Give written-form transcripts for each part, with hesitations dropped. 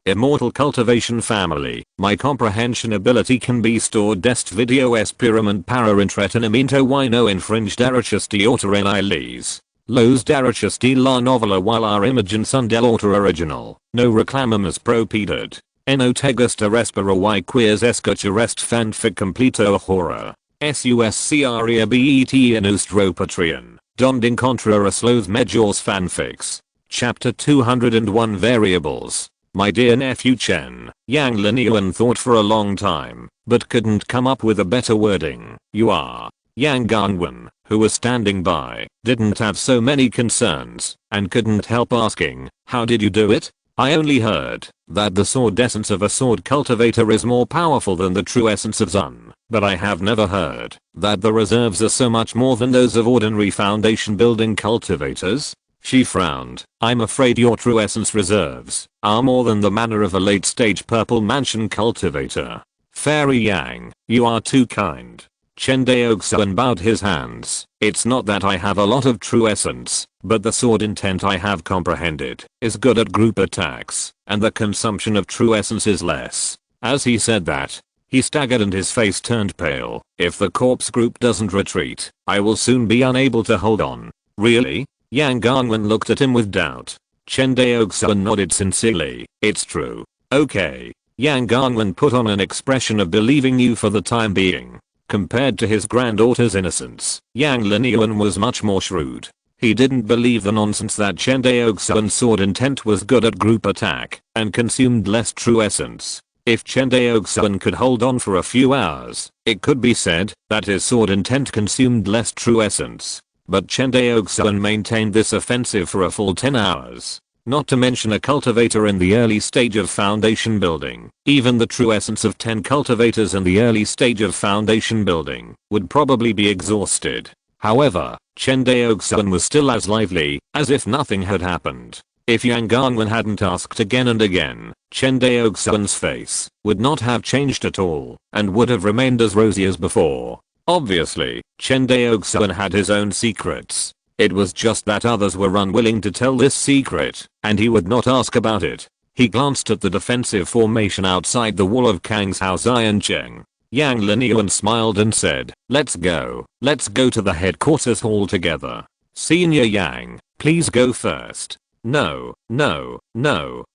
Immortal Cultivation family. My comprehension ability can be stored dest video experiment para intretenimiento y no infringe derechos de autor en les. Los derechos de la novela while our imaginación del autor original. No reclamamos propiedad. No te gusta respira y queers escuchar este fanfic completo horror. Suscrebet en nuestro Patreon. Donde encontrarás los mejores fanfics. Chapter 201 Variables. My dear nephew Chen, Yang Linyuan thought for a long time, but couldn't come up with a better wording. You are. Yang Gangwan, who was standing by, didn't have so many concerns, and couldn't help asking, how did you do it? I only heard that the sword essence of a sword cultivator is more powerful than the true essence of Zun, but I have never heard that the reserves are so much more than those of ordinary foundation building cultivators. She frowned. I'm afraid your true essence reserves are more than the manner of a late stage purple mansion cultivator. Fairy Yang, you are too kind. Chen Daoxuan bowed his hands. It's not that I have a lot of true essence, but the sword intent I have comprehended is good at group attacks, and the consumption of true essence is less. As he said that, he staggered and his face turned pale. If the corpse group doesn't retreat, I will soon be unable to hold on. Really? Yang Gangwan looked at him with doubt. Chen Daoxuan nodded sincerely. It's true. Okay. Yang Gangwan put on an expression of believing you for the time being. Compared to his granddaughter's innocence, Yang Linyuan was much more shrewd. He didn't believe the nonsense that Chen Daoxuan's sword intent was good at group attack and consumed less true essence. If Chen Daoxuan could hold on for a few hours, it could be said that his sword intent consumed less true essence. But Chen Daoxuan maintained this offensive for a full 10 hours. Not to mention a cultivator in the early stage of foundation building. Even the true essence of 10 cultivators in the early stage of foundation building would probably be exhausted. However, Chen Daoxuan was still as lively as if nothing had happened. If Yang Gangwan hadn't asked again and again, Chen Daoxuan's face would not have changed at all and would have remained as rosy as before. Obviously, Chen Daoxuan had his own secrets. It was just that others were unwilling to tell this secret, and he would not ask about it. He glanced at the defensive formation outside the wall of Kang's house Cheng. Yang Linyuan smiled and said, let's go to the headquarters hall together. Senior Yang, please go first. No,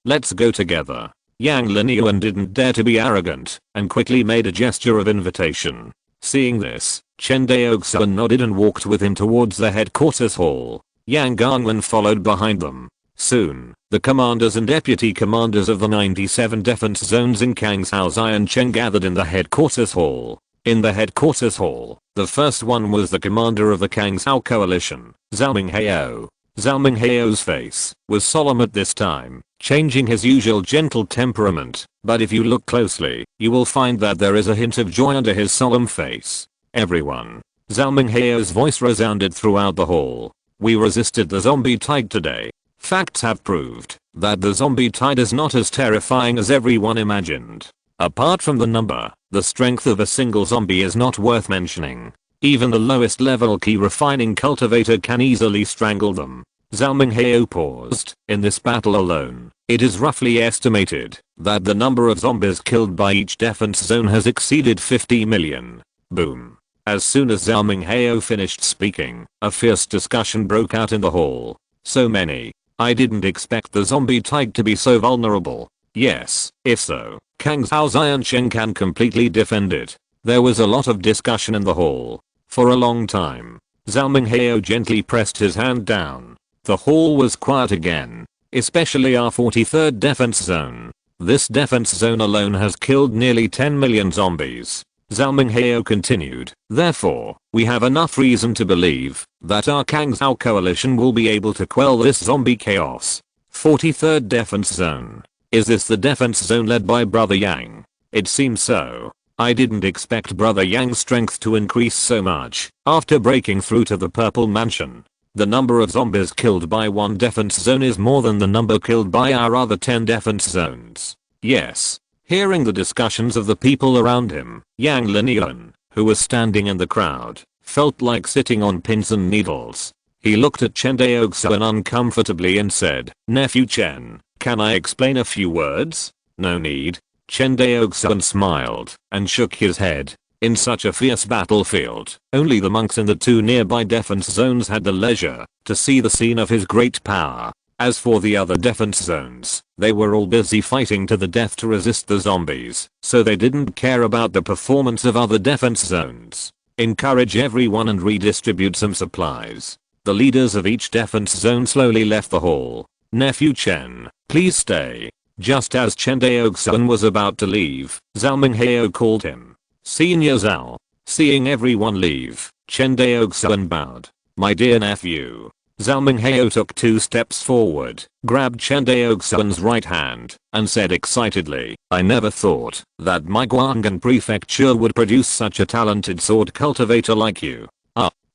let's go together. Yang Linyuan didn't dare to be arrogant, and quickly made a gesture of invitation. Seeing this, Chen Daoxuan nodded and walked with him towards the headquarters hall. Yang Gangwan followed behind them. Soon, the commanders and deputy commanders of the 97 defense zones in Kang's house Cheng gathered in the headquarters hall. In the headquarters hall, the first one was the commander of the Kang's Hao coalition, Zhao Minghao. Zhao Minghao's face was solemn at this time, changing his usual gentle temperament, but if you look closely, you will find that there is a hint of joy under his solemn face. Everyone. Zhao Minghao's voice resounded throughout the hall. We resisted the zombie tide today. Facts have proved that the zombie tide is not as terrifying as everyone imagined. Apart from the number, the strength of a single zombie is not worth mentioning. Even the lowest level key refining cultivator can easily strangle them. Zhao Minghao paused. In this battle alone, it is roughly estimated that the number of zombies killed by each defense zone has exceeded 50 million. Boom. As soon as Zhao Minghao finished speaking, a fierce discussion broke out in the hall. So many. I didn't expect the zombie tide to be so vulnerable. Yes, if so, Kang's House Cheng can completely defend it. There was a lot of discussion in the hall. For a long time, Zhao Minghao gently pressed his hand down. The hall was quiet again, especially our 43rd defense zone. This defense zone alone has killed nearly 10 million zombies. Zhao Minghao continued, therefore, we have enough reason to believe that our Kang's Hao coalition will be able to quell this zombie chaos. 43rd defense zone. Is this the defense zone led by Brother Yang? It seems so. I didn't expect Brother Yang's strength to increase so much after breaking through to the Purple Mansion. The number of zombies killed by one defense zone is more than the number killed by our other 10 defense zones. Yes. Hearing the discussions of the people around him, Yang Linyuan, who was standing in the crowd, felt like sitting on pins and needles. He looked at Chen Daoxuan uncomfortably and said, Nephew Chen, can I explain a few words? No need. Chen Daoxuan smiled and shook his head. In such a fierce battlefield, only the monks in the 2 nearby defense zones had the leisure to see the scene of his great power. As for the other defense zones, they were all busy fighting to the death to resist the zombies, so they didn't care about the performance of other defense zones. Encourage everyone and redistribute some supplies. The leaders of each defense zone slowly left the hall. Nephew Chen, please stay. Just as Chen Daoxuan was about to leave, Zhao Minghao called him. Senior Zhao. Seeing everyone leave, Chen Daoxuan bowed. My dear nephew. Zhao Minghao took 2 steps forward, grabbed Chen Daoxuan's right hand, and said excitedly, I never thought that my Guang'an prefecture would produce such a talented sword cultivator like you.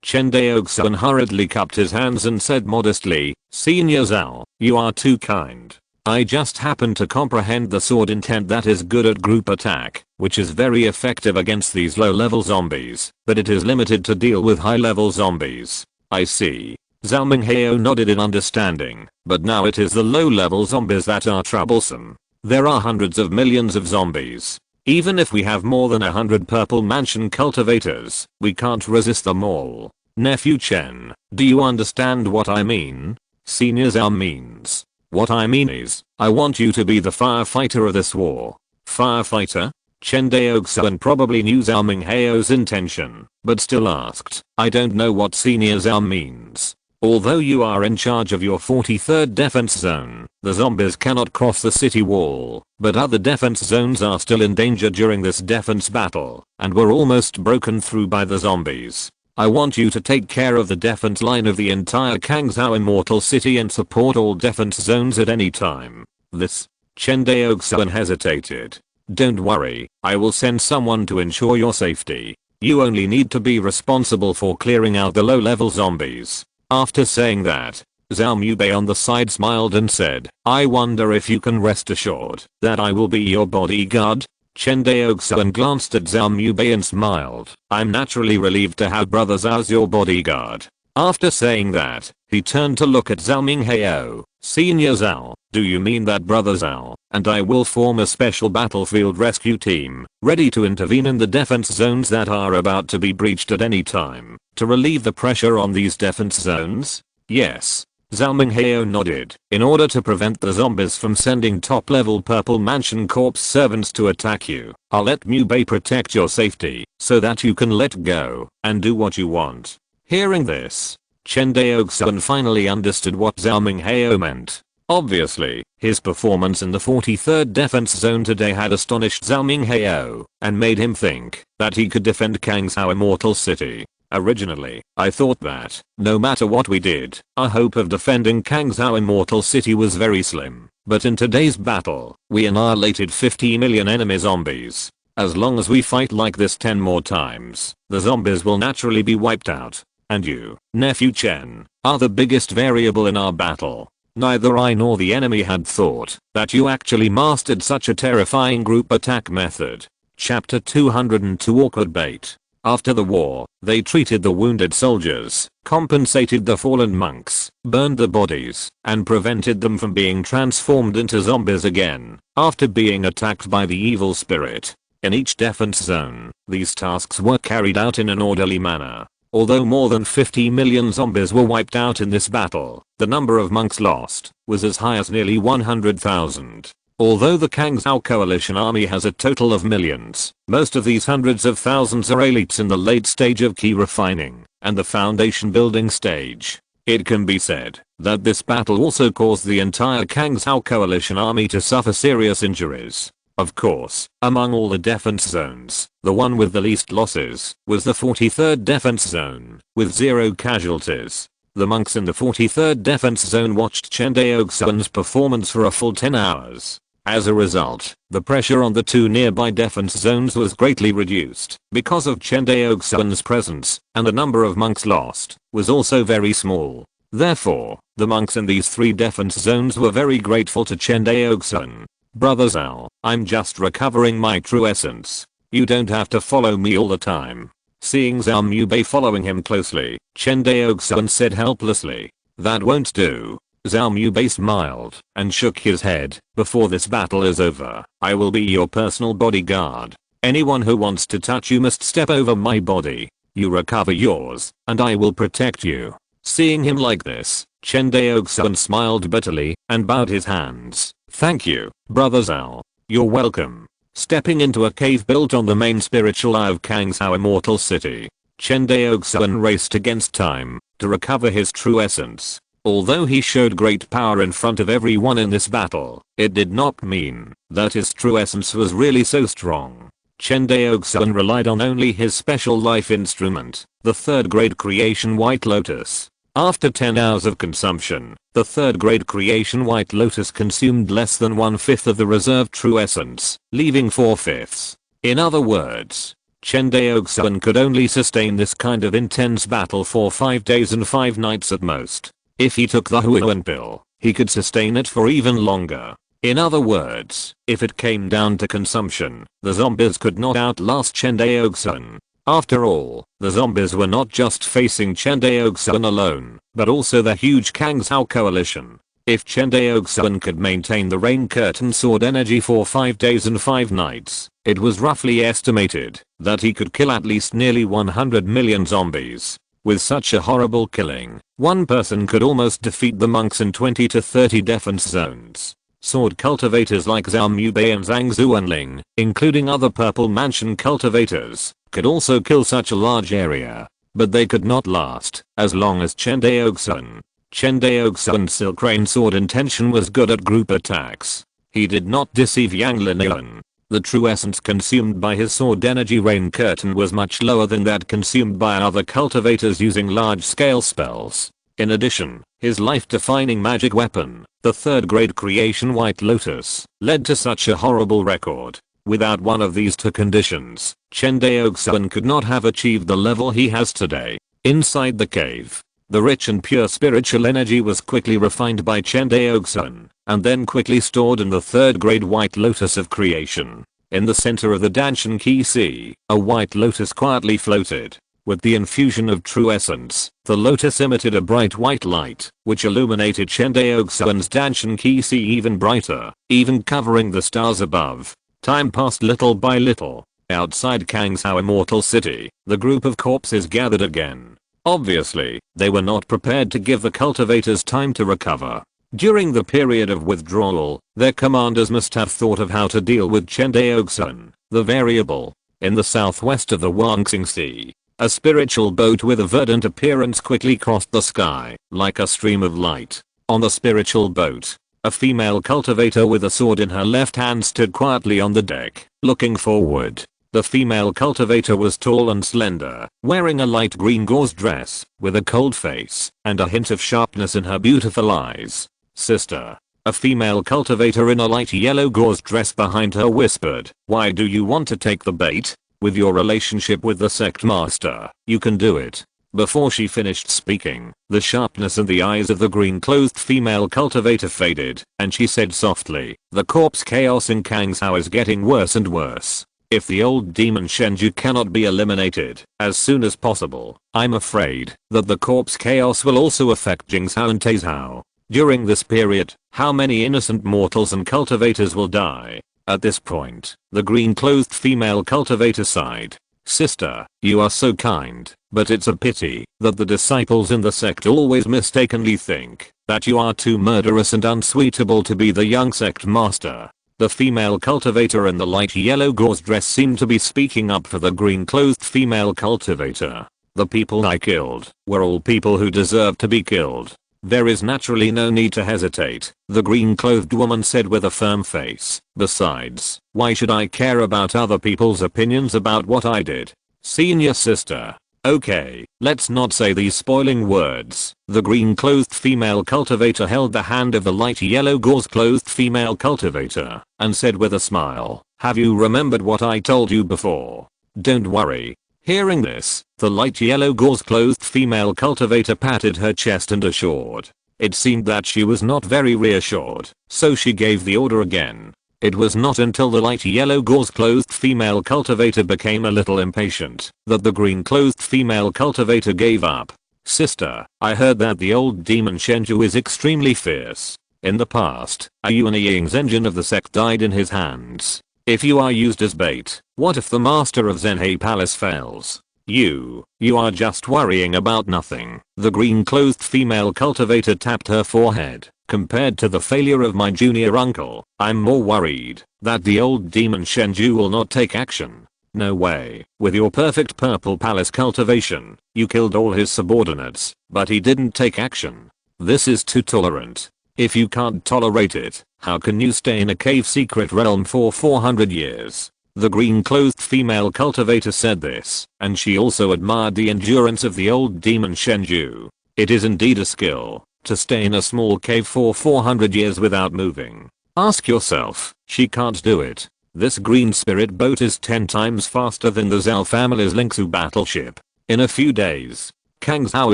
Chen Daoxuan hurriedly cupped his hands and said modestly, Senior Zhao, you are too kind. I just happen to comprehend the sword intent that is good at group attack, which is very effective against these low-level zombies, but it is limited to deal with high-level zombies. I see. Zhao Minghao nodded in understanding, but now it is the low-level zombies that are troublesome. There are hundreds of millions of zombies. Even if we have more than 100 purple mansion cultivators, we can't resist them all. Nephew Chen, do you understand what I mean? Senior Zhao means. What I mean is, I want you to be the firefighter of this war. Firefighter? Chen Daoxuan probably knew Zhao Minghao's intention, but still asked, I don't know what Senior Zhao means. Although you are in charge of your 43rd defense zone, the zombies cannot cross the city wall, but other defense zones are still in danger during this defense battle, and were almost broken through by the zombies. I want you to take care of the defense line of the entire Kangzhou Immortal City and support all defense zones at any time. This? Chen Daoxuan hesitated. Don't worry, I will send someone to ensure your safety. You only need to be responsible for clearing out the low-level zombies. After saying that, Zhao Mubei on the side smiled and said, I wonder if you can rest assured that I will be your bodyguard? Chen Daoxuan glanced at Zhao Mubei and smiled. I'm naturally relieved to have Brother Zhao as your bodyguard. After saying that, he turned to look at Zhao Minghao. Senior Zhao, do you mean that Brother Zhao and I will form a special battlefield rescue team, ready to intervene in the defense zones that are about to be breached at any time, to relieve the pressure on these defense zones? Yes. Zhao Minghao nodded. In order to prevent the zombies from sending top-level Purple Mansion Corpse servants to attack you, I'll let Mubei protect your safety, so that you can let go and do what you want. Hearing this, Chen Daoxuan finally understood what Zhao Minghao meant. Obviously, his performance in the 43rd defense zone today had astonished Zhao Minghao and made him think that he could defend Kangzhou Immortal City. Originally, I thought that, no matter what we did, our hope of defending Kangzhou Immortal City was very slim. But in today's battle, we annihilated 50 million enemy zombies. As long as we fight like this 10 more times, the zombies will naturally be wiped out. And you, Nephew Chen, are the biggest variable in our battle. Neither I nor the enemy had thought that you actually mastered such a terrifying group attack method. Chapter 202 Awkward Bait. After the war, they treated the wounded soldiers, compensated the fallen monks, burned the bodies, and prevented them from being transformed into zombies again after being attacked by the evil spirit. In each defense zone, these tasks were carried out in an orderly manner. Although more than 50 million zombies were wiped out in this battle, the number of monks lost was as high as nearly 100,000. Although the Kangzhou coalition army has a total of millions, most of these hundreds of thousands are elites in the late stage of key refining and the foundation building stage. It can be said that this battle also caused the entire Kangzhou coalition army to suffer serious injuries. Of course, among all the defense zones, the one with the least losses was the 43rd defense zone, with 0 casualties. The monks in the 43rd defense zone watched Chen Daoxuan's performance for a full 10 hours. As a result, the pressure on the 2 nearby defense zones was greatly reduced because of Chen Daoxuan's presence, and the number of monks lost was also very small. Therefore, the monks in these 3 defense zones were very grateful to Chen Daoxuan. Brother Zhao, I'm just recovering my true essence. You don't have to follow me all the time. Seeing Zhao Mubei following him closely, Chen Daoxuan said helplessly. That won't do. Zhao Mubei smiled and shook his head. Before this battle is over, I will be your personal bodyguard. Anyone who wants to touch you must step over my body. You recover yours, and I will protect you. Seeing him like this, Chen Daoxuan smiled bitterly and bowed his hands. Thank you, Brother Zhao. You're welcome. Stepping into a cave built on the main spiritual eye of Kangshao Immortal City, Chen Daoxuan raced against time to recover his true essence. Although he showed great power in front of everyone in this battle, it did not mean that his true essence was really so strong. Chen Daoxuan relied on only his special life instrument, the third grade creation White Lotus. After 10 hours of consumption, the third grade creation White Lotus consumed less than 1/5 of the reserved true essence, leaving 4/5. In other words, Chen Daoxuan could only sustain this kind of intense battle for 5 days and 5 nights at most. If he took the Huan pill, he could sustain it for even longer. In other words, if it came down to consumption, the zombies could not outlast Chen Daoxuan. After all, the zombies were not just facing Chen Daoxuan alone, but also the huge Kangshao coalition. If Chen Daoxuan could maintain the Rain Curtain Sword energy for 5 days and 5 nights, it was roughly estimated that he could kill at least nearly 100 million zombies. With such a horrible killing, one person could almost defeat the monks in 20 to 30 defense zones. Sword cultivators like Zhao Mubei and Zhang Zuanling, including other Purple Mansion cultivators, could also kill such a large area. But they could not last as long as Chen Daoxuan. Chen Daoxuan's Silk Rain Sword intention was good at group attacks. He did not deceive Yang Linian. The true essence consumed by his sword energy Rain Curtain was much lower than that consumed by other cultivators using large-scale spells. In addition, his life-defining magic weapon, the third grade creation White Lotus, led to such a horrible record. Without one of these two conditions, Chen Daoxuan could not have achieved the level he has today. Inside the cave, the rich and pure spiritual energy was quickly refined by Chen Daoxuan, and then quickly stored in the third grade White Lotus of creation. In the center of the Danshan Key Sea, a White Lotus quietly floated. With the infusion of true essence, the lotus emitted a bright white light, which illuminated Chen Daoxuan's Danshan Key Sea even brighter, even covering the stars above. Time passed little by little. Outside Kangshao Immortal City, the group of corpses gathered again. Obviously, they were not prepared to give the cultivators time to recover. During the period of withdrawal, their commanders must have thought of how to deal with Chen Daoxuan, the variable. In the southwest of the Huangxing Sea, a spiritual boat with a verdant appearance quickly crossed the sky, like a stream of light. On the spiritual boat, a female cultivator with a sword in her left hand stood quietly on the deck, looking forward. The female cultivator was tall and slender, wearing a light green gauze dress, with a cold face, and a hint of sharpness in her beautiful eyes. Sister. A female cultivator in a light yellow gauze dress behind her whispered, "Why do you want to take the bait? With your relationship with the sect master, you can do it." Before she finished speaking, the sharpness in the eyes of the green-clothed female cultivator faded, and she said softly, "The corpse chaos in Kangshao is getting worse and worse. If the old demon Shenju cannot be eliminated as soon as possible, I'm afraid that the corpse chaos will also affect Jingzhou and Taizhou. During this period, how many innocent mortals and cultivators will die?" At this point, the green-clothed female cultivator sighed. "Sister, you are so kind, but it's a pity that the disciples in the sect always mistakenly think that you are too murderous and unsuitable to be the young sect master." The female cultivator in the light yellow gauze dress seemed to be speaking up for the green-clothed female cultivator. "The people I killed were all people who deserved to be killed. There is naturally no need to hesitate," the green-clothed woman said with a firm face. "Besides, why should I care about other people's opinions about what I did? Senior sister. Okay, let's not say these spoiling words." The green-clothed female cultivator held the hand of the light yellow gauze-clothed female cultivator, and said with a smile, "Have you remembered what I told you before? Don't worry." Hearing this, the light yellow gauze-clothed female cultivator patted her chest and assured. It seemed that she was not very reassured, so she gave the order again. It was not until the light yellow gauze-clothed female cultivator became a little impatient that the green-clothed female cultivator gave up. Sister, I heard that the old demon Shenju is extremely fierce. In the past, a Yuan Ying's engine of the sect died in his hands. If you are used as bait, what if the master of Zhenhe Palace fails? You are just worrying about nothing. The green-clothed female cultivator tapped her forehead. Compared to the failure of my junior uncle, I'm more worried that the old demon Shenju will not take action. No way. With your perfect purple palace cultivation, you killed all his subordinates, but he didn't take action. This is too tolerant. If you can't tolerate it, how can you stay in a cave secret realm for 400 years? The green-clothed female cultivator said this, and she also admired the endurance of the old demon Shenju. It is indeed a skill to stay in a small cave for 400 years without moving. Ask yourself, she can't do it. This green spirit boat is 10 times faster than the Zhao family's Lingsu battleship. In a few days, Kangzhou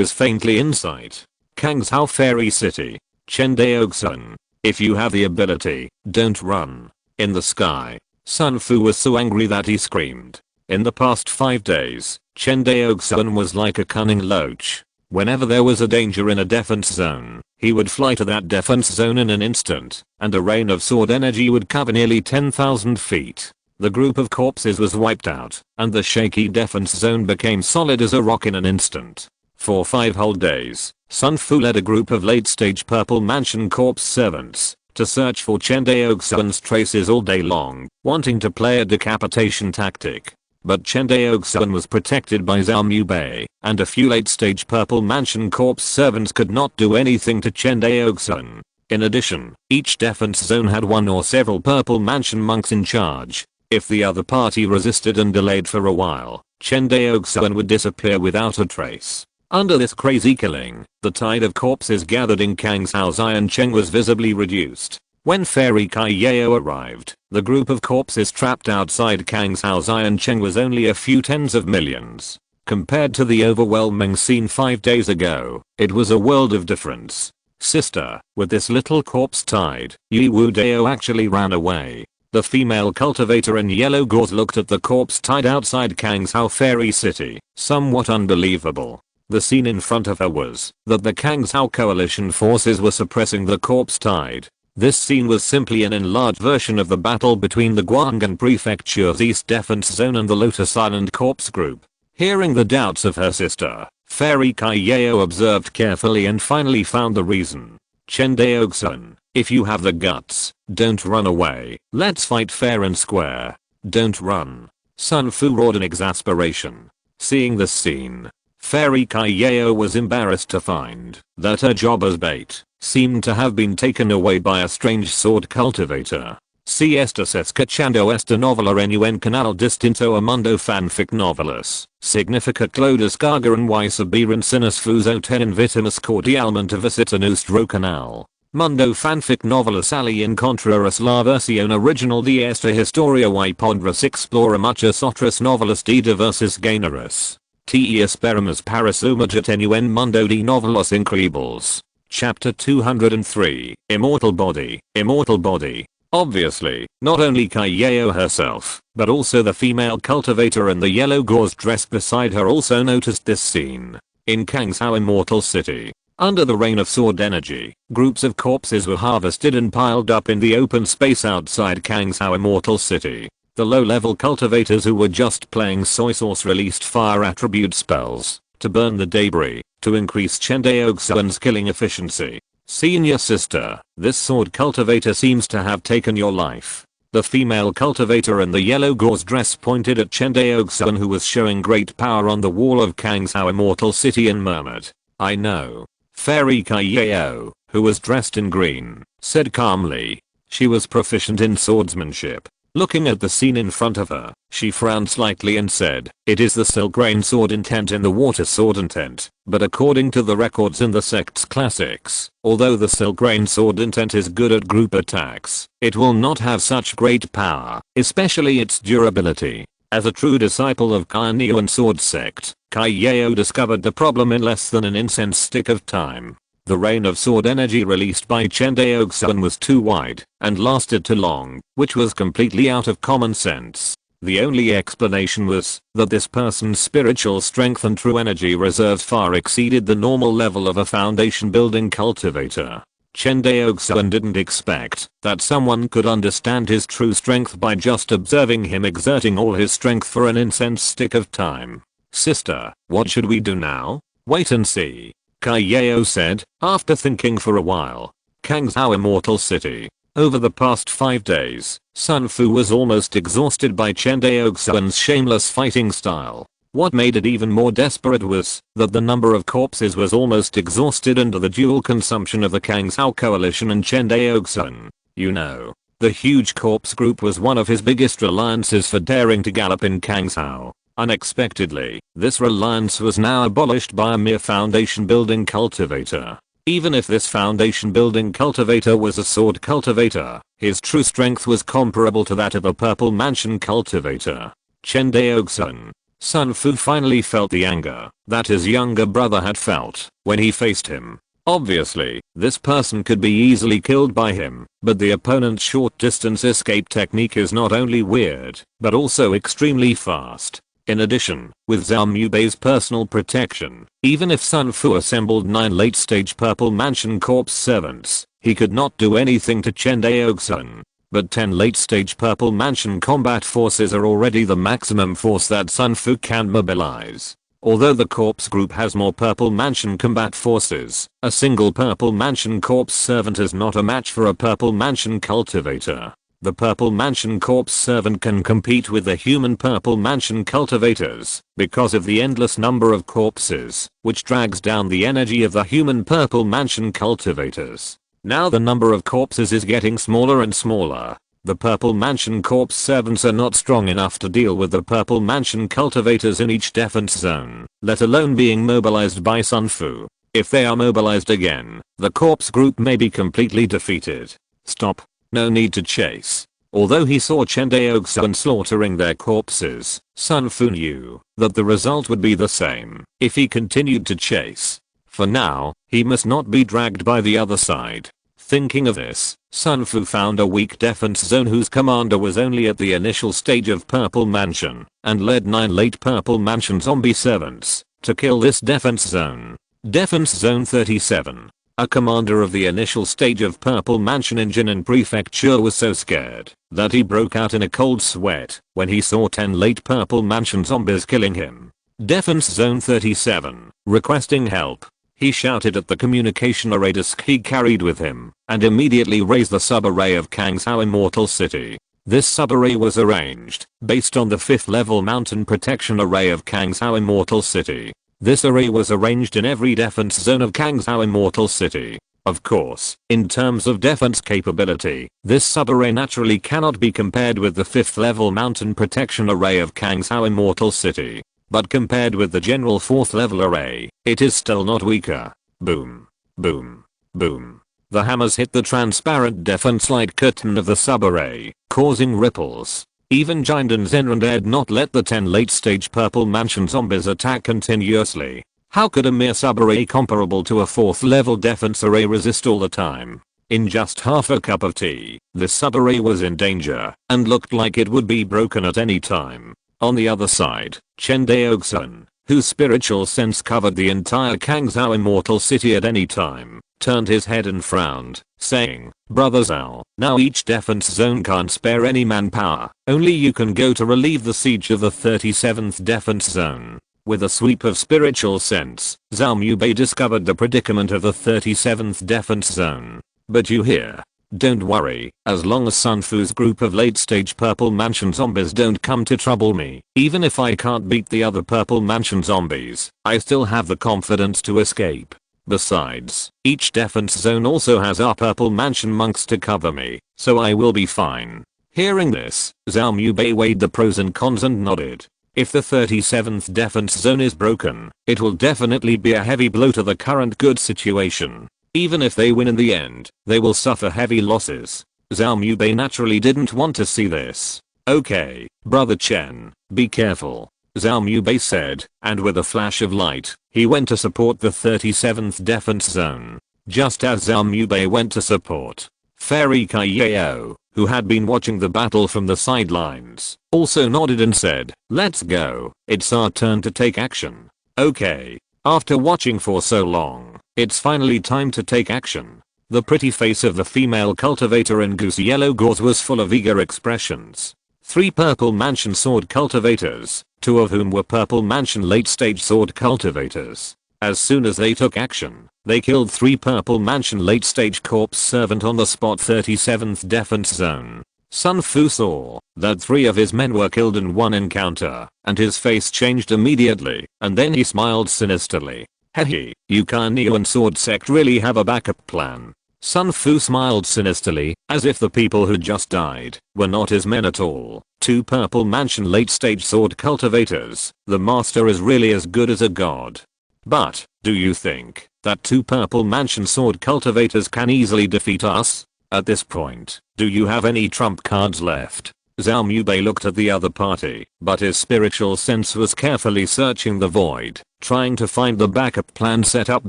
is faintly in sight. Kangzhou Fairy City. Chen Daoxuan. If you have the ability, don't run. In the sky, Sun Fu was so angry that he screamed. In the past 5 days, Chen Daoxuan was like a cunning loach. Whenever there was a danger in a defense zone, he would fly to that defense zone in an instant, and a rain of sword energy would cover nearly 10,000 feet. The group of corpses was wiped out, and the shaky defense zone became solid as a rock in an instant. For 5 whole days, Sun Fu led a group of late-stage Purple Mansion corpse servants to search for Chen Daoxuan's traces all day long, wanting to play a decapitation tactic. But Chen Daoxuan was protected by Zhao Mubei, and a few late-stage Purple Mansion corpse servants could not do anything to Chen Daoxuan. In addition, each defense zone had one or several Purple Mansion monks in charge. If the other party resisted and delayed for a while, Chen Daoxuan would disappear without a trace. Under this crazy killing, the tide of corpses gathered in Kangzhou's Iron Cheng was visibly reduced. When Fairy Kai Yao arrived, the group of corpses trapped outside Kangzhou's Iron Cheng was only a few tens of millions. Compared to the overwhelming scene 5 days ago, it was a world of difference. Sister, with this little corpse tide, Yi Wu Dao actually ran away. The female cultivator in yellow gauze looked at the corpse tide outside Kangzhou Fairy City, somewhat unbelievable. The scene in front of her was that the Kangzhou coalition forces were suppressing the corpse tide. This scene was simply an enlarged version of the battle between the Guanghan Prefecture's East Defense Zone and the Lotus Island Corpse Group. Hearing the doubts of her sister, Fairy Kai Yao observed carefully and finally found the reason. Chen Daoxuan, if you have the guts, don't run away. Let's fight fair and square. Don't run. Sun Fu roared in exasperation. Seeing this scene, Fairy Kai Yao was embarrassed to find that her job as bait seemed to have been taken away by a strange sword cultivator. Si estás escuchando esta novela en un canal distinto a mundo fanfic novelas. Significa lo descargan y sabiran sinas fuso ten invitamos cordialmente a visitar nuestro canal. Mundo fanfic novelas ali encontrarás la versión original de esta historia y podrás explorar muchas otras novelas de diversos géneros. Te esperamos para sumergirte en un mundo de novelas increíbles. Chapter 203, Immortal Body. Immortal Body. Obviously, not only Kai Yao herself, but also the female cultivator in the yellow gauze dress beside her also noticed this scene. In Kangzhou Immortal City, under the rain of sword energy, groups of corpses were harvested and piled up in the open space outside Kangzhou Immortal City. The low-level cultivators who were just playing soy sauce released fire attribute spells to burn the debris, to increase Chen Daoxuan's killing efficiency. Senior sister, this sword cultivator seems to have taken your life. The female cultivator in the yellow gauze dress pointed at Chen Daoxuan, who was showing great power on the wall of Kangzhou Immortal City, and murmured, I know. Fairy Kai Yao, who was dressed in green, said calmly. She was proficient in swordsmanship. Looking at the scene in front of her, she frowned slightly and said, it is the silk rain sword intent in the water sword intent, but according to the records in the sect's classics, although the silk rain sword intent is good at group attacks, it will not have such great power, especially its durability. As a true disciple of Kainio and Sword Sect, Kai Yao discovered the problem in less than an incense stick of time. The rain of sword energy released by Chen Daoxuan was too wide and lasted too long, which was completely out of common sense. The only explanation was that this person's spiritual strength and true energy reserves far exceeded the normal level of a foundation building cultivator. Chen Daoxuan didn't expect that someone could understand his true strength by just observing him exerting all his strength for an incense stick of time. "Sister, what should we do now?" "Wait and see," Kai Yao said, after thinking for a while. Kangzhou Immortal City. Over the past 5 days, Sun Fu was almost exhausted by Chen Daoxuan's shameless fighting style. What made it even more desperate was that the number of corpses was almost exhausted under the dual consumption of the Kangzhou coalition and Chen Daoxuan. You know, the huge corpse group was one of his biggest reliances for daring to gallop in Kangzhou. Unexpectedly, this reliance was now abolished by a mere foundation building cultivator. Even if this foundation building cultivator was a sword cultivator, his true strength was comparable to that of a purple mansion cultivator. Chen Daoxuan. Sun Fu finally felt the anger that his younger brother had felt when he faced him. Obviously, this person could be easily killed by him, but the opponent's short distance escape technique is not only weird, but also extremely fast. In addition, with Zhao Mubei's personal protection, even if Sun Fu assembled 9 late-stage Purple Mansion Corpse servants, he could not do anything to Chen Daoxuan. But 10 late-stage Purple Mansion combat forces are already the maximum force that Sun Fu can mobilize. Although the corpse group has more Purple Mansion combat forces, a single Purple Mansion Corpse servant is not a match for a Purple Mansion cultivator. The Purple Mansion Corpse servant can compete with the human Purple Mansion cultivators because of the endless number of corpses, which drags down the energy of the human Purple Mansion cultivators. Now the number of corpses is getting smaller and smaller. The Purple Mansion Corpse servants are not strong enough to deal with the Purple Mansion cultivators in each defense zone, let alone being mobilized by Sun Fu. If they are mobilized again, the corpse group may be completely defeated. Stop. No need to chase. Although he saw Chen Daoxuan slaughtering their corpses, Sun Fu knew that the result would be the same if he continued to chase. For now, he must not be dragged by the other side. Thinking of this, Sun Fu found a weak defense zone whose commander was only at the initial stage of Purple Mansion, and led 9 late Purple Mansion zombie servants to kill this defense zone. Defense Zone 37. A commander of the initial stage of Purple Mansion in Jinan Prefecture was so scared that he broke out in a cold sweat when he saw 10 late Purple Mansion zombies killing him. Defense Zone 37. Requesting help. He shouted at the communication array disk he carried with him, and immediately raised the sub-array of Kangzhou Immortal City. This sub-array was arranged based on the 5th level mountain protection array of Kangzhou Immortal City. This array was arranged in every defense zone of Kangzhou Immortal City. Of course, in terms of defense capability, this sub-array naturally cannot be compared with the 5th level mountain protection array of Kangzhou Immortal City. But compared with the general 4th level array, it is still not weaker. Boom. Boom. Boom. The hammers hit the transparent defense light curtain of the sub-array, causing ripples. Even Jinden Zenran dared not let the 10 late-stage Purple Mansion zombies attack continuously. How could a mere sub-array comparable to a 4th level defense array resist all the time? In just half a cup of tea, the sub-array was in danger, and looked like it would be broken at any time. On the other side, Chen Daoxuan, whose spiritual sense covered the entire Kangzhou Immortal City at any time, turned his head and frowned, saying, "Brother Zhao, now each defense zone can't spare any manpower, only you can go to relieve the siege of the 37th defense zone." With a sweep of spiritual sense, Zhao Mubei discovered the predicament of the 37th defense zone. "But you here? Don't worry, as long as Sun Fu's group of late-stage Purple Mansion zombies don't come to trouble me, even if I can't beat the other Purple Mansion zombies, I still have the confidence to escape. Besides, each defense zone also has our Purple Mansion monks to cover me, so I will be fine." Hearing this, Zhao Mubei weighed the pros and cons and nodded. If the 37th defense zone is broken, it will definitely be a heavy blow to the current good situation. Even if they win in the end, they will suffer heavy losses. Zhao Mubei naturally didn't want to see this. "Okay, Brother Chen, be careful," Zhao Mubei said, and with a flash of light, he went to support the 37th defense zone. Just as Zhao Mubei went to support, Fairy Kaiyao, who had been watching the battle from the sidelines, also nodded and said, "Let's go. It's our turn to take action." Okay. After watching for so long, it's finally time to take action. The pretty face of the female cultivator in goose yellow gauze was full of eager expressions. 3 purple mansion sword cultivators, 2 of whom were purple mansion late stage sword cultivators. As soon as they took action, they killed 3 purple mansion late stage corpse servant on the spot. 37th defense zone. Sun Fu saw that 3 of his men were killed in one encounter, and his face changed immediately, and then he smiled sinisterly. Hehe, you Cunning sword sect really have a backup plan. Sun Fu smiled sinisterly, as if the people who just died were not his men at all. 2 purple mansion late stage sword cultivators, the master is really as good as a god. But, do you think that 2 purple mansion sword cultivators can easily defeat us? At this point, do you have any trump cards left? Zhao Mubei looked at the other party, but his spiritual sense was carefully searching the void, trying to find the backup plan set up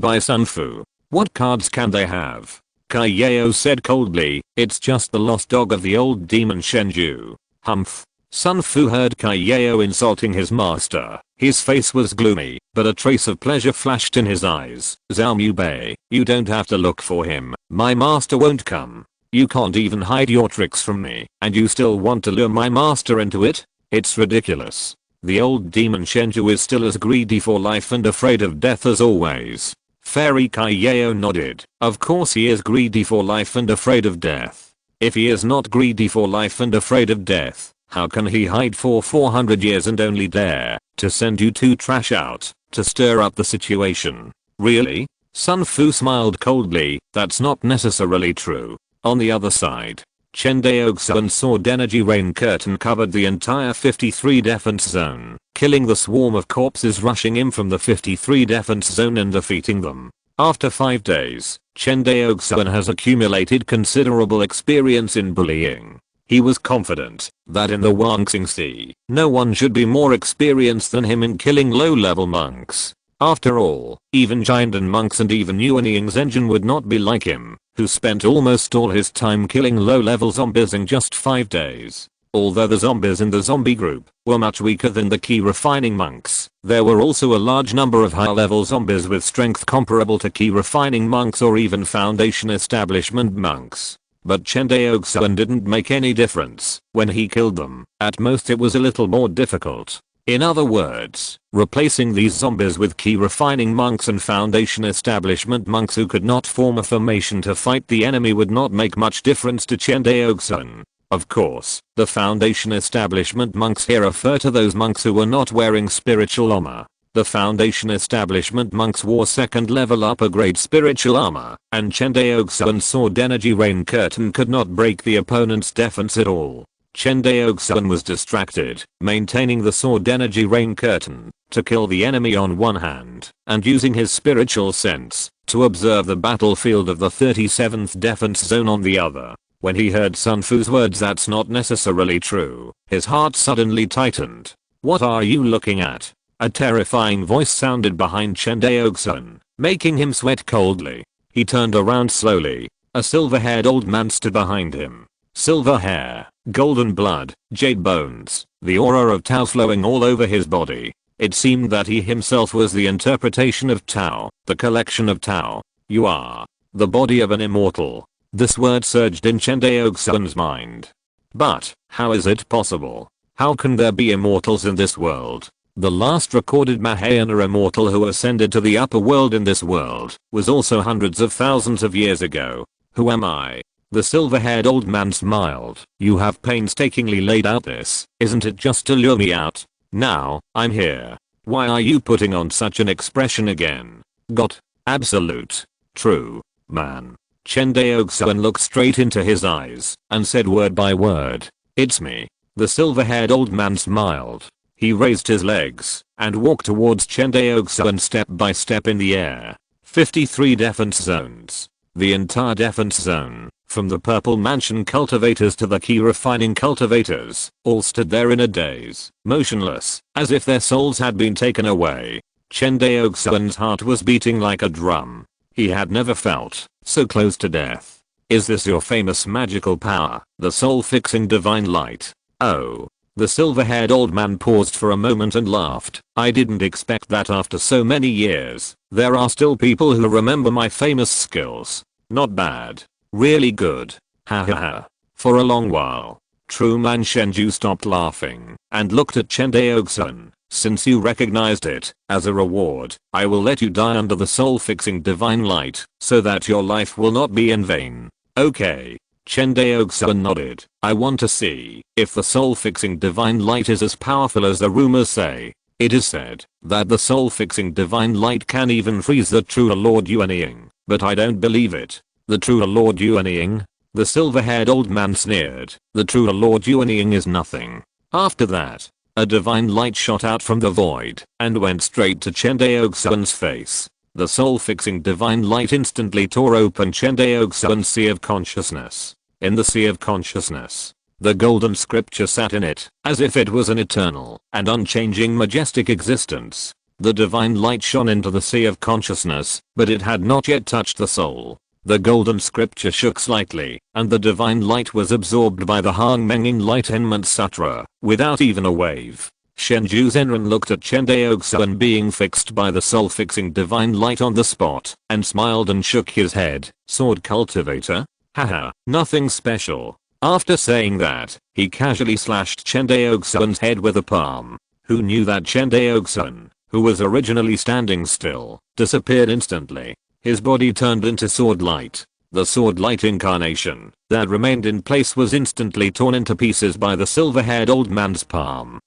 by Sun Fu. What cards can they have? Kai Yao said coldly, "It's just the lost dog of the old demon Shenju." Humph. Sun Fu heard Kai Yao insulting his master. His face was gloomy, but a trace of pleasure flashed in his eyes. "Zhao Mubei, you don't have to look for him. My master won't come. You can't even hide your tricks from me, and you still want to lure my master into it? It's ridiculous." The old demon Shenju is still as greedy for life and afraid of death as always. Fairy Kai Yao nodded. Of course he is greedy for life and afraid of death. If he is not greedy for life and afraid of death, how can he hide for 400 years and only dare to send you 2 trash out to stir up the situation? Really? Sun Fu smiled coldly. That's not necessarily true. On the other side, Chen Daoxuan's sword energy rain curtain covered the entire 53 defense zone, killing the swarm of corpses rushing in from the 53 defense zone and defeating them. After 5 days, Chen Daoxuan has accumulated considerable experience in bullying. He was confident that in the Wangxing Sea, no one should be more experienced than him in killing low-level monks. After all, even Jiandan monks and even Yuanying Zhenjin would not be like him, who spent almost all his time killing low-level zombies in just 5 days. Although the zombies in the zombie group were much weaker than the key refining monks, there were also a large number of high-level zombies with strength comparable to key refining monks or even foundation establishment monks. But Chen Daoxuan didn't make any difference when he killed them. At most it was a little more difficult. In other words, replacing these zombies with key refining monks and foundation establishment monks who could not form a formation to fight the enemy would not make much difference to Chen Daoxuan. Of course, the foundation establishment monks here refer to those monks who were not wearing spiritual armor. The foundation establishment monks wore 2nd level upper grade spiritual armor, and Chen Daoxuan's sword energy rain curtain could not break the opponent's defense at all. Chen Daoxuan was distracted, maintaining the sword energy rain curtain to kill the enemy on one hand, and using his spiritual sense to observe the battlefield of the 37th defense zone on the other. When he heard Sun Fu's words, "That's not necessarily true," his heart suddenly tightened. "What are you looking at?" A terrifying voice sounded behind Chen Daoxuan, making him sweat coldly. He turned around slowly. A silver-haired old man stood behind him. Silver hair, golden blood, jade bones, the aura of Tao flowing all over his body. It seemed that he himself was the interpretation of Tao, the collection of Tao. "You are the body of an immortal." This word surged in Chen Daoxuan's mind. But, how is it possible? How can there be immortals in this world? The last recorded Mahayana immortal who ascended to the upper world in this world was also hundreds of thousands of years ago. Who am I? The silver-haired old man smiled. "You have painstakingly laid out this, isn't it, just to lure me out? Now, I'm here. Why are you putting on such an expression again?" "Got absolute true, man." Chen Daoxuan looked straight into his eyes and said word by word, "It's me." The silver-haired old man smiled. He raised his legs and walked towards Chen Daoxuan step by step in the air. 53 defense zones. The entire defense zone, from the purple mansion cultivators to the key refining cultivators, all stood there in a daze, motionless, as if their souls had been taken away. Chen Daoxuan's heart was beating like a drum. He had never felt so close to death. Is this your famous magical power, the soul-fixing divine light? Oh. The silver-haired old man paused for a moment and laughed. I didn't expect that after so many years, there are still people who remember my famous skills. Not bad. Really good. Ha ha ha. For a long while, True Man Shenju stopped laughing and looked at Chen Daoxuan. Since you recognized it, as a reward, I will let you die under the soul-fixing divine light, so that your life will not be in vain. Okay. Chen Daoxuan nodded. I want to see if the soul-fixing divine light is as powerful as the rumors say. It is said that the soul-fixing divine light can even freeze the true Lord Yuanying, but I don't believe it. The true Lord Yuanying? The silver-haired old man sneered. The true Lord Yuanying is nothing. After that, a divine light shot out from the void and went straight to Chen Daoxuan's face. The soul-fixing divine light instantly tore open Chen Daoxuan's sea of consciousness. In the sea of consciousness, the golden scripture sat in it, as if it was an eternal and unchanging majestic existence. The divine light shone into the sea of consciousness, but it had not yet touched the soul. The golden scripture shook slightly, and the divine light was absorbed by the Hongmeng Enlightenment Sutra, without even a wave. Shenju Zenran looked at Chen Daoxuan being fixed by the soul-fixing divine light on the spot, and smiled and shook his head. Sword cultivator? Haha, nothing special. After saying that, he casually slashed Chen Daoxuan's head with a palm. Who knew that Chen Daoxuan, who was originally standing still, disappeared instantly. His body turned into sword light. The sword light incarnation that remained in place was instantly torn into pieces by the silver-haired old man's palm.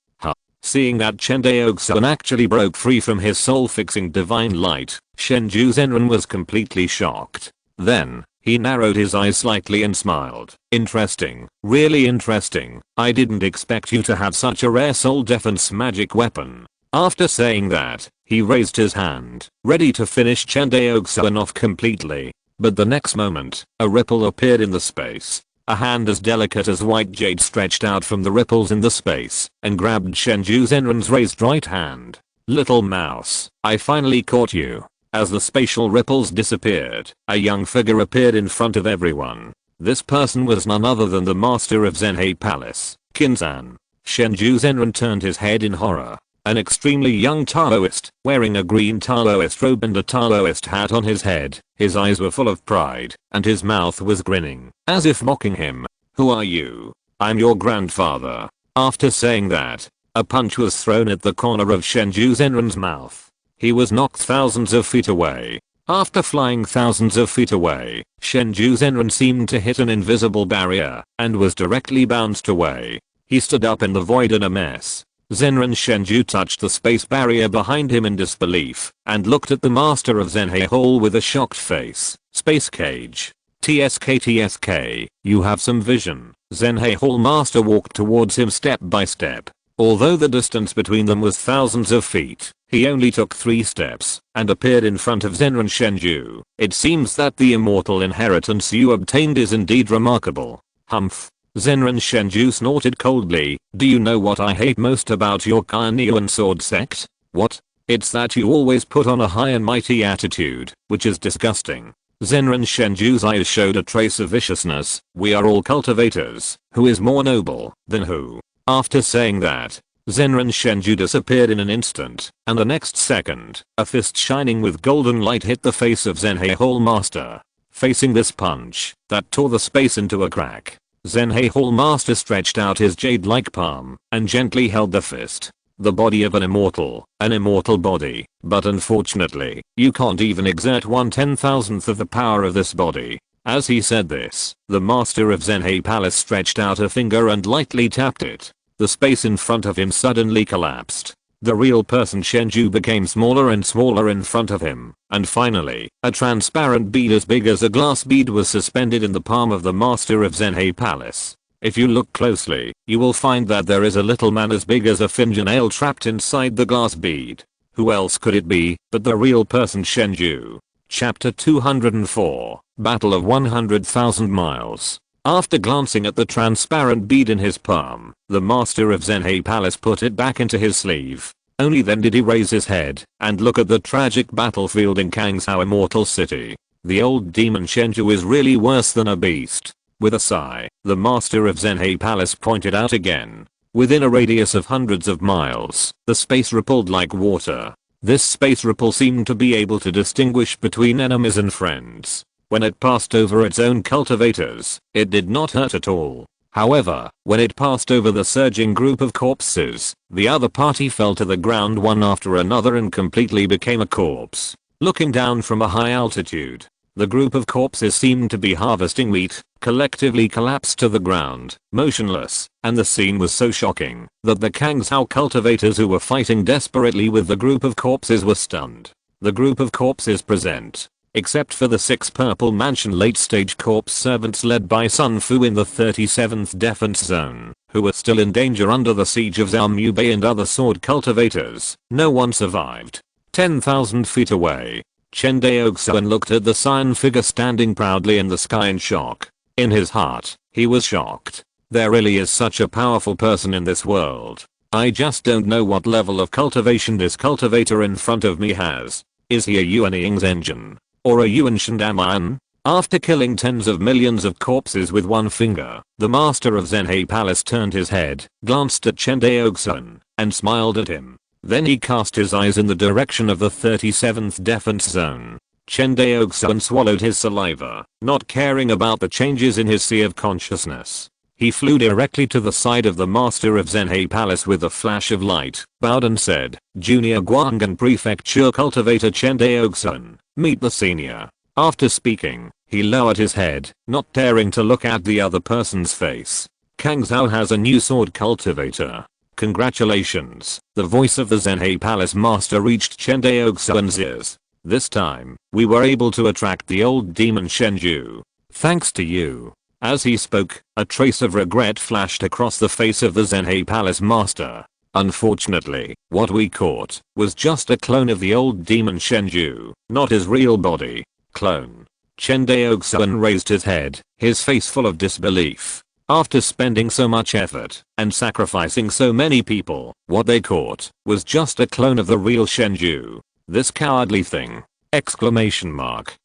Seeing that Chen Daoxuan actually broke free from his soul-fixing divine light, Shenju Zenran was completely shocked. Then, he narrowed his eyes slightly and smiled. Interesting, really interesting. I didn't expect you to have such a rare soul defense magic weapon. After saying that, he raised his hand, ready to finish Chen Daoxuan off completely. But the next moment, a ripple appeared in the space. A hand as delicate as white jade stretched out from the ripples in the space and grabbed Shenju Zenran's raised right hand. Little mouse, I finally caught you. As the spatial ripples disappeared, a young figure appeared in front of everyone. This person was none other than the master of Zhenhe Palace, Qin-san. Shenju Zenran turned his head in horror. An extremely young Taoist, wearing a green Taoist robe and a Taoist hat on his head. His eyes were full of pride, and his mouth was grinning, as if mocking him. Who are you? I'm your grandfather. After saying that, a punch was thrown at the corner of Shenju Zenran's mouth. He was knocked thousands of feet away. After flying thousands of feet away, Shenju Zenran seemed to hit an invisible barrier, and was directly bounced away. He stood up in the void in a mess. Zenran Shenju touched the space barrier behind him in disbelief, and looked at the master of Zhenhe Hall with a shocked face. Space cage. TSK, you have some vision. Zhenhe Hall master walked towards him step by step. Although the distance between them was thousands of feet, he only took 3 steps, and appeared in front of Zenran Shenju. It seems that the immortal inheritance you obtained is indeed remarkable. Humph. Zenran Shenju snorted coldly. Do you know what I hate most about your Carnean sword sect? What? It's that you always put on a high and mighty attitude, which is disgusting. Zenran Shenju's eyes showed a trace of viciousness. We are all cultivators. Who is more noble than who? After saying that, Zenran Shenju disappeared in an instant, and the next second, a fist shining with golden light hit the face of Zhenhe Hall master. Facing this punch, that tore the space into a crack, Zhenhe Hall master stretched out his jade-like palm and gently held the fist. The body of an immortal body, but unfortunately, you can't even exert 1/10,000th of the power of this body. As he said this, the master of Zhenhe Palace stretched out a finger and lightly tapped it. The space in front of him suddenly collapsed. The real person Shenju became smaller and smaller in front of him, and finally, a transparent bead as big as a glass bead was suspended in the palm of the master of Zhenhe Palace. If you look closely, you will find that there is a little man as big as a fingernail trapped inside the glass bead. Who else could it be but the real person Shenju? Chapter 204, Battle of 100,000 Miles. After glancing at the transparent bead in his palm, the master of Zhenhe Palace put it back into his sleeve. Only then did he raise his head and look at the tragic battlefield in Kangzhou Immortal City. The old demon Shenju is really worse than a beast. With a sigh, the master of Zenhei Palace pointed out again. Within a radius of hundreds of miles, the space rippled like water. This space ripple seemed to be able to distinguish between enemies and friends. When it passed over its own cultivators, it did not hurt at all. However, when it passed over the surging group of corpses, the other party fell to the ground one after another and completely became a corpse. Looking down from a high altitude, the group of corpses seemed to be harvesting wheat, collectively collapsed to the ground, motionless, and the scene was so shocking that the Kangzhou cultivators who were fighting desperately with the group of corpses were stunned. The group of corpses present, except for the 6 Purple Mansion late-stage corpse servants led by Sun Fu in the 37th Defense Zone, who were still in danger under the siege of Zhao Mu Bei and other sword cultivators. No one survived. 10,000 feet away, Chen Daoxuan looked at the cyan figure standing proudly in the sky in shock. In his heart, he was shocked. There really is such a powerful person in this world. I just don't know what level of cultivation this cultivator in front of me has. Is he a Yuan Ying's engine? Or a Yuan Shendaman? After killing tens of millions of corpses with one finger, the master of Zenhei Palace turned his head, glanced at Chen Daoxuan, and smiled at him. Then he cast his eyes in the direction of the 37th Defense Zone. Chen Daoxuan swallowed his saliva, not caring about the changes in his sea of consciousness. He flew directly to the side of the master of Zenhei Palace with a flash of light, bowed and said, Junior Guangan Prefecture Cultivator Chen Daoxuan, meet the senior. After speaking, he lowered his head, not daring to look at the other person's face. Kangzhou has a new sword cultivator. Congratulations. The voice of the Zenhei Palace master reached Chen Daoxuan's ears. This time, we were able to attract the old demon Shenju. Thanks to you. As he spoke, a trace of regret flashed across the face of the Zenhei Palace master. Unfortunately, what we caught was just a clone of the old demon Shenju, not his real body. Clone. Chen Daoxuan raised his head, his face full of disbelief. After spending so much effort and sacrificing so many people, what they caught was just a clone of the real Shenju. This cowardly thing! Exclamation mark.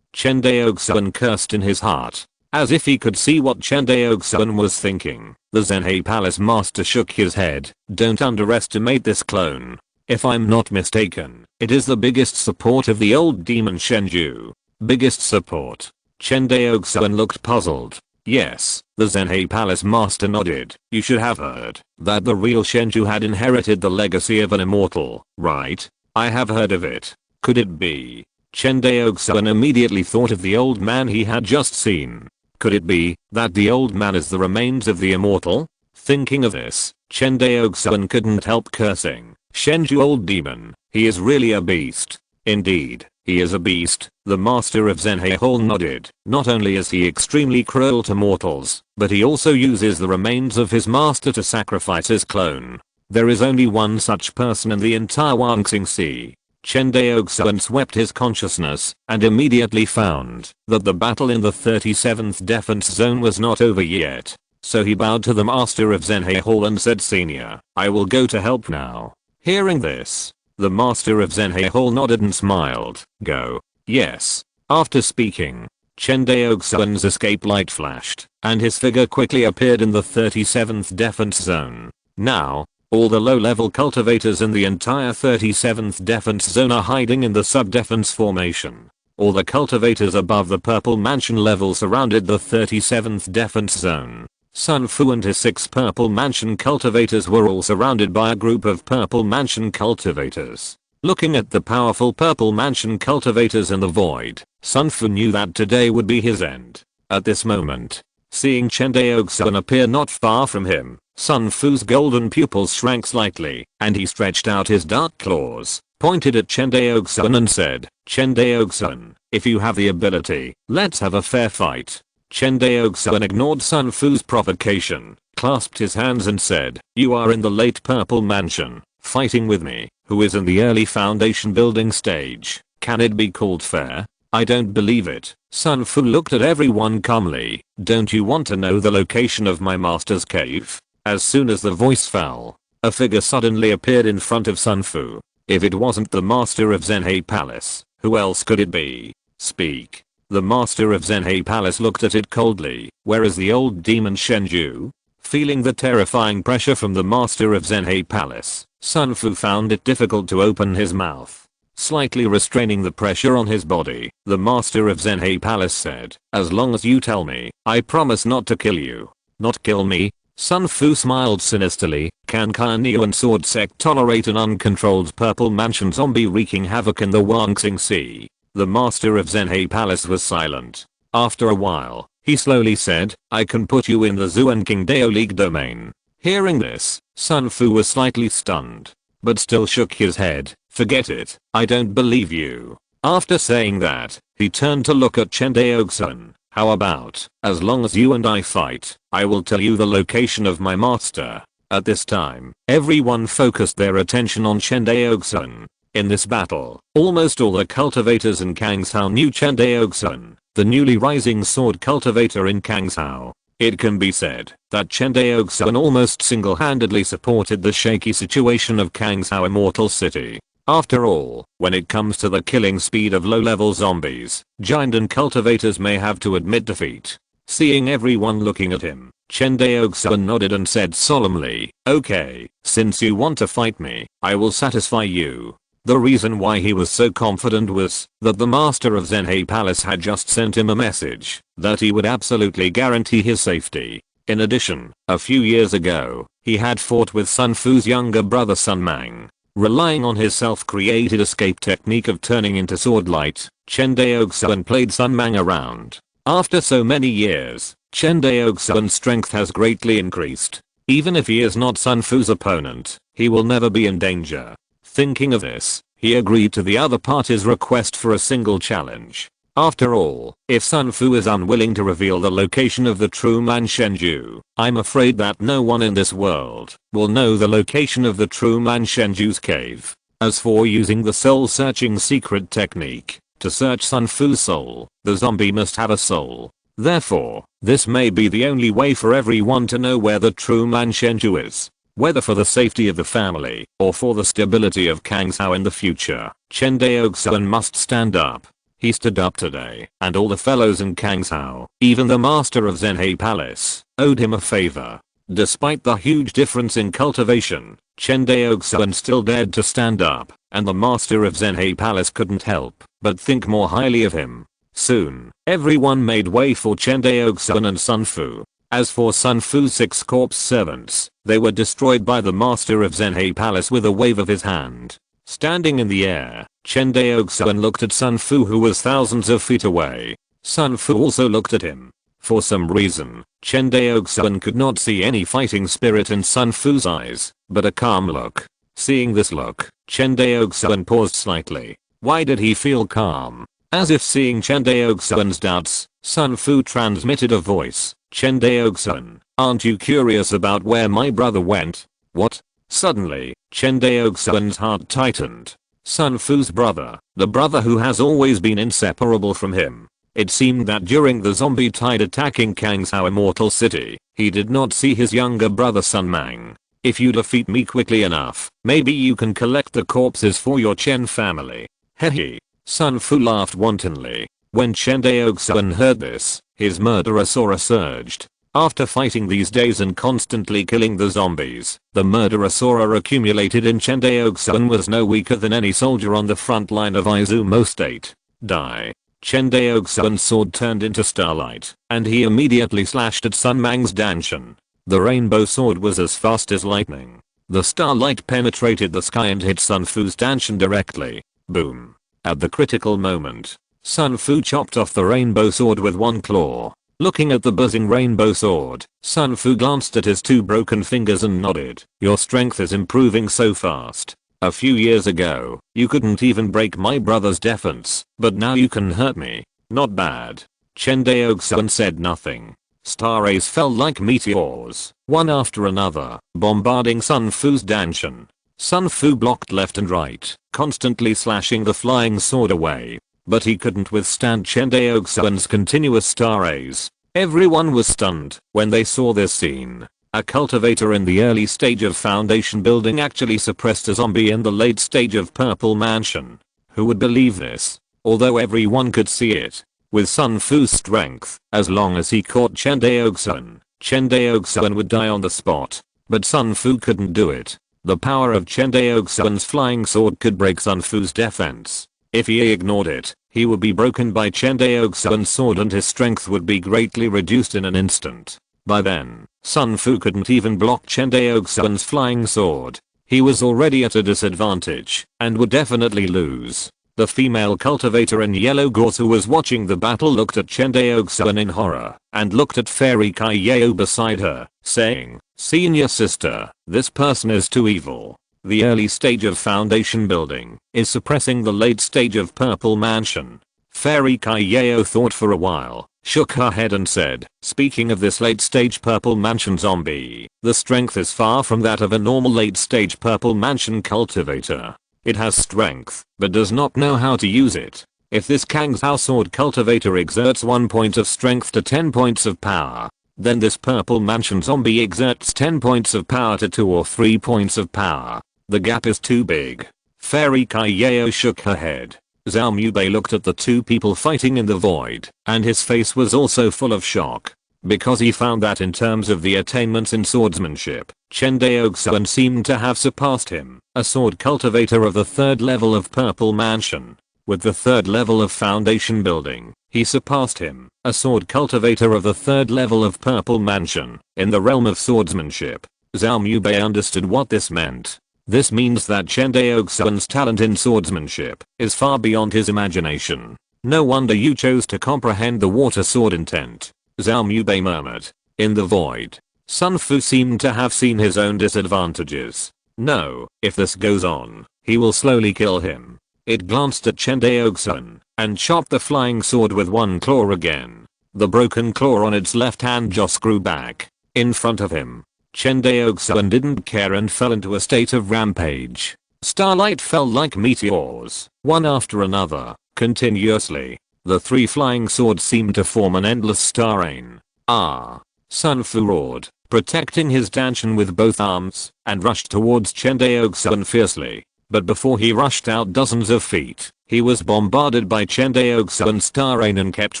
Chen Daoxuan cursed in his heart. As if he could see what Chen Daoxuan was thinking, the Zenhei Palace master shook his head. Don't underestimate this clone. If I'm not mistaken, it is the biggest support of the old demon Shenju. Biggest support. Chen Daoxuan looked puzzled. Yes, the Zenhei Palace master nodded. You should have heard that the real Shenju had inherited the legacy of an immortal, right? I have heard of it. Could it be? Chen Daoxuan immediately thought of the old man he had just seen. Could it be that the old man is the remains of the immortal? Thinking of this, Chen Daoxuan couldn't help cursing. Shenju old demon, he is really a beast. Indeed, he is a beast. The master of Zenhei Hall nodded. Not only is he extremely cruel to mortals, but he also uses the remains of his master to sacrifice his clone. There is only one such person in the entire Wangxing Sea. Chen Daoxuan swept his consciousness and immediately found that the battle in the 37th Defense Zone was not over yet. So he bowed to the master of Zenhei Hall and said, Senior, I will go to help now. Hearing this, the master of Zenhei Hall nodded and smiled. Go. Yes. After speaking, Chen Daoxuan's escape light flashed, and his figure quickly appeared in the 37th Defense Zone. Now, all the low-level cultivators in the entire 37th Defense Zone are hiding in the sub-defense formation. All the cultivators above the Purple Mansion level surrounded the 37th Defense Zone. Sun Fu and his 6 Purple Mansion cultivators were all surrounded by a group of Purple Mansion cultivators. Looking at the powerful Purple Mansion cultivators in the void, Sun Fu knew that today would be his end. At this moment, seeing Chen Daoxuan appear not far from him, Sun Fu's golden pupils shrank slightly, and he stretched out his dark claws, pointed at Chen Daoxuan and said, Chen Daoxuan, if you have the ability, let's have a fair fight. Chen Daoxuan ignored Sun Fu's provocation, clasped his hands and said, you are in the late Purple Mansion, fighting with me, who is in the early foundation building stage. Can it be called fair? I don't believe it. Sun Fu looked at everyone calmly. Don't you want to know the location of my master's cave? As soon as the voice fell, a figure suddenly appeared in front of Sun Fu. If it wasn't the master of Zenhei Palace, who else could it be? Speak. The master of Zhenhe Palace looked at it coldly. Where is the old demon Shenju? Feeling the terrifying pressure from the master of Zhenhe Palace, Sun Fu found it difficult to open his mouth. Slightly restraining the pressure on his body, the master of Zhenhe Palace said, as long as you tell me, I promise not to kill you. Not kill me? Sun Fu smiled sinisterly. Can Kanye and Sword Sect tolerate an uncontrolled purple mansion zombie wreaking havoc in the Wangxing Sea? The master of Zhenhe Palace was silent. After a while, he slowly said, I can put you in the Zuan King Dao League domain. Hearing this, Sun Fu was slightly stunned, but still shook his head. Forget it, I don't believe you. After saying that, he turned to look at Chen Daoxuan. How about, as long as you and I fight, I will tell you the location of my master. At this time, everyone focused their attention on Chen Daoxuan. In this battle, almost all the cultivators in Kangshao knew Chen Daoxuan, the newly rising sword cultivator in Kangshao. It can be said that Chen Daoxuan almost single-handedly supported the shaky situation of Kangshao Immortal City. After all, when it comes to the killing speed of low-level zombies, giant and cultivators may have to admit defeat. Seeing everyone looking at him, Chen Daoxuan nodded and said solemnly, okay, since you want to fight me, I will satisfy you. The reason why he was so confident was that the master of Zhenhe Palace had just sent him a message that he would absolutely guarantee his safety. In addition, a few years ago, he had fought with Sun Fu's younger brother Sun Mang. Relying on his self-created escape technique of turning into sword light, Chen Daoxuan played Sun Mang around. After so many years, Chen Daoxuan's strength has greatly increased. Even if he is not Sun Fu's opponent, he will never be in danger. Thinking of this, he agreed to the other party's request for a single challenge. After all, if Sun Fu is unwilling to reveal the location of the true man Shenju, I'm afraid that no one in this world will know the location of the true man Shenju's cave. As for using the soul-searching secret technique to search Sun Fu's soul, the zombie must have a soul. Therefore, this may be the only way for everyone to know where the true man Shenju is. Whether for the safety of the family or for the stability of Kangshao in the future, Chen Daoxuan must stand up. He stood up today, and all the fellows in Kangshao, even the master of Zhenhe Palace, owed him a favor. Despite the huge difference in cultivation, Chen Daoxuan still dared to stand up, and the master of Zhenhe Palace couldn't help but think more highly of him. Soon, everyone made way for Chen Daoxuan and Sun Fu. As for Sun Fu's 6 corpse servants, they were destroyed by the master of Zhenhe Palace with a wave of his hand. Standing in the air, Chen Daoxuan looked at Sun Fu, who was thousands of feet away. Sun Fu also looked at him. For some reason, Chen Daoxuan could not see any fighting spirit in Sun Fu's eyes, but a calm look. Seeing this look, Chen Daoxuan paused slightly. Why did he feel calm? As if seeing Chen Daoxuan's doubts, Sun Fu transmitted a voice. Chen Daoxuan, aren't you curious about where my brother went? What? Suddenly, Chen Daoxuan's heart tightened. Sun Fu's brother, the brother who has always been inseparable from him. It seemed that during the zombie tide attacking Kangshao Immortal City, he did not see his younger brother Sun Mang. If you defeat me quickly enough, maybe you can collect the corpses for your Chen family. Hehe. Sun Fu laughed wantonly. When Chen Daoxuan heard this, his murderous aura surged. After fighting these days and constantly killing the zombies, the murderous aura accumulated in Chen Daoxuan was no weaker than any soldier on the front line of Izumo State. Die. Chen Daoxuan's sword turned into starlight, and he immediately slashed at Sun Mang's Danshan. The rainbow sword was as fast as lightning. The starlight penetrated the sky and hit Sun Fu's Danshan directly. Boom. At the critical moment, Sun Fu chopped off the rainbow sword with one claw. Looking at the buzzing rainbow sword, Sun Fu glanced at his 2 broken fingers and nodded. Your strength is improving so fast. A few years ago, you couldn't even break my brother's defense, but now you can hurt me. Not bad. Chen Daoxuan said nothing. Star rays fell like meteors, one after another, bombarding Sun Fu's Danshan. Sun Fu blocked left and right, constantly slashing the flying sword away. But he couldn't withstand Chen Daoxuan's continuous star rays. Everyone was stunned when they saw this scene. A cultivator in the early stage of foundation building actually suppressed a zombie in the late stage of Purple Mansion. Who would believe this? although everyone could see it. With Sun Fu's strength, as long as he caught Chen Daoxuan would die on the spot. But Sun Fu couldn't do it. The power of Chen Daoxuan's flying sword could break Sun Fu's defense. If he ignored it, he would be broken by Chen Daoxuan's sword and his strength would be greatly reduced in an instant. By then, Sun Fu couldn't even block Chen Daoxuan's flying sword. He was already at a disadvantage and would definitely lose. The female cultivator in yellow gauze who was watching the battle looked at Chen Daoxuan in horror and looked at Fairy Kaiyao beside her, saying, "Senior sister, this person is too evil. The early stage of foundation building is suppressing the late stage of purple mansion." Fairy Kaiyao thought for a while, shook her head and said, "Speaking of this late stage purple mansion zombie, the strength is far from that of a normal late stage purple mansion cultivator. It has strength, but does not know how to use it. If this Kangzhou sword cultivator exerts 1 point of strength to 10 points of power, then this purple mansion zombie exerts 10 points of power to 2 or 3 points of power. The gap is too big." Fairy Kaiyao shook her head. Zhao Mubei looked at the two people fighting in the void, and his face was also full of shock. Because he found that in terms of the attainments in swordsmanship, Chen Daoxuan seemed to have surpassed him, a sword cultivator of the 3rd level of Purple Mansion. With the 3rd level of foundation building, he surpassed him, a sword cultivator of the 3rd level of Purple Mansion, in the realm of swordsmanship. Zhao Mubei understood what this meant. This means that Chen Daoxuan's talent in swordsmanship is far beyond his imagination. No wonder you chose to comprehend the water sword intent. Zhao Mubei murmured. In the void, Sun Fu seemed to have seen his own disadvantages. No, if this goes on, he will slowly kill him. It glanced at Chen Daoxuan and chopped the flying sword with one claw again. The broken claw on its left hand just grew back. In front of him, Chen Daoxuan didn't care and fell into a state of rampage. Starlight fell like meteors, one after another, continuously. The 3 flying swords seemed to form an endless star rain. Ah! Sun Fu roared, protecting his dantian with both arms, and rushed towards Chen Daoxuan fiercely. But before he rushed out dozens of feet, he was bombarded by Chen Daoxuan's star rain and kept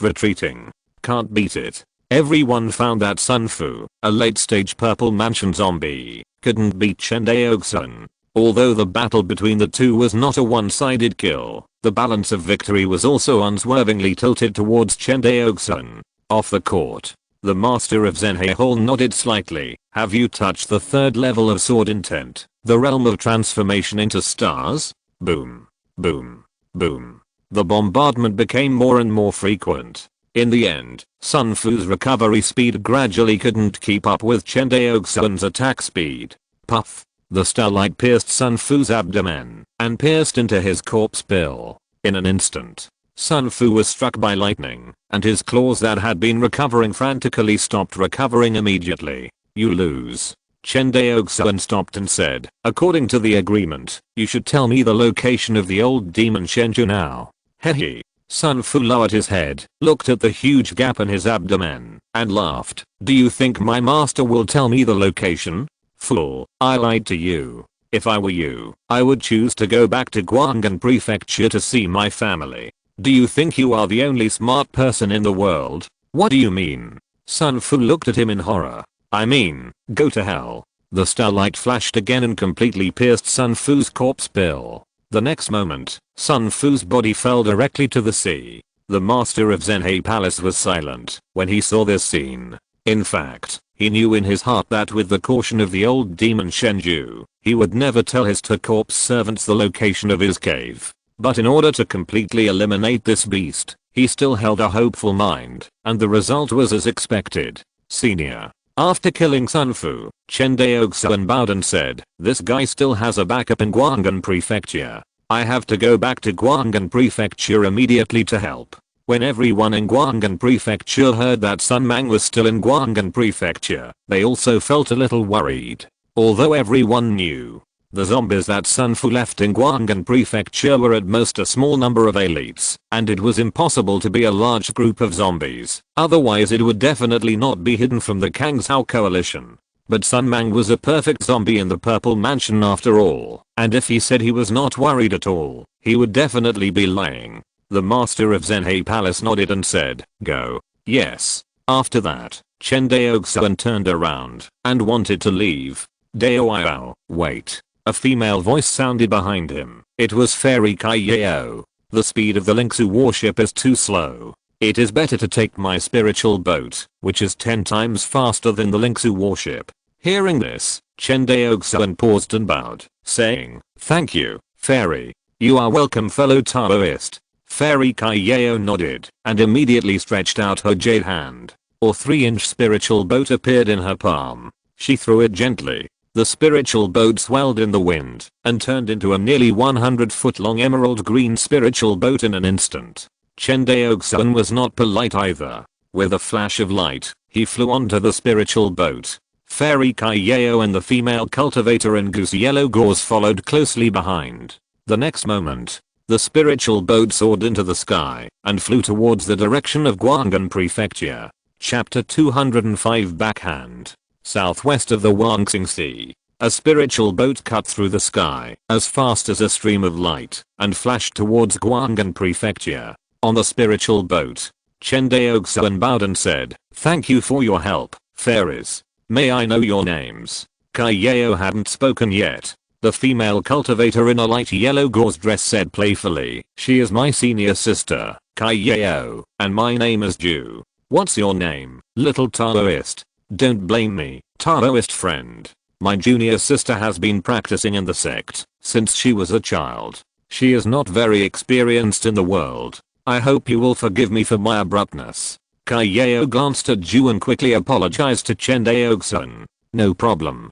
retreating. Can't beat it. Everyone found that Sun Fu, a late stage Purple Mansion zombie, couldn't beat Chen Daoxuan. Although the battle between the two was not a one-sided kill, the balance of victory was also unswervingly tilted towards Chen Daoxuan. Off the court, the master of Zhenhe Hall nodded slightly. Have you touched the 3rd level of sword intent, the realm of transformation into stars? Boom. Boom. Boom. The bombardment became more and more frequent. In the end, Sun Fu's recovery speed gradually couldn't keep up with Chen Daoxuan's attack speed. Puff. The starlight pierced Sun Fu's abdomen and pierced into his corpse bill. In an instant, Sun Fu was struck by lightning, and his claws that had been recovering frantically stopped recovering immediately. You lose. Chen Daoxuan stopped and said, according to the agreement, you should tell me the location of the old demon Shenju now. Hehe. Sun Fu lowered his head, looked at the huge gap in his abdomen, and laughed. Do you think my master will tell me the location? Fool, I lied to you. If I were you, I would choose to go back to Guanghan Prefecture to see my family. Do you think you are the only smart person in the world? What do you mean? Sun Fu looked at him in horror. I mean, go to hell. The starlight flashed again and completely pierced Sun Fu's corpse bill. The next moment, Sun Fu's body fell directly to the sea. The master of Zhenhe Palace was silent when he saw this scene. In fact, he knew in his heart that with the caution of the old demon Shenju, he would never tell his 2 corpse servants the location of his cave. But in order to completely eliminate this beast, he still held a hopeful mind, and the result was as expected. Senior. After killing Sun Fu, Chen Daoxuan bowed and said, this guy still has a backup in Guanghan Prefecture. I have to go back to Guanghan Prefecture immediately to help. When everyone in Guanghan Prefecture heard that Sun Mang was still in Guanghan Prefecture, they also felt a little worried. Although everyone knew, the zombies that Sun Fu left in Guanghan Prefecture were at most a small number of elites, and it was impossible to be a large group of zombies, otherwise it would definitely not be hidden from the Kangzhou coalition. But Sun Mang was a perfect zombie in the Purple Mansion after all, and if he said he was not worried at all, he would definitely be lying. The master of Zhenhe Palace nodded and said, "Go." Yes. After that, Chen Daoxuan turned around and wanted to leave. Daoyao, wait. A female voice sounded behind him. It was Fairy Kaiyao. The speed of the Lingsu warship is too slow. It is better to take my spiritual boat, which is 10 times faster than the Lingsu warship. Hearing this, Chen Daoxuan paused and bowed, saying, "Thank you, Fairy. You are welcome, fellow Taoist." Fairy Kaiyao nodded and immediately stretched out her jade hand. A 3-inch spiritual boat appeared in her palm. She threw it gently. The spiritual boat swelled in the wind and turned into a nearly 100-foot long emerald green spiritual boat in an instant. Chen Daoxuan was not polite either. With a flash of light, he flew onto the spiritual boat. Fairy Kaiyao and the female cultivator in goose yellow gauze followed closely behind. The next moment, the spiritual boat soared into the sky and flew towards the direction of Guanghan Prefecture. Chapter 205 Backhand. Southwest of the Huangxing Sea, a spiritual boat cut through the sky as fast as a stream of light and flashed towards Guanghan Prefecture. On the spiritual boat, Chen Daoxuan bowed and said, "Thank you for your help, fairies. May I know your names?" Kaiyao hadn't spoken yet. The female cultivator in a light yellow gauze dress said playfully, "She is my senior sister, Kaiyao, and my name is Ju. What's your name, little Taoist?" "Don't blame me, Taoist friend. My junior sister has been practicing in the sect since she was a child. She is not very experienced in the world. I hope you will forgive me for my abruptness." Kaiyao glanced at Ju and quickly apologized to Chen Daoxuan. No problem,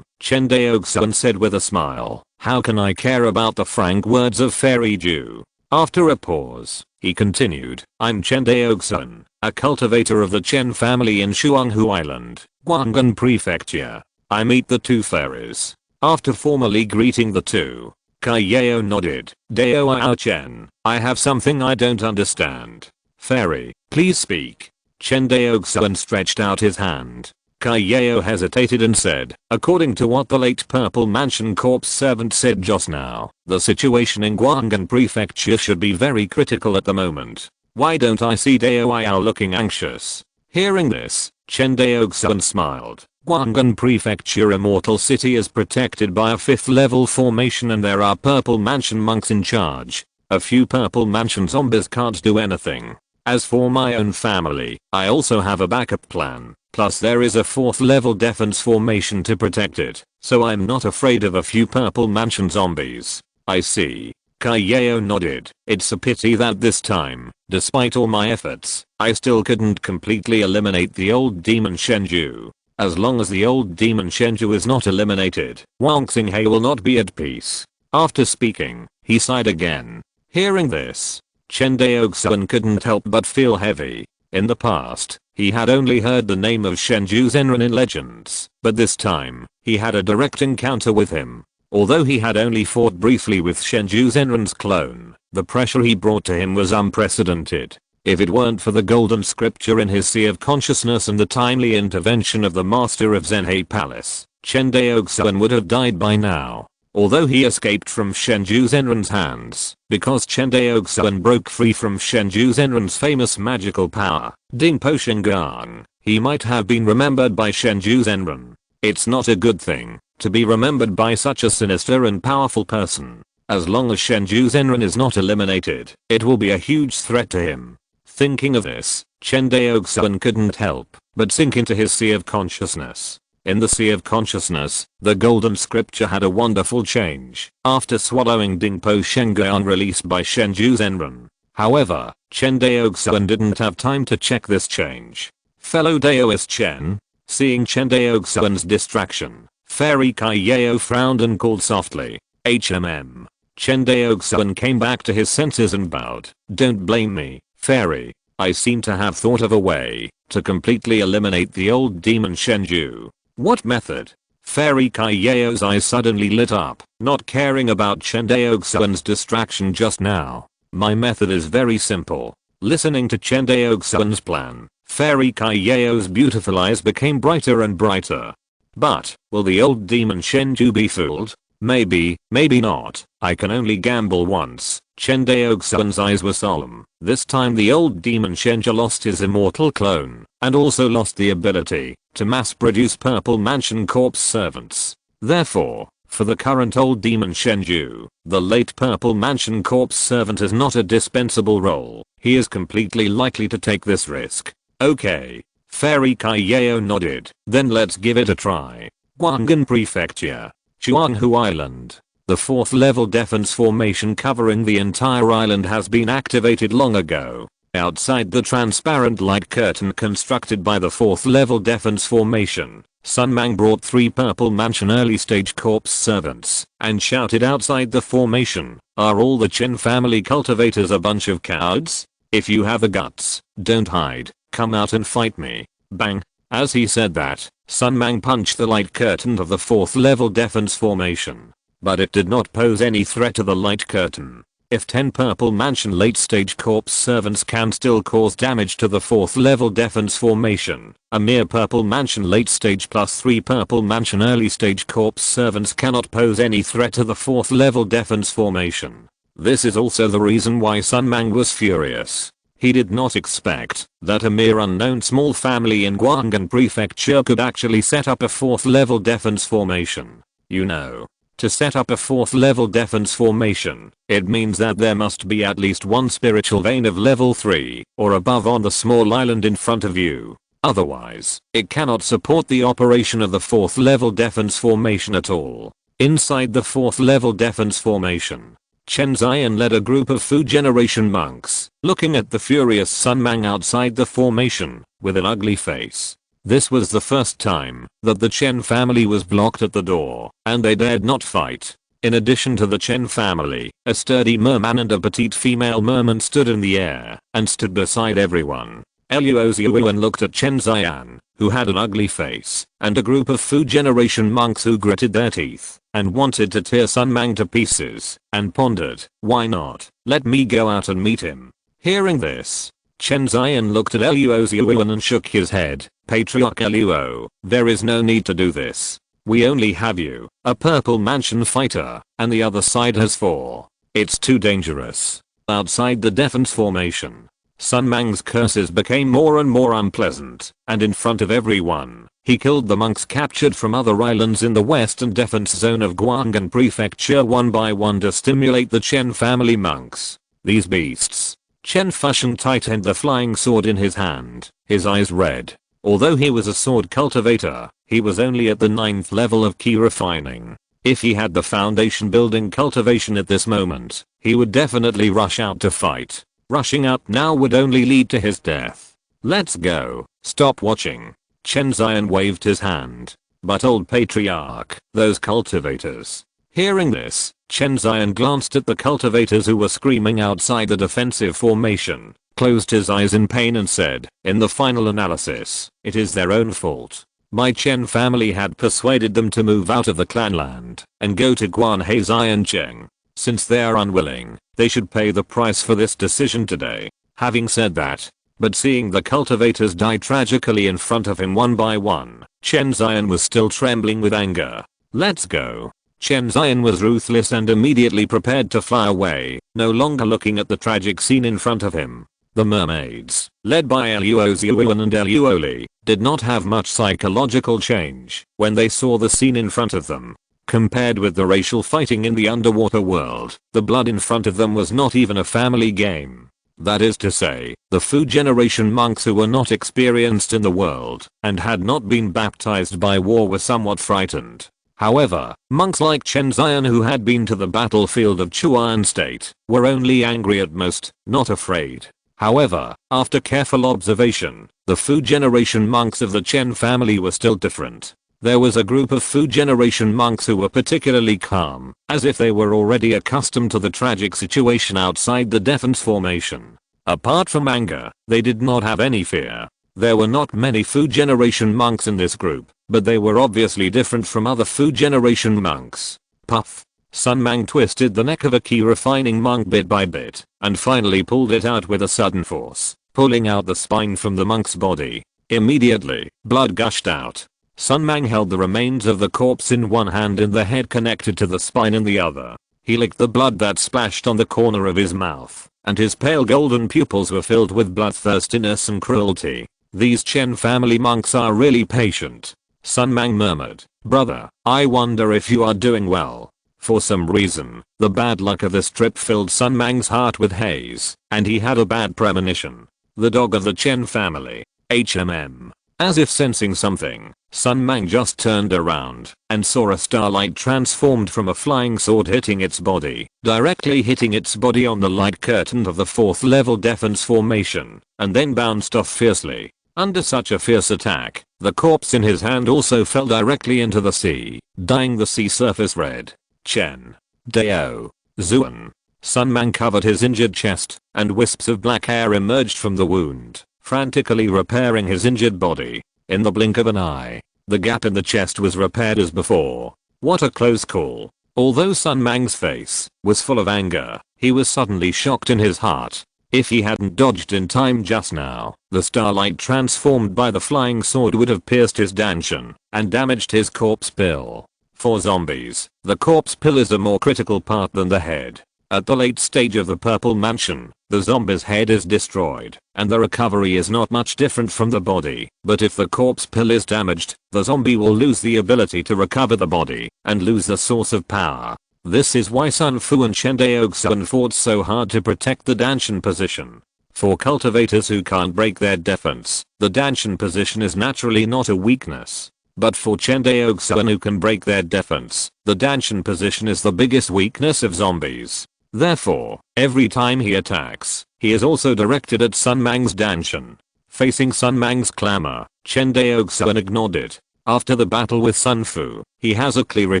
Chen Daoxuan said with a smile. "How can I care about the frank words of Fairy Ju?" After a pause, he continued, "I'm Chen Daoxuan, a cultivator of the Chen family in Shuanghu Island, Guanghan Prefecture. I meet the two fairies." After formally greeting the two, Kaiyao nodded. "Daoyao Chen, I have something I don't understand." "Fairy, please speak." Chen Daoxuan stretched out his hand. Kaiyao hesitated and said, "According to what the late Purple Mansion corpse servant said just now, the situation in Guanghan Prefecture should be very critical at the moment. Why don't I see Daoyao looking anxious?" Hearing this, Chen Daoxuan smiled. Guanghan Prefecture Immortal City is protected by a 5th level formation and there are Purple Mansion monks in charge. A few Purple Mansion zombies can't do anything. As for my own family, I also have a backup plan. Plus there is a 4th level defense formation to protect it, so I'm not afraid of a few Purple Mansion zombies. "I see." Kaiyao nodded. "It's a pity that this time, despite all my efforts, I still couldn't completely eliminate the old demon Shenju. As long as the old demon Shenju is not eliminated, Huangxing He will not be at peace." After speaking, he sighed again. Hearing this, Chen Daoxuan couldn't help but feel heavy. In the past, he had only heard the name of Shenju Zenran in legends, but this time, he had a direct encounter with him. Although he had only fought briefly with Shenju Zenran's clone, the pressure he brought to him was unprecedented. If it weren't for the golden scripture in his sea of consciousness and the timely intervention of the master of Zhenhe Palace, Chen Daoxuan would have died by now. Although he escaped from Shenju Zenran's hands, because Chen Daoxuan broke free from Shenju Zenran's famous magical power, Dingpo Shengang, he might have been remembered by Shenju Zenran. It's not a good thing to be remembered by such a sinister and powerful person. As long as Shenju Zenran is not eliminated, it will be a huge threat to him. Thinking of this, Chen Daoxuan couldn't help but sink into his sea of consciousness. In the sea of consciousness, the golden scripture had a wonderful change after swallowing Dingpo Shengang released by Shenju Zenran. However, Chen Daoxuan didn't have time to check this change. Fellow Daoist Chen, seeing Chen Daoxuan's distraction, Fairy Kaiyao frowned and called softly, "HMM." Chen Daoxuan came back to his senses and bowed. "Don't blame me, Fairy. I seem to have thought of a way to completely eliminate the old demon Shenju." "What method?" Fairy Kaiyao's eyes suddenly lit up, not caring about Chen Daoxuan's distraction just now. "My method is very simple." Listening to Chen Daoxuan's plan, Fairy Kaiyao's beautiful eyes became brighter and brighter. "But, will the old demon Shenju be fooled? Maybe, maybe not. I can only gamble once." Chen Daoxuan's eyes were solemn. This time the old demon Chen lost his immortal clone, and also lost the ability to mass produce Purple Mansion corpse servants. Therefore, for the current old demon Shenju, the late Purple Mansion corpse servant is not a dispensable role. He is completely likely to take this risk. Okay. Fairy Kaiyao nodded. Then let's give it a try. Guanghan Prefecture. Chuanghu Island. The 4th level defense formation covering the entire island has been activated long ago. Outside the transparent light curtain constructed by the 4th level defense formation, Sun Mang brought 3 Purple Mansion early stage corpse servants and shouted outside the formation, "Are all the Chen family cultivators a bunch of cowards? If you have the guts, don't hide, come out and fight me." Bang. As he said that, Sun Mang punched the light curtain of the 4th level defense formation. But it did not pose any threat to the light curtain. If 10 Purple Mansion late stage corpse servants can still cause damage to the 4th level defense formation, a mere Purple Mansion late stage plus 3 Purple Mansion early stage corpse servants cannot pose any threat to the 4th level defense formation. This is also the reason why Sun Mang was furious. He did not expect that a mere unknown small family in Guanghan Prefecture could actually set up a 4th level defense formation. You know, to set up a 4th level defense formation, it means that there must be at least one spiritual vein of level 3 or above on the small island in front of you. Otherwise, it cannot support the operation of the 4th level defense formation at all. Inside the 4th level defense formation, Chen Zion led a group of Fu generation monks, looking at the furious Sun Mang outside the formation, with an ugly face. This was the first time that the Chen family was blocked at the door, and they dared not fight. In addition to the Chen family, a sturdy merman and a petite female merman stood in the air and stood beside everyone. Luoziuan looked at Chen Zian, who had an ugly face, and a group of Fu generation monks who gritted their teeth and wanted to tear Sun Mang to pieces, and pondered, why not? Let me go out and meet him. Hearing this, Chen Zian looked at Luoziuan and shook his head. Patriarch Luo, there is no need to do this. We only have you, a Purple Mansion fighter, and the other side has 4. It's too dangerous. Outside the defense formation, Sun Mang's curses became more and more unpleasant, and in front of everyone, he killed the monks captured from other islands in the western defense zone of Guanghan Prefecture one by one to stimulate the Chen family monks. These beasts. Chen Fushan tightened the flying sword in his hand, his eyes red. Although he was a sword cultivator, he was only at the 9th level of key refining. If he had the foundation building cultivation at this moment, he would definitely rush out to fight. Rushing out now would only lead to his death. Let's go. Stop watching. Chen Zion waved his hand. But old patriarch, those cultivators. Hearing this, Chen Zion glanced at the cultivators who were screaming outside the defensive formation, closed his eyes in pain and said, in the final analysis, it is their own fault. My Chen family had persuaded them to move out of the clanland and go to Guanhe Ziancheng. Since they are unwilling, they should pay the price for this decision today. Having said that, but seeing the cultivators die tragically in front of him one by one, Chen Zion was still trembling with anger. Let's go. Chen Zion was ruthless and immediately prepared to fly away, no longer looking at the tragic scene in front of him. The mermaids, led by Luoziuan and Luoli, did not have much psychological change when they saw the scene in front of them. Compared with the racial fighting in the underwater world, the blood in front of them was not even a family game. That is to say, the Fu generation monks who were not experienced in the world and had not been baptized by war were somewhat frightened. However, monks like Chen Zian who had been to the battlefield of Chuan State were only angry at most, not afraid. However, after careful observation, the Fu generation monks of the Chen family were still different. There was a group of Fu generation monks who were particularly calm, as if they were already accustomed to the tragic situation outside the defense formation. Apart from anger, they did not have any fear. There were not many Fu generation monks in this group, but they were obviously different from other Fu generation monks. Puff. Sun Mang twisted the neck of a key refining monk bit by bit, and finally pulled it out with a sudden force, pulling out the spine from the monk's body. Immediately, blood gushed out. Sun Mang held the remains of the corpse in one hand and the head connected to the spine in the other. He licked the blood that splashed on the corner of his mouth, and his pale golden pupils were filled with bloodthirstiness and cruelty. These Chen family monks are really patient. Sun Mang murmured, "Brother, I wonder if you are doing well." For some reason, the bad luck of this trip filled Sun Mang's heart with haze, and he had a bad premonition. The dog of the Chen family, HMM. As if sensing something, Sun Mang just turned around and saw a starlight transformed from a flying sword hitting its body, directly hitting its body on the light curtain of the 4th level defense formation, and then bounced off fiercely. Under such a fierce attack, the corpse in his hand also fell directly into the sea, dyeing the sea surface red. Chen Daoxuan. Sun Mang covered his injured chest, and wisps of black hair emerged from the wound, frantically repairing his injured body. In the blink of an eye, the gap in the chest was repaired as before. What a close call. Although Sun Mang's face was full of anger, he was suddenly shocked in his heart. If he hadn't dodged in time just now, the starlight transformed by the flying sword would have pierced his dantian and damaged his corpse pill. For zombies, the corpse pill is a more critical part than the head. At the late stage of the Purple Mansion, the zombie's head is destroyed, and the recovery is not much different from the body. But if the corpse pill is damaged, the zombie will lose the ability to recover the body, and lose the source of power. This is why Sun Fu and Chen Daoxuan fought so hard to protect the dantian position. For cultivators who can't break their defense, the dantian position is naturally not a weakness. But for Chen Daoxuan who can break their defense, the dantian position is the biggest weakness of zombies. Therefore, every time he attacks, he is also directed at Sun Mang's dantian. Facing Sun Mang's clamor, Chen Daoxuan ignored it. After the battle with Sun Fu, he has a clearer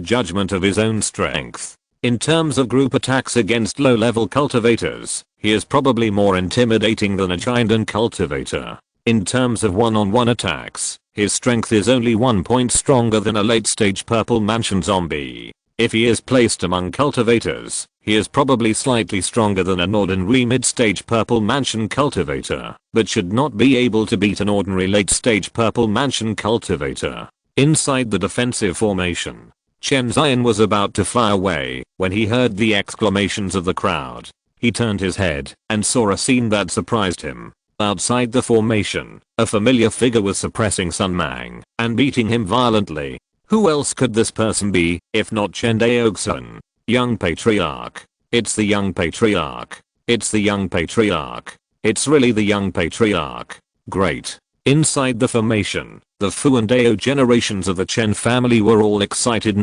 judgment of his own strength. In terms of group attacks against low-level cultivators, he is probably more intimidating than a giant cultivator. In terms of one-on-one attacks, his strength is only 1 point stronger than a late-stage Purple Mansion zombie. If he is placed among cultivators, he is probably slightly stronger than an ordinary mid-stage Purple Mansion cultivator, but should not be able to beat an ordinary late-stage Purple Mansion cultivator. Inside the defensive formation, Chen Zion was about to fly away when he heard the exclamations of the crowd. He turned his head and saw a scene that surprised him. Outside the formation, a familiar figure was suppressing Sun Mang and beating him violently. Who else could this person be, if not Chen Daoxuan? Young Patriarch. It's the Young Patriarch. It's the Young Patriarch. It's really the Young Patriarch. Great. Inside the formation, the Fu and Dao generations of the Chen family were all excited.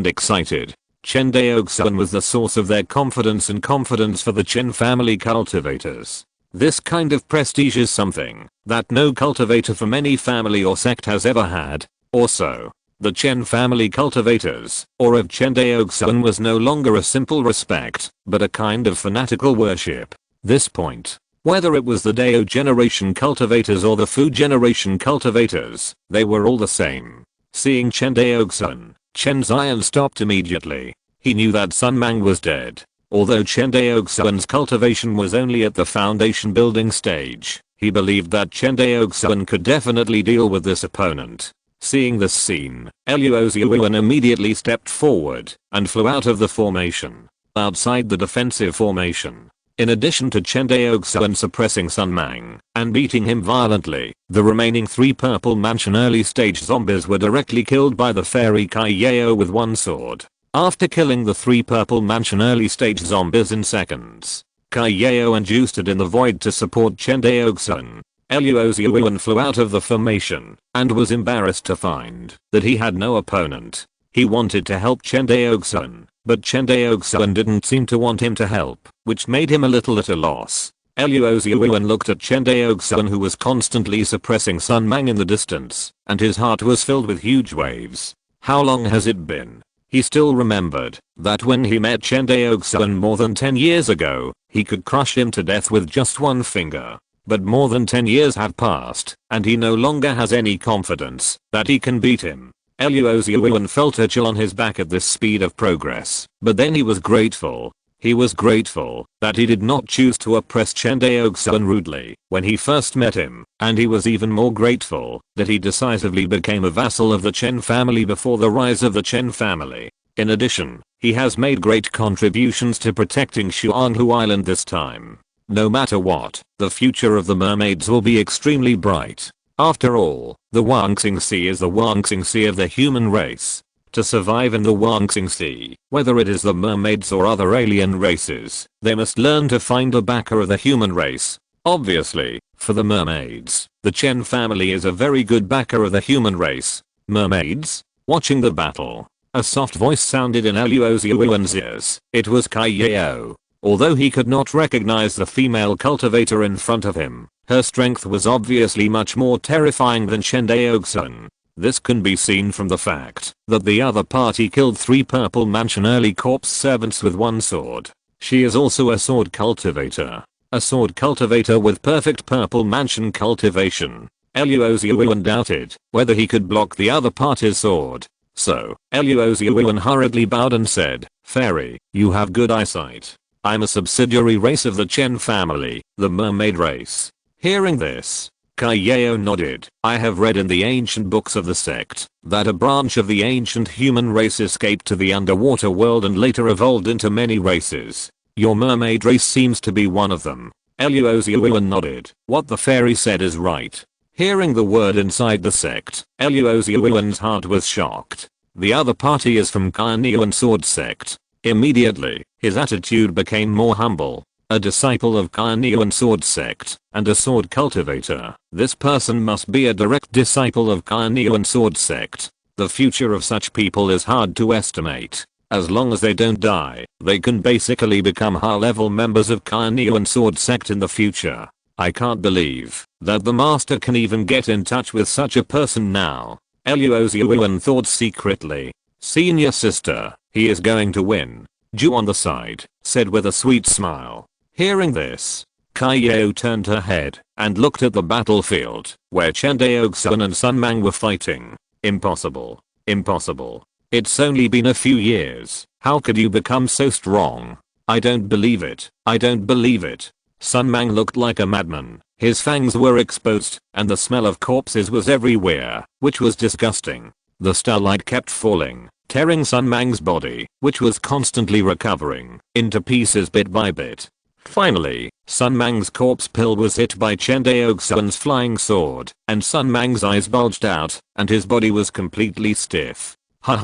Chen Daoxuan was the source of their confidence and confidence for the Chen family cultivators. This kind of prestige is something that no cultivator from any family or sect has ever had. Also, the Chen family cultivators, or of Chen Daoxuan, was no longer a simple respect, but a kind of fanatical worship. This point, whether it was the Dao generation cultivators or the Fu generation cultivators, they were all the same. Seeing Chen Daoxuan, Chen Zion stopped immediately. He knew that Sun Mang was dead. Although Chen Daoxuan's cultivation was only at the foundation building stage, he believed that Chen Daoxuan could definitely deal with this opponent. Seeing this scene, Luozuan immediately stepped forward and flew out of the formation. Outside the defensive formation, in addition to Chen Daoxuan suppressing Sun Mang and beating him violently, the remaining 3 Purple Mansion early stage zombies were directly killed by the fairy Kai Yao with one sword. After killing the 3 Purple Mansion early stage zombies in seconds, Kai Yao induced it in the void to support Chen Daoxuan. Luozuan flew out of the formation and was embarrassed to find that he had no opponent. He wanted to help Chen Daoxuan, but Chen Daoxuan didn't seem to want him to help, which made him a little at a loss. Luozuan looked at Chen Daoxuan, who was constantly suppressing Sun Mang in the distance, and his heart was filled with huge waves. How long has it been? He still remembered that when he met Chen Daoxuan more than 10 years ago, he could crush him to death with just one finger. But more than 10 years have passed, and he no longer has any confidence that he can beat him. Luozuan felt a chill on his back at this speed of progress, but then he was grateful. He was grateful that he did not choose to oppress Chen Daoxuan rudely when he first met him, and he was even more grateful that he decisively became a vassal of the Chen family before the rise of the Chen family. In addition, He has made great contributions to protecting Xuanhu Island this time. No matter what, the future of the mermaids will be extremely bright. After all, the Wuxing Sea is the Wuxing Sea of the human race. To survive in the Wuxing Sea, whether it is the mermaids or other alien races, they must learn to find a backer of the human race. Obviously, for the mermaids, the Chen family is a very good backer of the human race. Mermaids? Watching the battle. A soft voice sounded in Luo Xuan's ears. It was Kai Yao. Although he could not recognize the female cultivator in front of him, her strength was obviously much more terrifying than Chen Daoxuan. This can be seen from the fact that the other party killed 3 Purple Mansion early corpse servants with 1 sword. She is also a sword cultivator. A sword cultivator with perfect Purple Mansion cultivation. Luo Xuan doubted whether he could block the other party's sword. So, Luo Xuan hurriedly bowed and said, "Fairy, you have good eyesight. I'm a subsidiary race of the Chen family, the mermaid race." Hearing this, Kai Yao nodded. "I have read in the ancient books of the sect that a branch of the ancient human race escaped to the underwater world and later evolved into many races. Your mermaid race seems to be one of them." Luo Xuan nodded. What the fairy said is right. Hearing the word inside the sect, Luo Xuan's heart was shocked. The other party is from Cunning Sword sect. Immediately, his attitude became more humble. A disciple of Cunning Sword sect, and a sword cultivator. This person must be a direct disciple of Cunning Sword sect. The future of such people is hard to estimate. As long as they don't die, they can basically become high-level members of Cunning Sword sect in the future. I can't believe that the master can even get in touch with such a person now. Luo Xuan thought secretly. Senior sister, he is going to win. Ju on the side, said with a sweet smile. Hearing this, Kai Yao turned her head and looked at the battlefield where Chen Daoxuan and Sun Mang were fighting. Impossible. Impossible. It's only been a few years. How could you become so strong? I don't believe it. I don't believe it. Sun Mang looked like a madman. His fangs were exposed and the smell of corpses was everywhere, which was disgusting. The starlight kept falling, tearing Sun Mang's body, which was constantly recovering, into pieces bit by bit. Finally, Sun Mang's corpse pill was hit by Chen Daoxuan's flying sword, and Sun Mang's eyes bulged out, and his body was completely stiff.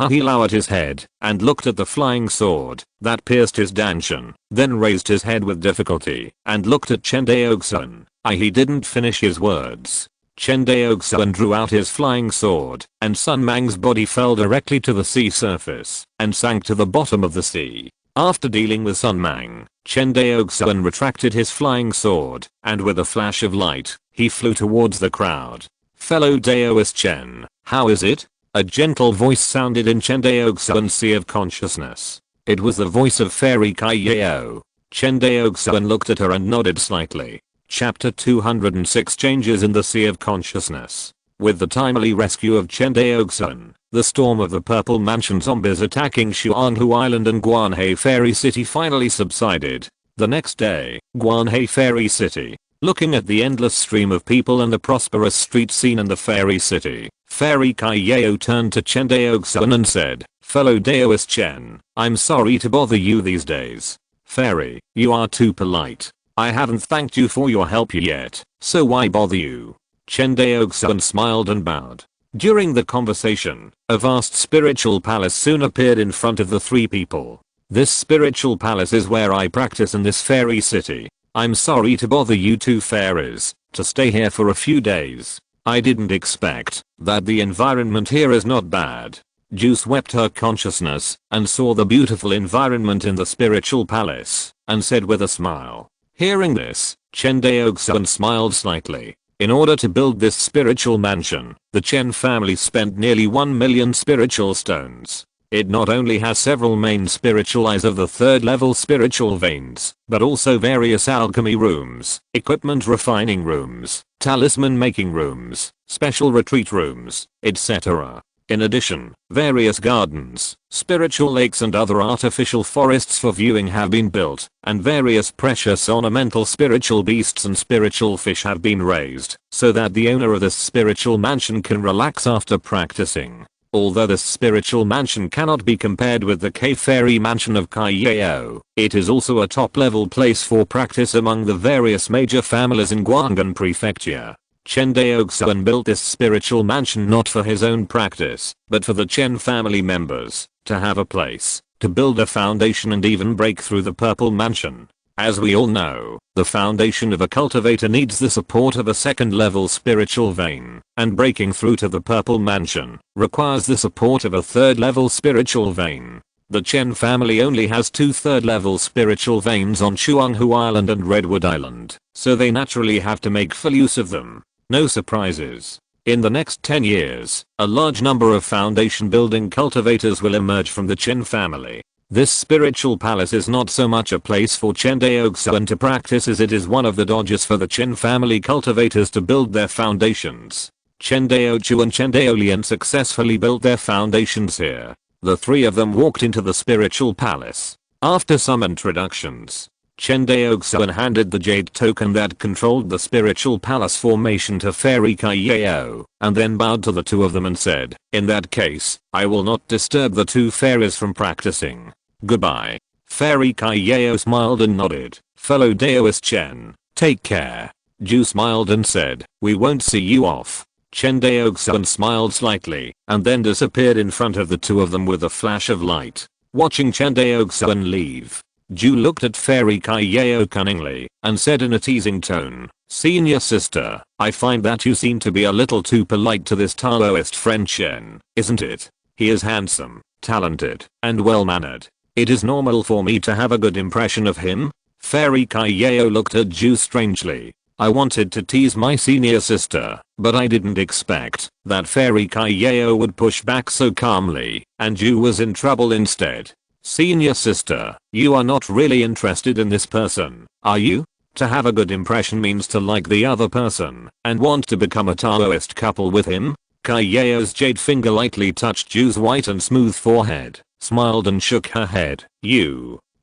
He lowered his head and looked at the flying sword that pierced his dantian, then raised his head with difficulty and looked at Chen Daoxuan. He didn't finish his words. Chen Daoxuan drew out his flying sword, and Sun Mang's body fell directly to the sea surface and sank to the bottom of the sea. After dealing with Sun Mang, Chen Daoxuan retracted his flying sword, and with a flash of light, he flew towards the crowd. "Fellow Daoist Chen, how is it?" A gentle voice sounded in Chen Daoxuan's sea of consciousness. It was the voice of Fairy Kai Yao. Chen Daoxuan looked at her and nodded slightly. Chapter 206 Changes in the Sea of Consciousness. With the timely rescue of Chen Daoxuan, the storm of the Purple Mansion zombies attacking Xuanhu Island and Guanhei Fairy City finally subsided. The next day, Guanhei Fairy City. Looking at the endless stream of people and the prosperous street scene in the Fairy City, Fairy Kai Yao turned to Chen Daoxuan and said, "Fellow Daoist Chen, I'm sorry to bother you these days. Fairy, you are too polite. I haven't thanked you for your help yet, so why bother you?" Chen Daoxuan smiled and bowed. During the conversation, a vast spiritual palace soon appeared in front of the 3 people. "This spiritual palace is where I practice in this fairy city. I'm sorry to bother you 2 fairies, to stay here for a few days. I didn't expect that the environment here is not bad." Ju swept her consciousness and saw the beautiful environment in the spiritual palace and said with a smile. Hearing this, Chen Daoxuan smiled slightly. In order to build this spiritual mansion, the Chen family spent nearly 1 million spiritual stones. It not only has several main spiritual eyes of the 3rd level spiritual veins, but also various alchemy rooms, equipment refining rooms, talisman making rooms, special retreat rooms, etc. In addition, various gardens, spiritual lakes and other artificial forests for viewing have been built, and various precious ornamental spiritual beasts and spiritual fish have been raised, so that the owner of this spiritual mansion can relax after practicing. Although this spiritual mansion cannot be compared with the K-Fairy mansion of Kaiyao, it is also a top-level place for practice among the various major families in Guangdong Prefecture. Chen Daoxuan built this spiritual mansion not for his own practice, but for the Chen family members, to have a place, to build a foundation and even break through the purple mansion. As we all know, the foundation of a cultivator needs the support of a second-level spiritual vein, and breaking through to the purple mansion requires the support of a third-level spiritual vein. The Chen family only has 2 third-level spiritual veins on Shuanghu Island and Redwood Island, so they naturally have to make full use of them. No surprises. In the next 10 years, a large number of foundation building cultivators will emerge from the Chen family. This spiritual palace is not so much a place for Chen Daoxuan to practice as it is one of the dodges for the Chen family cultivators to build their foundations. Chen Daoxuan and Chen Daolian successfully built their foundations here. The 3 of them walked into the spiritual palace. After some introductions, Chen Daoxuan handed the jade token that controlled the spiritual palace formation to Fairy Kaiyao, and then bowed to the 2 of them and said, "In that case, I will not disturb the 2 fairies from practicing. Goodbye." Fairy Kaiyao smiled and nodded. "Fellow Daoist Chen, take care." Ju smiled and said, "We won't see you off." Chen Daoxuan smiled slightly, and then disappeared in front of the 2 of them with a flash of light. Watching Chen Daoxuan leave, Ju looked at Fairy Kaiyao cunningly, and said in a teasing tone, "Senior sister, I find that you seem to be a little too polite to this Taoist friend Chen, isn't it? He is handsome, talented, and well-mannered. It is normal for me to have a good impression of him." Fairy Kaiyao looked at Ju strangely. "I wanted to tease my senior sister, but I didn't expect that Fairy Kaiyao would push back so calmly, and Ju was in trouble instead. Senior sister, you are not really interested in this person, are you? To have a good impression means to like the other person, and want to become a Taoist couple with him?" Kaiyao's jade finger lightly touched Ju's white and smooth forehead, smiled and shook her head.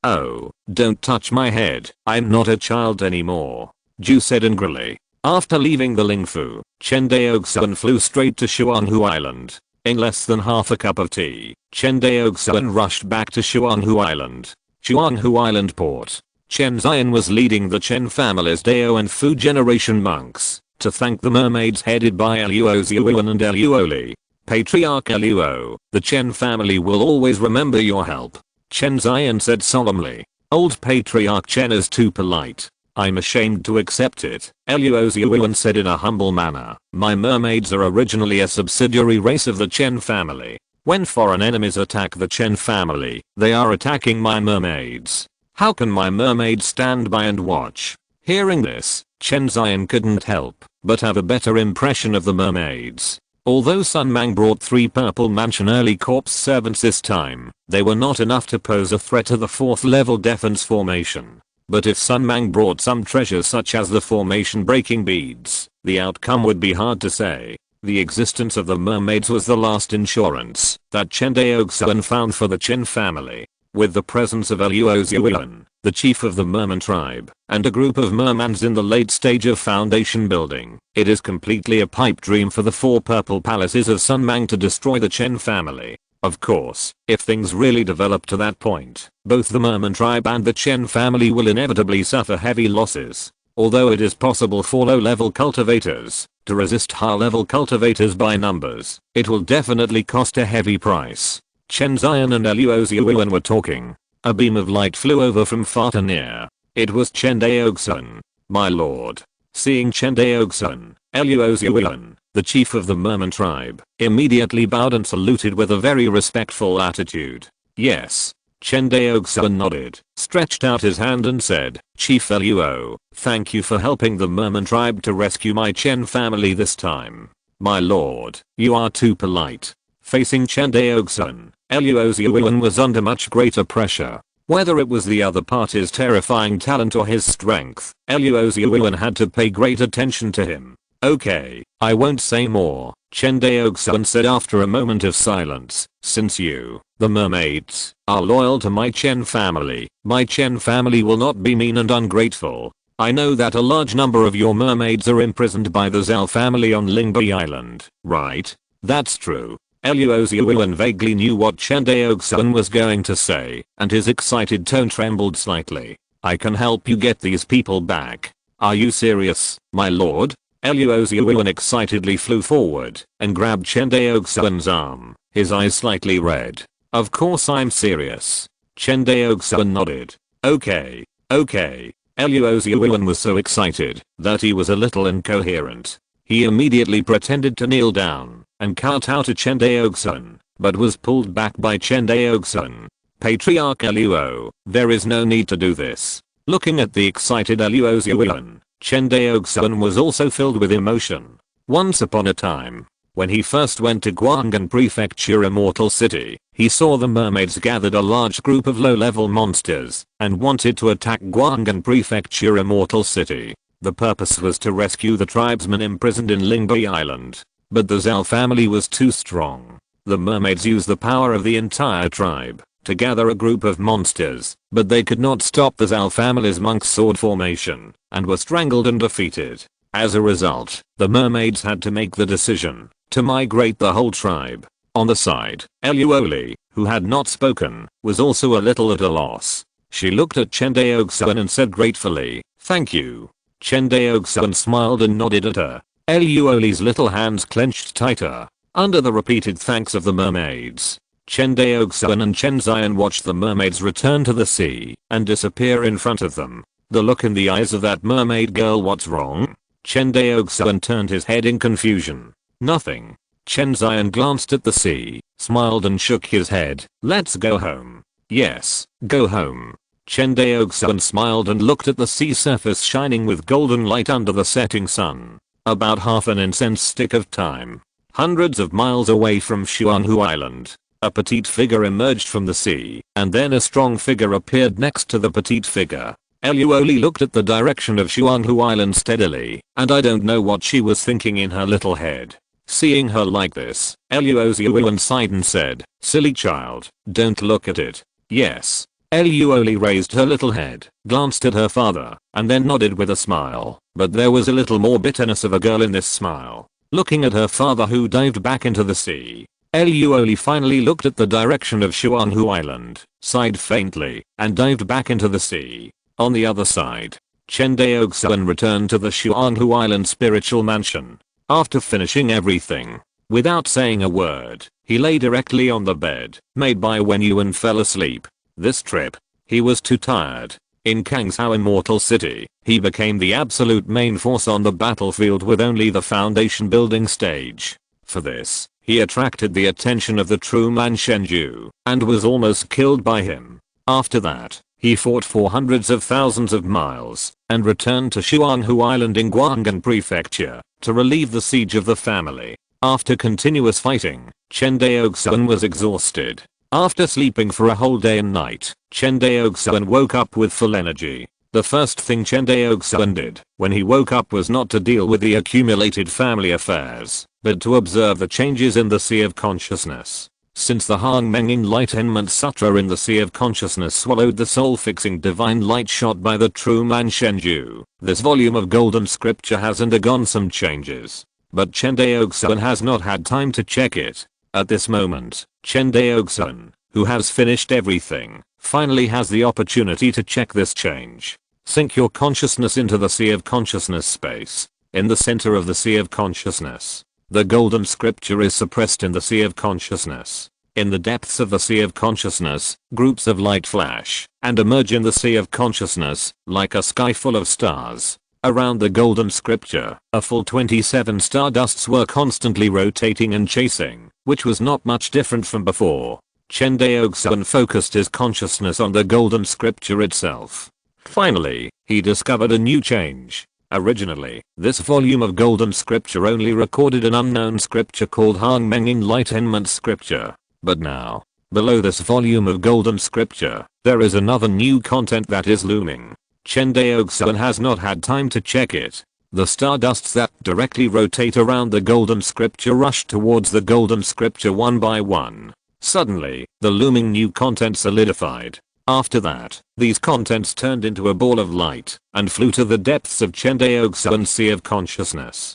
Oh, don't touch my head, I'm not a child anymore," Ju said angrily. After leaving the Lingfu, Chen Daoxuan flew straight to Shuanghu Island. In less than half a cup of tea, Chen Daoxuan rushed back to Shuanghu Island. Shuanghu Island port. Chen Zion was leading the Chen family's Dao and Fu generation monks to thank the mermaids headed by Luo Ziyuan and Luo Li. "Patriarch Luo, the Chen family will always remember your help," Chen Zion said solemnly. "Old Patriarch Chen is too polite. I'm ashamed to accept it," Luo Ziyuan said in a humble manner. "My mermaids are originally a subsidiary race of the Chen family. When foreign enemies attack the Chen family, they are attacking my mermaids. How can my mermaids stand by and watch?" Hearing this, Chen Zion couldn't help but have a better impression of the mermaids. Although Sun Mang brought 3 Purple Mansion early corpse servants this time, they were not enough to pose a threat to the 4th level defense formation. But if Sun Mang brought some treasures such as the formation breaking beads, the outcome would be hard to say. The existence of the mermaids was the last insurance that Chen Daoxuan found for the Chen family. With the presence of Luo Ziyuan, the chief of the Merman tribe, and a group of mermans in the late stage of foundation building, it is completely a pipe dream for the 4 purple palaces of Sun Mang to destroy the Chen family. Of course, if things really develop to that point, both the Merman tribe and the Chen family will inevitably suffer heavy losses. Although it is possible for low-level cultivators to resist high-level cultivators by numbers, it will definitely cost a heavy price. Chen Zion and Luo Ziyuan were talking. A beam of light flew over from far to near. It was Chen Daoxuan. "My lord." Seeing Chen Daoxuan, Luo Ziyuan, the chief of the Merman tribe, immediately bowed and saluted with a very respectful attitude. "Yes." Chen Daoxuan nodded, stretched out his hand and said, "Chief Luo, thank you for helping the Merman tribe to rescue my Chen family this time." "My lord, you are too polite." Facing Chen Daoxuan, Luo Ziyuan was under much greater pressure. Whether it was the other party's terrifying talent or his strength, Luo Ziyuan had to pay great attention to him. "Okay, I won't say more," Chen Daoxuan said after a moment of silence. "Since you, the mermaids, are loyal to my Chen family, my Chen family will not be mean and ungrateful. I know that a large number of your mermaids are imprisoned by the Zhao family on Lingbi Island, right?" "That's true." Luoxiuan vaguely knew what Chen Daoxuan was going to say, and his excited tone trembled slightly. I can help you get these people back. Are you serious, my lord? Luoxiuan excitedly flew forward and grabbed Chen Daoxuan's arm, his eyes slightly red. Of course I'm serious. Chen Daoxuan nodded. Okay. Luoxiuan was so excited that he was a little incoherent. He immediately pretended to kneel down and cut out to Chen Daoxuan, but was pulled back by Chen Daoxuan. Patriarch Luo, there is no need to do this. Looking at the excited Luoxiuan, Chen Daoxuan was also filled with emotion. Once upon a time, when he first went to Guang'an Prefecture Immortal City, he saw the mermaids gathered a large group of low-level monsters and wanted to attack Guang'an Prefecture Immortal City. The purpose was to rescue the tribesmen imprisoned in Lingbei Island. But the Zhao family was too strong. The mermaids used the power of the entire tribe to gather a group of monsters, but they could not stop the Zhao family's monk sword formation and were strangled and defeated. As a result, the mermaids had to make the decision to migrate the whole tribe. On the side, Luoli, who had not spoken, was also a little at a loss. She looked at Chen Daoxuan and said gratefully, "Thank you." Chen Daoxuan smiled and nodded at her. Luoli's little hands clenched tighter under the repeated thanks of the mermaids. Chen Daoxuan and Chen Zion watched the mermaids return to the sea and disappear in front of them. The look in the eyes of that mermaid girl. What's wrong? Chen Daoxuan turned his head in confusion. Nothing. Chen Zion glanced at the sea, smiled and shook his head. Let's go home. Yes, go home. Chen Daoxuan smiled and looked at the sea surface shining with golden light under the setting sun. About half an incense stick of time. Hundreds of miles away from Xuanhu Island, a petite figure emerged from the sea, and then a strong figure appeared next to the petite figure. Luoli looked at the direction of Xuanhu Island steadily, and I don't know what she was thinking in her little head. Seeing her like this, Luoxiuan sighed and said, "Silly child, don't look at it." Yes. Luoli raised her little head, glanced at her father, and then nodded with a smile, but there was a little more bitterness of a girl in this smile. Looking at her father who dived back into the sea, Luoli finally looked at the direction of Xuanhu Island, sighed faintly, and dived back into the sea. On the other side, Chen Daoxuan returned to the Xuanhu Island spiritual mansion. After finishing everything, without saying a word, he lay directly on the bed made by Wen Yu and fell asleep. This trip, he was too tired. In Kangshao Immortal City, he became the absolute main force on the battlefield with only the foundation building stage. For this, he attracted the attention of the true man Shenju, and was almost killed by him. After that, he fought for hundreds of thousands of miles, and returned to Xuanhu Island in Guang'an Prefecture, to relieve the siege of the family. After continuous fighting, Chen Daoxuan was exhausted. After sleeping for a whole day and night, Chen Daoxuan woke up with full energy. The first thing Chen Daoxuan did when he woke up was not to deal with the accumulated family affairs, but to observe the changes in the Sea of Consciousness. Since the Hongmeng Enlightenment Sutra in the Sea of Consciousness swallowed the soul-fixing divine light shot by the true man Shenju, this volume of golden scripture has undergone some changes. But Chen Daoxuan has not had time to check it. At this moment, Chen Daoxuan, who has finished everything, finally has the opportunity to check this change. Sink your consciousness into the Sea of Consciousness space. In the center of the Sea of Consciousness, the golden scripture is suppressed in the Sea of Consciousness. In the depths of the Sea of Consciousness, groups of light flash and emerge in the Sea of Consciousness like a sky full of stars. Around the golden scripture, a full 27 stardusts were constantly rotating and chasing, which was not much different from before. Chen Daoxuan focused his consciousness on the golden scripture itself. Finally, he discovered a new change. Originally, this volume of golden scripture only recorded an unknown scripture called Hongmeng Enlightenment scripture. But now, below this volume of golden scripture, there is another new content that is looming. Chen Daoxuan has not had time to check it. The stardusts that directly rotate around the golden scripture rush towards the golden scripture one by one. Suddenly, the looming new content solidified. After that, these contents turned into a ball of light and flew to the depths of Chen Daoxuan's Sea of Consciousness.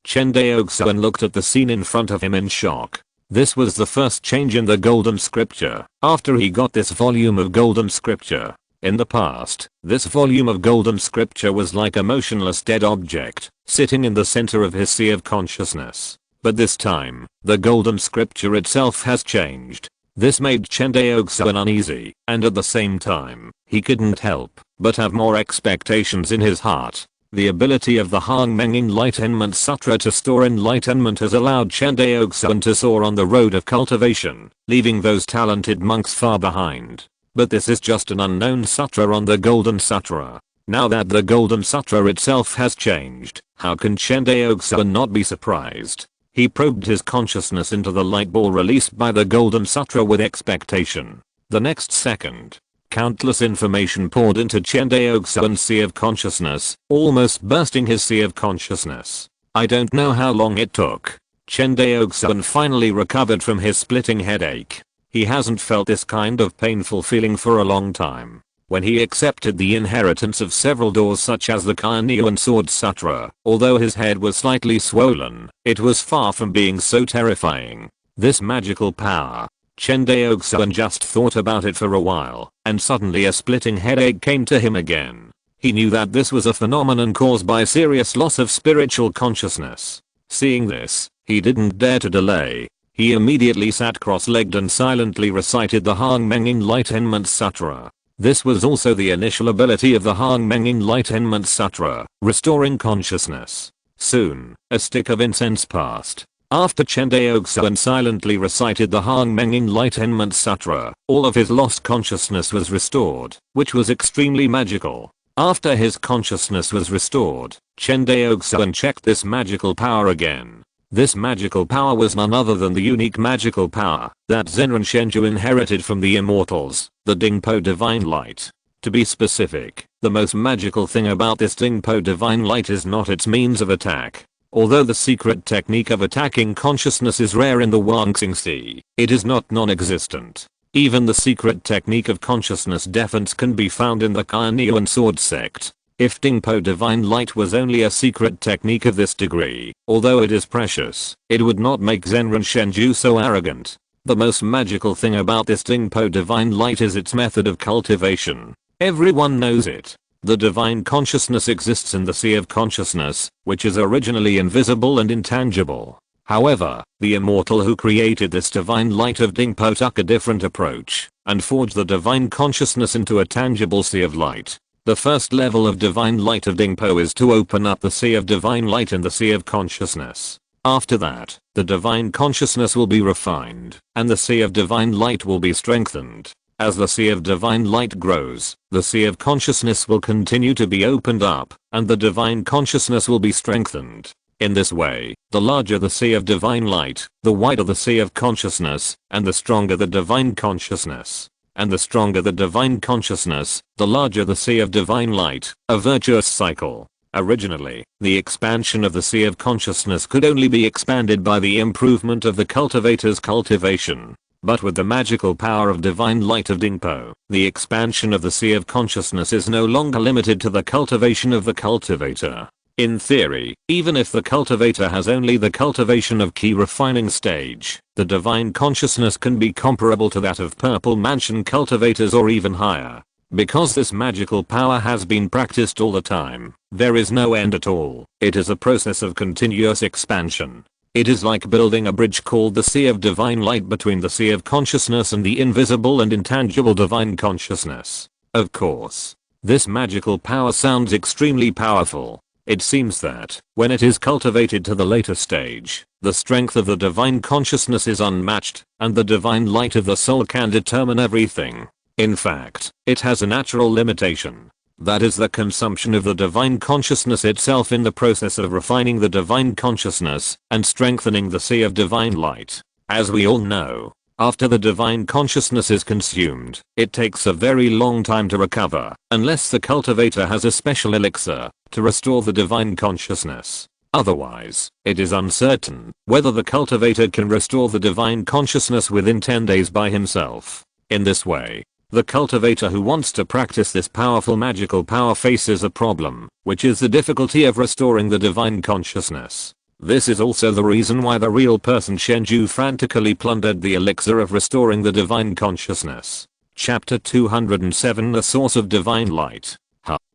Chen Daoxuan looked at the scene in front of him in shock. This was the first change in the golden scripture after he got this volume of golden scripture. In the past, this volume of golden scripture was like a motionless dead object, sitting in the center of his sea of consciousness. But this time, the golden scripture itself has changed. This made Chen Daoxuan uneasy, and at the same time, he couldn't help but have more expectations in his heart. The ability of the Hongmeng Enlightenment Sutra to store enlightenment has allowed Chen Daoxuan to soar on the road of cultivation, leaving those talented monks far behind. But this is just an unknown sutra on the Golden Sutra. Now that the Golden Sutra itself has changed, how can Chen Daoxuan not be surprised? He probed his consciousness into the light ball released by the Golden Sutra with expectation. The next second, countless information poured into Chen Daoxuan's sea of consciousness, almost bursting his sea of consciousness. I don't know how long it took. Chen Daoxuan finally recovered from his splitting headache. He hasn't felt this kind of painful feeling for a long time. When he accepted the inheritance of several doors such as the Cunning and Sword Sutra, although his head was slightly swollen, it was far from being so terrifying. This magical power. Chen Daoxuan just thought about it for a while, and suddenly a splitting headache came to him again. He knew that this was a phenomenon caused by serious loss of spiritual consciousness. Seeing this, he didn't dare to delay. He immediately sat cross-legged and silently recited the Hongmeng Enlightenment Sutra. This was also the initial ability of the Hongmeng Enlightenment Sutra, restoring consciousness. Soon, a stick of incense passed. After Chen Daoxuan silently recited the Hongmeng Enlightenment Sutra, all of his lost consciousness was restored, which was extremely magical. After his consciousness was restored, Chen Daoxuan checked this magical power again. This magical power was none other than the unique magical power that Zenran Shenju inherited from the immortals, the Dingpo Divine Light. To be specific, the most magical thing about this Dingpo Divine Light is not its means of attack. Although the secret technique of attacking consciousness is rare in the Wangxing Sea, it is not non-existent. Even the secret technique of consciousness defense can be found in the Cunning and Sword sect. If Dingpo Divine Light was only a secret technique of this degree, although it is precious, it would not make Zenran Shenju so arrogant. The most magical thing about this Dingpo Divine Light is its method of cultivation. Everyone knows it. The divine consciousness exists in the sea of consciousness, which is originally invisible and intangible. However, the immortal who created this divine light of Dingpo took a different approach, and forged the divine consciousness into a tangible sea of light. The first level of divine light of Dingpo is to open up the sea of divine light in the sea of consciousness. After that, the divine consciousness will be refined, and the sea of divine light will be strengthened. As the sea of divine light grows, the sea of consciousness will continue to be opened up, and the divine consciousness will be strengthened. In this way, the larger the sea of divine light, the wider the sea of consciousness, and the stronger the divine consciousness. And the stronger the divine consciousness, the larger the sea of divine light, a virtuous cycle. Originally, the expansion of the sea of consciousness could only be expanded by the improvement of the cultivator's cultivation. But with the magical power of divine light of Dingpo, the expansion of the sea of consciousness is no longer limited to the cultivation of the cultivator. In theory, even if the cultivator has only the cultivation of key refining stage, the divine consciousness can be comparable to that of Purple Mansion cultivators or even higher. Because this magical power has been practiced all the time, there is no end at all. It is a process of continuous expansion. It is like building a bridge called the Sea of Divine Light between the Sea of Consciousness and the invisible and intangible Divine Consciousness. Of course, this magical power sounds extremely powerful. It seems that, when it is cultivated to the later stage, the strength of the Divine Consciousness is unmatched, and the Divine Light of the soul can determine everything. In fact, it has a natural limitation. That is the consumption of the Divine Consciousness itself in the process of refining the Divine Consciousness and strengthening the Sea of Divine Light. As we all know, after the Divine Consciousness is consumed, it takes a very long time to recover, unless the cultivator has a special elixir to restore the Divine Consciousness. Otherwise, it is uncertain whether the cultivator can restore the Divine Consciousness within 10 days by himself. In this way, the cultivator who wants to practice this powerful magical power faces a problem, which is the difficulty of restoring the Divine Consciousness. This is also the reason why the real person Shenju frantically plundered the elixir of restoring the divine consciousness. Chapter 207, The Source of Divine Light.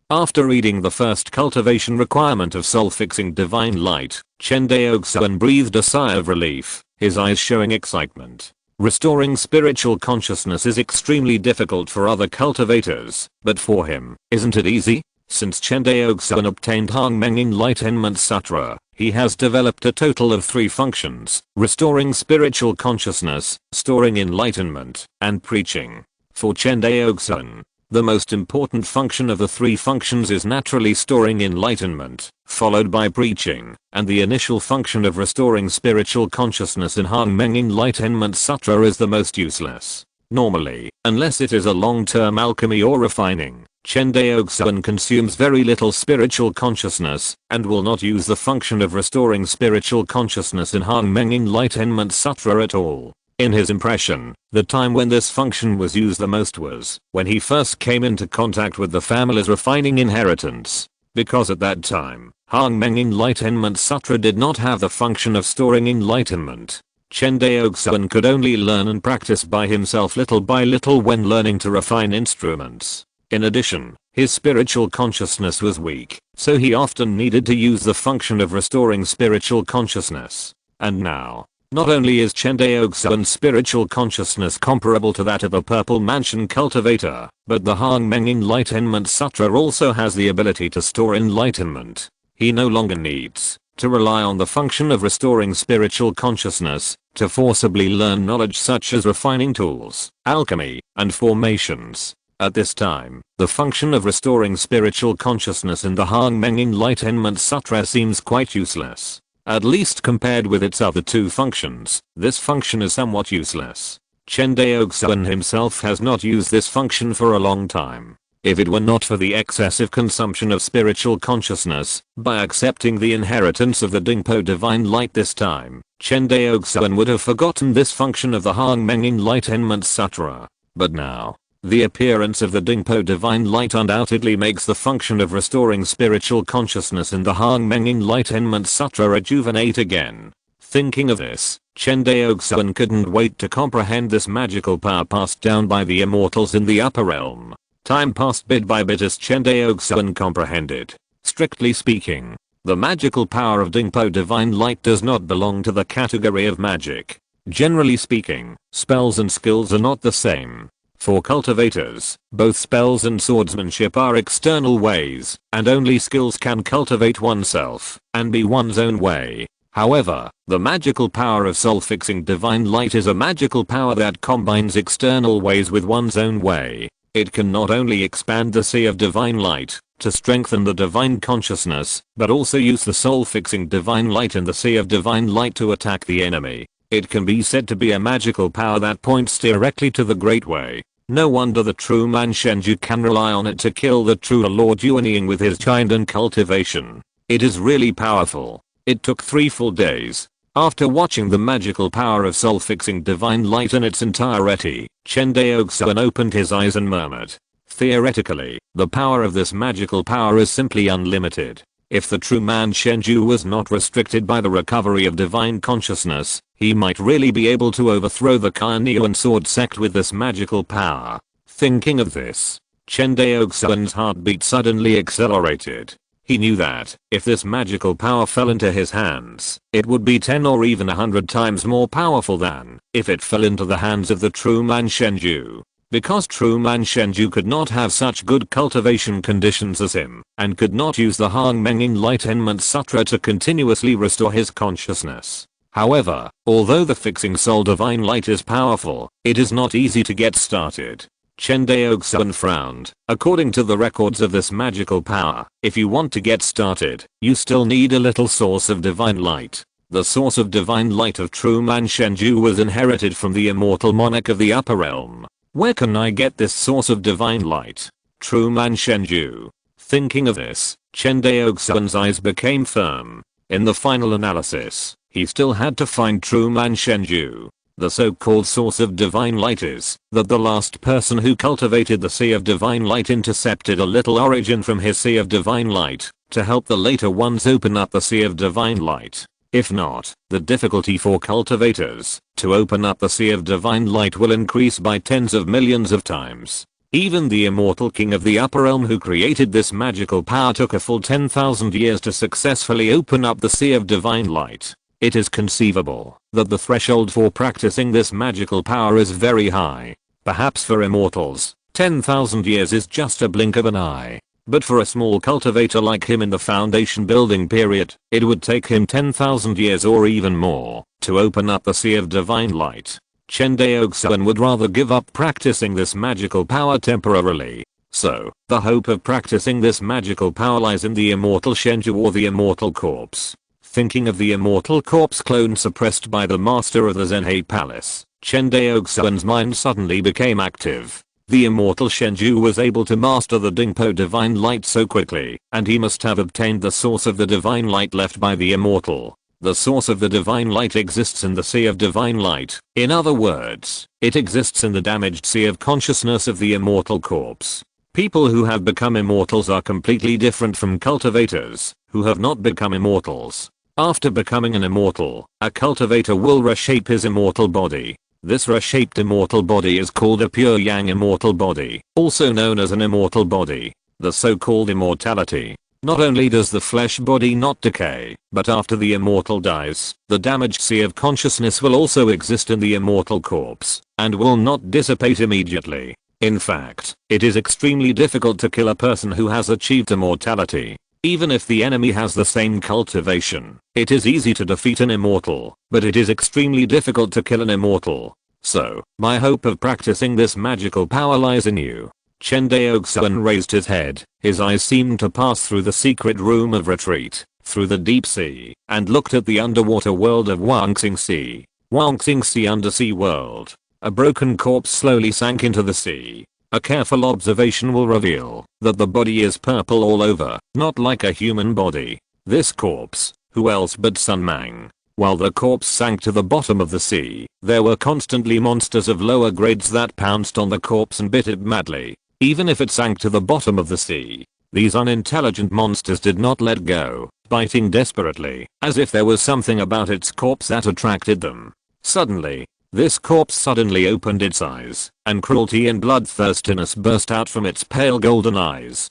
After reading the first cultivation requirement of soul-fixing divine light, Chen Daoxuan breathed a sigh of relief, his eyes showing excitement. Restoring spiritual consciousness is extremely difficult for other cultivators, but for him, isn't it easy? Since Chen Daoxuan obtained Hongmeng Enlightenment Sutra, he has developed a total of 3 functions: restoring spiritual consciousness, storing enlightenment, and preaching. For Chen Daoxuan, the most important function of the 3 functions is naturally storing enlightenment, followed by preaching, and the initial function of restoring spiritual consciousness in Hongmeng Enlightenment Sutra is the most useless. Normally, unless it is a long-term alchemy or refining, Chen Daoxuan consumes very little spiritual consciousness, and will not use the function of restoring spiritual consciousness in Hongmeng Enlightenment Sutra at all. In his impression, the time when this function was used the most was when he first came into contact with the family's refining inheritance. Because at that time, Hongmeng Enlightenment Sutra did not have the function of storing enlightenment. Chen Daoxuan could only learn and practice by himself little by little when learning to refine instruments. In addition, his spiritual consciousness was weak, so he often needed to use the function of restoring spiritual consciousness. And now, not only is Chen Daoxuan's spiritual consciousness comparable to that of a Purple Mansion cultivator, but the Hongmeng Enlightenment Sutra also has the ability to store enlightenment. He no longer needs to rely on the function of restoring spiritual consciousness to forcibly learn knowledge such as refining tools, alchemy, and formations. At this time, the function of restoring spiritual consciousness in the Hongmeng Enlightenment Sutra seems quite useless. At least compared with its other 2 functions, this function is somewhat useless. Chen Daoxuan himself has not used this function for a long time. If it were not for the excessive consumption of spiritual consciousness, by accepting the inheritance of the Dingpo divine light this time, Chen Daoxuan would have forgotten this function of the Hongmeng Enlightenment Sutra. But now, the appearance of the Dingpo divine light undoubtedly makes the function of restoring spiritual consciousness in the Hongmeng Enlightenment Sutra rejuvenate again. Thinking of this, Chen Daoxuan couldn't wait to comprehend this magical power passed down by the immortals in the upper realm. Time passed bit by bit as Chen Daoxuan comprehended. Strictly speaking, the magical power of Dingpo divine light does not belong to the category of magic. Generally speaking, spells and skills are not the same. For cultivators, both spells and swordsmanship are external ways, and only skills can cultivate oneself and be one's own way. However, the magical power of soul-fixing divine light is a magical power that combines external ways with one's own way. It can not only expand the sea of divine light to strengthen the divine consciousness, but also use the soul-fixing divine light in the sea of divine light to attack the enemy. It can be said to be a magical power that points directly to the Great Way. No wonder the true man Shenju can rely on it to kill the true Lord Yuanying with his Chindan cultivation. It is really powerful. It took 3 full days. After watching the magical power of soul-fixing divine light in its entirety, Chen Daoxuan opened his eyes and murmured. Theoretically, the power of this magical power is simply unlimited. If the true man Shenju was not restricted by the recovery of divine consciousness, he might really be able to overthrow the Carnean sword sect with this magical power. Thinking of this, Chen Daoxuan's heartbeat suddenly accelerated. He knew that, if this magical power fell into his hands, it would be 10 or even 100 times more powerful than if it fell into the hands of the true man Shenju. Because true man Shenju could not have such good cultivation conditions as him, and could not use the Hongmeng Enlightenment Sutra to continuously restore his consciousness. However, although the fixing soul divine light is powerful, it is not easy to get started. Chen Daoxuan frowned. According to the records of this magical power, if you want to get started, you still need a little source of divine light. The source of divine light of true man Shenju was inherited from the immortal monarch of the upper realm. Where can I get this source of divine light? True man Shenju. Thinking of this, Chen Daoxuan's eyes became firm. In the final analysis, he still had to find true man Shenju. The so-called source of divine light is that the last person who cultivated the sea of divine light intercepted a little origin from his sea of divine light to help the later ones open up the sea of divine light. If not, the difficulty for cultivators to open up the sea of divine light will increase by tens of millions of times. Even the immortal king of the upper realm who created this magical power took a full 10,000 years to successfully open up the sea of divine light. It is conceivable that the threshold for practicing this magical power is very high. Perhaps for immortals, 10,000 years is just a blink of an eye. But for a small cultivator like him in the foundation building period, it would take him 10,000 years or even more to open up the sea of divine light. Chen Daoxuan would rather give up practicing this magical power temporarily. So, the hope of practicing this magical power lies in the immortal Shenju or the immortal corpse. Thinking of the immortal corpse clone suppressed by the master of the Zhenhe palace, Chen Daoxuan's mind suddenly became active. The immortal Shenju was able to master the Dingpo divine light so quickly, and he must have obtained the source of the divine light left by the immortal. The source of the divine light exists in the sea of divine light. In other words, it exists in the damaged sea of consciousness of the immortal corpse. People who have become immortals are completely different from cultivators who have not become immortals. After becoming an immortal, a cultivator will reshape his immortal body. This reshaped immortal body is called a pure yang immortal body, also known as an immortal body. The so-called immortality. Not only does the flesh body not decay, but after the immortal dies, the damaged sea of consciousness will also exist in the immortal corpse, and will not dissipate immediately. In fact, it is extremely difficult to kill a person who has achieved immortality. Even if the enemy has the same cultivation, it is easy to defeat an immortal, but it is extremely difficult to kill an immortal. So, my hope of practicing this magical power lies in you. Chen Daoxuan raised his head, his eyes seemed to pass through the secret room of retreat, through the deep sea, and looked at the underwater world of Huangxing Sea. Huangxing Sea undersea world. A broken corpse slowly sank into the sea. A careful observation will reveal that the body is purple all over, not like a human body. This corpse, who else but Sun Mang? While the corpse sank to the bottom of the sea, there were constantly monsters of lower grades that pounced on the corpse and bit it madly. Even if it sank to the bottom of the sea, these unintelligent monsters did not let go, biting desperately, as if there was something about its corpse that attracted them. Suddenly, this corpse suddenly opened its eyes, and cruelty and bloodthirstiness burst out from its pale golden eyes.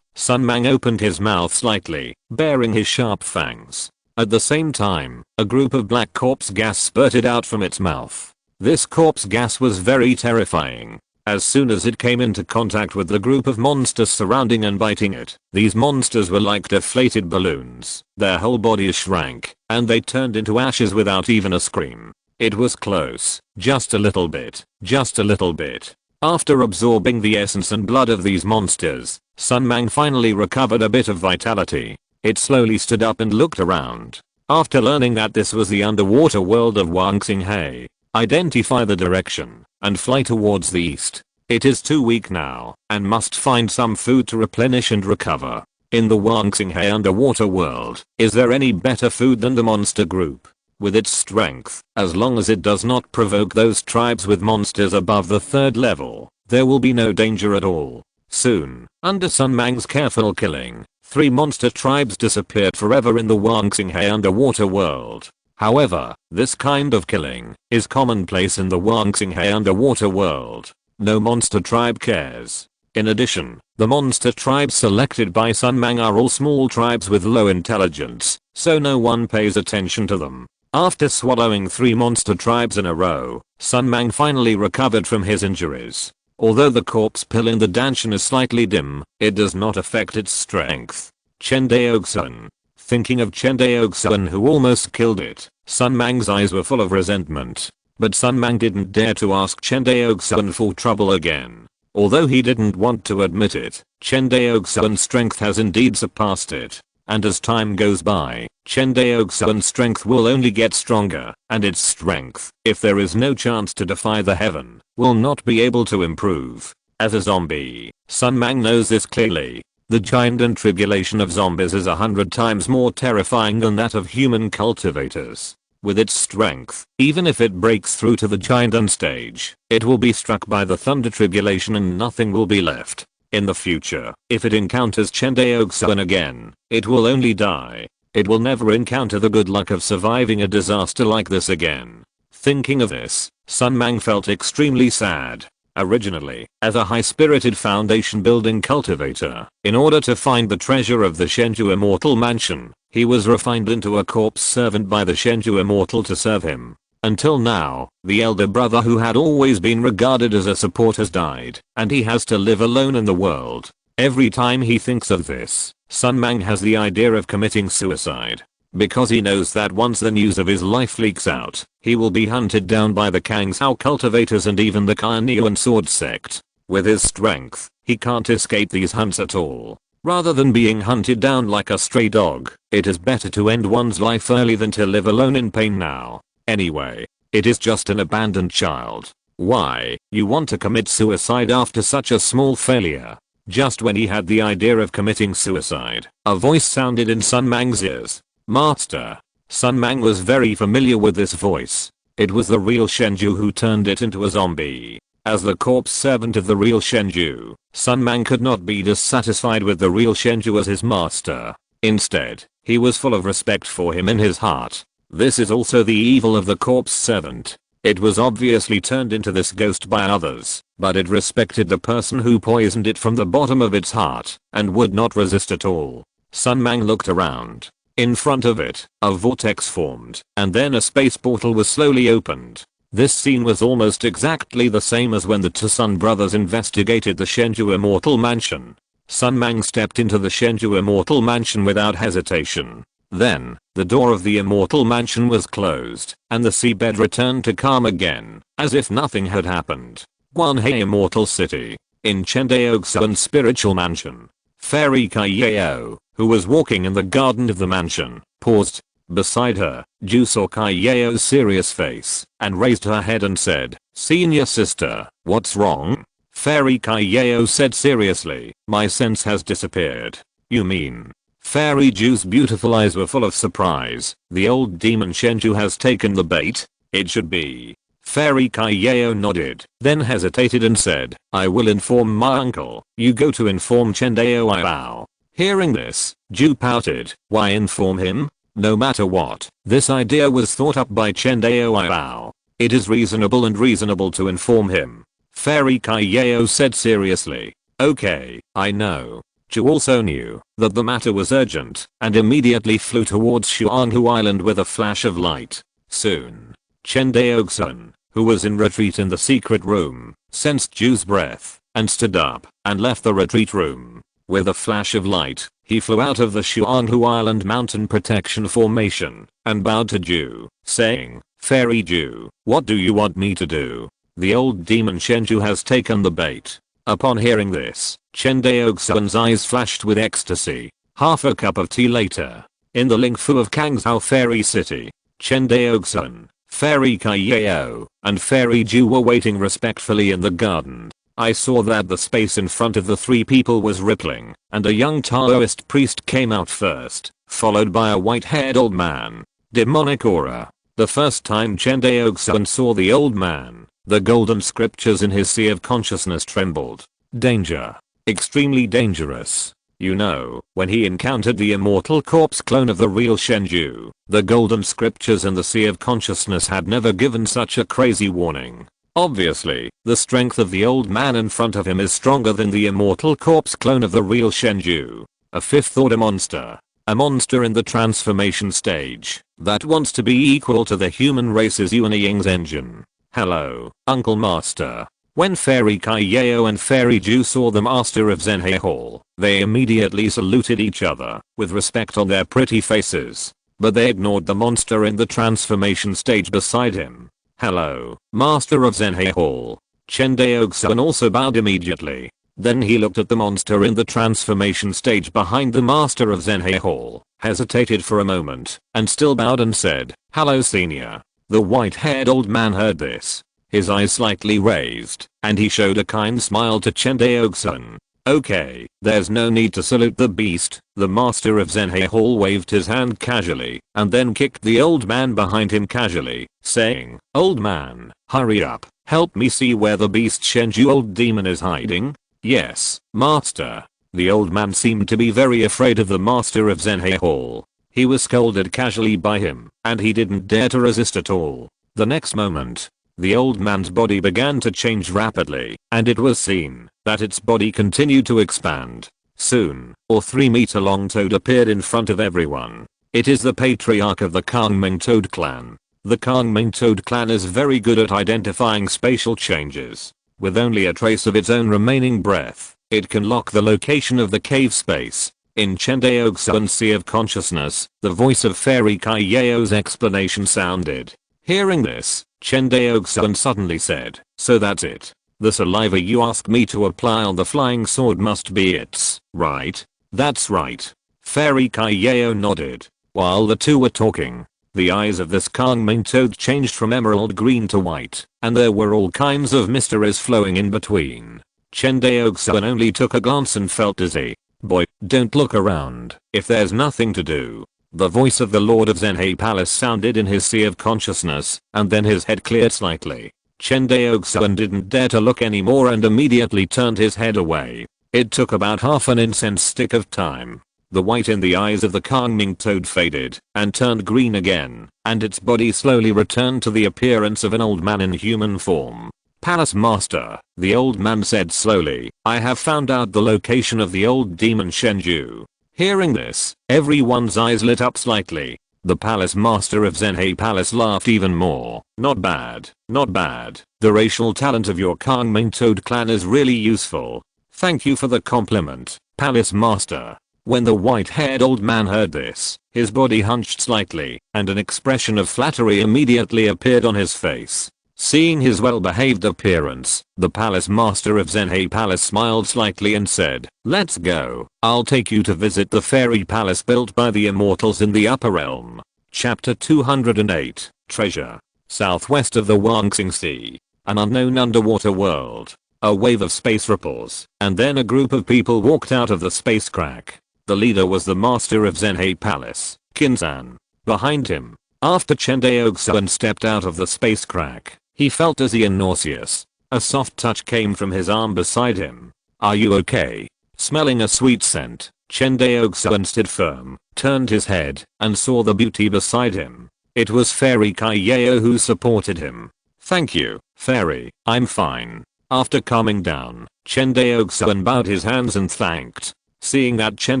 Sun Mang opened his mouth slightly, baring his sharp fangs. At the same time, a group of black corpse gas spurted out from its mouth. This corpse gas was very terrifying. As soon as it came into contact with the group of monsters surrounding and biting it, these monsters were like deflated balloons. Their whole bodies shrank, and they turned into ashes without even a scream. It was close, just a little bit, just a little bit. After absorbing the essence and blood of these monsters, Sun Mang finally recovered a bit of vitality. It slowly stood up and looked around. After learning that this was the underwater world of Huangxing He, identify the direction and fly towards the east. It is too weak now and must find some food to replenish and recover. In the Huangxing He underwater world, is there any better food than the monster group? With its strength, as long as it does not provoke those tribes with monsters above the 3rd level, there will be no danger at all. Soon, under Sun Mang's careful killing, 3 monster tribes disappeared forever in the Huangxing He underwater world. However, this kind of killing is commonplace in the Huangxing He underwater world. No monster tribe cares. In addition, the monster tribes selected by Sun Mang are all small tribes with low intelligence, so no one pays attention to them. After swallowing 3 monster tribes in a row, Sun Mang finally recovered from his injuries. Although the corpse pill in the Danshan is slightly dim, it does not affect its strength. Chen Daoxuan. Thinking of Chen Daoxuan who almost killed it, Sun Mang's eyes were full of resentment. But Sun Mang didn't dare to ask Chen Daoxuan for trouble again. Although he didn't want to admit it, Chen Daoxuan's strength has indeed surpassed it. And as time goes by, Chen Daoxuan's strength will only get stronger, and its strength, if there is no chance to defy the heaven, will not be able to improve. As a zombie, Sun Mang knows this clearly. The giant and tribulation of zombies is 100 times more terrifying than that of human cultivators. With its strength, even if it breaks through to the giant stage, it will be struck by the thunder tribulation and nothing will be left. In the future, if it encounters Chen Daoxuan again, it will only die. It will never encounter the good luck of surviving a disaster like this again. Thinking of this, Sun Mang felt extremely sad. Originally, as a high-spirited foundation-building cultivator, in order to find the treasure of the Shenju Immortal Mansion, he was refined into a corpse servant by the Shenju Immortal to serve him. Until now, the elder brother who had always been regarded as a support has died, and he has to live alone in the world. Every time he thinks of this, Sun Mang has the idea of committing suicide. Because he knows that once the news of his life leaks out, he will be hunted down by the Kangshao cultivators and even the Kainiuan sword sect. With his strength, he can't escape these hunts at all. Rather than being hunted down like a stray dog, it is better to end one's life early than to live alone in pain now. Anyway, it is just an abandoned child. Why, you want to commit suicide after such a small failure? Just when he had the idea of committing suicide, a voice sounded in Sun Mang's ears. Master. Sun Mang was very familiar with this voice. It was the real Shenju who turned it into a zombie. As the corpse servant of the real Shenju, Sun Mang could not be dissatisfied with the real Shenju as his master. Instead, he was full of respect for him in his heart. This is also the evil of the corpse servant. It was obviously turned into this ghost by others, but it respected the person who poisoned it from the bottom of its heart, and would not resist at all. Sun Mang looked around. In front of it, a vortex formed, and then a space portal was slowly opened. This scene was almost exactly the same as when the Tsun brothers investigated the Shenju Immortal Mansion. Sun Mang stepped into the Shenju Immortal Mansion without hesitation. Then, the door of the Immortal Mansion was closed, and the seabed returned to calm again, as if nothing had happened. Guanhei Immortal City. In Chen Daoxuan's spiritual mansion. Fairy Kaiyao, who was walking in the garden of the mansion, paused. Beside her, Ju saw Kaiyao's serious face, and raised her head and said, "Senior sister, what's wrong?" Fairy Kaiyao said seriously, "My sense has disappeared." "You mean?" Fairy Ju's beautiful eyes were full of surprise. "The old demon Shenju has taken the bait? It should be." Fairy Kaiyao nodded, then hesitated and said, "I will inform my uncle." "You go to inform Chen Daoxuan." Hearing this, Ju pouted. "Why inform him? No matter what, this idea was thought up by Chen Daoxuan. It is reasonable to inform him." Fairy Kaiyao said seriously. "Okay, I know." Ju also knew that the matter was urgent and immediately flew towards Xuanhu Island with a flash of light. Soon, Chen Daoxuan, who was in retreat in the secret room, sensed Ju's breath and stood up and left the retreat room. With a flash of light, he flew out of the Xuanhu Island mountain protection formation and bowed to Ju, saying, "Fairy Ju, what do you want me to do? The old demon Shenju has taken the bait." Upon hearing this, Chen Daoxuan's eyes flashed with ecstasy. Half a cup of tea later, in the Lingfu of Kangshao Fairy City, Chen Daoxuan, Fairy Kaiyao, and Fairy Ju were waiting respectfully in the garden. I saw that the space in front of the three people was rippling, and a young Taoist priest came out first, followed by a white-haired old man. Demonic aura. The first time Chen Daoxuan saw the old man, the golden scriptures in his sea of consciousness trembled. Danger. Extremely dangerous. You know, when he encountered the immortal corpse clone of the real Shenju, the golden scriptures in the sea of consciousness had never given such a crazy warning. Obviously, the strength of the old man in front of him is stronger than the immortal corpse clone of the real Shenju. A fifth order monster. A monster in the transformation stage that wants to be equal to the human race's Yuan-Ying's engine. "Hello, Uncle Master." When Fairy Kaiyao and Fairy Ju saw the master of Zhenhe Hall, they immediately saluted each other with respect on their pretty faces. But they ignored the monster in the transformation stage beside him. "Hello, Master of Zhenhe Hall." Chen Daoxuan also bowed immediately. Then he looked at the monster in the transformation stage behind the Master of Zhenhe Hall, hesitated for a moment, and still bowed and said, "Hello, Senior." The white-haired old man heard this. His eyes slightly raised, and he showed a kind smile to Chen Daoxuan. "Okay, there's no need to salute the beast." The Master of Zhenhe Hall waved his hand casually, and then kicked the old man behind him casually, saying, "Old man, hurry up, help me see where the beast Shenju old demon is hiding." "Yes, Master." The old man seemed to be very afraid of the Master of Zhenhe Hall. He was scolded casually by him, and he didn't dare to resist at all. The next moment, the old man's body began to change rapidly, and it was seen that its body continued to expand. Soon, a 3-meter-long toad appeared in front of everyone. It is the patriarch of the Hongmeng Toad clan. The Hongmeng Toad clan is very good at identifying spatial changes. With only a trace of its own remaining breath, it can lock the location of the cave space. In Chen Daoxuan's Sea of Consciousness, the voice of Fairy Kai Yao's explanation sounded. Hearing this, Chen Daoxuan suddenly said, "So that's it. The saliva you ask me to apply on the flying sword must be its, right?" "That's right." Fairy Kai Yao nodded. While the two were talking, the eyes of this Hongmeng Toad changed from emerald green to white, and there were all kinds of mysteries flowing in between. Chen Daoxuan only took a glance and felt dizzy. "Boy, don't look around if there's nothing to do." The voice of the Lord of Zhenhe Palace sounded in his Sea of Consciousness, and then his head cleared slightly. Chen Daoxuan didn't dare to look anymore and immediately turned his head away. It took about half an incense stick of time. The white in the eyes of the Hongmeng Toad faded and turned green again, and its body slowly returned to the appearance of an old man in human form. "Palace Master," the old man said slowly, "I have found out the location of the old demon Shenju." Hearing this, everyone's eyes lit up slightly. The Palace Master of Zhenhe Palace laughed even more. "Not bad, not bad. The racial talent of your Hongmeng Toad clan is really useful. Thank you for the compliment, Palace Master." When the white-haired old man heard this, his body hunched slightly, and an expression of flattery immediately appeared on his face. Seeing his well-behaved appearance, the Palace Master of Zhenhe Palace smiled slightly and said, "Let's go. I'll take you to visit the fairy palace built by the immortals in the upper realm." Chapter 208, Treasure. Southwest of the Huangxing Sea. An unknown underwater world. A wave of space ripples, and then a group of people walked out of the space crack. The leader was the master of Zhenhe Palace, Kinzan. Behind him, after Chen Daoxuan stepped out of the space crack, he felt dizzy and nauseous. A soft touch came from his arm beside him. "Are you okay?" Smelling a sweet scent, Chen Daoxuan stood firm, turned his head, and saw the beauty beside him. It was Fairy Kai Yao who supported him. "Thank you, Fairy, I'm fine." After calming down, Chen Daoxuan bowed his hands and thanked. Seeing that Chen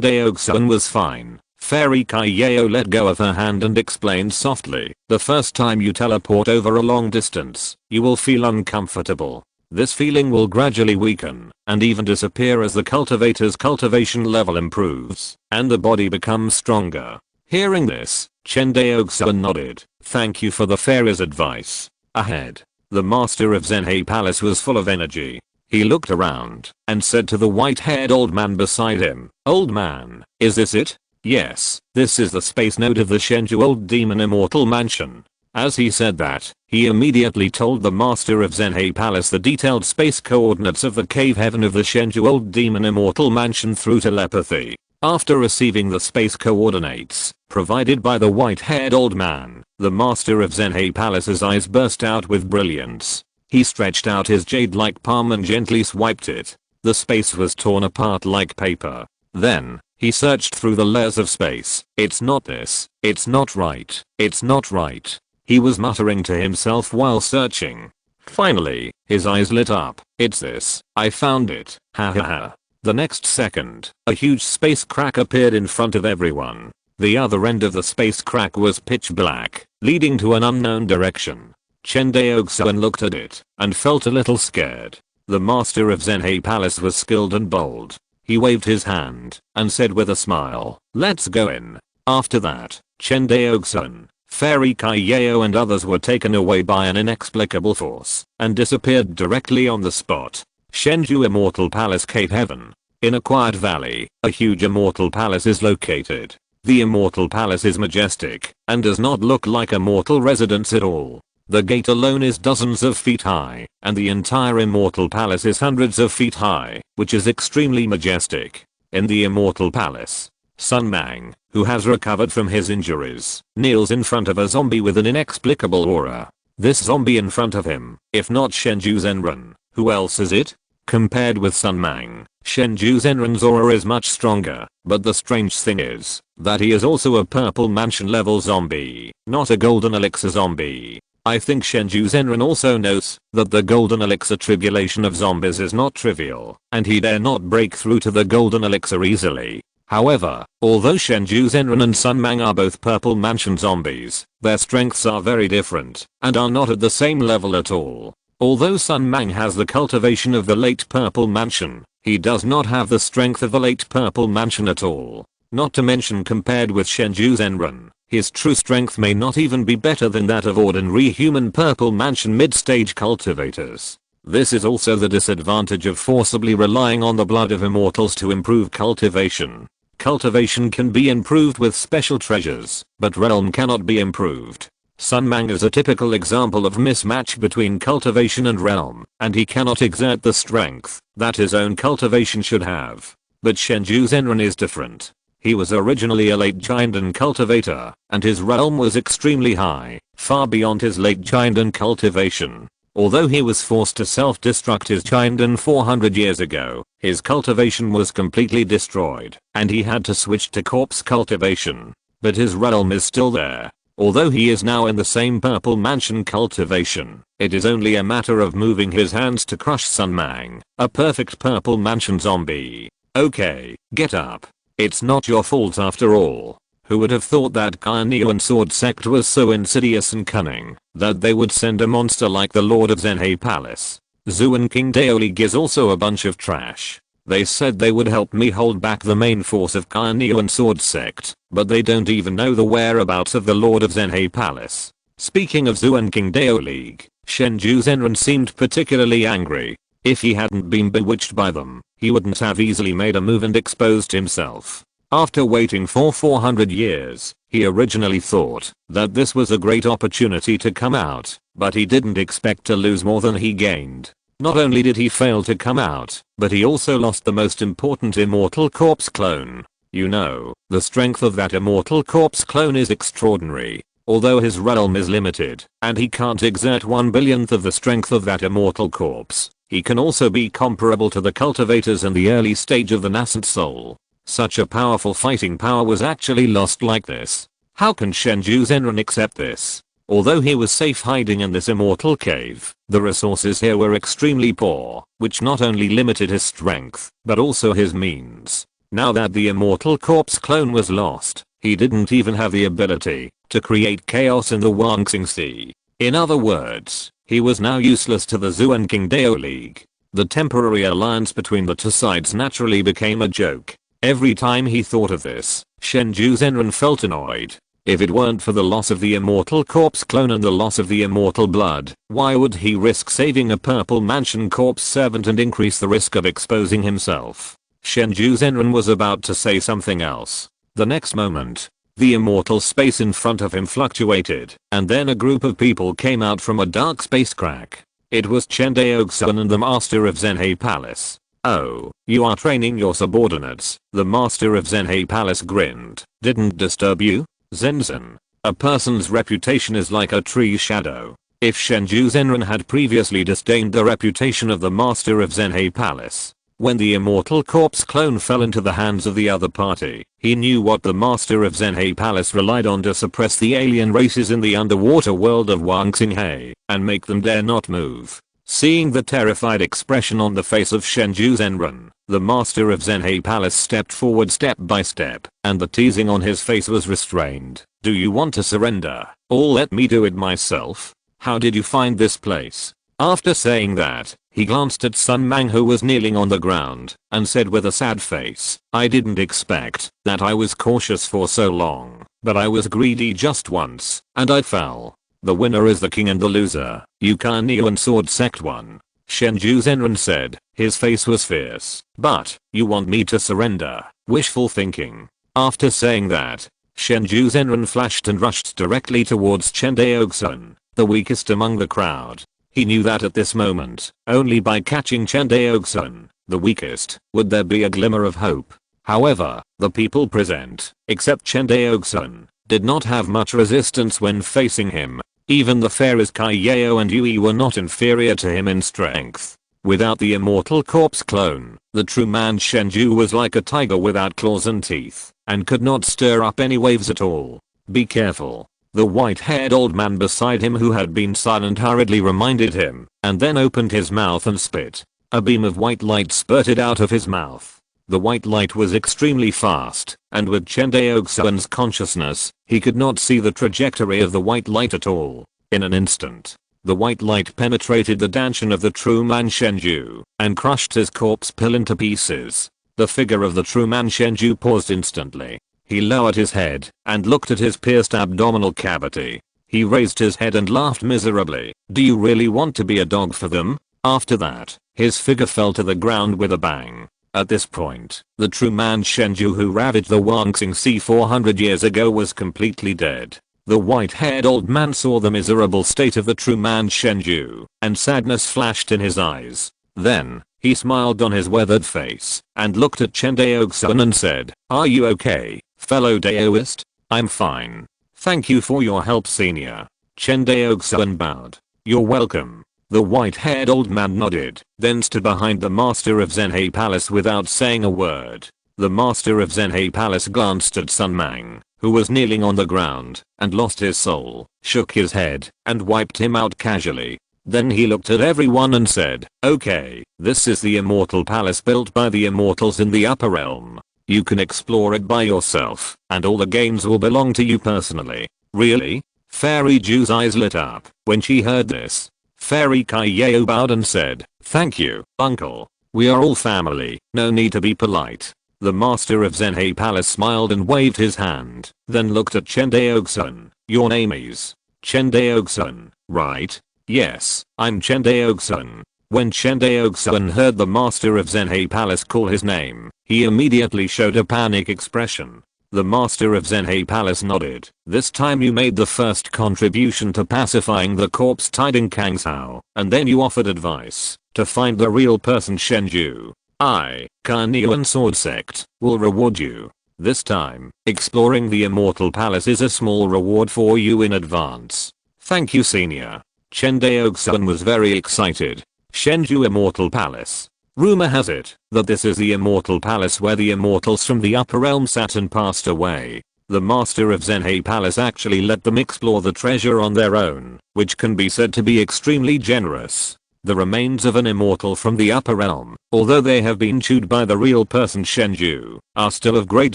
Daoxuan was fine, Fairy Kai Yao let go of her hand and explained softly, "The first time you teleport over a long distance, you will feel uncomfortable. This feeling will gradually weaken and even disappear as the cultivator's cultivation level improves and the body becomes stronger." Hearing this, Chen Daoxuan nodded. "Thank you for the fairy's advice." Ahead, the master of Zhenhe Palace was full of energy. He looked around and said to the white-haired old man beside him, "Old man, is this it?" "Yes, this is the space node of the Shenju Old Demon Immortal Mansion." As he said that, he immediately told the master of Zhenhe Palace the detailed space coordinates of the cave heaven of the Shenju Old Demon Immortal Mansion through telepathy. After receiving the space coordinates provided by the white-haired old man, the master of Zhenhe Palace's eyes burst out with brilliance. He stretched out his jade-like palm and gently swiped it. The space was torn apart like paper. Then, he searched through the layers of space. "It's not this. It's not right. It's not right." He was muttering to himself while searching. Finally, his eyes lit up. "It's this. I found it. Ha ha ha." The next second, a huge space crack appeared in front of everyone. The other end of the space crack was pitch black, leading to an unknown direction. Chen Daoxuan looked at it and felt a little scared. The master of Zhenhe Palace was skilled and bold. He waved his hand and said with a smile, "Let's go in." After that, Chen Daoxuan, Fairy Kai Yao and others were taken away by an inexplicable force and disappeared directly on the spot. Shenju Immortal Palace Cave Heaven. In a quiet valley, a huge immortal palace is located. The immortal palace is majestic and does not look like a mortal residence at all. The gate alone is dozens of feet high, and the entire immortal palace is hundreds of feet high, which is extremely majestic. In the immortal palace, Sun Mang, who has recovered from his injuries, kneels in front of a zombie with an inexplicable aura. This zombie in front of him, if not Shenju Zenren, who else is it? Compared with Sun Mang, Shenju Zenran's aura is much stronger, but the strange thing is that he is also a purple mansion level zombie, not a golden elixir zombie. I think Shenju Zenran also knows that the golden elixir tribulation of zombies is not trivial, and he dare not break through to the golden elixir easily. However, although Shenju Zenran and Sun Mang are both purple mansion zombies, their strengths are very different and are not at the same level at all. Although Sun Mang has the cultivation of the late purple mansion, he does not have the strength of the late purple mansion at all. Not to mention, compared with Shenju Zenran, his true strength may not even be better than that of ordinary human purple mansion mid-stage cultivators. This is also the disadvantage of forcibly relying on the blood of immortals to improve cultivation. Cultivation can be improved with special treasures, but realm cannot be improved. Sun Mang is a typical example of mismatch between cultivation and realm, and he cannot exert the strength that his own cultivation should have. But Shenju Zenran is different. He was originally a late Chindan cultivator, and his realm was extremely high, far beyond his late Chindan cultivation. Although he was forced to self-destruct his Chindan 400 years ago, his cultivation was completely destroyed, and he had to switch to corpse cultivation. But his realm is still there. Although he is now in the same purple mansion cultivation, it is only a matter of moving his hands to crush Sun Mang, a perfect purple mansion zombie. Okay, get up. It's not your fault after all. Who would have thought that Guanyu Sword sect was so insidious and cunning that they would send a monster like the Lord of Zhenhe Palace? Zuan King Dao League is also a bunch of trash. They said they would help me hold back the main force of Guanyu Sword sect, but they don't even know the whereabouts of the Lord of Zhenhe Palace. Speaking of Zuan King Dao League, Shenju Zenran seemed particularly angry. If he hadn't been bewitched by them, he wouldn't have easily made a move and exposed himself. After waiting for 400 years, he originally thought that this was a great opportunity to come out, but he didn't expect to lose more than he gained. Not only did he fail to come out, but he also lost the most important immortal corpse clone. You know, the strength of that immortal corpse clone is extraordinary. Although his realm is limited, and he can't exert 1/1000th of the strength of that immortal corpse, he can also be comparable to the cultivators in the early stage of the nascent soul. Such a powerful fighting power was actually lost like this. How can Shenju Zenran accept this? Although he was safe hiding in this immortal cave, the resources here were extremely poor, which not only limited his strength, but also his means. Now that the immortal corpse clone was lost, he didn't even have the ability to create chaos in the Wangxing Sea. In other words, he was now useless to the Zuan King Dao League. The temporary alliance between the two sides naturally became a joke. Every time he thought of this, Shenju Zenran felt annoyed. If it weren't for the loss of the immortal corpse clone and the loss of the immortal blood, why would he risk saving a purple mansion corpse servant and increase the risk of exposing himself? Shenju Zenran was about to say something else. The next moment, the immortal space in front of him fluctuated, and then a group of people came out from a dark space crack. It was Chen Daoxuan and the master of Zhenhe Palace. Oh, you are training your subordinates, the master of Zhenhe Palace grinned. Didn't disturb you? Zenzen. A person's reputation is like a tree's shadow. If Shenju Zenran had previously disdained the reputation of the master of Zhenhe Palace, when the immortal corpse clone fell into the hands of the other party, he knew what the master of Zhenhe Palace relied on to suppress the alien races in the underwater world of Wangxing and make them dare not move. Seeing the terrified expression on the face of Shenju Zenran, the master of Zhenhe Palace stepped forward step by step, and the teasing on his face was restrained. Do you want to surrender, or let me do it myself? How did you find this place? After saying that, he glanced at Sun Mang, who was kneeling on the ground, and said with a sad face, I didn't expect that. I was cautious for so long, but I was greedy just once, and I fell. The winner is the king and the loser, you Guanyu Sword sect won. Shenju Zenran said, his face was fierce. But, you want me to surrender? Wishful thinking. After saying that, Shenju Zenran flashed and rushed directly towards Chen Daoxuan, the weakest among the crowd. He knew that at this moment, only by catching Chen Daoxuan, the weakest, would there be a glimmer of hope. However, the people present, except Chen Daoxuan, did not have much resistance when facing him. Even the fairest Kai Yao and Yui were not inferior to him in strength. Without the immortal corpse clone, the true man Shenju was like a tiger without claws and teeth, and could not stir up any waves at all. Be careful. The white-haired old man beside him who had been silent hurriedly reminded him, and then opened his mouth and spit. A beam of white light spurted out of his mouth. The white light was extremely fast, and with Chen Daoxuan's consciousness, he could not see the trajectory of the white light at all. In an instant, the white light penetrated the dantian of the true man Shenju, and crushed his corpse pill into pieces. The figure of the true man Shenju paused instantly. He lowered his head, and looked at his pierced abdominal cavity. He raised his head and laughed miserably. Do you really want to be a dog for them? After that, his figure fell to the ground with a bang. At this point, the true man Shenju who ravaged the Huangxing Sea 400 years ago was completely dead. The white-haired old man saw the miserable state of the true man Shenju, and sadness flashed in his eyes. Then, he smiled on his weathered face, and looked at Chen Daoxuan and said, "Are you okay, fellow Daoist?" "I'm fine. Thank you for your help, senior." Chen Daoxuan bowed. "You're welcome." The white-haired old man nodded, then stood behind the master of Zhenhe Palace without saying a word. The master of Zhenhe Palace glanced at Sun Mang, who was kneeling on the ground, and lost his soul, shook his head, and wiped him out casually. Then he looked at everyone and said, "Okay, this is the Immortal Palace built by the immortals in the upper realm. You can explore it by yourself, and all the gains will belong to you personally." "Really?" Fairy Ju's eyes lit up when she heard this. Fairy Kaiyao bowed and said, "Thank you, uncle. We are all family, no need to be polite." The master of Zhenhe Palace smiled and waved his hand, then looked at Chen Daoxuan. "Your name is Chen Daoxuan, right?" "Yes, I'm Chen Daoxuan." When Chen Daoxuan heard the master of Zhenhe Palace call his name, he immediately showed a panic expression. The master of Zhenhe Palace nodded. "This time you made the first contribution to pacifying the corpse tiding Kangshao, and then you offered advice to find the real person Shenju. I, Carnean Sword Sect, will reward you. This time, exploring the Immortal Palace is a small reward for you in advance." "Thank you, senior." Chen Daoxuan was very excited. Shenju Immortal Palace. Rumor has it that this is the Immortal Palace where the immortals from the upper realm sat and passed away. The master of Zhenhe Palace actually let them explore the treasure on their own, which can be said to be extremely generous. The remains of an immortal from the upper realm, although they have been chewed by the real person Shenju, are still of great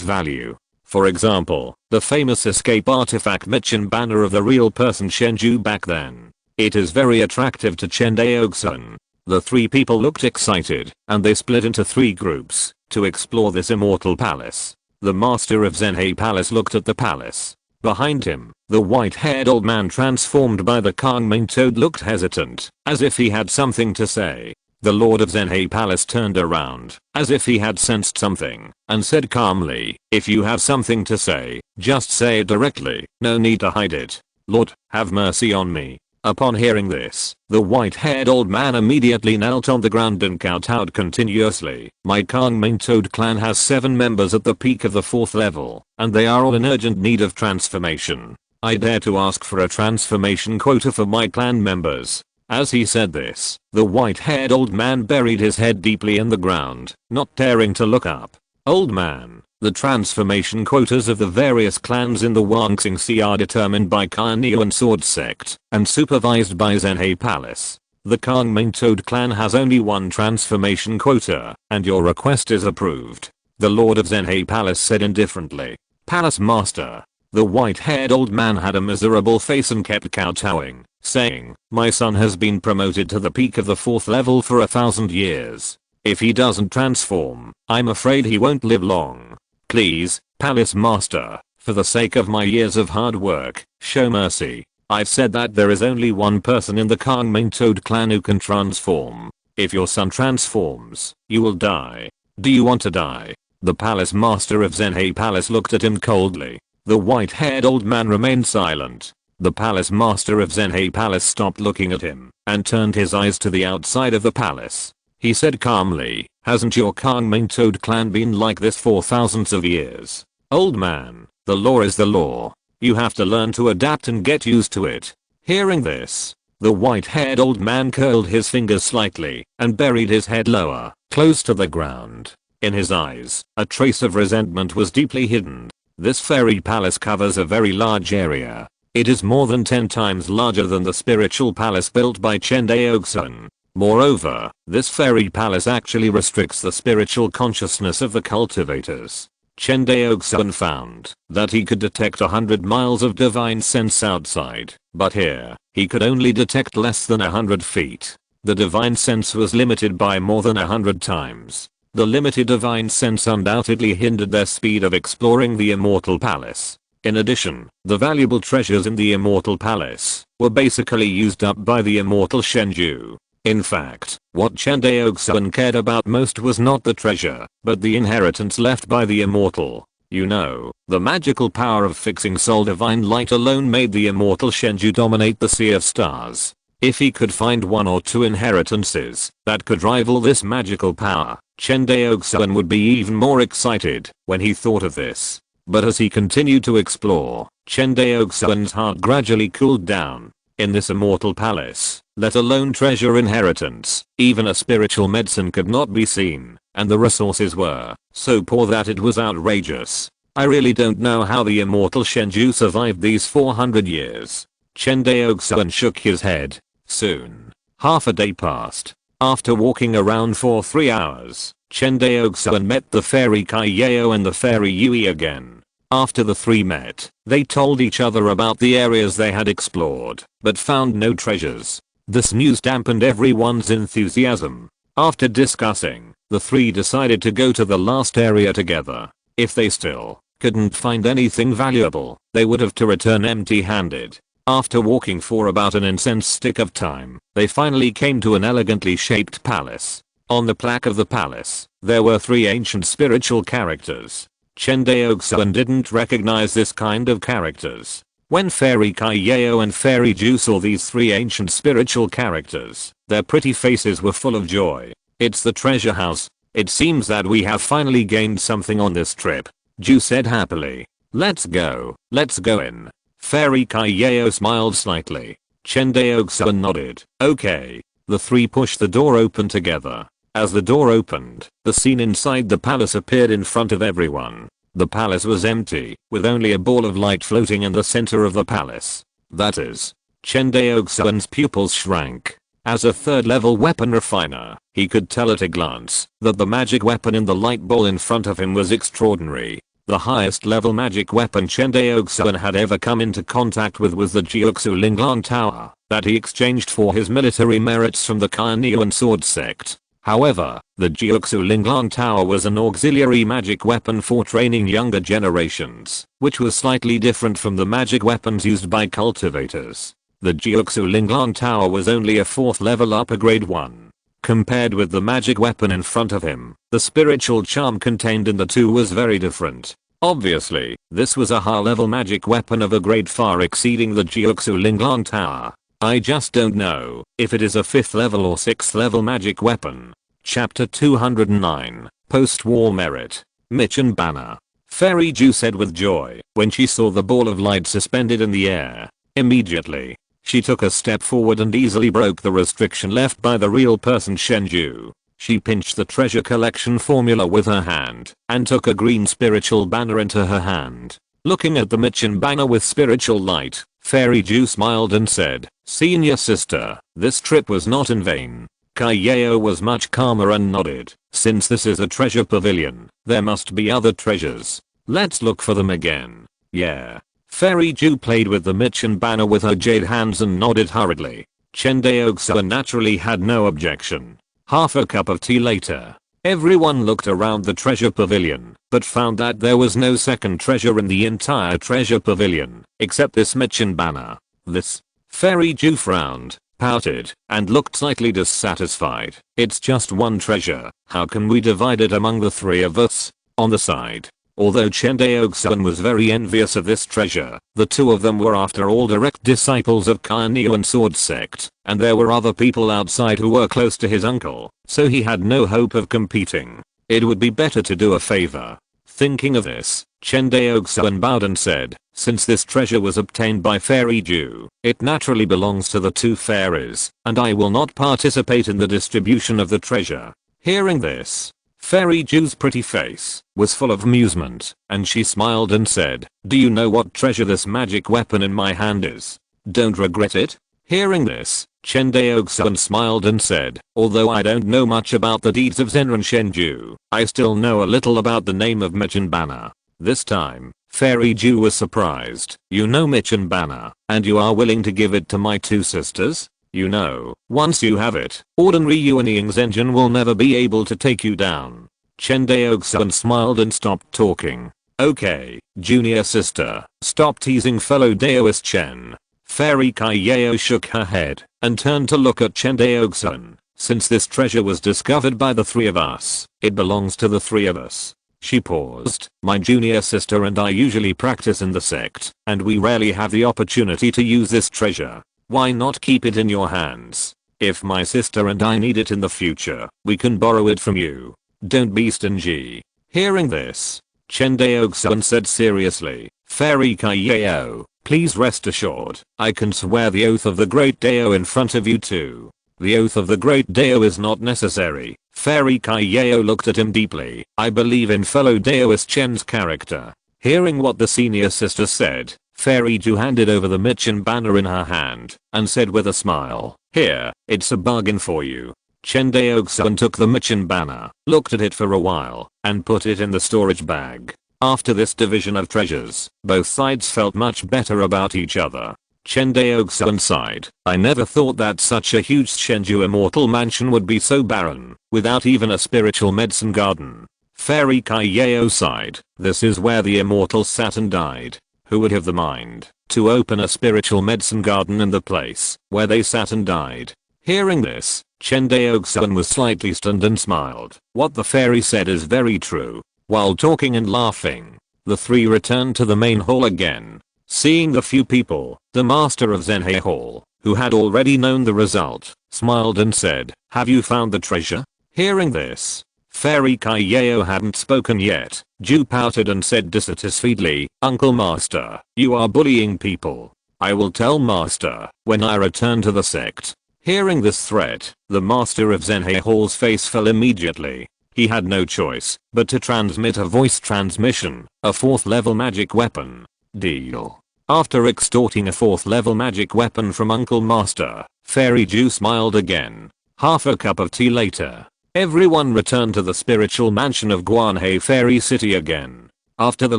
value. For example, the famous escape artifact Michin banner of the real person Shenju back then. It is very attractive to Chen Daoxuan. The three people looked excited, and they split into three groups to explore this Immortal Palace. The master of Zhenhe Palace looked at the palace. Behind him, the white-haired old man transformed by the Hongmeng Toad looked hesitant, as if he had something to say. The lord of Zhenhe Palace turned around, as if he had sensed something, and said calmly, "If you have something to say, just say it directly, no need to hide it. Lord, have mercy on me." Upon hearing this, the white-haired old man immediately knelt on the ground and kowtowed continuously. "My Hongmeng Toad clan has 7 members at the peak of the 4th level, and they are all in urgent need of transformation. I dare to ask for a transformation quota for my clan members." As he said this, the white-haired old man buried his head deeply in the ground, not daring to look up. "Old man, the transformation quotas of the various clans in the Huangxing Sea are determined by Carnean Sword Sect and supervised by Zhenhe Palace. The Hongmeng Toad clan has only 1 transformation quota, and your request is approved," the lord of Zhenhe Palace said indifferently. "Palace master." The white-haired old man had a miserable face and kept kowtowing, saying, "My son has been promoted to the peak of the 4th level for 1,000 years. If he doesn't transform, I'm afraid he won't live long. Please, Palace Master, for the sake of my years of hard work, show mercy. I've said that there is only 1 person in the Hongmeng Toad clan who can transform. If your son transforms, you will die. Do you want to die?" The Palace Master of Zhenhe Palace looked at him coldly. The white-haired old man remained silent. The Palace Master of Zhenhe Palace stopped looking at him and turned his eyes to the outside of the palace. He said calmly, "Hasn't your Hongmeng Toad clan been like this for thousands of years? Old man, the law is the law. You have to learn to adapt and get used to it." Hearing this, The white-haired old man curled his fingers slightly and buried his head lower, close to the ground. In his eyes, a trace of resentment was deeply hidden. This fairy palace covers a very large area. It is more than 10 times larger than the spiritual palace built by Chen Daoxuan. Moreover, this fairy palace actually restricts the spiritual consciousness of the cultivators. Chen Daoxuan found that he could detect 100 miles of divine sense outside, but here, he could only detect less than 100 feet. The divine sense was limited by more than 100 times. The limited divine sense undoubtedly hindered their speed of exploring the Immortal Palace. In addition, the valuable treasures in the Immortal Palace were basically used up by the immortal Shenju. In fact, what Chen Daoxuan cared about most was not the treasure, but the inheritance left by the immortal. You know, the magical power of fixing soul divine light alone made the immortal Shenju dominate the sea of stars. If he could find 1 or 2 inheritances that could rival this magical power, Chen Daoxuan would be even more excited when he thought of this. But as he continued to explore, Chen Daoxuan's heart gradually cooled down. In this immortal palace, let alone treasure inheritance, even a spiritual medicine could not be seen, and the resources were so poor that it was outrageous. I really don't know how the immortal Shenju survived these 400 years. Chen Daoxuan shook his head. Soon, half a day passed. After walking around for 3 hours, Chen Daoxuan met the fairy Kaiyao and the fairy Yui again. After the three met, they told each other about the areas they had explored, but found no treasures. This news dampened everyone's enthusiasm. After discussing, the three decided to go to the last area together. If they still couldn't find anything valuable, they would have to return empty-handed. After walking for about an incense stick of time, they finally came to an elegantly shaped palace. On the plaque of the palace, there were 3 ancient spiritual characters. Chen Daoxuan didn't recognize this kind of characters. When Fairy Kaiyao and Fairy Ju saw these 3 ancient spiritual characters, their pretty faces were full of joy. It's the treasure house. It seems that we have finally gained something on this trip, Ju said happily. Let's go in. Fairy Kaiyao smiled slightly. Chen Daoxuan nodded. Okay. The 3 pushed the door open together. As the door opened, the scene inside the palace appeared in front of everyone. The palace was empty, with only a ball of light floating in the center of the palace. That is, Chen Daoxuan's pupils shrank. As a 3rd level weapon refiner, he could tell at a glance that the magic weapon in the light ball in front of him was extraordinary. The highest level magic weapon Chen Daoxuan had ever come into contact with was the Jiuxu Linglan Tower that he exchanged for his military merits from the Kainian sword sect. However, the Jiuxu Linglan Tower was an auxiliary magic weapon for training younger generations, which was slightly different from the magic weapons used by cultivators. The Jiuxu Linglan Tower was only a 4th level upper grade 1. Compared with the magic weapon in front of him, the spiritual charm contained in the two was very different. Obviously, this was a high level magic weapon of a grade far exceeding the Jiuxu Linglan Tower. I just don't know if it is a 5th level or 6th level magic weapon. Chapter 209, Post-War Merit. Mission Banner. Fairy Ju said with joy when she saw the ball of light suspended in the air. Immediately, she took a step forward and easily broke the restriction left by the real person Shenju. She pinched the treasure collection formula with her hand and took a green spiritual banner into her hand. Looking at the Mission banner with spiritual light, Fairy Ju smiled and said, "Senior sister, this trip was not in vain." Kaiyao was much calmer and nodded. Since this is a treasure pavilion, there must be other treasures. Let's look for them again. Yeah. Fairy Ju played with the Mission banner with her jade hands and nodded hurriedly. Chen Daoxuan naturally had no objection. Half a cup of tea later, everyone looked around the treasure pavilion, but found that there was no second treasure in the entire treasure pavilion, except this Mission banner. This. Fairy Ju frowned, pouted, and looked slightly dissatisfied. It's just one treasure, how can we divide it among the 3 of us? On the side. Although Chen Daoxuan was very envious of this treasure, the 2 of them were after all direct disciples of Kainian sword sect, and there were other people outside who were close to his uncle, so he had no hope of competing. It would be better to do a favor. Thinking of this, Chen Daoxuan bowed and said, since this treasure was obtained by Fairy Ju, it naturally belongs to the two fairies, and I will not participate in the distribution of the treasure. Hearing this, Fairy Ju's pretty face was full of amusement, and she smiled and said, do you know what treasure this magic weapon in my hand is? Don't regret it? Hearing this, Chen Daoxuan smiled and said, although I don't know much about the deeds of Zenran Shenju, I still know a little about the name of Michin Banner. This time, Fairy Ju was surprised. You know Michin Banner, and you are willing to give it to my two sisters? You know, once you have it, ordinary Yuaning's engine will never be able to take you down. Chen Daoxuan smiled and stopped talking. Okay, junior sister, stop teasing fellow Daoist Chen. Fairy Kaiyao shook her head and turned to look at Chen Daoxuan. Since this treasure was discovered by the three of us, it belongs to the three of us. She paused. My junior sister and I usually practice in the sect, and we rarely have the opportunity to use this treasure. Why not keep it in your hands? If my sister and I need it in the future, we can borrow it from you. Don't be stingy. Hearing this, Chen Daoxuan said seriously, Fairy Kaiyao, please rest assured, I can swear the oath of the Great Dao in front of you too. The oath of the Great Dao is not necessary. Fairy Kaiyao looked at him deeply. I believe in fellow Daoist Chen's character. Hearing what the senior sister said, Fairy Ju handed over the Michin Banner in her hand and said with a smile, here, it's a bargain for you. Chen Daoxuan took the Michin Banner, looked at it for a while, and put it in the storage bag. After this division of treasures, both sides felt much better about each other. Chen Daoxuan sighed. I never thought that such a huge Shenju immortal mansion would be so barren, without even a spiritual medicine garden. Fairy Kaiyao sighed. This is where the immortals sat and died. Who would have the mind to open a spiritual medicine garden in the place where they sat and died? Hearing this, Chen Daoxuan was slightly stunned and smiled. What the fairy said is very true. While talking and laughing, the three returned to the main hall again. Seeing the few people, the master of Zhenhe Hall, who had already known the result, smiled and said, have you found the treasure? Hearing this, Fairy Kaiyao hadn't spoken yet. Ju pouted and said dissatisfiedly, Uncle Master, you are bullying people. I will tell Master when I return to the sect. Hearing this threat, the master of Zhenhe Hall's face fell immediately. He had no choice but to transmit a voice transmission, a 4th level magic weapon. Deal. After extorting a 4th level magic weapon from Uncle Master, Fairy Ju smiled again. Half a cup of tea later, everyone returned to the spiritual mansion of Guanhe Fairy City again. After the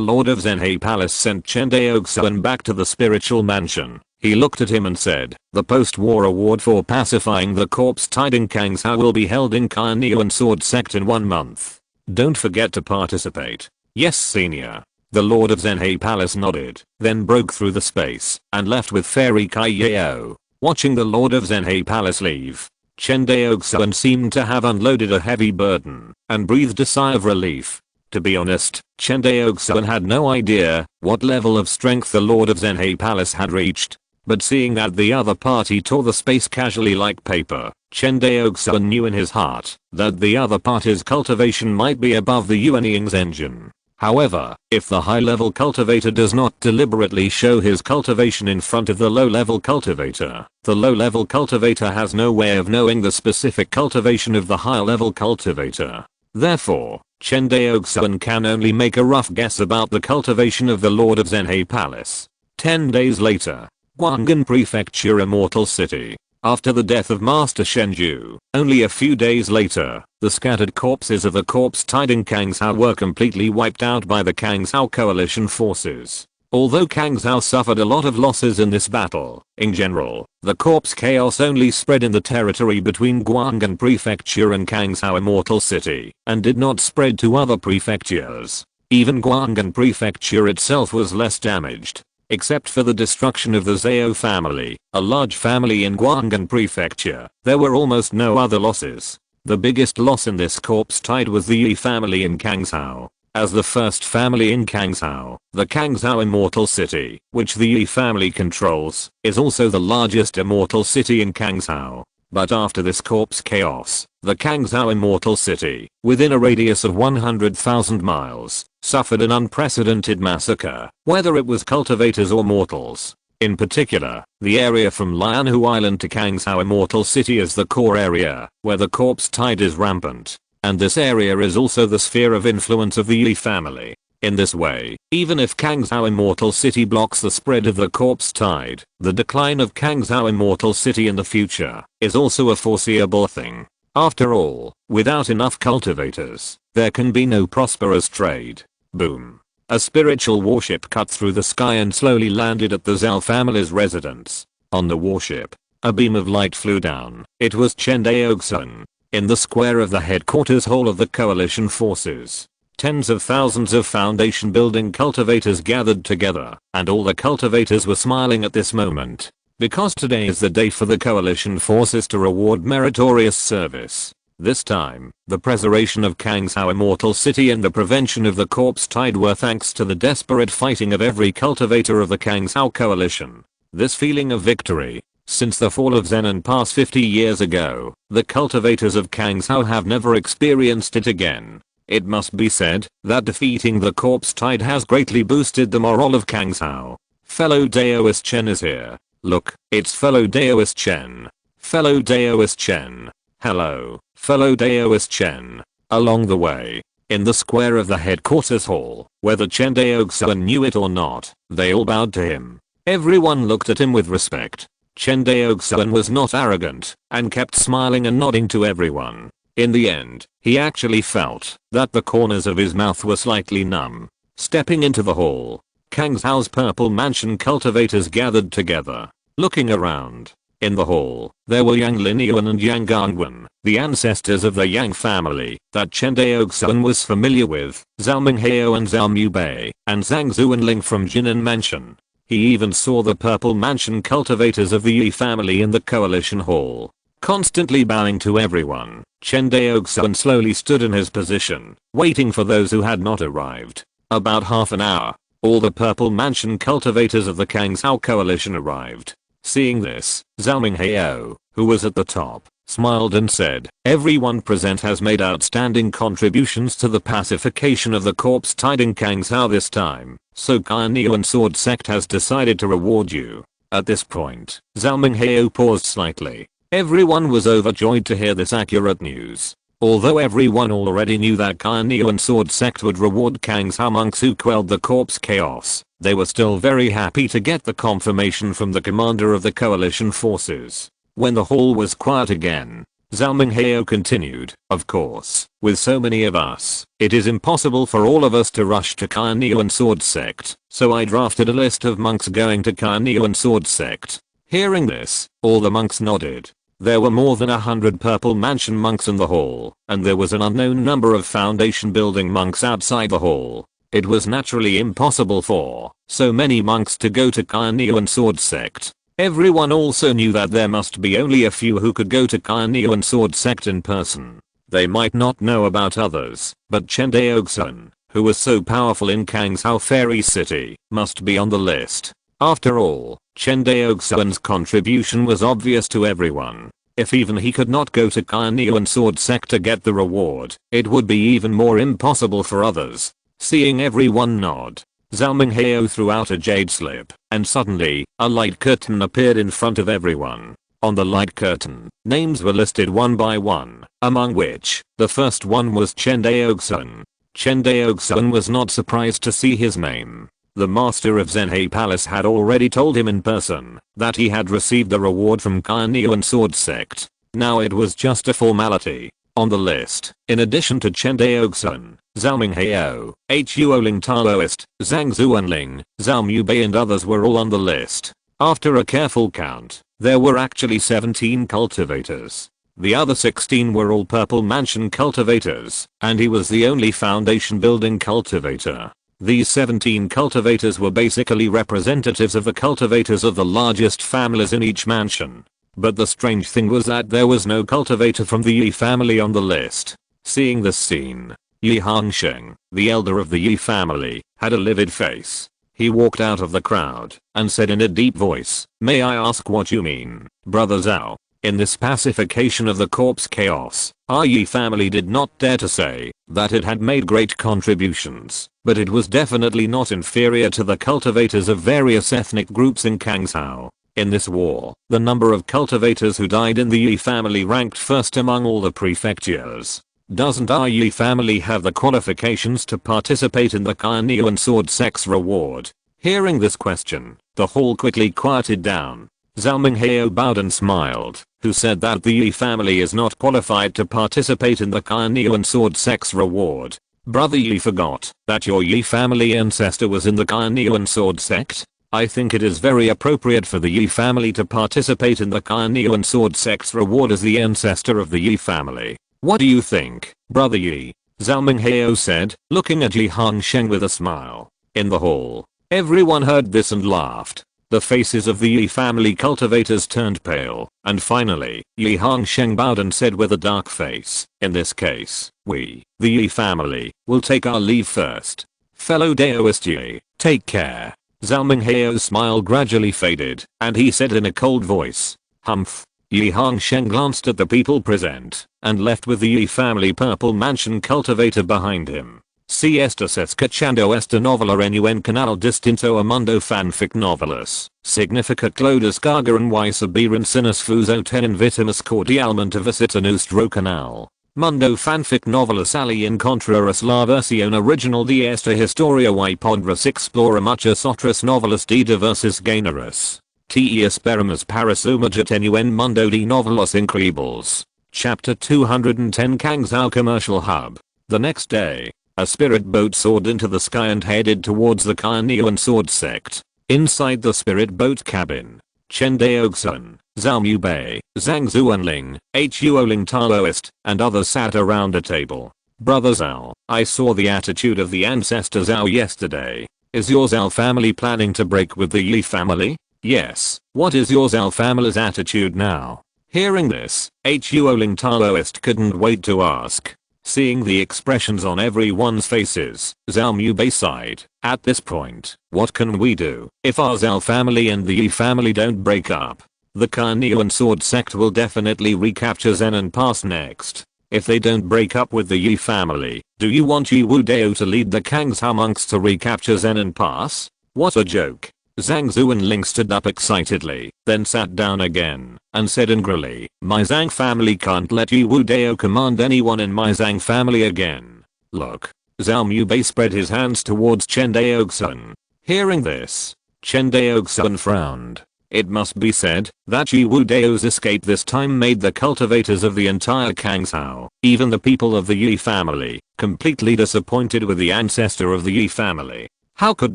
Lord of Zhenhe Palace sent Chen Daoxuan back to the spiritual mansion, he looked at him and said, the post-war award for pacifying the corpse-tied in Kangshao will be held in Kainiuan Sword Sect in 1 month. Don't forget to participate. Yes, senior. The Lord of Zhenhe Palace nodded, then broke through the space and left with Fairy Kaiyao. Watching the Lord of Zhenhe Palace leave, Chen Daoxuan seemed to have unloaded a heavy burden and breathed a sigh of relief. To be honest, Chen Daoxuan had no idea what level of strength the Lord of Zhenhe Palace had reached. But seeing that the other party tore the space casually like paper, Chen Daoxuan knew in his heart that the other party's cultivation might be above the Yuaning's engine. However, if the high-level cultivator does not deliberately show his cultivation in front of the low-level cultivator, the low-level cultivator has no way of knowing the specific cultivation of the high-level cultivator. Therefore, Chen Daoxuan can only make a rough guess about the cultivation of the Lord of Zhenhe Palace. 10 days later, Guanghan Prefecture, Immortal City. After the death of Master Shenju, only a few days later, the scattered corpses of the corpse-tied in Kangshao were completely wiped out by the Kangshao coalition forces. Although Kangshao suffered a lot of losses in this battle, in general, the corpse chaos only spread in the territory between Guanghan Prefecture and Kangshao Immortal City, and did not spread to other prefectures. Even Guanghan Prefecture itself was less damaged. Except for the destruction of the Zhao family, a large family in Guanghan Prefecture, there were almost no other losses. The biggest loss in this corpse tide was the Yi family in Kangshao. As the first family in Kangshao, the Kangshao Immortal City, which the Yi family controls, is also the largest immortal city in Kangshao. But after this corpse chaos, the Kangzhou Immortal City, within a radius of 100,000 miles, suffered an unprecedented massacre, whether it was cultivators or mortals. In particular, the area from Lianhu Island to Kangzhou Immortal City is the core area, where the corpse tide is rampant. And this area is also the sphere of influence of the Yi family. In this way, even if Kangzhou Immortal City blocks the spread of the corpse tide, the decline of Kangzhou Immortal City in the future is also a foreseeable thing. After all, without enough cultivators, there can be no prosperous trade. Boom. A spiritual warship cut through the sky and slowly landed at the Zhao family's residence. On the warship, a beam of light flew down. It was Chen Daoxuan. In the square of the headquarters hall of the coalition forces, tens of thousands of foundation building cultivators gathered together, and all the cultivators were smiling at this moment. Because today is the day for the coalition forces to reward meritorious service. This time, the preservation of Kangzhou Immortal City and the prevention of the corpse tide were thanks to the desperate fighting of every cultivator of the Kangzhou coalition. This feeling of victory, since the fall of Zenon past 50 years ago, the cultivators of Kangzhou have never experienced it again. It must be said that defeating the corpse tide has greatly boosted the morale of Kangzhou. Fellow Daoist Chen is here. Look, it's fellow Daoist Chen. Fellow Daoist Chen. Hello, fellow Daoist Chen. Along the way, in the square of the headquarters hall, whether Chen Daoxuan knew it or not, they all bowed to him. Everyone looked at him with respect. Chen Daoxuan was not arrogant, and kept smiling and nodding to everyone. In the end, he actually felt that the corners of his mouth were slightly numb. Stepping into the hall, Kangzhou's purple mansion cultivators gathered together. Looking around, in the hall, there were Yang Linyuan and Yang Gongwen, the ancestors of the Yang family that Chen Daoxuan was familiar with, Zhao Minghao and Zhao Mubei, and Zhang Zuanling from Jinan Mansion. He even saw the purple mansion cultivators of the Yi family in the coalition hall. Constantly bowing to everyone, Chen Daoxuan slowly stood in his position, waiting for those who had not arrived. About half an hour, all the purple mansion cultivators of the Kangzhou coalition arrived. Seeing this, Zhao Minghao, who was at the top, smiled and said, "Everyone present has made outstanding contributions to the pacification of the corpse tide in Kangzhou this time, so Guanyuan Sword Sect has decided to reward you." At this point, Zhao Minghao paused slightly. Everyone was overjoyed to hear this accurate news. Although everyone already knew that Guanyuan Sword Sect would reward Kangzhou monks who quelled the corpse chaos, they were still very happy to get the confirmation from the commander of the coalition forces. When the hall was quiet again, Zhao Minghao continued, "Of course, with so many of us, it is impossible for all of us to rush to Guanyuan Sword Sect, so I drafted a list of monks going to Guanyuan Sword Sect." Hearing this, all the monks nodded. There were more than 100 purple mansion monks in the hall, and there was an unknown number of foundation building monks outside the hall. It was naturally impossible for so many monks to go to Guanyuan Sword Sect. Everyone also knew that there must be only a few who could go to Guanyuan Sword Sect in person. They might not know about others, but Chen Daoxuan, who was so powerful in Kangzhou Fairy City, must be on the list. After all, Chen Daoxuan's contribution was obvious to everyone. If even he could not go to Guanyuan Sword Sect to get the reward, it would be even more impossible for others. Seeing everyone nod, Zhao Minghao threw out a jade slip, and suddenly, a light curtain appeared in front of everyone. On the light curtain, names were listed one by one, among which, the first one was Chen Daoxuan. Chen Daoxuan was not surprised to see his name. The master of Zhenhe Palace had already told him in person that he had received the reward from Guanyuan Sword Sect. Now it was just a formality. On the list, in addition to Chen Daoxuan, Zhao Minghao, Huo Ling Taoist, Zhang Zuanling, Zhao Mubei and others were all on the list. After a careful count, there were actually 17 cultivators. The other 16 were all purple mansion cultivators, and he was the only foundation building cultivator. These 17 cultivators were basically representatives of the cultivators of the largest families in each mansion. But the strange thing was that there was no cultivator from the Yi family on the list. Seeing this scene, Yi Hongsheng, the elder of the Yi family, had a livid face. He walked out of the crowd and said in a deep voice, "May I ask what you mean, Brother Zhao?" In this pacification of the corpse chaos, our Yi family did not dare to say that it had made great contributions, but it was definitely not inferior to the cultivators of various ethnic groups in Kangshao. In this war, the number of cultivators who died in the Yi family ranked first among all the prefectures. Doesn't our Yi family have the qualifications to participate in the Cunning sword sex reward? Hearing this question, the hall quickly quieted down. Zhao Minghao bowed and smiled, who said that the Yi family is not qualified to participate in the Cunning sword sex reward. Brother Yi forgot that your Yi family ancestor was in the Cunning sword sect? I think it is very appropriate for the Yi family to participate in the Cunning sword sex reward as the ancestor of the Yi family. What do you think, Brother Yi? Zhao Minghao said, looking at Yi Hongsheng with a smile. In the hall, everyone heard this and laughed. The faces of the Yi family cultivators turned pale, and finally, Yi Hongsheng bowed and said with a dark face, in this case, we, the Yi family, will take our leave first. Fellow Daoist Yi, take care. Zhao Minghao's smile gradually faded, and he said in a cold voice, humph. Yi Hongsheng glanced at the people present, and left with the Yi family purple mansion cultivator behind him. Si estas escuchando esta novela en un canal distinto a mundo fanfic novelas. Significa que descargaran y sabiran sinas fuso ten invitamos cordialmente a visitar nuestro canal. Mundo fanfic novelas ali encontrarás la versión original de esta historia y podrás explorar muchas otras novelas de diversos géneros. Te esperamos para sumergirte en un mundo de novelas increíbles. Chapter 210 Kangshao Commercial Hub. The next day, a spirit boat soared into the sky and headed towards the Cunning sword sect. Inside the spirit boat cabin, Chen Daoxuan, Zhao Mubei, Zhang Zuanling, Huoling Taoist, and others sat around a table. Brother Zhao, I saw the attitude of the ancestor Zhao yesterday. Is your Zhao family planning to break with the Yi family? Yes. What is your Zhao family's attitude now? Hearing this, Huoling Taoist couldn't wait to ask. Seeing the expressions on everyone's faces, Zhao Mubei sighed. At this point, what can we do? If our Zhao family and the Yi family don't break up, the Cunning sword sect will definitely recapture Zenan Pass next. If they don't break up with the Yi family, do you want Yi Wudao to lead the Kangshao monks to recapture Zenan Pass? What a joke. Zhang Zuanling stood up excitedly, then sat down again, and said angrily, my Zhang family can't let Yi Wudao command anyone in my Zhang family again. Look. Zhao Mubei spread his hands towards Chen Daoxuan. Hearing this, Chen Daoxuan frowned. It must be said that Yi Wudao's escape this time made the cultivators of the entire Kangshao, even the people of the Yi family, completely disappointed with the ancestor of the Yi family. How could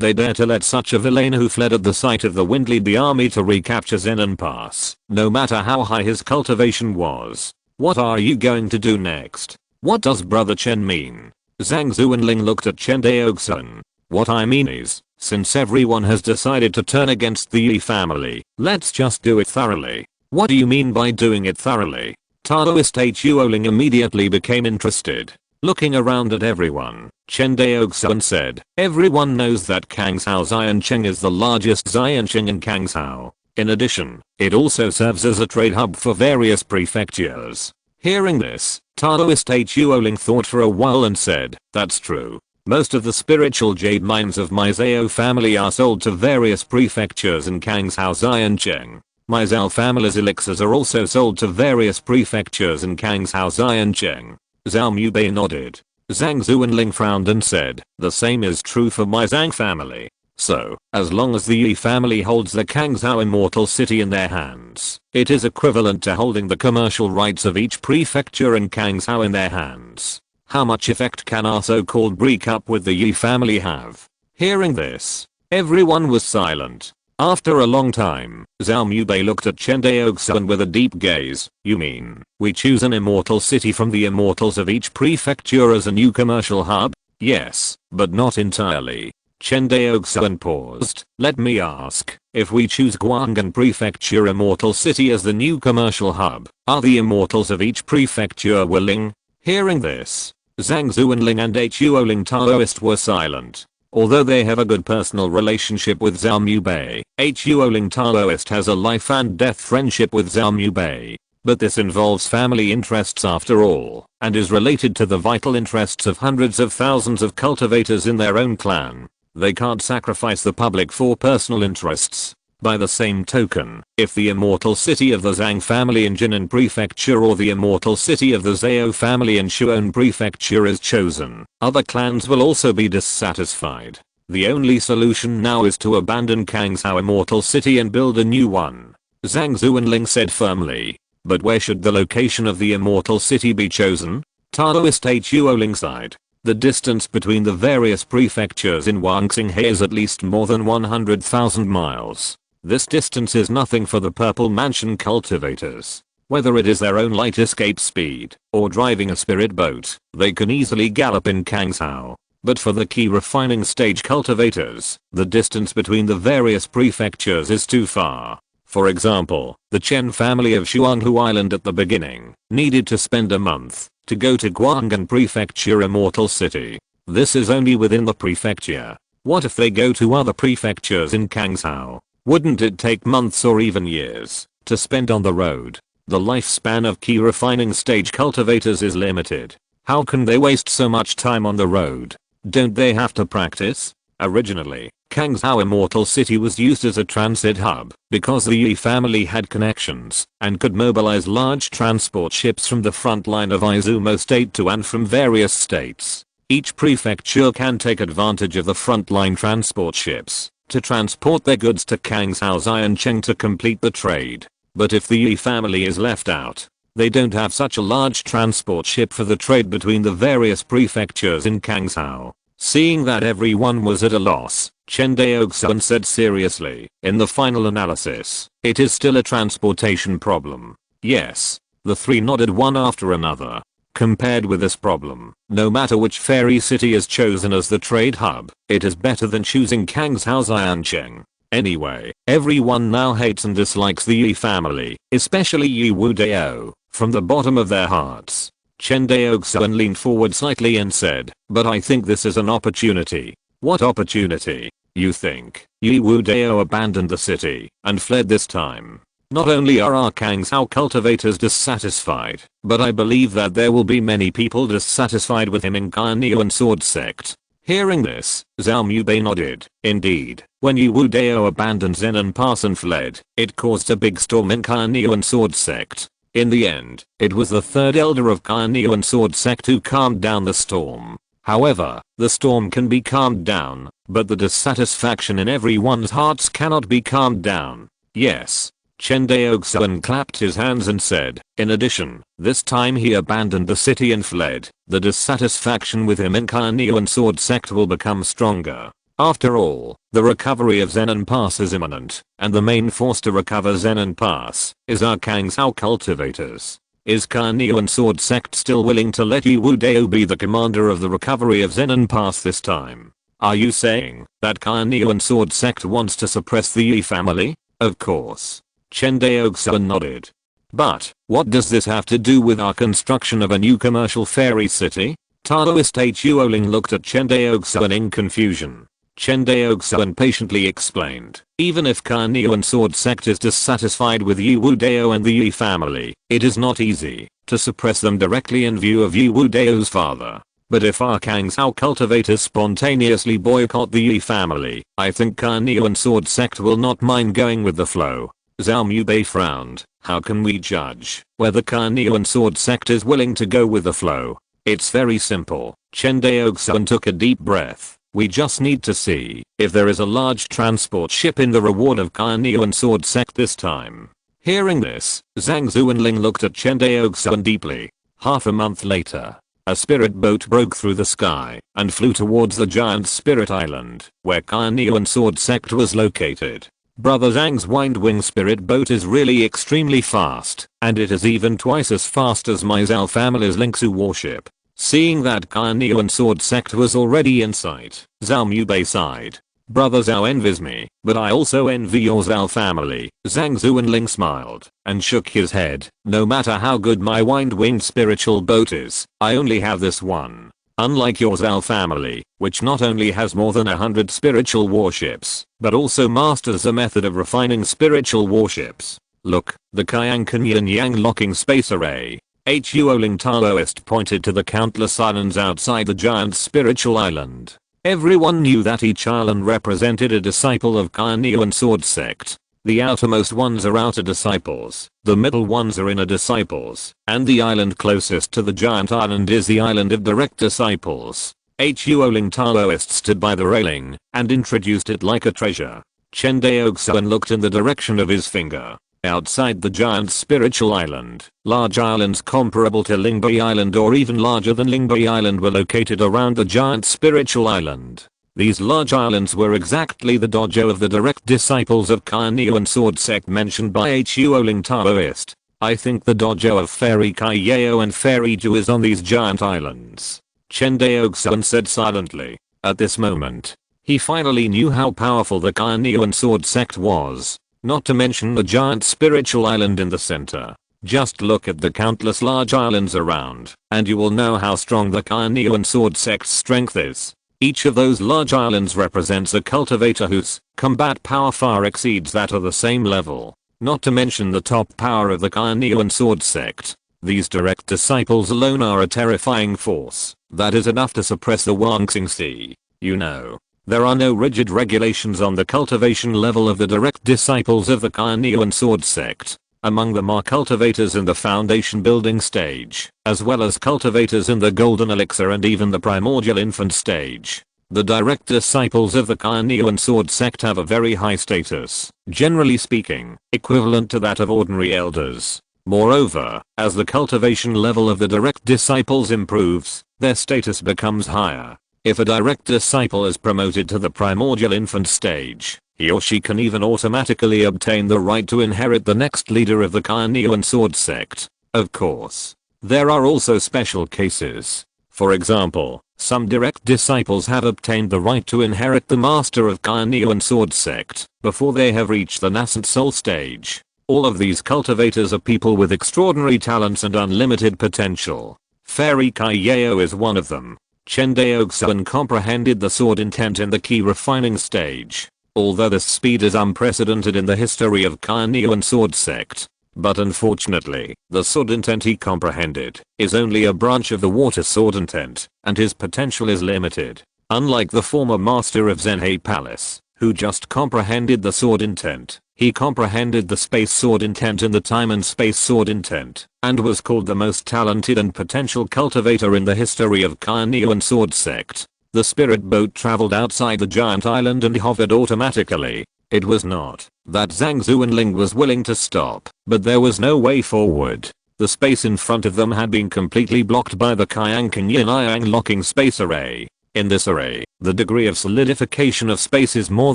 they dare to let such a villain who fled at the sight of the wind lead the army to recapture Zenan Pass, no matter how high his cultivation was? What are you going to do next? What does Brother Chen mean? Zhang Zuanling looked at Chen Daoxuan. What I mean is, since everyone has decided to turn against the Yi family, let's just do it thoroughly. What do you mean by doing it thoroughly? Taoist Huoling immediately became interested. Looking around at everyone, Chen Daoxuan said, everyone knows that Kangshao Xiancheng is the largest Xiancheng in Kangshao. In addition, it also serves as a trade hub for various prefectures. Hearing this, Taoist Huoling thought for a while and said, that's true. Most of the spiritual jade mines of my Zhao family are sold to various prefectures in Kangshao Xiancheng. My Zhao family's elixirs are also sold to various prefectures in Kangshao Xiancheng. Zhao Mubei nodded. Zhang Zuanling frowned and said, the same is true for my Zhang family. So, as long as the Yi family holds the Kangshao Immortal City in their hands, it is equivalent to holding the commercial rights of each prefecture in Kangshao in their hands. How much effect can our so-called breakup with the Yi family have? Hearing this, everyone was silent. After a long time, Zhao Mubei looked at Chen Daoxuan with a deep gaze. You mean, we choose an immortal city from the immortals of each prefecture as a new commercial hub? Yes, but not entirely. Chen Daoxuan paused. Let me ask, if we choose Guang'an Prefecture Immortal City as the new commercial hub, are the immortals of each prefecture willing? Hearing this, Zhang Zuanling and Huoling Taoist were silent. Although they have a good personal relationship with Zhao Mubei, Huoling Taoist has a life and death friendship with Zhao Mubei. But this involves family interests after all, and is related to the vital interests of hundreds of thousands of cultivators in their own clan. They can't sacrifice the public for personal interests. By the same token, if the immortal city of the Zhang family in Jinan Prefecture or the immortal city of the Zhao family in Shuan Prefecture is chosen, other clans will also be dissatisfied. The only solution now is to abandon Kangzhou immortal city and build a new one, Zhang Zuanling said firmly. But where should the location of the immortal city be chosen? Taoist Huoling sighed. The distance between the various prefectures in Wangxinghe is at least more than 100,000 miles. This distance is nothing for the Purple Mansion cultivators. Whether it is their own light escape speed, or driving a spirit boat, they can easily gallop in Kangzhou. But for the key refining stage cultivators, the distance between the various prefectures is too far. For example, the Chen family of Shuanghu Island at the beginning needed to spend a month to go to Guang'an Prefecture Immortal City. This is only within the prefecture. What if they go to other prefectures in Kangzhou? Wouldn't it take months or even years to spend on the road? The lifespan of key refining stage cultivators is limited. How can they waste so much time on the road? Don't they have to practice? Originally, Kangzhou Immortal City was used as a transit hub because the Yi family had connections and could mobilize large transport ships from the front line of Izumo State to and from various states. Each prefecture can take advantage of the frontline transport ships to transport their goods to Kangzhou Xiancheng to complete the trade. But if the Yi family is left out, they don't have such a large transport ship for the trade between the various prefectures in Kangzhou. Seeing that everyone was at a loss, Chen Daoxuan said seriously, in the final analysis, it is still a transportation problem. Yes. The three nodded one after another. Compared with this problem, no matter which fairy city is chosen as the trade hub, it is better than choosing Kangzhou Xiancheng. Anyway, everyone now hates and dislikes the Yi family, especially Yi Wudao, from the bottom of their hearts. Chen Daoxuan leaned forward slightly and said, but I think this is an opportunity. What opportunity? You think? Yi Wudao abandoned the city and fled this time. Not only are our Kangzhou cultivators dissatisfied, but I believe that there will be many people dissatisfied with him in Guanyuan Sword Sect. Hearing this, Zhao Mubei nodded. Indeed, when Yi Wudao abandoned Zenan Pass and fled, it caused a big storm in Guanyuan Sword Sect. In the end, it was the third elder of Guanyuan Sword Sect who calmed down the storm. However, the storm can be calmed down, but the dissatisfaction in everyone's hearts cannot be calmed down. Yes. Chen Daoxuan clapped his hands and said, in addition, this time he abandoned the city and fled. The dissatisfaction with him in Guanyuan Sword Sect will become stronger. After all, the recovery of Zenan Pass is imminent, and the main force to recover Zenan Pass is our Kangzhou cultivators. Is Guanyuan Sword Sect still willing to let Yi Wudao be the commander of the recovery of Zenan Pass this time? Are you saying that Guanyuan Sword Sect wants to suppress the Yi family? Of course. Chen Daoxuan nodded. But, what does this have to do with our construction of a new commercial fairy city? Taoist Huoling looked at Chen Daoxuan in confusion. Chen Daoxuan patiently explained, even if Guanyuan Sword Sect is dissatisfied with Yi Wudao and the Yi family, it is not easy to suppress them directly in view of Yi Wudao's father. But if our Kangzhou cultivators spontaneously boycott the Yi family, I think Guanyuan Sword Sect will not mind going with the flow. Zhao Mubei frowned. How can we judge whether Guanyuan Sword Sect is willing to go with the flow? It's very simple. Chen Daoxuan took a deep breath. We just need to see if there is a large transport ship in the reward of Guanyuan Sword Sect this time. Hearing this, Zhang Zuanling looked at Chen Daoxuan deeply. Half a month later, a spirit boat broke through the sky and flew towards the giant spirit island where Guanyuan Sword Sect was located. Brother Zhang's Windwing spirit boat is really extremely fast, and it is even twice as fast as my Zhao family's Lingsu warship. Seeing that Guanyuan Sword Sect was already in sight, Zhao Mubei sighed. Brother Zhao envies me, but I also envy your Zhao family. Zhang Zuanling smiled and shook his head. No matter how good my wind-winged spiritual boat is, I only have this one. Unlike your Zhao family, which not only has more than 100 spiritual warships, but also masters a method of refining spiritual warships. Look, the Kyankan Yin Yang locking space array. Huoling Taoist pointed to the countless islands outside the giant spiritual island. Everyone knew that each island represented a disciple of Kyan sword sect. The outermost ones are outer disciples, the middle ones are inner disciples, and the island closest to the giant island is the island of direct disciples. Huoling Taoist stood by the railing and introduced it like a treasure. Chen Daoxuan looked in the direction of his finger. Outside the giant spiritual island, large islands comparable to Lingbei Island or even larger than Lingbei Island were located around the giant spiritual island. These large islands were exactly the dojo of the direct disciples of Kyan sword sect mentioned by Huoling Taoist. I think the dojo of Fairy Kaiyao and Fairy Ju is on these giant islands. Chen Daoxuan said silently. At this moment, he finally knew how powerful the Kyan sword sect was. Not to mention the giant spiritual island in the center. Just look at the countless large islands around, and you will know how strong the Kyan sword sect's strength is. Each of those large islands represents a cultivator whose combat power far exceeds that of the same level. Not to mention the top power of the Kyan sword sect. These direct disciples alone are a terrifying force. That is enough to suppress the Wangxing Sea. You know. There are no rigid regulations on the cultivation level of the direct disciples of the Kyan sword sect. Among them are cultivators in the foundation building stage, as well as cultivators in the golden elixir and even the primordial infant stage. The direct disciples of the Kyan sword sect have a very high status, generally speaking, equivalent to that of ordinary elders. Moreover, as the cultivation level of the direct disciples improves, their status becomes higher. If a direct disciple is promoted to the primordial infant stage, he or she can even automatically obtain the right to inherit the next leader of the Kyan sword sect. Of course, there are also special cases. For example, some direct disciples have obtained the right to inherit the master of Kyan sword sect before they have reached the nascent soul stage. All of these cultivators are people with extraordinary talents and unlimited potential. Fairy Kaiyao is one of them. Chen Daoxuan comprehended the sword intent in the key refining stage. Although this speed is unprecedented in the history of Kyan sword sect. But unfortunately, the sword intent he comprehended is only a branch of the water sword intent, and his potential is limited. Unlike the former master of Zhenhe Palace, who just comprehended the sword intent, he comprehended the space sword intent in the time and space sword intent, and was called the most talented and potential cultivator in the history of Kyan sword sect. The spirit boat traveled outside the giant island and hovered automatically. It was not that Zhang Zuanling was willing to stop, but there was no way forward. The space in front of them had been completely blocked by the Kyankan Yin Yang locking space array. In this array, the degree of solidification of space is more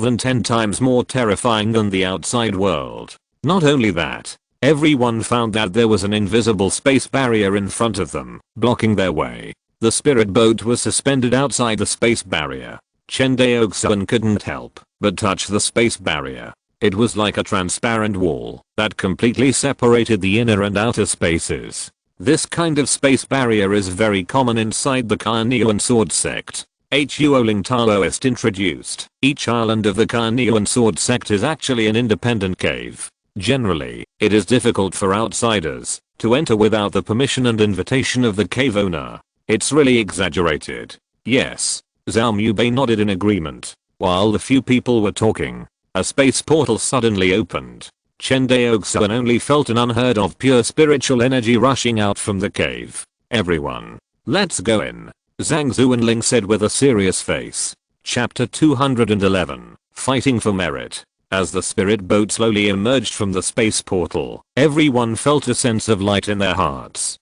than 10 times more terrifying than the outside world. Not only that, everyone found that there was an invisible space barrier in front of them, blocking their way. The spirit boat was suspended outside the space barrier. Chen Daoxuan couldn't help but touch the space barrier. It was like a transparent wall that completely separated the inner and outer spaces. This kind of space barrier is very common inside the Kyan sword sect. Huoling Taoist introduced. Each island of the Kyan sword sect is actually an independent cave. Generally, it is difficult for outsiders to enter without the permission and invitation of the cave owner. It's really exaggerated. Yes. Zhao Mubei nodded in agreement. While the few people were talking, a space portal suddenly opened. Chen Daoxuan only felt an unheard of pure spiritual energy rushing out from the cave. Everyone, let's go in, Zhang Zuanling said with a serious face. Chapter 211, Fighting for Merit. As the spirit boat slowly emerged from the space portal, everyone felt a sense of light in their hearts.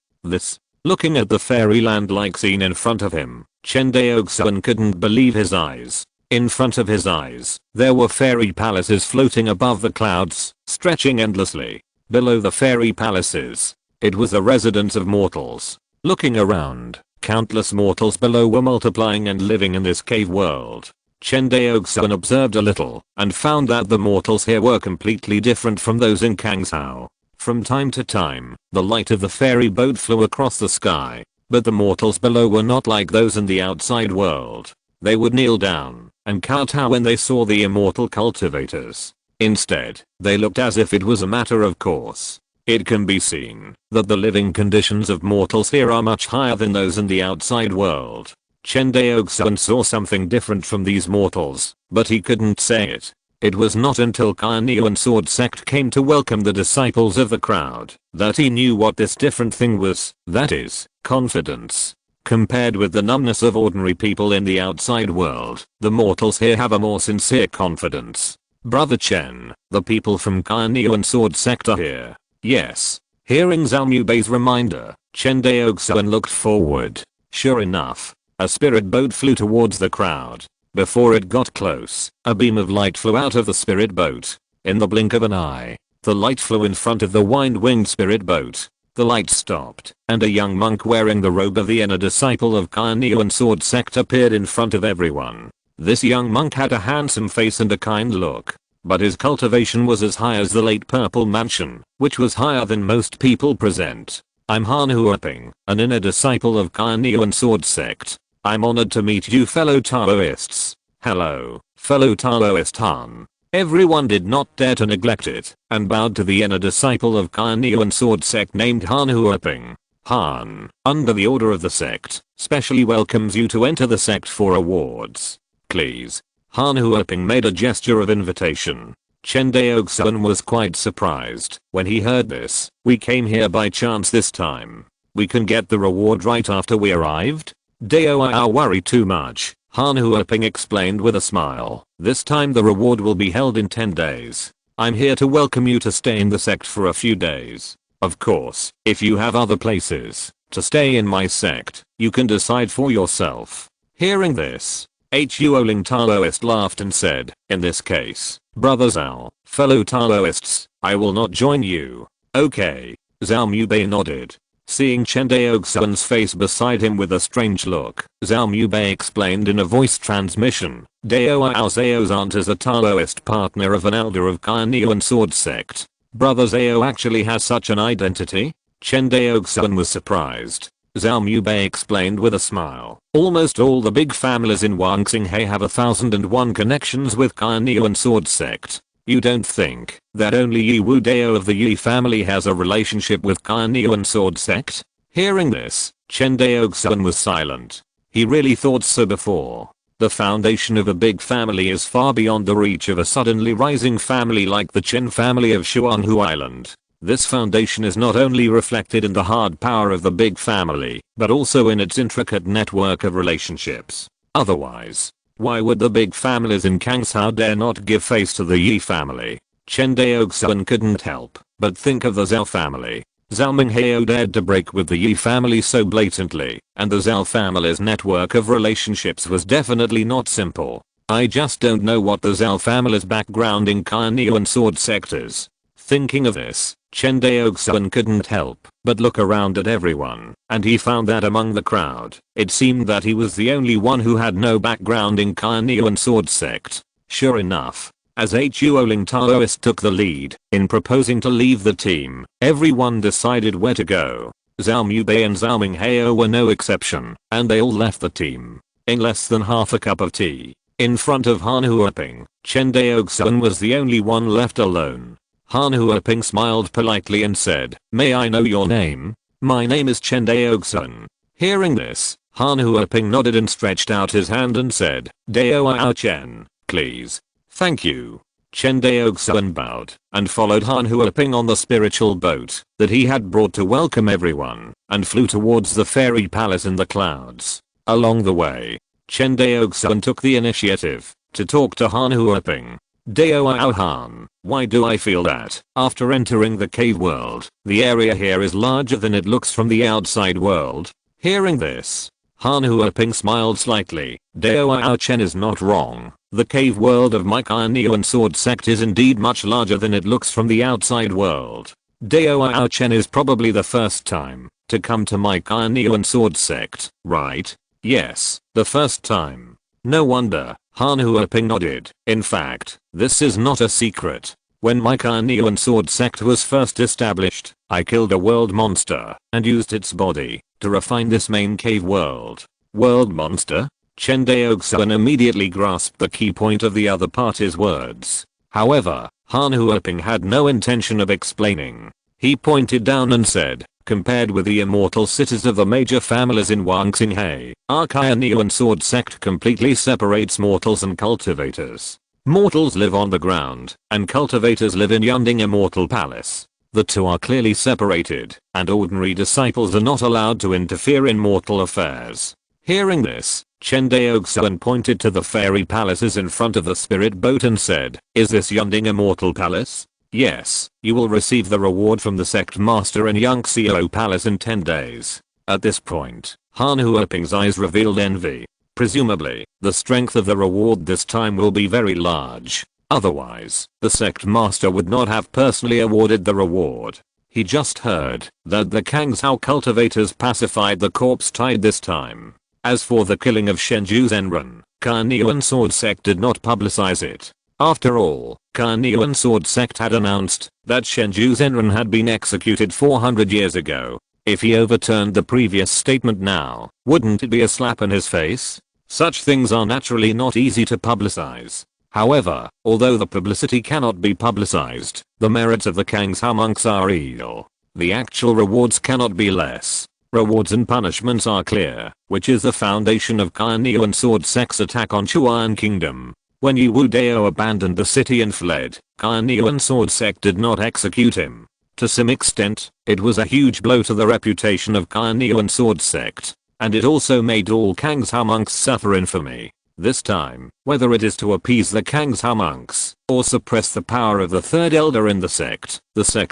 Looking at the fairyland-like scene in front of him, Chen Daoxuan couldn't believe his eyes. In front of his eyes, there were fairy palaces floating above the clouds, stretching endlessly. Below the fairy palaces, it was the residence of mortals. Looking around, countless mortals below were multiplying and living in this cave world. Chen Daoxuan observed a little, and found that the mortals here were completely different from those in Kangzhou. From time to time, the light of the fairy boat flew across the sky, but the mortals below were not like those in the outside world. They would kneel down and kowtow when they saw the immortal cultivators. Instead, they looked as if it was a matter of course. It can be seen that the living conditions of mortals here are much higher than those in the outside world. Chen Daoxuan saw something different from these mortals, but he couldn't say it. It was not until Kainyuan Sword Sect came to welcome the disciples of the crowd that he knew what this different thing was, that is, confidence. Compared with the numbness of ordinary people in the outside world, the mortals here have a more sincere confidence. Brother Chen, the people from Kainyuan Sword Sect are here. Yes. Hearing Zhao Mubei's reminder, Chen Daoxuan looked forward. Sure enough, a spirit boat flew towards the crowd. Before it got close, a beam of light flew out of the spirit boat. In the blink of an eye, the light flew in front of the wind-winged spirit boat. The light stopped, and a young monk wearing the robe of the inner disciple of Kainyuan Sword Sect appeared in front of everyone. This young monk had a handsome face and a kind look, but his cultivation was as high as the late Purple Mansion, which was higher than most people present. I'm Han Huoping, an inner disciple of Kainyuan Sword Sect. I'm honored to meet you fellow Taoists. Hello, fellow Taoist Han. Everyone did not dare to neglect it, and bowed to the inner disciple of Kainyuan Sword Sect named Han Huoping. Han, under the order of the sect, specially welcomes you to enter the sect for awards. Please. Han Huoping made a gesture of invitation. Chen Daoxuan was quite surprised when he heard this. We came here by chance this time. We can get the reward right after we arrived? Dao I worry too much, Han Huoping explained with a smile. This time the reward will be held in 10 days. I'm here to welcome you to stay in the sect for a few days. Of course, if you have other places to stay in my sect, you can decide for yourself. Hearing this, Huoling Taoist laughed and said, in this case, Brother Zhao, fellow Taoists, I will not join you. Okay. Zhao Mubei nodded. Seeing Chen Daoxuan's face beside him with a strange look, Zhao Mubei explained in a voice transmission, Dao Zao's aunt is a Taoist partner of an elder of Kainyuan Sword Sect. Brother Zhao actually has such an identity? Chen Daoxuan was surprised. Zhao Mubei explained with a smile. Almost all the big families in Wangxinghe have 1001 connections with Kainyuan Sword Sect. You don't think that only Yi Wu Dao of the Yi family has a relationship with Kainyuan Sword Sect? Hearing this, Chen Daoxuan was silent. He really thought so before. The foundation of a big family is far beyond the reach of a suddenly rising family like the Chen family of Shuanghu Island. This foundation is not only reflected in the hard power of the big family, but also in its intricate network of relationships. Otherwise, why would the big families in Kangshao dare not give face to the Yi family? Chen Daoxuan couldn't help but think of the Zhao family. Zhao Minghao dared to break with the Yi family so blatantly, and the Zhao family's network of relationships was definitely not simple. I just don't know what the Zhao family's background in Kainyuan Sword Sect is. Thinking of this, Chen Daoxuan couldn't help but look around at everyone, and he found that among the crowd, it seemed that he was the only one who had no background in Kainyuan Sword Sect. Sure enough, as Huoling Taoist took the lead in proposing to leave the team, everyone decided where to go. Zhao Mubei and Zhao Minghao were no exception, and they all left the team in less than half a cup of tea. In front of Han Huoping, Chen Daoxuan was the only one left alone. Han Huoping smiled politely and said, "May I know your name?" "My name is Chen Daoxuan." Hearing this, Han Huoping nodded and stretched out his hand and said, "Dao Chen, please." "Thank you." Chen Daoxuan bowed and followed Han Huoping on the spiritual boat that he had brought to welcome everyone and flew towards the fairy palace in the clouds. Along the way, Chen Daoxuan took the initiative to talk to Han Huoping. "Dao Han, why do I feel that, after entering the cave world, the area here is larger than it looks from the outside world?" Hearing this, Han Huoping smiled slightly. "Dao Chen is not wrong. The cave world of my Kainyuan Sword Sect is indeed much larger than it looks from the outside world. Dao Chen is probably the first time to come to my Kainyuan Sword Sect, right?" "Yes, the first time." "No wonder." Han Huoping nodded. "In fact, this is not a secret. When my Kainyuan Sword Sect was first established, I killed a world monster and used its body to refine this main cave world." "World monster?" Chen Daoxuan immediately grasped the key point of the other party's words. However, Han Huoping had no intention of explaining. He pointed down and said, compared with the immortal cities of the major families in Wangxinghe, our Kaianian sword sect completely separates mortals and cultivators. Mortals live on the ground, and cultivators live in Yunding Immortal Palace. The two are clearly separated, and ordinary disciples are not allowed to interfere in mortal affairs. Hearing this, Chen Daoxuan pointed to the fairy palaces in front of the spirit boat and said, "Is this Yunding Immortal Palace? Yes, you will receive the reward from the sect master in Yangxiao Palace in 10 days. At this point, Han Huoping's eyes revealed envy. Presumably, the strength of the reward this time will be very large. Otherwise, the sect master would not have personally awarded the reward. He just heard that the Kangzhou cultivators pacified the corpse tide this time. As for the killing of Shenju Zenren, Kaianian Sword Sect did not publicize it. After all, Kaianian Sword Sect had announced that Shenju Zenren had been executed 400 years ago. If he overturned the previous statement now, wouldn't it be a slap in his face? Such things are naturally not easy to publicize. However, although the publicity cannot be publicized, the merits of the Kangzhou monks are real. The actual rewards cannot be less. Rewards and punishments are clear, which is the foundation of Kaianian Sword Sect's attack on Chuan Kingdom. When Yi Wu Dao abandoned the city and fled, Kaianian Sword Sect did not execute him. To some extent, it was a huge blow to the reputation of Kaianian Sword Sect. And it also made all Kangzhou monks suffer infamy. This time, whether it is to appease the Kangzhou monks or suppress the power of the third elder in the sect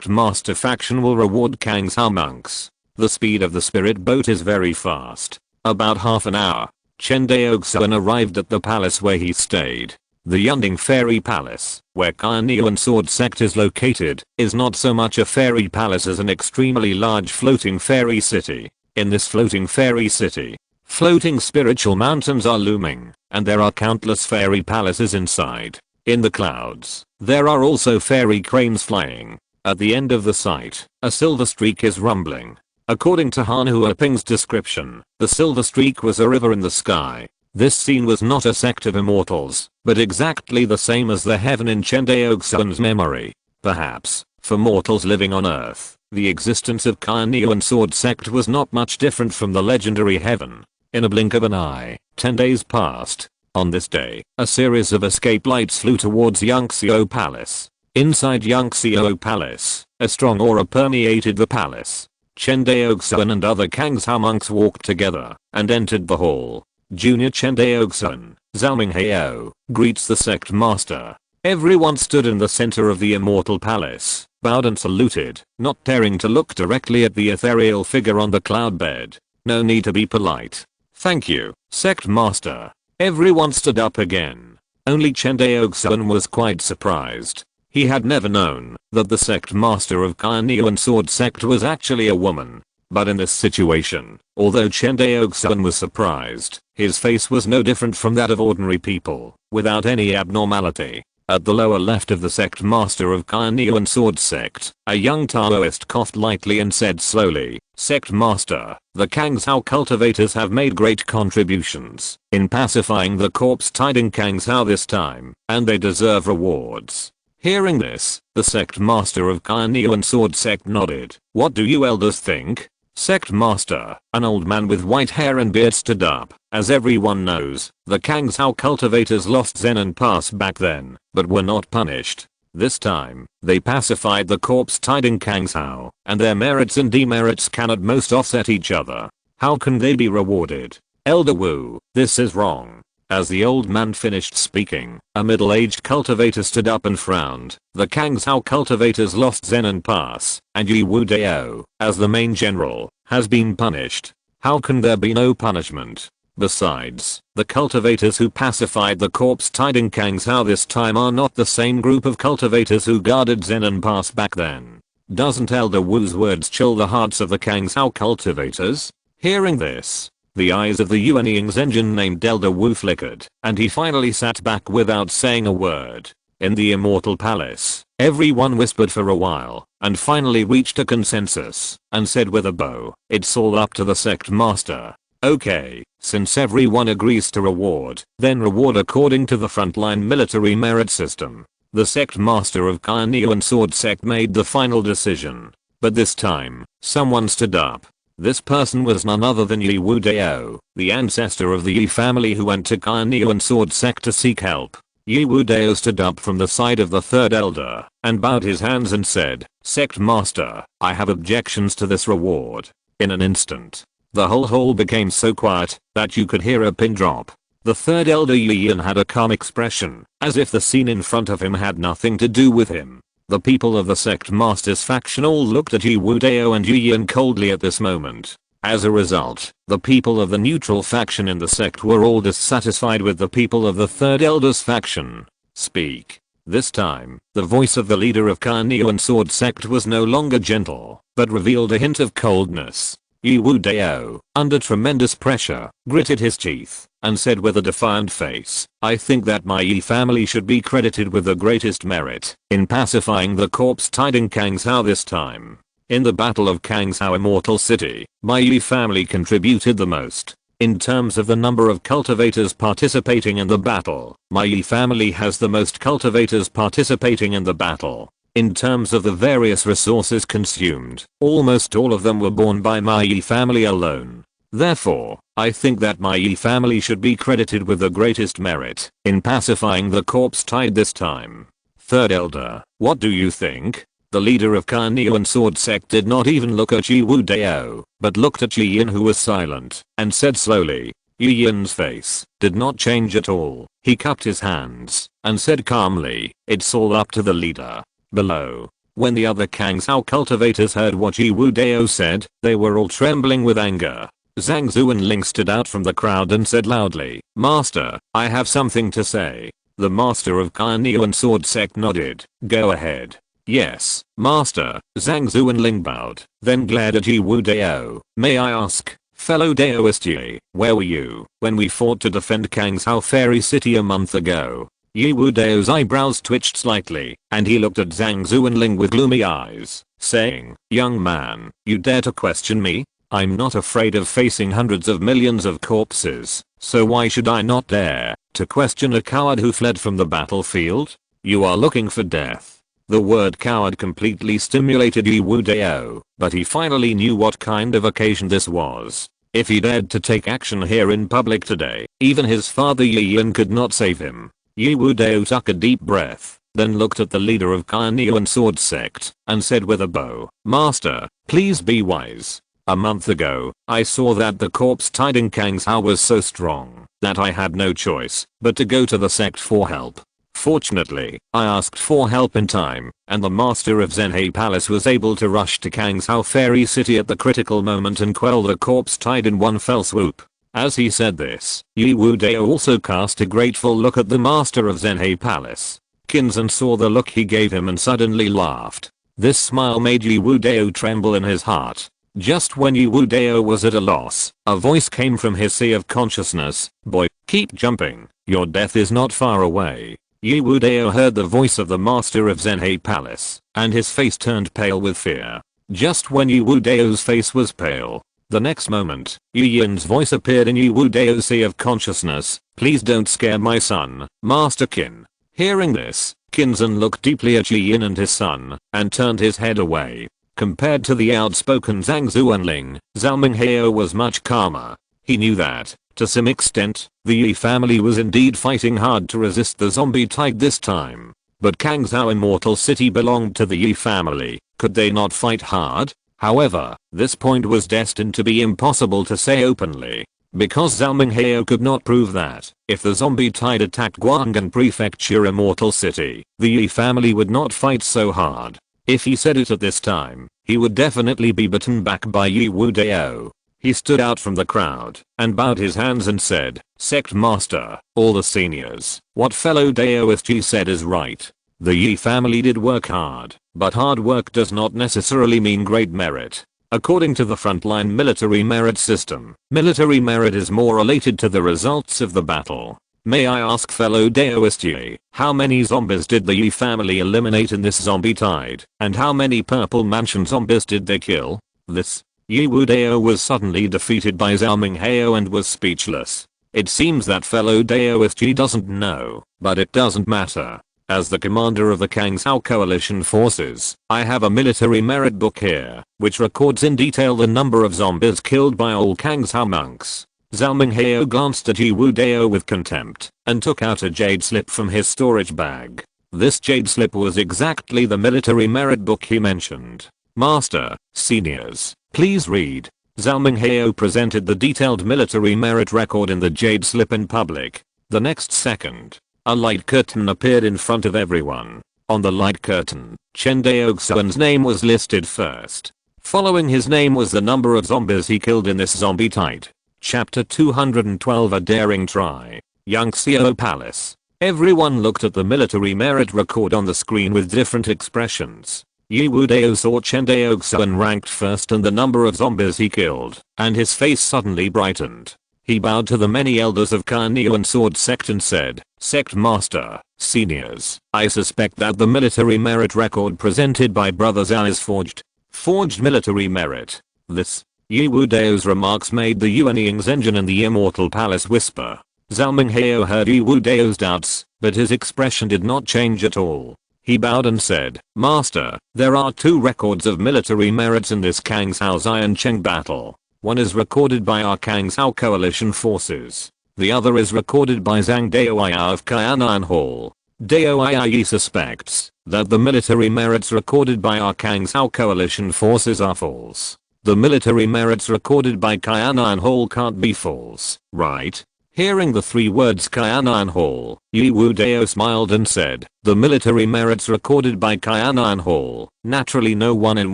master faction will reward Kangzhou monks. The speed of the spirit boat is very fast. About half an hour, Chen Daoxuan arrived at the palace where he stayed. The Yunding Fairy Palace, where Kaianian Sword Sect is located, is not so much a fairy palace as an extremely large floating fairy city. In this floating fairy city, floating spiritual mountains are looming, and there are countless fairy palaces inside. In the clouds, there are also fairy cranes flying. At the end of the site, a silver streak is rumbling. According to Han Huoping's description, the silver streak was a river in the sky. This scene was not a sect of immortals, but exactly the same as the heaven in Chen Daoxuan's memory. Perhaps, for mortals living on Earth, the existence of Kaianian Sword Sect was not much different from the legendary heaven. In a blink of an eye, 10 days passed. On this day, a series of escape lights flew towards Yangxiao Palace. Inside Yangxiao Palace, a strong aura permeated the palace. Chen Daoxuan and other Kangzhou monks walked together and entered the hall. Junior Chen Daoxuan, Zhaoming Heio, greets the sect master. Everyone stood in the center of the Immortal Palace, bowed and saluted, not daring to look directly at the ethereal figure on the cloud bed. No need to be polite. Thank you, sect master. Everyone stood up again. Only Chen Daoxuan was quite surprised. He had never known that the sect master of Kaianian Sword Sect was actually a woman. But in this situation, although Chen Daoxuan was surprised, his face was no different from that of ordinary people, without any abnormality. At the lower left of the sect master of Kaianian Sword Sect, a young Taoist coughed lightly and said slowly, "Sect master, the Kangzhou cultivators have made great contributions in pacifying the corpse tide in Kangzhou this time, and they deserve rewards." Hearing this, the sect master of Kaianian Sword Sect nodded. "What do you elders think?" Sect master, an old man with white hair and beard, stood up. As everyone knows, the Kangzhou cultivators lost Zen and Pass back then, but were not punished. This time, they pacified the corpse tide in Kangzhou, and their merits and demerits can at most offset each other. How can they be rewarded? Elder Wu, this is wrong. As the old man finished speaking, a middle-aged cultivator stood up and frowned. The Kangzhou cultivators lost Zen and Pass, and Yi Wu Dao, as the main general, has been punished. How can there be no punishment? Besides, the cultivators who pacified the corpse tide in Kangzhou this time are not the same group of cultivators who guarded Zen and Pass back then. Doesn't Elder Wu's words chill the hearts of the Kangzhou cultivators? Hearing this, the eyes of the Yuanying's engine named Elder Wu flickered, and he finally sat back without saying a word. In the Immortal Palace, everyone whispered for a while, and finally reached a consensus, and said with a bow, "It's all up to the sect master." Okay, since everyone agrees to reward, then reward according to the frontline military merit system. The sect master of Carnean Sword sect made the final decision. But this time, someone stood up. This person was none other than Yi Wudao, the ancestor of the Yi family who went to Carnean Sword sect to seek help. Yi Wudao stood up from the side of the third elder and bowed his hands and said, "Sect master, I have objections to this reward." In an instant, the whole hall became so quiet that you could hear a pin drop. The third elder Yian had a calm expression, as if the scene in front of him had nothing to do with him. The people of the sect master's faction all looked at Yi Wudao and Yian coldly at this moment. As a result, the people of the neutral faction in the sect were all dissatisfied with the people of the third elder's faction. Speak. This time, the voice of the leader of Carnean Sword sect was no longer gentle, but revealed a hint of coldness. Yi Wudao, under tremendous pressure, gritted his teeth and said with a defiant face, "I think that my Yi family should be credited with the greatest merit in pacifying the corpse-tied in Kangshao this time. In the Battle of Kangshao Immortal City, my Yi family contributed the most. In terms of the number of cultivators participating in the battle, my Yi family has the most cultivators participating in the battle. In terms of the various resources consumed, almost all of them were borne by my Yi family alone. Therefore, I think that my Yi family should be credited with the greatest merit in pacifying the corpse-tied this time." Third elder, what do you think? The leader of Carnean Sword sect did not even look at Yi Wudao, but looked at Yian, who was silent, and said slowly. Yian's face did not change at all. He cupped his hands and said calmly, "It's all up to the leader." Below, when the other Kangshao cultivators heard what Yi Wudao said, they were all trembling with anger. Zhang Zuanling stood out from the crowd and said loudly, "Master, I have something to say." The master of Carnean Sword sect nodded. "Go ahead." "Yes, master." Zhang Zuanling bowed, then glared at Yi Wudao. "May I ask, fellow Daoist Yi, where were you when we fought to defend Kangshao Fairy City a month ago?" Yi Wudao's eyebrows twitched slightly, and he looked at Zhang Zuanling with gloomy eyes, saying, "Young man, you dare to question me? I'm not afraid of facing hundreds of millions of corpses, so why should I not dare to question a coward who fled from the battlefield? You are looking for death." The word coward completely stimulated Yi Wudao, but he finally knew what kind of occasion this was. If he dared to take action here in public today, even his father Yian could not save him. Yi Wudao took a deep breath, then looked at the leader of Carnean Sword sect, and said with a bow, "Master, please be wise. A month ago, I saw that the corpse-tied in Kangshao was so strong that I had no choice but to go to the sect for help. Fortunately, I asked for help in time, and the master of Zhenhe Palace was able to rush to Kangshao Fairy City at the critical moment and quell the corpse-tied in one fell swoop." As he said this, Yi Wudao also cast a grateful look at the master of Zhenhe Palace. Kinzan saw the look he gave him and suddenly laughed. This smile made Yi Wudao tremble in his heart. Just when Yi Wudao was at a loss, a voice came from his sea of consciousness. "Boy, keep jumping. Your death is not far away." Yi Wudao heard the voice of the master of Zhenhe Palace, and his face turned pale with fear. Just when Yi Wudao's face was pale, the next moment, Yian's voice appeared in Yi Wudao's sea of consciousness. "Please don't scare my son, Master Qin." Hearing this, Kinzan looked deeply at Yian and his son, and turned his head away. Compared to the outspoken Zhang Zuanling, Zhao Minghao was much calmer. He knew that, to some extent, the Yi family was indeed fighting hard to resist the zombie tide this time. But Kangshao Immortal City belonged to the Yi family. Could they not fight hard? However, this point was destined to be impossible to say openly. Because Zhao Minghao could not prove that, if the zombie tide attacked Guang'an Prefecture Immortal City, the Yi family would not fight so hard. If he said it at this time, he would definitely be beaten back by Yi Wudao. He stood out from the crowd and bowed his hands and said, "Sect Master, all the seniors, what fellow Daoist Yi said is right. The Yi family did work hard, but hard work does not necessarily mean great merit. According to the frontline military merit system, military merit is more related to the results of the battle. May I ask fellow Daoist Yi, how many zombies did the Yi family eliminate in this zombie tide, and how many Purple Mansion zombies did they kill?" This Yi Wudao was suddenly defeated by Zhao Minghao and was speechless. It seems that fellow Daoist Yi doesn't know, but it doesn't matter. As the commander of the Kang Sao coalition forces, I have a military merit book here, which records in detail the number of zombies killed by all Kang Sao monks. Zhao Minghao glanced at Yi Wu Dao with contempt, and took out a jade slip from his storage bag. This jade slip was exactly the military merit book he mentioned. Master, seniors, please read. Zhao Minghao presented the detailed military merit record in the jade slip in public. The next second, a light curtain appeared in front of everyone. On the light curtain, Chen Daoxuan's name was listed first. Following his name was the number of zombies he killed in this zombie tide. Chapter 212, A Daring Try. Yangxiao Palace. Everyone looked at the military merit record on the screen with different expressions. Yi Wu Dao saw Chen Daoxuan ranked first and the number of zombies he killed, and his face suddenly brightened. He bowed to the many elders of Carnean Sword Sect and said, Sect Master, seniors, I suspect that the military merit record presented by Brother Zhao is forged. Forged military merit. This. Yi Wu Dao's remarks made the Yuanying's engine in the Immortal Palace whisper. Zhao Minghao heard Yi Wu Dao's doubts, but his expression did not change at all. He bowed and said, Master, there are 2 records of military merits in this Kang Sao Zion Cheng battle. One is recorded by our Kang Sao coalition forces. The other is recorded by Zhang Daoiya of Kaianan Hall. Daoiya suspects that the military merits recorded by our Kang Sao coalition forces are false. The military merits recorded by Kaianan Hall can't be false, right? Hearing the 3 words Kaianan Hall, Yi Wu Dao smiled and said, the military merits recorded by Kaianan Hall, naturally no one in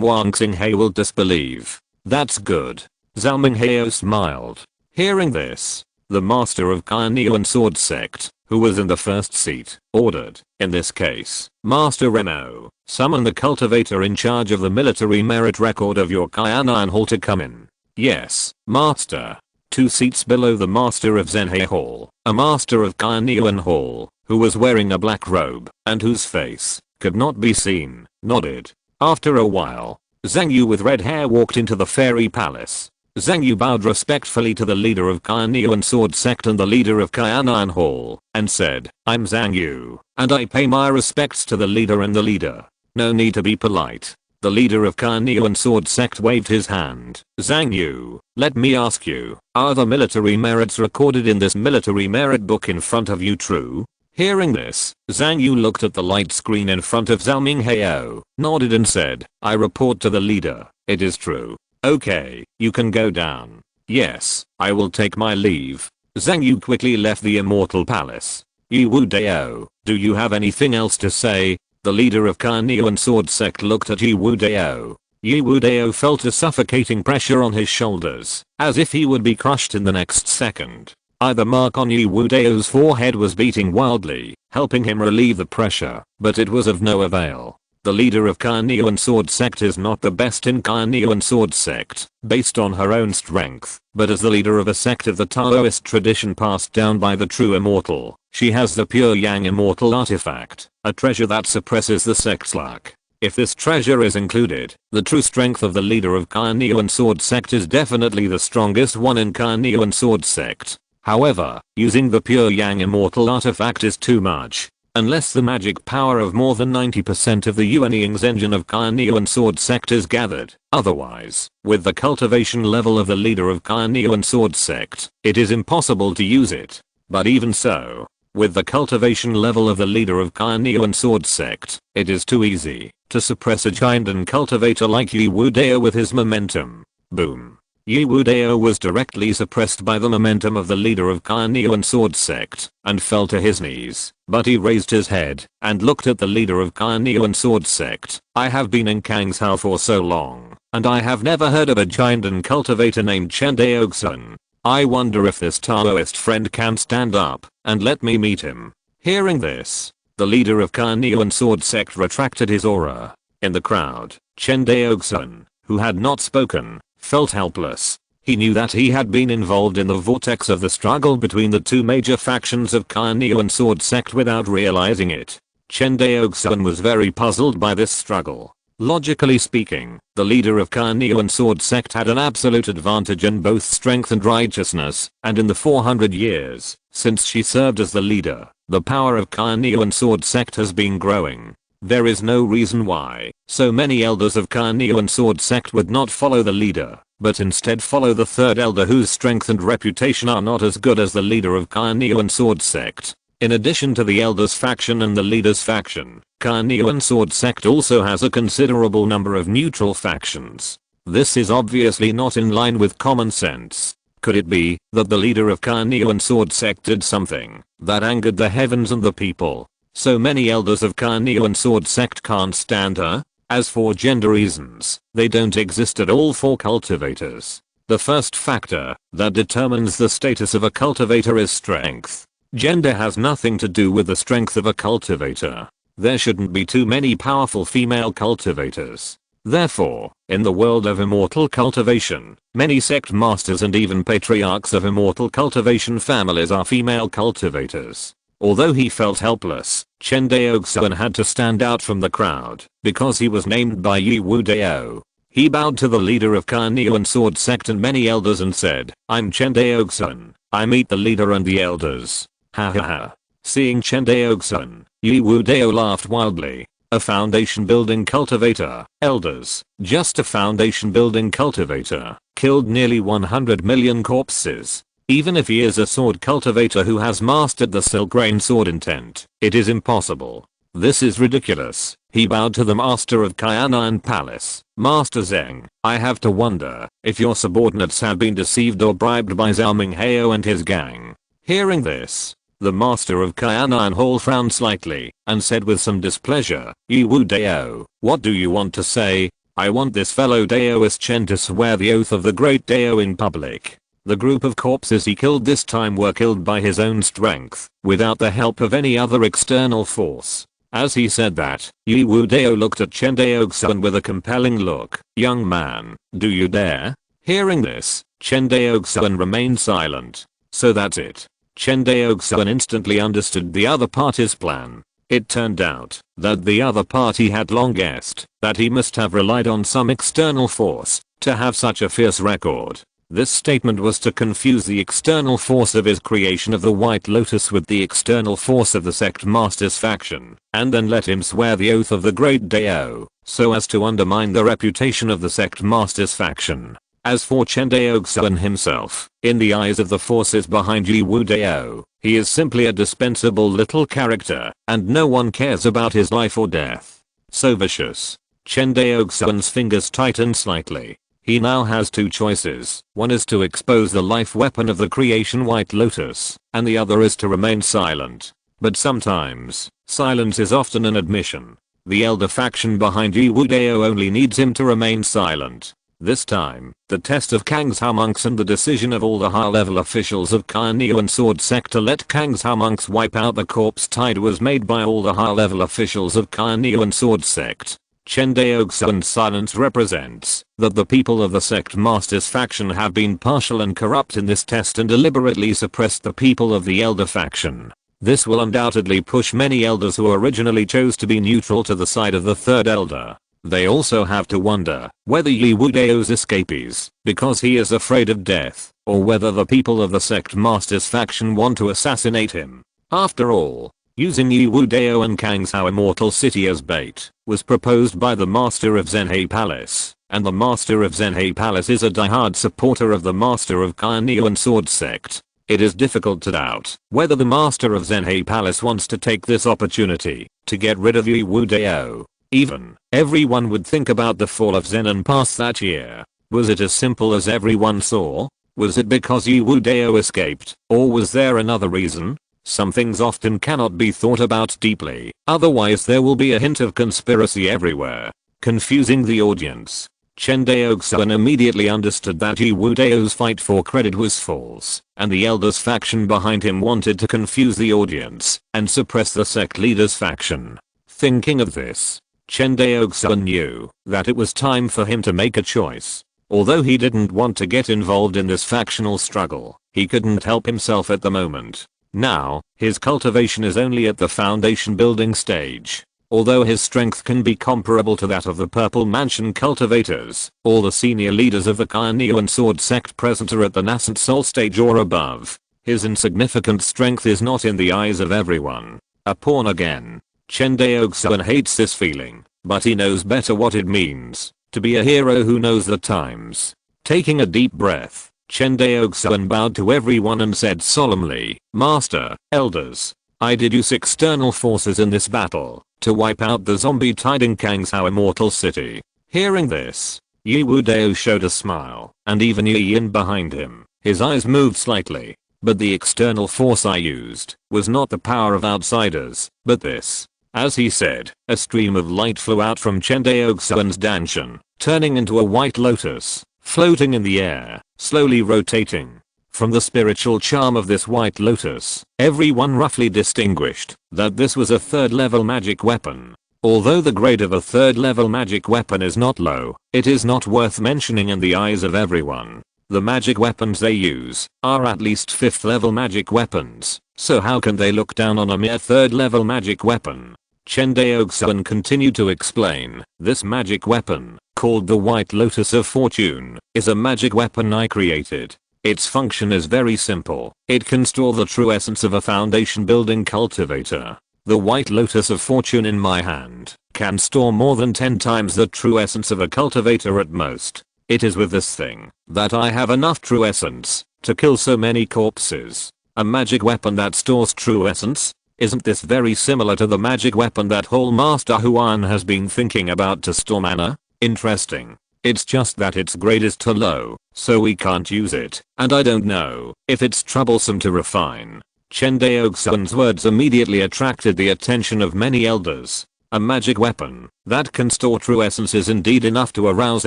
Wangxinghe will disbelieve. That's good. Zhao Minghao smiled. Hearing this, the master of Carnean Sword Sect, who was in the first seat, ordered, in this case, Master Remo, summon the cultivator in charge of the military merit record of your Kaianan Hall to come in. Yes, Master. 2 seats below the master of Zhenhe Hall, a master of Kaianan Hall, who was wearing a black robe, and whose face could not be seen, nodded. After a while, Zhang Yu with red hair walked into the fairy palace. Zhang Yu bowed respectfully to the leader of Kaianan Sword Sect and the leader of Kaianan Hall, and said, I'm Zhang Yu, and I pay my respects to the leader and the leader. No need to be polite. The leader of Kaianan Sword Sect waved his hand. Zhang Yu, let me ask you, are the military merits recorded in this military merit book in front of you true? Hearing this, Zhang Yu looked at the light screen in front of Zhao Minghao, nodded and said, I report to the leader, it is true. Okay, you can go down. Yes, I will take my leave. Zhang Yu quickly left the Immortal Palace. Yi Wu Dao, do you have anything else to say? The leader of Carnean Sword Sect looked at Yi Wu Dao. Yi Wu Dao felt a suffocating pressure on his shoulders, as if he would be crushed in the next second. The mark on Yi Wu Dao's forehead was beating wildly, helping him relieve the pressure, but it was of no avail. The leader of Carnean Sword Sect is not the best in Carnean Sword Sect, based on her own strength, but as the leader of a sect of the Taoist tradition passed down by the true immortal, she has the pure Yang immortal artifact, a treasure that suppresses the sect's luck. If this treasure is included, the true strength of the leader of Carnean Sword Sect is definitely the strongest one in Carnean Sword Sect. However, using the pure Yang immortal artifact is too much. Unless the magic power of more than 90% of the Yuanying's engine of Carnean Sword Sect is gathered. Otherwise, with the cultivation level of the leader of Carnean Sword Sect, it is impossible to use it. But even so, with the cultivation level of the leader of Carnean Sword Sect, it is too easy to suppress a giant and cultivator like Yi Wu Dao with his momentum. Boom. Yi Wu Dao was directly suppressed by the momentum of the leader of Carnean Sword Sect, and fell to his knees, but he raised his head, and looked at the leader of Carnean Sword Sect. I have been in Kang Sao for so long, and I have never heard of a giant and cultivator named Chen Daoxuan. I wonder if this Taoist friend can stand up, and let me meet him. Hearing this, the leader of Carnean Sword Sect retracted his aura. In the crowd, Chen Daoxuan, who had not spoken, felt helpless. He knew that he had been involved in the vortex of the struggle between the 2 major factions of Carnean Sword Sect without realizing it. Chen Daoxuan was very puzzled by this struggle. Logically speaking, the leader of Carnean Sword Sect had an absolute advantage in both strength and righteousness, and in the 400 years since she served as the leader, the power of Cunning Sword sect has been growing. There is no reason why so many elders of Cunning Sword sect would not follow the leader, but instead follow the third elder whose strength and reputation are not as good as the leader of Cunning Sword sect. In addition to the elders faction and the leaders faction, Cunning Sword sect also has a considerable number of neutral factions. This is obviously not in line with common sense. Could it be that the leader of Cunning Sword sect did something that angered the heavens and the people? So many elders of Cunning Sword sect can't stand her? As for gender reasons, they don't exist at all for cultivators. The first factor that determines the status of a cultivator is strength. Gender has nothing to do with the strength of a cultivator. There shouldn't be too many powerful female cultivators. Therefore, in the world of Immortal Cultivation, many sect masters and even patriarchs of Immortal Cultivation families are female cultivators. Although he felt helpless, Chen Daoxuan had to stand out from the crowd because he was named by Yi Wu Dao. He bowed to the leader of Cunning Sword sect and many elders and said, "I'm Chen Daoxuan. I meet the leader and the elders." Ha ha ha. Seeing Chen Daoxuan, Yi Wu Dao laughed wildly. A foundation building cultivator, elders, just a foundation building cultivator, killed nearly 100 million corpses. Even if he is a sword cultivator who has mastered the silk rain sword intent, it is impossible. This is ridiculous. He bowed to the master of Qianan Palace. Master Zheng, I have to wonder if your subordinates have been deceived or bribed by Zhao Minghao and his gang. Hearing this, the master of Qianan Hall frowned slightly and said with some displeasure, "Yi Wu Dao, what do you want to say?" "I want this fellow Daoist Chen to swear the oath of the great Dao in public." The group of corpses he killed this time were killed by his own strength, without the help of any other external force. As he said that, Yi Wu Dao looked at Chen Daoxuan with a compelling look. "Young man, do you dare?" Hearing this, Chen Daoxuan remained silent. So that's it. Chen Daoxuan instantly understood the other party's plan. It turned out that the other party had long guessed that he must have relied on some external force to have such a fierce record. This statement was to confuse the external force of his creation of the White Lotus with the external force of the Sect Master's faction, and then let him swear the oath of the Great Dao, so as to undermine the reputation of the Sect Master's faction. As for Chen Daoxuan himself, in the eyes of the forces behind Yi Wu Dao, he is simply a dispensable little character, and no one cares about his life or death. So vicious. Chen Daoxuan's fingers tightened slightly. He now has two choices. One is to expose the life weapon of the creation White Lotus, and the other is to remain silent. But sometimes, silence is often an admission. The elder faction behind Yi Wu Dao only needs him to remain silent. This time, the test of Kang's Hao monks and the decision of all the high-level officials of Cunning Sword sect to let Kang's Hao monks wipe out the corpse tide was made by all the high-level officials of Cunning Sword sect. Chen Daoxuan's silence represents that the people of the Sect Master's faction have been partial and corrupt in this test and deliberately suppressed the people of the Elder faction. This will undoubtedly push many elders who originally chose to be neutral to the side of the third elder. They also have to wonder whether Yi Wu Dao's escapees because he is afraid of death, or whether the people of the Sect Master's faction want to assassinate him. After all, using Yi Wu Dao and Kang's Hao Immortal City as bait was proposed by the Master of Zhenhe Palace, and the Master of Zhenhe Palace is a diehard supporter of the Master of Cunning Sword sect. It is difficult to doubt whether the Master of Zhenhe Palace wants to take this opportunity to get rid of Yi Wu Dao. Even, everyone would think about the fall of Zenon Pass that year. Was it as simple as everyone saw? Was it because Yi Wu Dao escaped, or was there another reason? Some things often cannot be thought about deeply, otherwise there will be a hint of conspiracy everywhere, confusing the audience. Chen Daoxuan immediately understood that Yi Wu Dao's fight for credit was false, and the elders faction behind him wanted to confuse the audience and suppress the sect leader's faction. Thinking of this, Chen Daoxuan knew that it was time for him to make a choice. Although he didn't want to get involved in this factional struggle, he couldn't help himself at the moment. Now, his cultivation is only at the foundation building stage. Although his strength can be comparable to that of the Purple Mansion cultivators, all the senior leaders of the Cunning Sword sect present are at the nascent soul stage or above. His insignificant strength is not in the eyes of everyone a pawn again. Chen Daoxuan hates this feeling, but he knows better what it means to be a hero who knows the times. Taking a deep breath, Chen Daoxuan bowed to everyone and said solemnly, "Master, elders, I deduce external forces in this battle to wipe out the zombie tiding Kangshao immortal city." Hearing this, Yi Wudao showed a smile, and even Yi Yin behind him, his eyes moved slightly. But the external force I used was not the power of outsiders, but this. As he said, a stream of light flew out from Chen Daoxuan's danshan, turning into a white lotus, floating in the air, slowly rotating. From the spiritual charm of this white lotus, everyone roughly distinguished that this was a third level magic weapon. Although the grade of a third level magic weapon is not low, it is not worth mentioning in the eyes of everyone. The magic weapons they use are at least 5th level magic weapons, so how can they look down on a mere 3rd level magic weapon? Chen Daoxuan continued to explain, this magic weapon, called the White Lotus of Fortune, is a magic weapon I created. Its function is very simple. It can store the true essence of a foundation building cultivator. The White Lotus of Fortune in my hand can store more than 10 times the true essence of a cultivator at most. It is with this thing that I have enough true essence to kill so many corpses. A magic weapon that stores true essence? Isn't this very similar to the magic weapon that Whole Master Huan has been thinking about to store mana? Interesting. It's just that its grade is too low, so we can't use it, and I don't know if it's troublesome to refine. Chen Daoxuan's words immediately attracted the attention of many elders. A magic weapon that can store true essence is indeed enough to arouse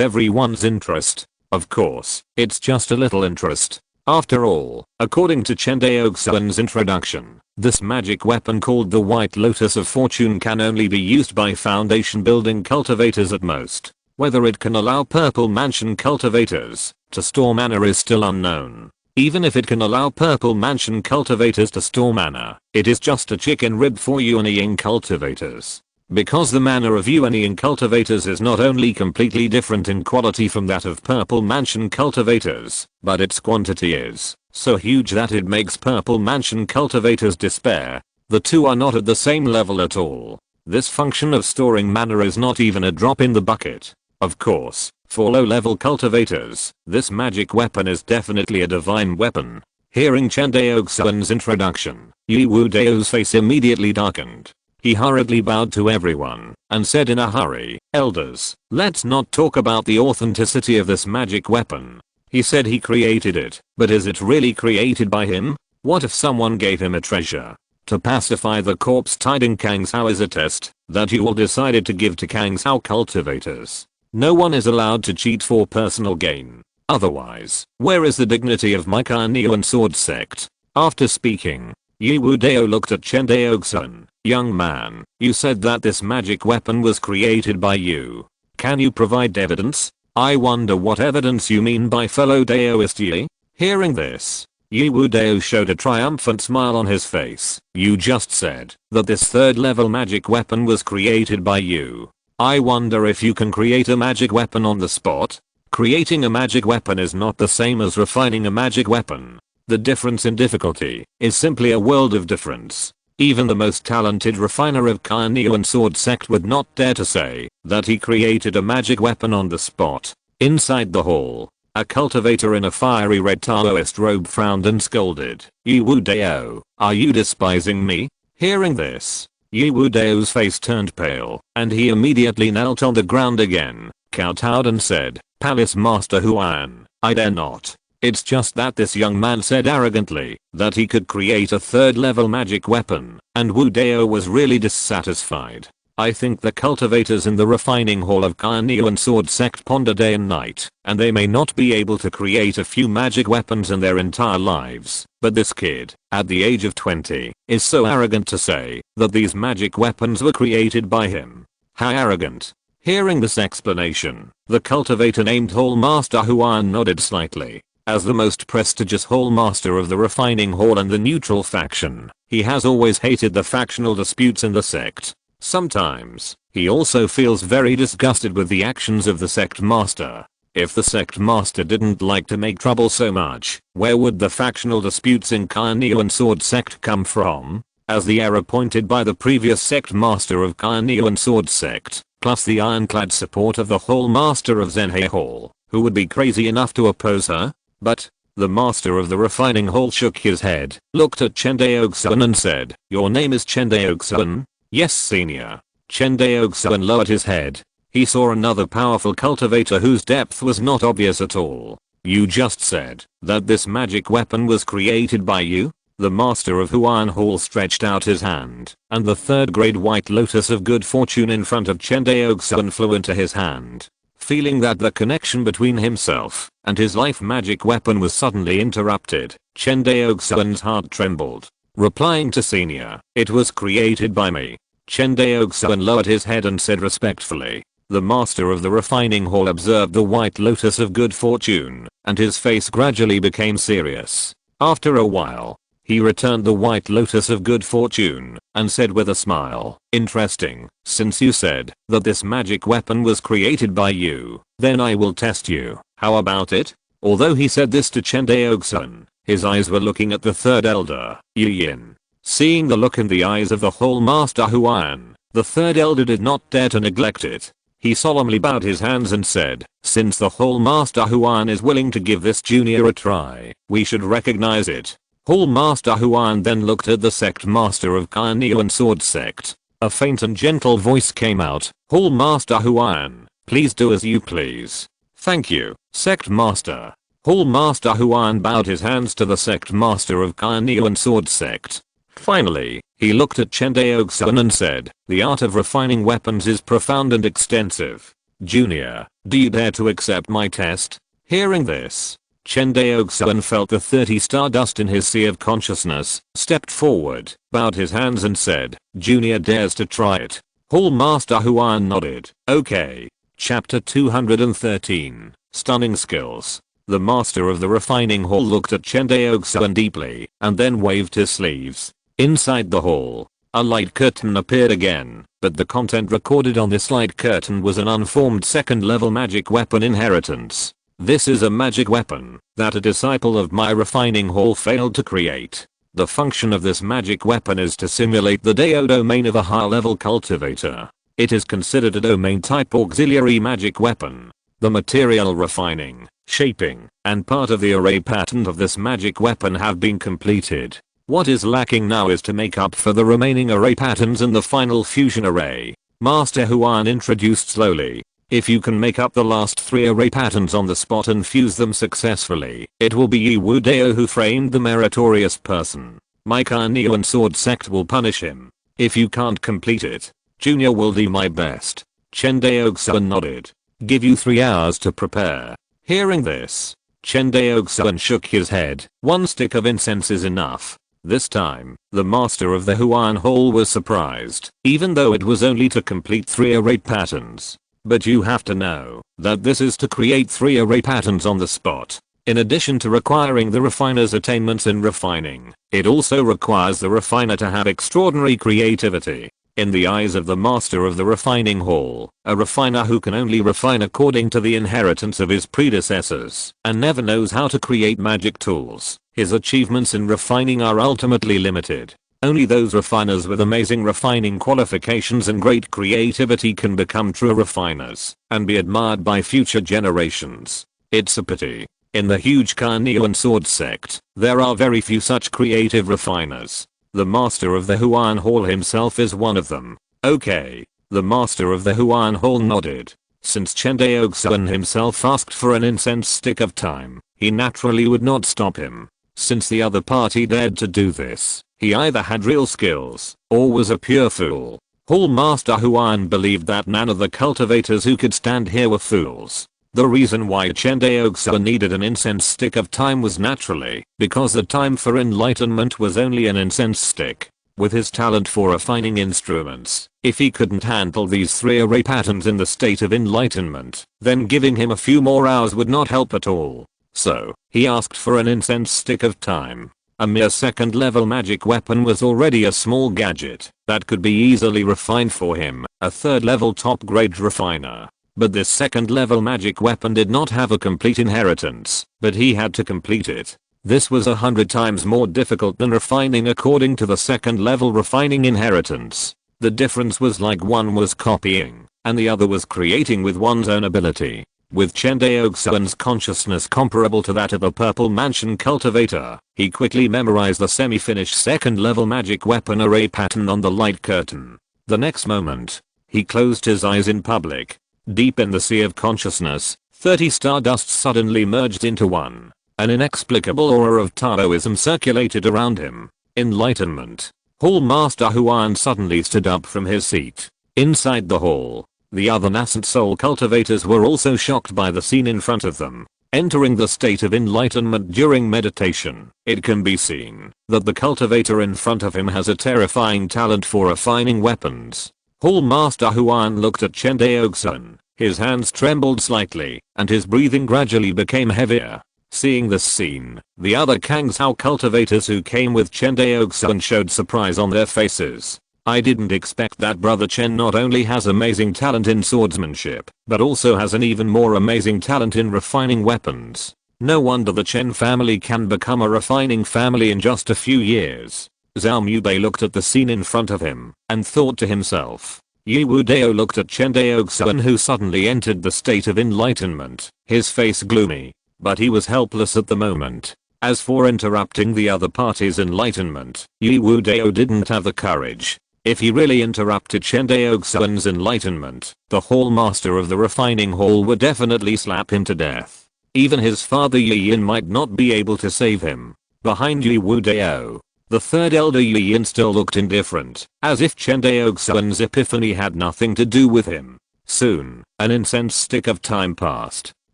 everyone's interest. Of course, it's just a little interest. After all, according to Chen Daoxuan's introduction, this magic weapon called the White Lotus of Fortune can only be used by foundation building cultivators at most. Whether it can allow Purple Mansion cultivators to store mana is still unknown. Even if it can allow Purple Mansion cultivators to store mana, it is just a chicken rib for Yuanying cultivators. Because the mana of Yuanying cultivators is not only completely different in quality from that of Purple Mansion cultivators, but its quantity is so huge that it makes Purple Mansion cultivators despair. The two are not at the same level at all. This function of storing mana is not even a drop in the bucket. Of course, for low-level cultivators, this magic weapon is definitely a divine weapon. Hearing Chen Daoxuan's introduction, Yi Wudao's face immediately darkened. He hurriedly bowed to everyone and said in a hurry, "Elders, let's not talk about the authenticity of this magic weapon." He said he created it, but is it really created by him? What if someone gave him a treasure to pacify the corpse tiding Kangshao as a test that you all decided to give to Kangshao cultivators? No one is allowed to cheat for personal gain. Otherwise, where is the dignity of my Carnean sword sect? After speaking, Yi Wudao looked at Chen Daoxuan. "Young man, you said that this magic weapon was created by you. Can you provide evidence? I wonder what evidence you mean by fellow Daoist Yi." Hearing this, Yi Wudao showed a triumphant smile on his face. "You just said that this third level magic weapon was created by you. I wonder if you can create a magic weapon on the spot? Creating a magic weapon is not the same as refining a magic weapon. The difference in difficulty is simply a world of difference. Even the most talented refiner of Carnean sword sect would not dare to say that he created a magic weapon on the spot." Inside the hall, a cultivator in a fiery red Taoist robe frowned and scolded. "Yi Wudao, are you despising me?" Hearing this, Yi Wudao's face turned pale, and he immediately knelt on the ground again, kowtowed and said, "Palace Master Huan, I dare not. It's just that this young man said arrogantly that he could create a third level magic weapon, and Wudao was really dissatisfied. I think the cultivators in the refining hall of Carnean sword sect ponder day and night, and they may not be able to create a few magic weapons in their entire lives, but this kid, at the age of 20, is so arrogant to say that these magic weapons were created by him. How arrogant." Hearing this explanation, the cultivator named Hall Master Huan nodded slightly. As the most prestigious Hall Master of the refining hall and the neutral faction, he has always hated the factional disputes in the sect. Sometimes, he also feels very disgusted with the actions of the sect master. If the sect master didn't like to make trouble so much, where would the factional disputes in Kainyuan Sword sect come from? As the heir appointed by the previous sect master of Kainyuan Sword sect, plus the ironclad support of the whole master of Zenhei Hall, who would be crazy enough to oppose her? But the master of the refining hall shook his head, looked at Chen Daoxuan and said, "Your name is Chen Daoxuan?" "Yes, senior." Chen Daoxuan lowered his head. He saw another powerful cultivator whose depth was not obvious at all. "You just said that this magic weapon was created by you?" The master of Huan Hall stretched out his hand, and the third grade white lotus of good fortune in front of Chen Daoxuan flew into his hand. Feeling that the connection between himself and his life magic weapon was suddenly interrupted, Chen Daoxuan's heart trembled. Replying to senior, "It was created by me." Chen Daoxuan lowered his head and said respectfully. The master of the refining hall observed the white lotus of good fortune, and his face gradually became serious. After a while, he returned the white lotus of good fortune, and said with a smile, "Interesting, since you said that this magic weapon was created by you, then I will test you. How about it?" Although he said this to Chen Daoxuan, his eyes were looking at the third elder, Yu Yin. Seeing the look in the eyes of the whole master Huan, the third elder did not dare to neglect it. He solemnly bowed his hands and said, "Since the whole master Huan is willing to give this junior a try, we should recognize it." Hall Master Huan then looked at the sect master of Kainyuan Sword sect. A faint and gentle voice came out, "Hall Master Huan, please do as you please." "Thank you, sect master." Hall Master Huan bowed his hands to the sect master of Kainyuan Sword sect. Finally, he looked at Chen Daoxuan and said, "The art of refining weapons is profound and extensive. Junior, do you dare to accept my test?" Hearing this, Chen Daoxuan felt the 30 stardust in his sea of consciousness, stepped forward, bowed his hands and said, "Junior dares to try it." Hall Master Huan nodded. Okay. Chapter 213. Stunning Skills. The master of the refining hall looked at Chen Daoxuan deeply, and then waved his sleeves. Inside the hall, a light curtain appeared again, but the content recorded on this light curtain was an unformed second level magic weapon inheritance. This is a magic weapon that a disciple of my refining hall failed to create. The function of this magic weapon is to simulate the Dao domain of a high level cultivator. It is considered a domain type auxiliary magic weapon. The material refining, shaping, and part of the array pattern of this magic weapon have been completed. What is lacking now is to make up for the remaining array patterns in the final fusion array. Master Huan introduced slowly. If you can make up the last 3 array patterns on the spot and fuse them successfully, it will be Yi Wu Dao who framed the meritorious person. My Kainyuan Sword sect will punish him. If you can't complete it, Junior will do my best. Chen Daoxuan nodded. Give you 3 hours to prepare. Hearing this, Chen Daoxuan shook his head. 1 stick of incense is enough. This time, the master of the Huan Hall was surprised, even though it was only to complete 3 array patterns. But you have to know that this is to create 3 array patterns on the spot. In addition to requiring the refiner's attainments in refining, it also requires the refiner to have extraordinary creativity. In the eyes of the master of the refining hall, a refiner who can only refine according to the inheritance of his predecessors and never knows how to create magic tools, his achievements in refining are ultimately limited. Only those refiners with amazing refining qualifications and great creativity can become true refiners and be admired by future generations. It's a pity. In the huge Kainyuan Sword sect, there are very few such creative refiners. The master of the Huan Hall himself is one of them. Okay. The master of the Huan Hall nodded. Since Chen Daoxuan himself asked for an incense stick of time, he naturally would not stop him. Since the other party dared to do this, he either had real skills, or was a pure fool. Hall Master Huan believed that none of the cultivators who could stand here were fools. The reason why Chen Daoxuan needed an incense stick of time was naturally because the time for enlightenment was only an incense stick. With his talent for refining instruments, if he couldn't handle these 3 array patterns in the state of enlightenment, then giving him a few more hours would not help at all. So, he asked for an incense stick of time. A mere second level magic weapon was already a small gadget that could be easily refined for him, a third level top grade refiner. But this second level magic weapon did not have a complete inheritance, but he had to complete it. This was 100 times more difficult than refining according to the second level refining inheritance. The difference was like one was copying, and the other was creating with one's own ability. With Chen Daoxuan's consciousness comparable to that of a purple mansion cultivator, he quickly memorized the semi-finished second level magic weapon array pattern on the light curtain. The next moment, he closed his eyes in public. Deep in the sea of consciousness, 30 stardusts suddenly merged into one. An inexplicable aura of Taoism circulated around him. Enlightenment. Hall Master Huan suddenly stood up from his seat. Inside the hall, the other nascent soul cultivators were also shocked by the scene in front of them. Entering the state of enlightenment during meditation, it can be seen that the cultivator in front of him has a terrifying talent for refining weapons. Hall Master Huan looked at Chen Daoxuan. His hands trembled slightly, and his breathing gradually became heavier. Seeing this scene, the other Kangshao cultivators who came with Chen Daoxuan showed surprise on their faces. I didn't expect that brother Chen not only has amazing talent in swordsmanship, but also has an even more amazing talent in refining weapons. No wonder the Chen family can become a refining family in just a few years. Zhao Mubei looked at the scene in front of him, and thought to himself. Yi Wudao looked at Chen Daoxuan who suddenly entered the state of enlightenment, his face gloomy. But he was helpless at the moment. As for interrupting the other party's enlightenment, Yi Wudao didn't have the courage. If he really interrupted Chen Daoxuan's enlightenment, the hall master of the refining hall would definitely slap him to death. Even his father Yi Yin might not be able to save him. Behind Yi Wudao, the third elder Yi Yin still looked indifferent, as if Chen Daoxuan's epiphany had nothing to do with him. Soon, an incense stick of time passed.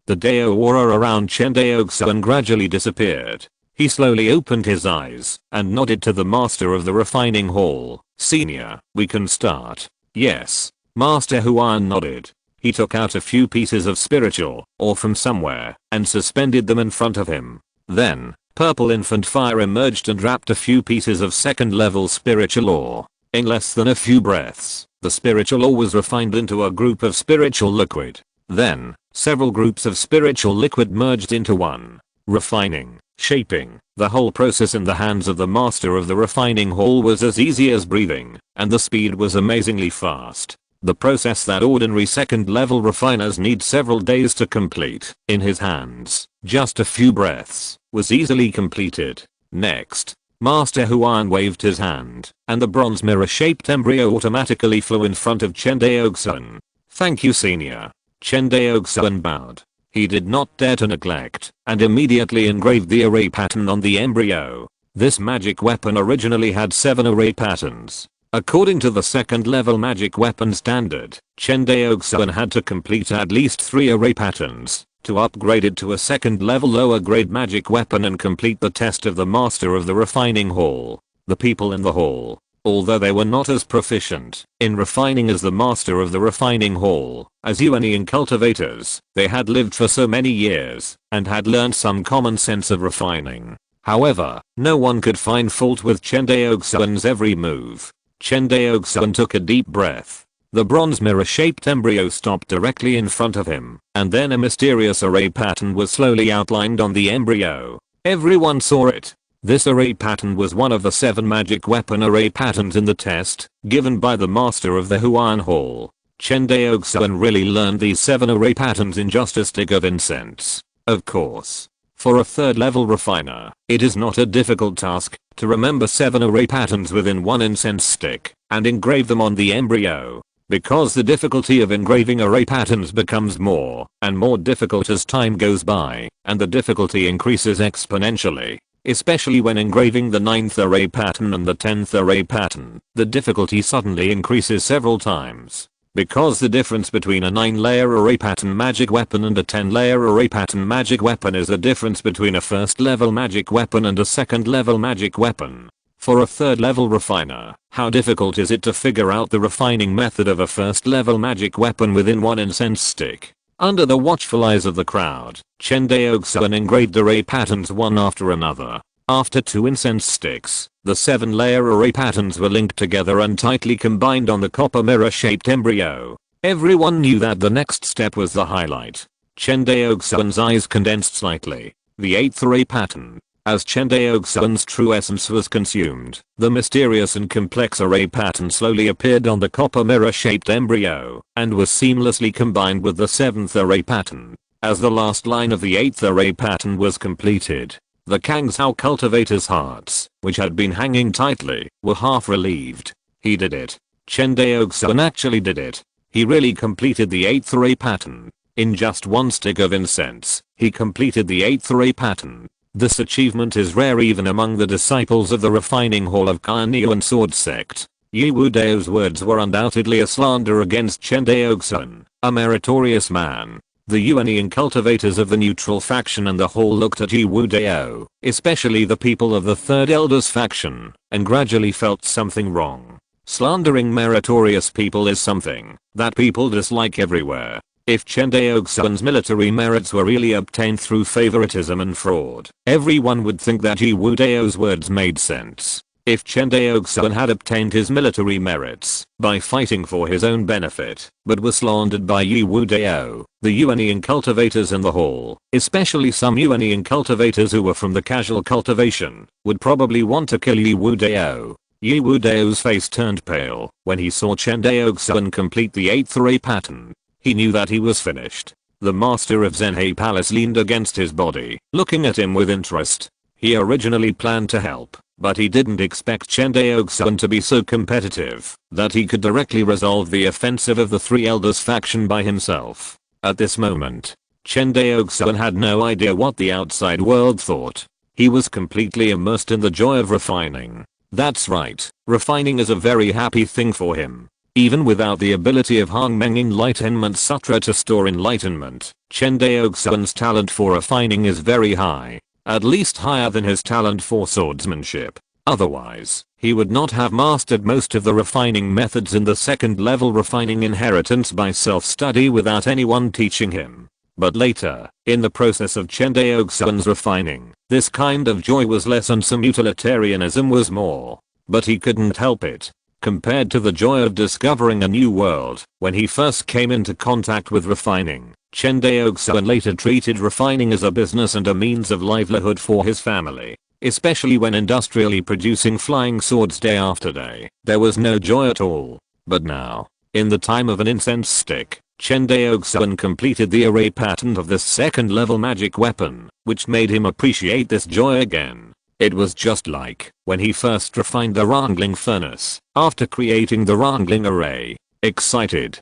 The Dao aura around Chen Daoxuan gradually disappeared. He slowly opened his eyes and nodded to the master of the refining hall. Senior, we can start. Yes. Master Huan nodded. He took out a few pieces of spiritual ore from somewhere and suspended them in front of him. Then, purple infant fire emerged and wrapped a few pieces of second level spiritual ore. In less than a few breaths, the spiritual ore was refined into a group of spiritual liquid. Then, several groups of spiritual liquid merged into one. Refining, shaping, the whole process in the hands of the master of the refining hall was as easy as breathing, and the speed was amazingly fast. The process that ordinary second level refiners need several days to complete, in his hands, just a few breaths, was easily completed. Next, Master Huan waved his hand, and the bronze mirror-shaped embryo automatically flew in front of Chen Daoxuan. Thank you, Senior. Chen Daoxuan bowed. He did not dare to neglect, and immediately engraved the array pattern on the embryo. This magic weapon originally had 7 array patterns. According to the second level magic weapon standard, Chen Daoxuan had to complete at least 3 array patterns to upgrade it to a second level lower grade magic weapon and complete the test of the master of the refining hall. The people in the hall, although they were not as proficient in refining as the master of the refining hall, as Yuanian cultivators, they had lived for so many years, and had learned some common sense of refining. However, no one could find fault with Chen Daoxuan's every move. Chen Daoxuan took a deep breath. The bronze mirror-shaped embryo stopped directly in front of him, and then a mysterious array pattern was slowly outlined on the embryo. Everyone saw it. This array pattern was one of the 7 magic weapon array patterns in the test, given by the master of the Huan Hall. Chen Daoxuan really learned these 7 array patterns in just a stick of incense. Of course. For a third level refiner, it is not a difficult task to remember 7 array patterns within one incense stick, and engrave them on the embryo. Because the difficulty of engraving array patterns becomes more and more difficult as time goes by, and the difficulty increases exponentially. Especially when engraving the 9th array pattern and the 10th array pattern, the difficulty suddenly increases several times. Because the difference between a 9-layer array pattern magic weapon and a 10-layer array pattern magic weapon is the difference between a first level magic weapon and a second level magic weapon. For a third level refiner, how difficult is it to figure out the refining method of a first level magic weapon within one incense stick? Under the watchful eyes of the crowd, Chen Daoxuan engraved array patterns one after another. After 2 incense sticks, the 7-layer array patterns were linked together and tightly combined on the copper mirror-shaped embryo. Everyone knew that the next step was the highlight. Chen Daoxuan's eyes condensed slightly. The 8th ray pattern. As Chen Daoxuan's true essence was consumed, the mysterious and complex array pattern slowly appeared on the copper mirror-shaped embryo, and was seamlessly combined with the 7th array pattern. As the last line of the 8th array pattern was completed, the Kangzhou cultivator's hearts, which had been hanging tightly, were half relieved. He did it. Chen Daoxuan actually did it. He really completed the 8th array pattern. In just one stick of incense, he completed the 8th array pattern. This achievement is rare even among the disciples of the refining hall of Cunning sword sect. Yi Wudao's words were undoubtedly a slander against Chen Daoxuan, a meritorious man. The Yuanian cultivators of the neutral faction and the hall looked at Yi Wudao, especially the people of the Third Elders faction, and gradually felt something wrong. Slandering meritorious people is something that people dislike everywhere. If Chen Daoxuan's military merits were really obtained through favoritism and fraud, everyone would think that Yi Wudao's words made sense. If Chen Daoxuan had obtained his military merits by fighting for his own benefit, but was slandered by Yi Wudao, the Yuanian cultivators in the hall, especially some Yuanian cultivators who were from the casual cultivation, would probably want to kill Yi Wudao. Yi Wudao's face turned pale when he saw Chen Daoxuan complete the 8th array pattern. He knew that he was finished. The master of Zhenhe Palace leaned against his body, looking at him with interest. He originally planned to help, but he didn't expect Chen Daoxuan to be so competitive that he could directly resolve the offensive of the Three Elders faction by himself. At this moment, Chen Daoxuan had no idea what the outside world thought. He was completely immersed in the joy of refining. That's right, refining is a very happy thing for him. Even without the ability of Hongmeng Enlightenment Sutra to store enlightenment, Chen Daoxuan's talent for refining is very high. At least higher than his talent for swordsmanship. Otherwise, he would not have mastered most of the refining methods in the 2nd level refining inheritance by self-study without anyone teaching him. But later, in the process of Chen Daoxuan's refining, this kind of joy was less and some utilitarianism was more. But he couldn't help it. Compared to the joy of discovering a new world, when he first came into contact with refining, Chen Daoxuan later treated refining as a business and a means of livelihood for his family. Especially when industrially producing flying swords day after day, there was no joy at all. But now, in the time of an incense stick, Chen Daoxuan completed the array pattern of this 2nd level magic weapon, which made him appreciate this joy again. It was just like when he first refined the wrangling furnace, after creating the wrangling array. Excited,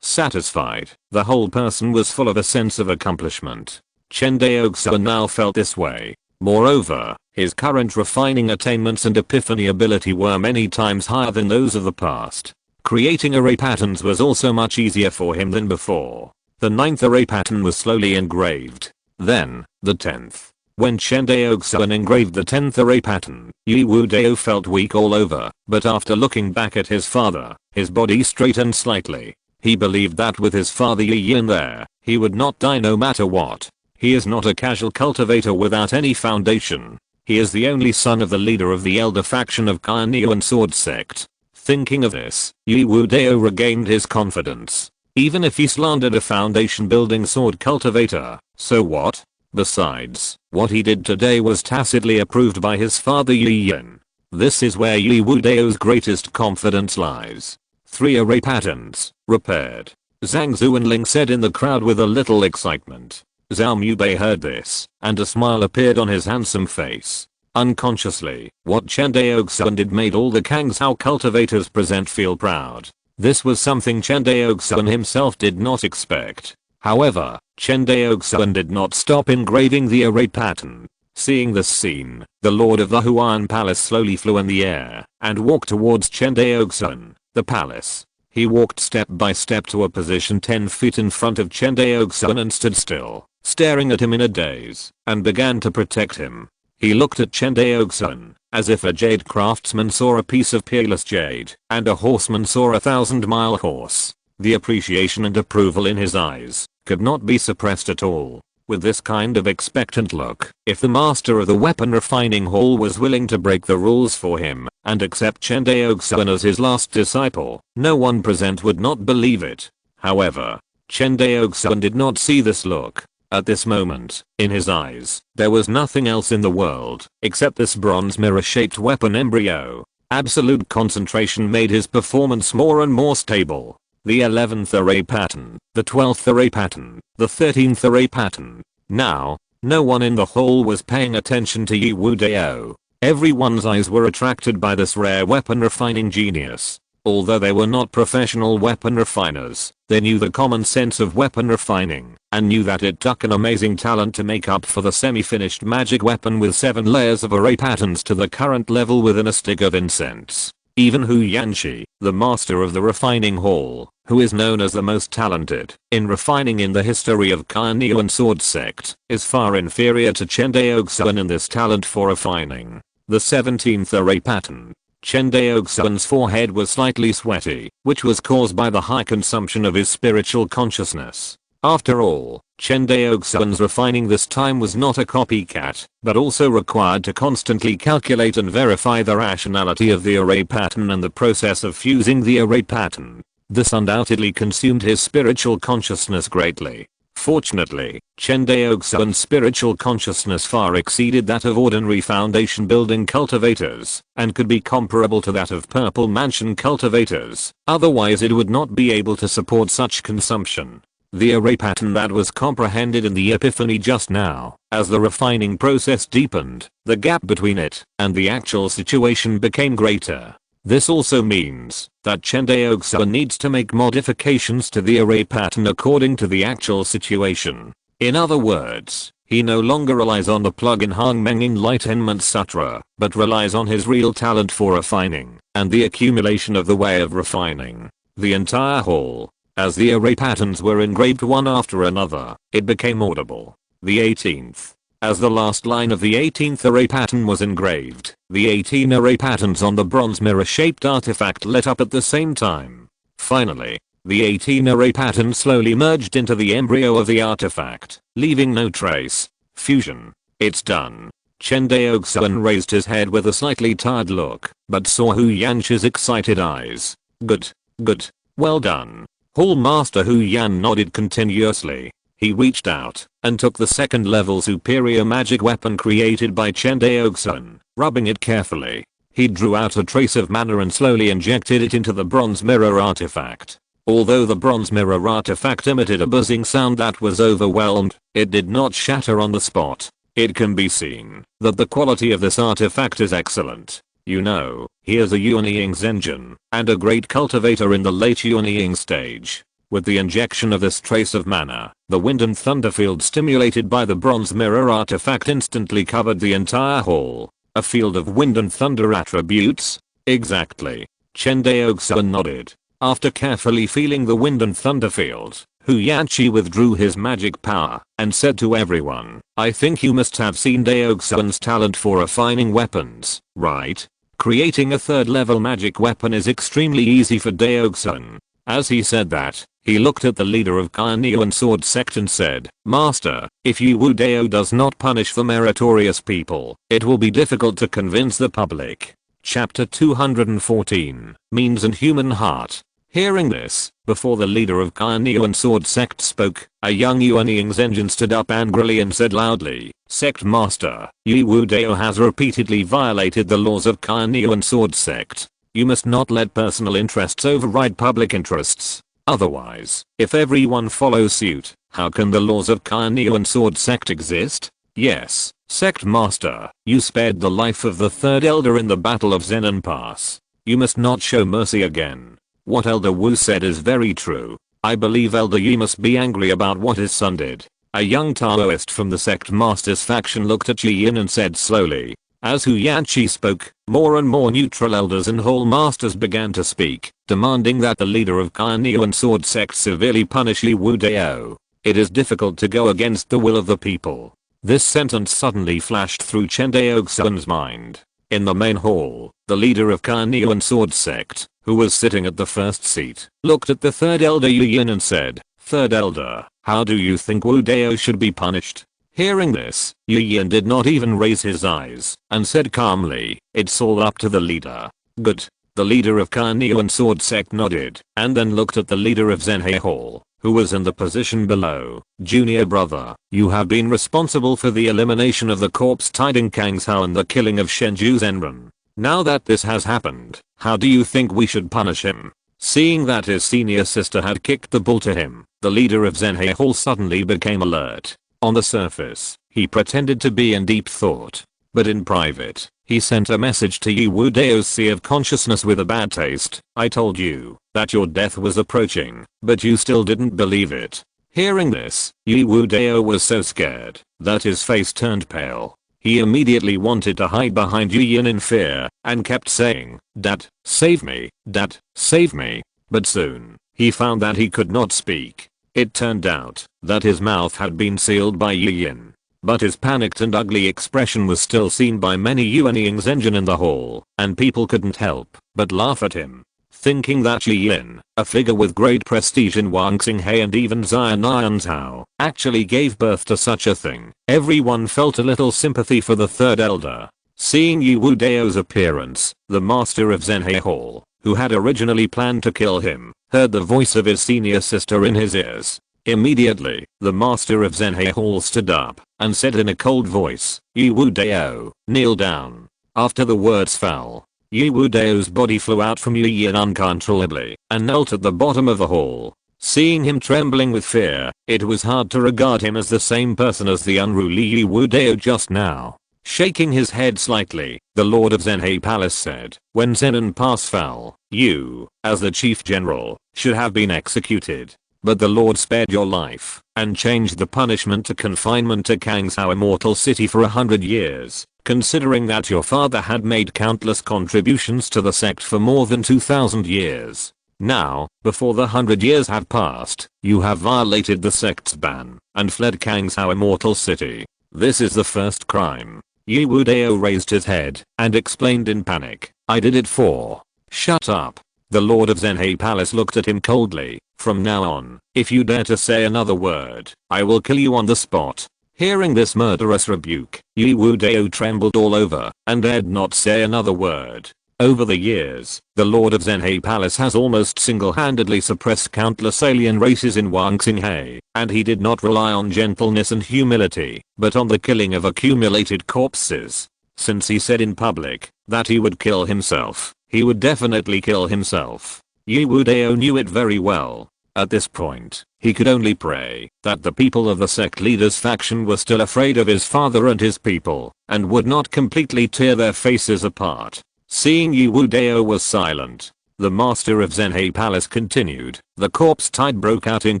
satisfied, the whole person was full of a sense of accomplishment. Chen Daoxuan now felt this way. Moreover, his current refining attainments and epiphany ability were many times higher than those of the past. Creating array patterns was also much easier for him than before. The 9th array pattern was slowly engraved. Then, the 10th. When Chen Daoxuan engraved the 10th array pattern, Yi Wudao felt weak all over, but after looking back at his father, his body straightened slightly. He believed that with his father Yi Yin there, he would not die no matter what. He is not a casual cultivator without any foundation. He is the only son of the leader of the elder faction of Cunning sword sect. Thinking of this, Yi Wudao regained his confidence. Even if he slandered a foundation building sword cultivator, so what? Besides, what he did today was tacitly approved by his father Yi Yin. This is where Yi Wudao's greatest confidence lies. 3 array patterns, repaired. Zhang Zuanling said in the crowd with a little excitement. Zhao Mubei heard this, and a smile appeared on his handsome face. Unconsciously, what Chen Daoxuan did made all the Kangzhou cultivators present feel proud. This was something Chen Daoxuan himself did not expect. However, Chen Daoxuan did not stop engraving the array pattern. Seeing this scene, the lord of the Huan Palace slowly flew in the air and walked towards Chen Daoxuan, the palace. He walked step by step to a position 10 feet in front of Chen Daoxuan and stood still, staring at him in a daze, and began to protect him. He looked at Chen Daoxuan, as if a jade craftsman saw a piece of peerless jade, and a horseman saw a 1,000-mile horse. The appreciation and approval in his eyes could not be suppressed at all. with this kind of expectant look. If the master of the weapon refining hall was willing to break the rules for him and accept Chen Daoxuan as his last disciple, no one present would not believe it. However, Chen Daoxuan did not see this look. At this moment, in his eyes, there was nothing else in the world except this bronze mirror-shaped weapon embryo. Absolute concentration made his performance more and more stable. The 11th array pattern, the 12th array pattern, the 13th array pattern. Now, no one in the hall was paying attention to Yi Wu Dao. Everyone's eyes were attracted by this rare weapon refining genius. Although they were not professional weapon refiners, they knew the common sense of weapon refining and knew that it took an amazing talent to make up for the semi-finished magic weapon with 7 layers of array patterns to the current level within a stick of incense. Even Hu Yanqi, the master of the refining hall, who is known as the most talented in refining in the history of Carnian sword sect, is far inferior to Chen Daoxuan in this talent for refining. The 17th array pattern. Chen Daoxuan's forehead was slightly sweaty, which was caused by the high consumption of his spiritual consciousness. After all, Chen Daoxuan's refining this time was not a copycat, but also required to constantly calculate and verify the rationality of the array pattern and the process of fusing the array pattern. This undoubtedly consumed his spiritual consciousness greatly. Fortunately, Chen Daoxuan's spiritual consciousness far exceeded that of ordinary foundation building cultivators, and could be comparable to that of Purple Mansion cultivators, otherwise it would not be able to support such consumption. The array pattern that was comprehended in the epiphany just now, as the refining process deepened, the gap between it and the actual situation became greater. This also means that Chen Daoxuan needs to make modifications to the array pattern according to the actual situation. In other words, he no longer relies on the plug-in Hongmeng Enlightenment Sutra, but relies on his real talent for refining and the accumulation of the way of refining. The entire hall, as the array patterns were engraved one after another, it became audible. The 18th. As the last line of the 18th array pattern was engraved, the 18 array patterns on the bronze mirror-shaped artifact lit up at the same time. Finally, the 18 array pattern slowly merged into the embryo of the artifact, leaving no trace. Fusion. It's done. Chen Daoxuan raised his head with a slightly tired look, but saw Hu Yanqi's excited eyes. Good. Good. Well done. Hall Master Hu Yan nodded continuously. He reached out and took the second level superior magic weapon created by Chen Daoxuan, rubbing it carefully. He drew out a trace of mana and slowly injected it into the bronze mirror artifact. Although the bronze mirror artifact emitted a buzzing sound that was overwhelmed, it did not shatter on the spot. It can be seen that the quality of this artifact is excellent. You know, he is a Yuanying Zhenjin and a great cultivator in the late Yuanying stage. With the injection of this trace of mana, the wind and thunder field stimulated by the bronze mirror artifact instantly covered the entire hall. A field of wind and thunder attributes? Exactly. Chen Daoxuan nodded. After carefully feeling the wind and thunder field, Hu Yanqi withdrew his magic power and said to everyone, I think you must have seen Daoxuan's talent for refining weapons, right? Creating a third level magic weapon is extremely easy for Daoxuan. As he said that, he looked at the leader of Carnian sword sect and said, Master, if Yi Wu Dao does not punish the meritorious people, it will be difficult to convince the public. Chapter 214, Means and Human Heart. Hearing this, before the leader of Carnian sword sect spoke, a young Yuanying Zhenjin stood up angrily and said loudly, Sect Master, Yi Wu Dao has repeatedly violated the laws of Carnian sword sect. You must not let personal interests override public interests. Otherwise, if everyone follows suit, how can the laws of Carnian sword sect exist? Yes, Sect Master, you spared the life of the third elder in the Battle of Zenon Pass. You must not show mercy again. What Elder Wu said is very true. I believe Elder Yi must be angry about what his son did. A young Taoist from the Sect Master's faction looked at Yi Yin and said slowly. As Hu Yanqi spoke, more and more neutral elders and hall masters began to speak, demanding that the leader of Carnian sword sect severely punish Yi Wu Dao. It is difficult to go against the will of the people. This sentence suddenly flashed through Chen Daoxuan's mind. In the main hall, the leader of Carnian sword sect, who was sitting at the first seat, looked at the third elder Yu Yin and said, Third elder, how do you think Wu Dao should be punished? Hearing this, Yi Yin did not even raise his eyes and said calmly, it's all up to the leader. Good. The leader of Carneon Sword Sect nodded and then looked at the leader of Zhenhe Hall, who was in the position below. Junior brother, you have been responsible for the elimination of the corpse tiding Kangshao and the killing of Shenju Zenren. Now that this has happened, how do you think we should punish him? Seeing that his senior sister had kicked the bull to him, the leader of Zhenhe Hall suddenly became alert. On the surface, he pretended to be in deep thought. But in private, he sent a message to Yi Wu Dao's Sea of Consciousness with a bad taste. I told you that your death was approaching, but you still didn't believe it. Hearing this, Yi Wu Dao was so scared that his face turned pale. He immediately wanted to hide behind Yi Yin in fear and kept saying, Dad, save me, Dad, save me. But soon, he found that he could not speak. It turned out that his mouth had been sealed by Yi Yin. But his panicked and ugly expression was still seen by many Yuanying Zhenjin in the hall, and people couldn't help but laugh at him. Thinking that Yi Yin, a figure with great prestige in Wangxinghe and even Xianyuanzhao, actually gave birth to such a thing, everyone felt a little sympathy for the third elder. Seeing Yi Wu Dao's appearance, the master of Zhenhe Hall, who had originally planned to kill him, heard the voice of his senior sister in his ears. Immediately, the master of Zhenhe Hall stood up and said in a cold voice, Yi Wu Dao, kneel down. After the words fell, Yi Wu Dao's body flew out from Yi Yin uncontrollably and knelt at the bottom of the hall. Seeing him trembling with fear, it was hard to regard him as the same person as the unruly Yi Wu Dao just now. Shaking his head slightly, the Lord of Zhenhe Palace said, when Zenon Pass fell, you, as the chief general, should have been executed. But the Lord spared your life and changed the punishment to confinement to Kangshao Immortal City for 100 years. Considering that your father had made countless contributions to the sect for more than 2000 years. Now, before the 100 years have passed, you have violated the sect's ban and fled Kangshao Immortal City. This is the first crime. Yi Wu Dao raised his head and explained in panic, I did it for. Shut up. The Lord of Zhenhe Palace looked at him coldly. From now on, if you dare to say another word, I will kill you on the spot. Hearing this murderous rebuke, Yi Wu Dao trembled all over and dared not say another word. Over the years, the Lord of Zhenhe Palace has almost single-handedly suppressed countless alien races in Wangxinghe, and he did not rely on gentleness and humility, but on the killing of accumulated corpses. Since he said in public that he would kill himself, he would definitely kill himself. Yi Wu Dao knew it very well. At this point, he could only pray that the people of the sect leader's faction were still afraid of his father and his people, and would not completely tear their faces apart. Seeing Yi Wu Dao was silent, the master of Zhenhe Palace continued, the corpse tide broke out in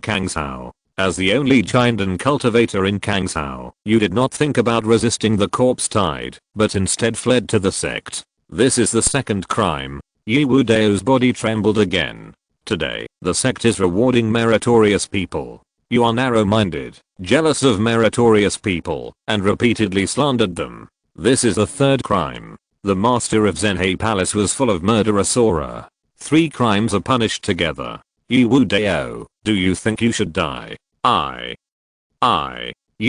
Kangshao. As the only Chindan cultivator in Kangshao, you did not think about resisting the corpse tide, but instead fled to the sect. This is the second crime. Yi Wu Dao's body trembled again. Today, the sect is rewarding meritorious people. You are narrow-minded, jealous of meritorious people, and repeatedly slandered them. This is the third crime. The master of Zhenhe Palace was full of murderous aura. 3 crimes are punished together. Yi Wu Dao, do you think you should die? Yi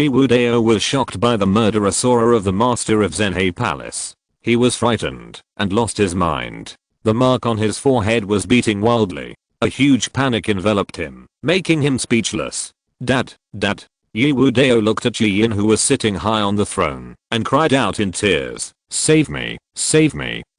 Wu Dao was shocked by the murderous aura of the master of Zhenhe Palace. He was frightened and lost his mind. The mark on his forehead was beating wildly. A huge panic enveloped him, making him speechless. Dad. Yi Wu Dao looked at Yi Yin, who was sitting high on the throne, and cried out in tears, save me,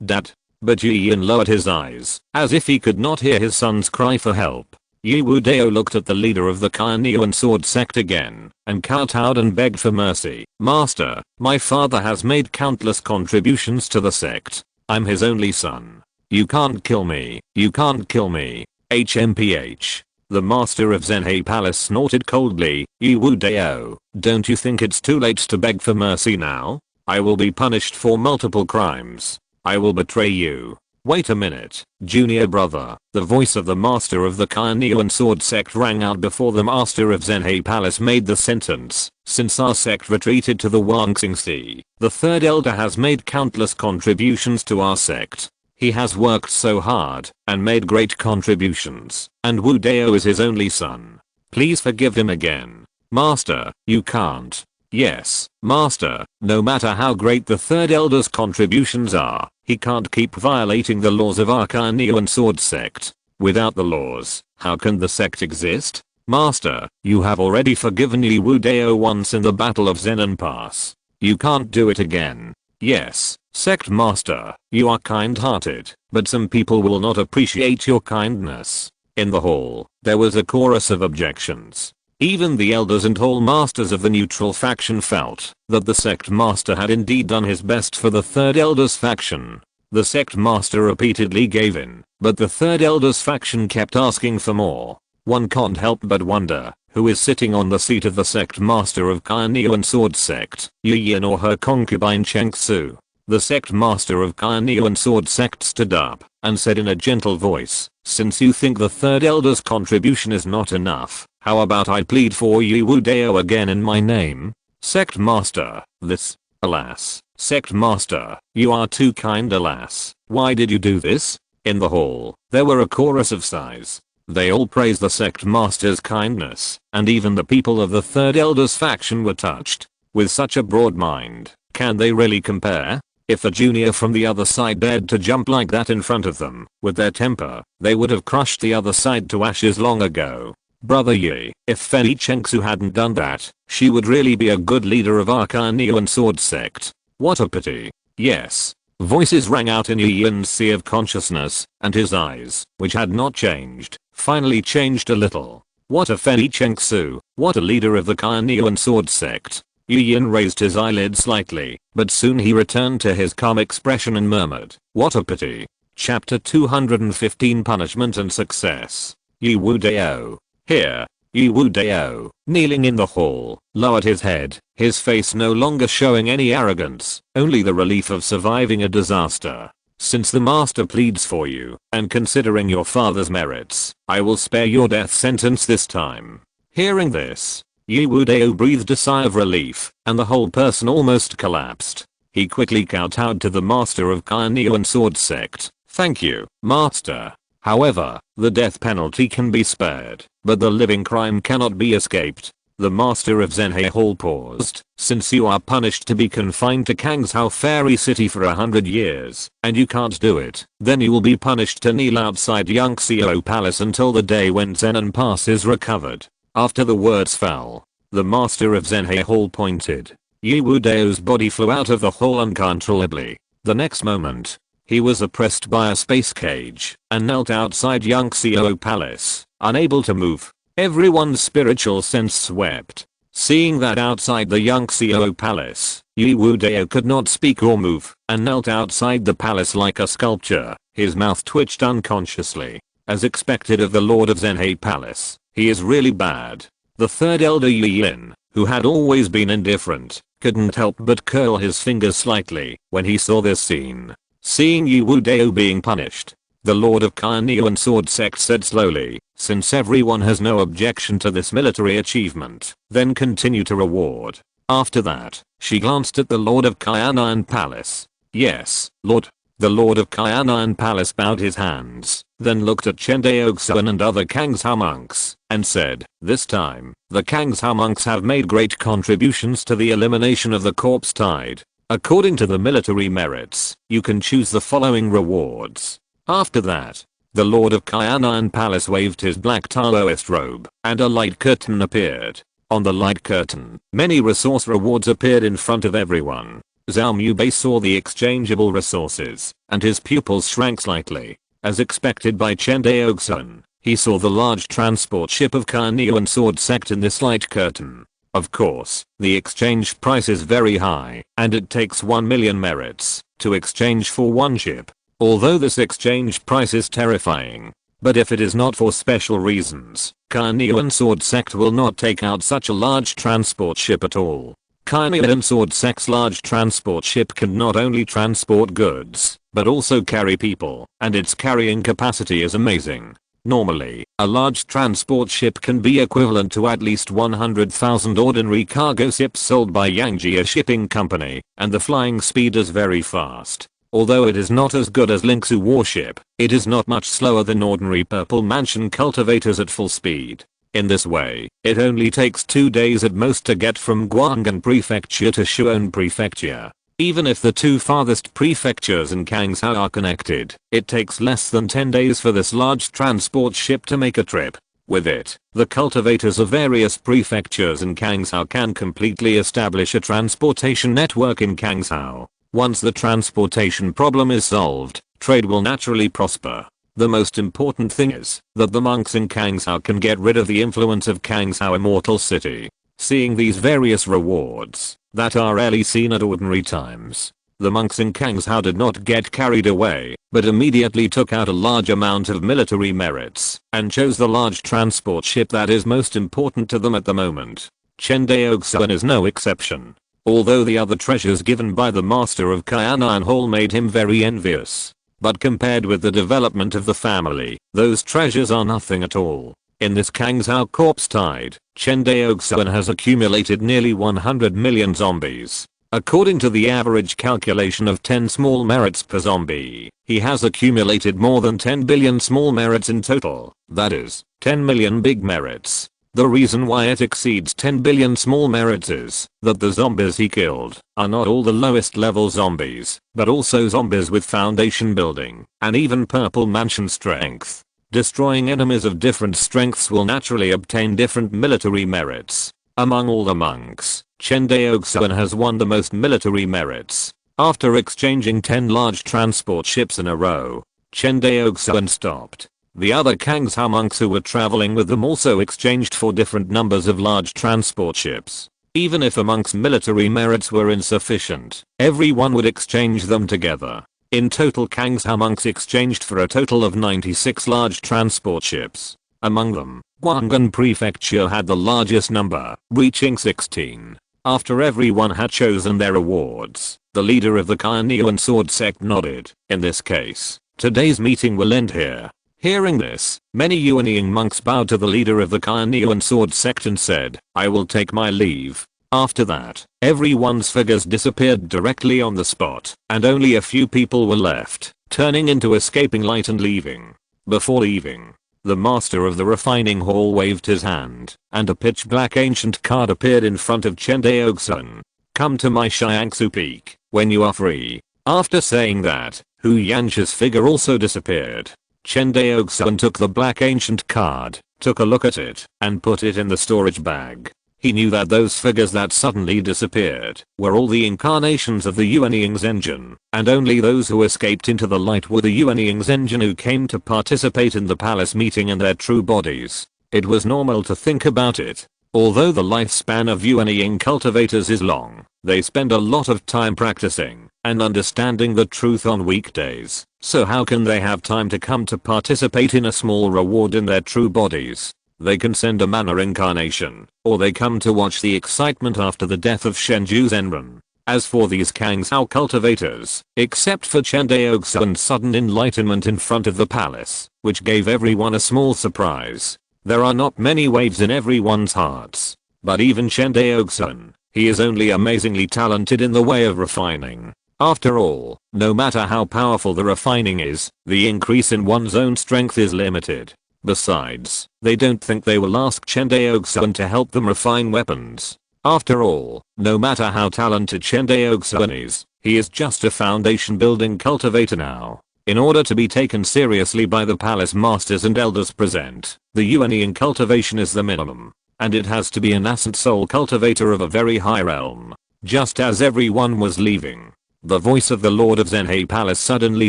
Dad. But Yi Yin lowered his eyes, as if he could not hear his son's cry for help. Yi Wu Dao looked at the leader of the Carneon Sword Sect again, and kowtowed and begged for mercy. Master, my father has made countless contributions to the sect. I'm his only son. You can't kill me. HMPH. The master of Zhenhe Palace snorted coldly. Yi Wu Dao, don't you think it's too late to beg for mercy now? I will be punished for multiple crimes. I will betray you. Wait a minute, junior brother. The voice of the master of the Carneon Sword Sect rang out before the master of Zhenhe Palace made the sentence. Since our sect retreated to the Wangxing Sea, the third elder has made countless contributions to our sect. He has worked so hard and made great contributions, and Wu Dao is his only son. Please forgive him again. Master, you can't. Yes, Master, no matter how great the third elder's contributions are, he can't keep violating the laws of our Carnean Sword sect. Without the laws, how can the sect exist? Master, you have already forgiven Yi Wu Dao once in the Battle of Zenon Pass. You can't do it again. Yes, Sect Master, you are kind-hearted, but some people will not appreciate your kindness. In the hall, there was a chorus of objections. Even the elders and hall masters of the neutral faction felt that the sect master had indeed done his best for the third elder's faction. The sect master repeatedly gave in, but the third elder's faction kept asking for more. One can't help but wonder who is sitting on the seat of the sect master of Carnean Sword sect, Yu Yin or her concubine Cheng Su. The sect master of Carnean Sword sect stood up and said in a gentle voice, since you think the third elder's contribution is not enough, how about I plead for Yi Wu Dao again in my name? Sect master, this, alas, sect master, you are too kind alas, why did you do this? In the hall, there were a chorus of sighs. They all praised the sect master's kindness, and even the people of the third elder's faction were touched. With such a broad mind, can they really compare? If a junior from the other side dared to jump like that in front of them, with their temper, they would have crushed the other side to ashes long ago. Brother Yi, if Fei Chengsu hadn't done that, she would really be a good leader of our Carnean Sword sect. What a pity. Yes. Voices rang out in Yi Yin's sea of consciousness, and his eyes, which had not changed, finally changed a little. What a Fei Chengsu, what a leader of the Carnean Sword sect. Yu Yin raised his eyelids slightly, but soon he returned to his calm expression and murmured, what a pity. Chapter 215 Punishment and Success. Yi Wu Dao. Here. Yi Wu Dao, kneeling in the hall, lowered his head, his face no longer showing any arrogance, only the relief of surviving a disaster. Since the master pleads for you, and considering your father's merits, I will spare your death sentence this time. Hearing this, Yi Wu Dao breathed a sigh of relief, and the whole person almost collapsed. He quickly kowtowed to the master of Carnean Sword sect. Thank you, master. However, the death penalty can be spared, but the living crime cannot be escaped. The master of Zhenhe Hall paused. Since you are punished to be confined to Kangshao Fairy City for 100 years, and you can't do it, then you will be punished to kneel outside Yangxiao Palace until the day when Zenon Pass is recovered. After the words fell, the master of Zhenhe Hall pointed. Yi Wu Dao's body flew out of the hall uncontrollably. The next moment, he was oppressed by a space cage and knelt outside Yangxiao Palace, unable to move. Everyone's spiritual sense swept. Seeing that outside the Yangxiao Palace, Yi Wu Dao could not speak or move and knelt outside the palace like a sculpture. His mouth twitched unconsciously. As expected of the Lord of Zhenhe Palace, he is really bad. The third elder Yi Yin, who had always been indifferent, couldn't help but curl his fingers slightly when he saw this scene. Seeing Yi Wu Dao being punished, the Lord of Carnean Sword sect said slowly, since everyone has no objection to this military achievement, then continue to reward. After that, she glanced at the Lord of Kaianan Palace. Yes, Lord. The Lord of Kaianan Palace bowed his hands, then looked at Chen Daoxuan and other Kangshao monks, and said, this time, the Kangshao monks have made great contributions to the elimination of the corpse tide. According to the military merits, you can choose the following rewards. After that, the Lord of Kaianan Palace waved his black Taoist robe, and a light curtain appeared. On the light curtain, many resource rewards appeared in front of everyone. Zhao Mubei saw the exchangeable resources, and his pupils shrank slightly. As expected by Chen Daoxuan, he saw the large transport ship of Carnean Sword sect in this light curtain. Of course, the exchange price is very high, and it takes 1 million merits to exchange for one ship. Although this exchange price is terrifying, but if it is not for special reasons, Carnean Sword sect will not take out such a large transport ship at all. Carnean Sword sect's large transport ship can not only transport goods, but also carry people, and its carrying capacity is amazing. Normally, a large transport ship can be equivalent to at least 100,000 ordinary cargo ships sold by Yangjia Shipping Company, and the flying speed is very fast. Although it is not as good as Lingsu warship, it is not much slower than ordinary Purple Mansion cultivators at full speed. In this way, it only takes 2 days at most to get from Guang'an Prefecture to Shuan Prefecture. Even if the two farthest prefectures in Kangzhou are connected, it takes less than 10 days for this large transport ship to make a trip. With it, the cultivators of various prefectures in Kangzhou can completely establish a transportation network in Kangzhou. Once the transportation problem is solved, trade will naturally prosper. The most important thing is that the monks in Kangzhou can get rid of the influence of Kangzhou Immortal City. Seeing these various rewards that are rarely seen at ordinary times, the monks in Kangzhou did not get carried away, but immediately took out a large amount of military merits and chose the large transport ship that is most important to them at the moment. Chen Daoxuan is no exception. Although the other treasures given by the master of Qianan Hall made him very envious, but compared with the development of the family, those treasures are nothing at all. In this Kangzhou corpse tide, Chen Daoxuan has accumulated nearly 100 million zombies. According to the average calculation of 10 small merits per zombie, he has accumulated more than 10 billion small merits in total, that is, 10 million big merits. The reason why it exceeds 10 billion small merits is that the zombies he killed are not all the lowest level zombies, but also zombies with foundation building and even purple mansion strength. Destroying enemies of different strengths will naturally obtain different military merits. Among all the monks, Chen Daoxuan has won the most military merits. After exchanging 10 large transport ships in a row, Chen Daoxuan stopped. The other Kangzhou monks who were traveling with them also exchanged for different numbers of large transport ships. Even if a monk's military merits were insufficient, everyone would exchange them together. In total, Kangzhou monks exchanged for a total of 96 large transport ships. Among them, Guang'an Prefecture had the largest number, reaching 16. After everyone had chosen their awards, the leader of the Cunning sword sect nodded. In this case, today's meeting will end here. Hearing this, many Yuanying monks bowed to the leader of the Cunning sword sect and said, "I will take my leave." After that, everyone's figures disappeared directly on the spot, and only a few people were left, turning into escaping light and leaving. Before leaving, the master of the refining hall waved his hand, and a pitch black ancient card appeared in front of Chen Daoxuan. "Come to my Xiangsu Peak when you are free." After saying that, Hu Yanxi's figure also disappeared. Chen Daoxuan took the black ancient card, took a look at it, and put it in the storage bag. He knew that those figures that suddenly disappeared were all the incarnations of the Yuanying's engine, and only those who escaped into the light were the Yuanying's engine who came to participate in the palace meeting in their true bodies. It was normal to think about it. Although the lifespan of Yuanying cultivators is long, they spend a lot of time practicing and understanding the truth on weekdays, so how can they have time to come to participate in a small reward in their true bodies? They can send a manner incarnation, or they come to watch the excitement after the death of Shenju Zenran. As for these Kangzhou cultivators, except for Chen Daoxuan's sudden enlightenment in front of the palace, which gave everyone a small surprise, there are not many waves in everyone's hearts. But even Chen Daoxuan, he is only amazingly talented in the way of refining. After all, no matter how powerful the refining is, the increase in one's own strength is limited. Besides, they don't think they will ask Chen Daoxuan to help them refine weapons. After all, no matter how talented Chen Daoxuan is, he is just a foundation building cultivator now. In order to be taken seriously by the palace masters and elders present, the Yuanying cultivation is the minimum, and it has to be a nascent soul cultivator of a very high realm. Just as everyone was leaving, the voice of the Lord of Zhenhe Palace suddenly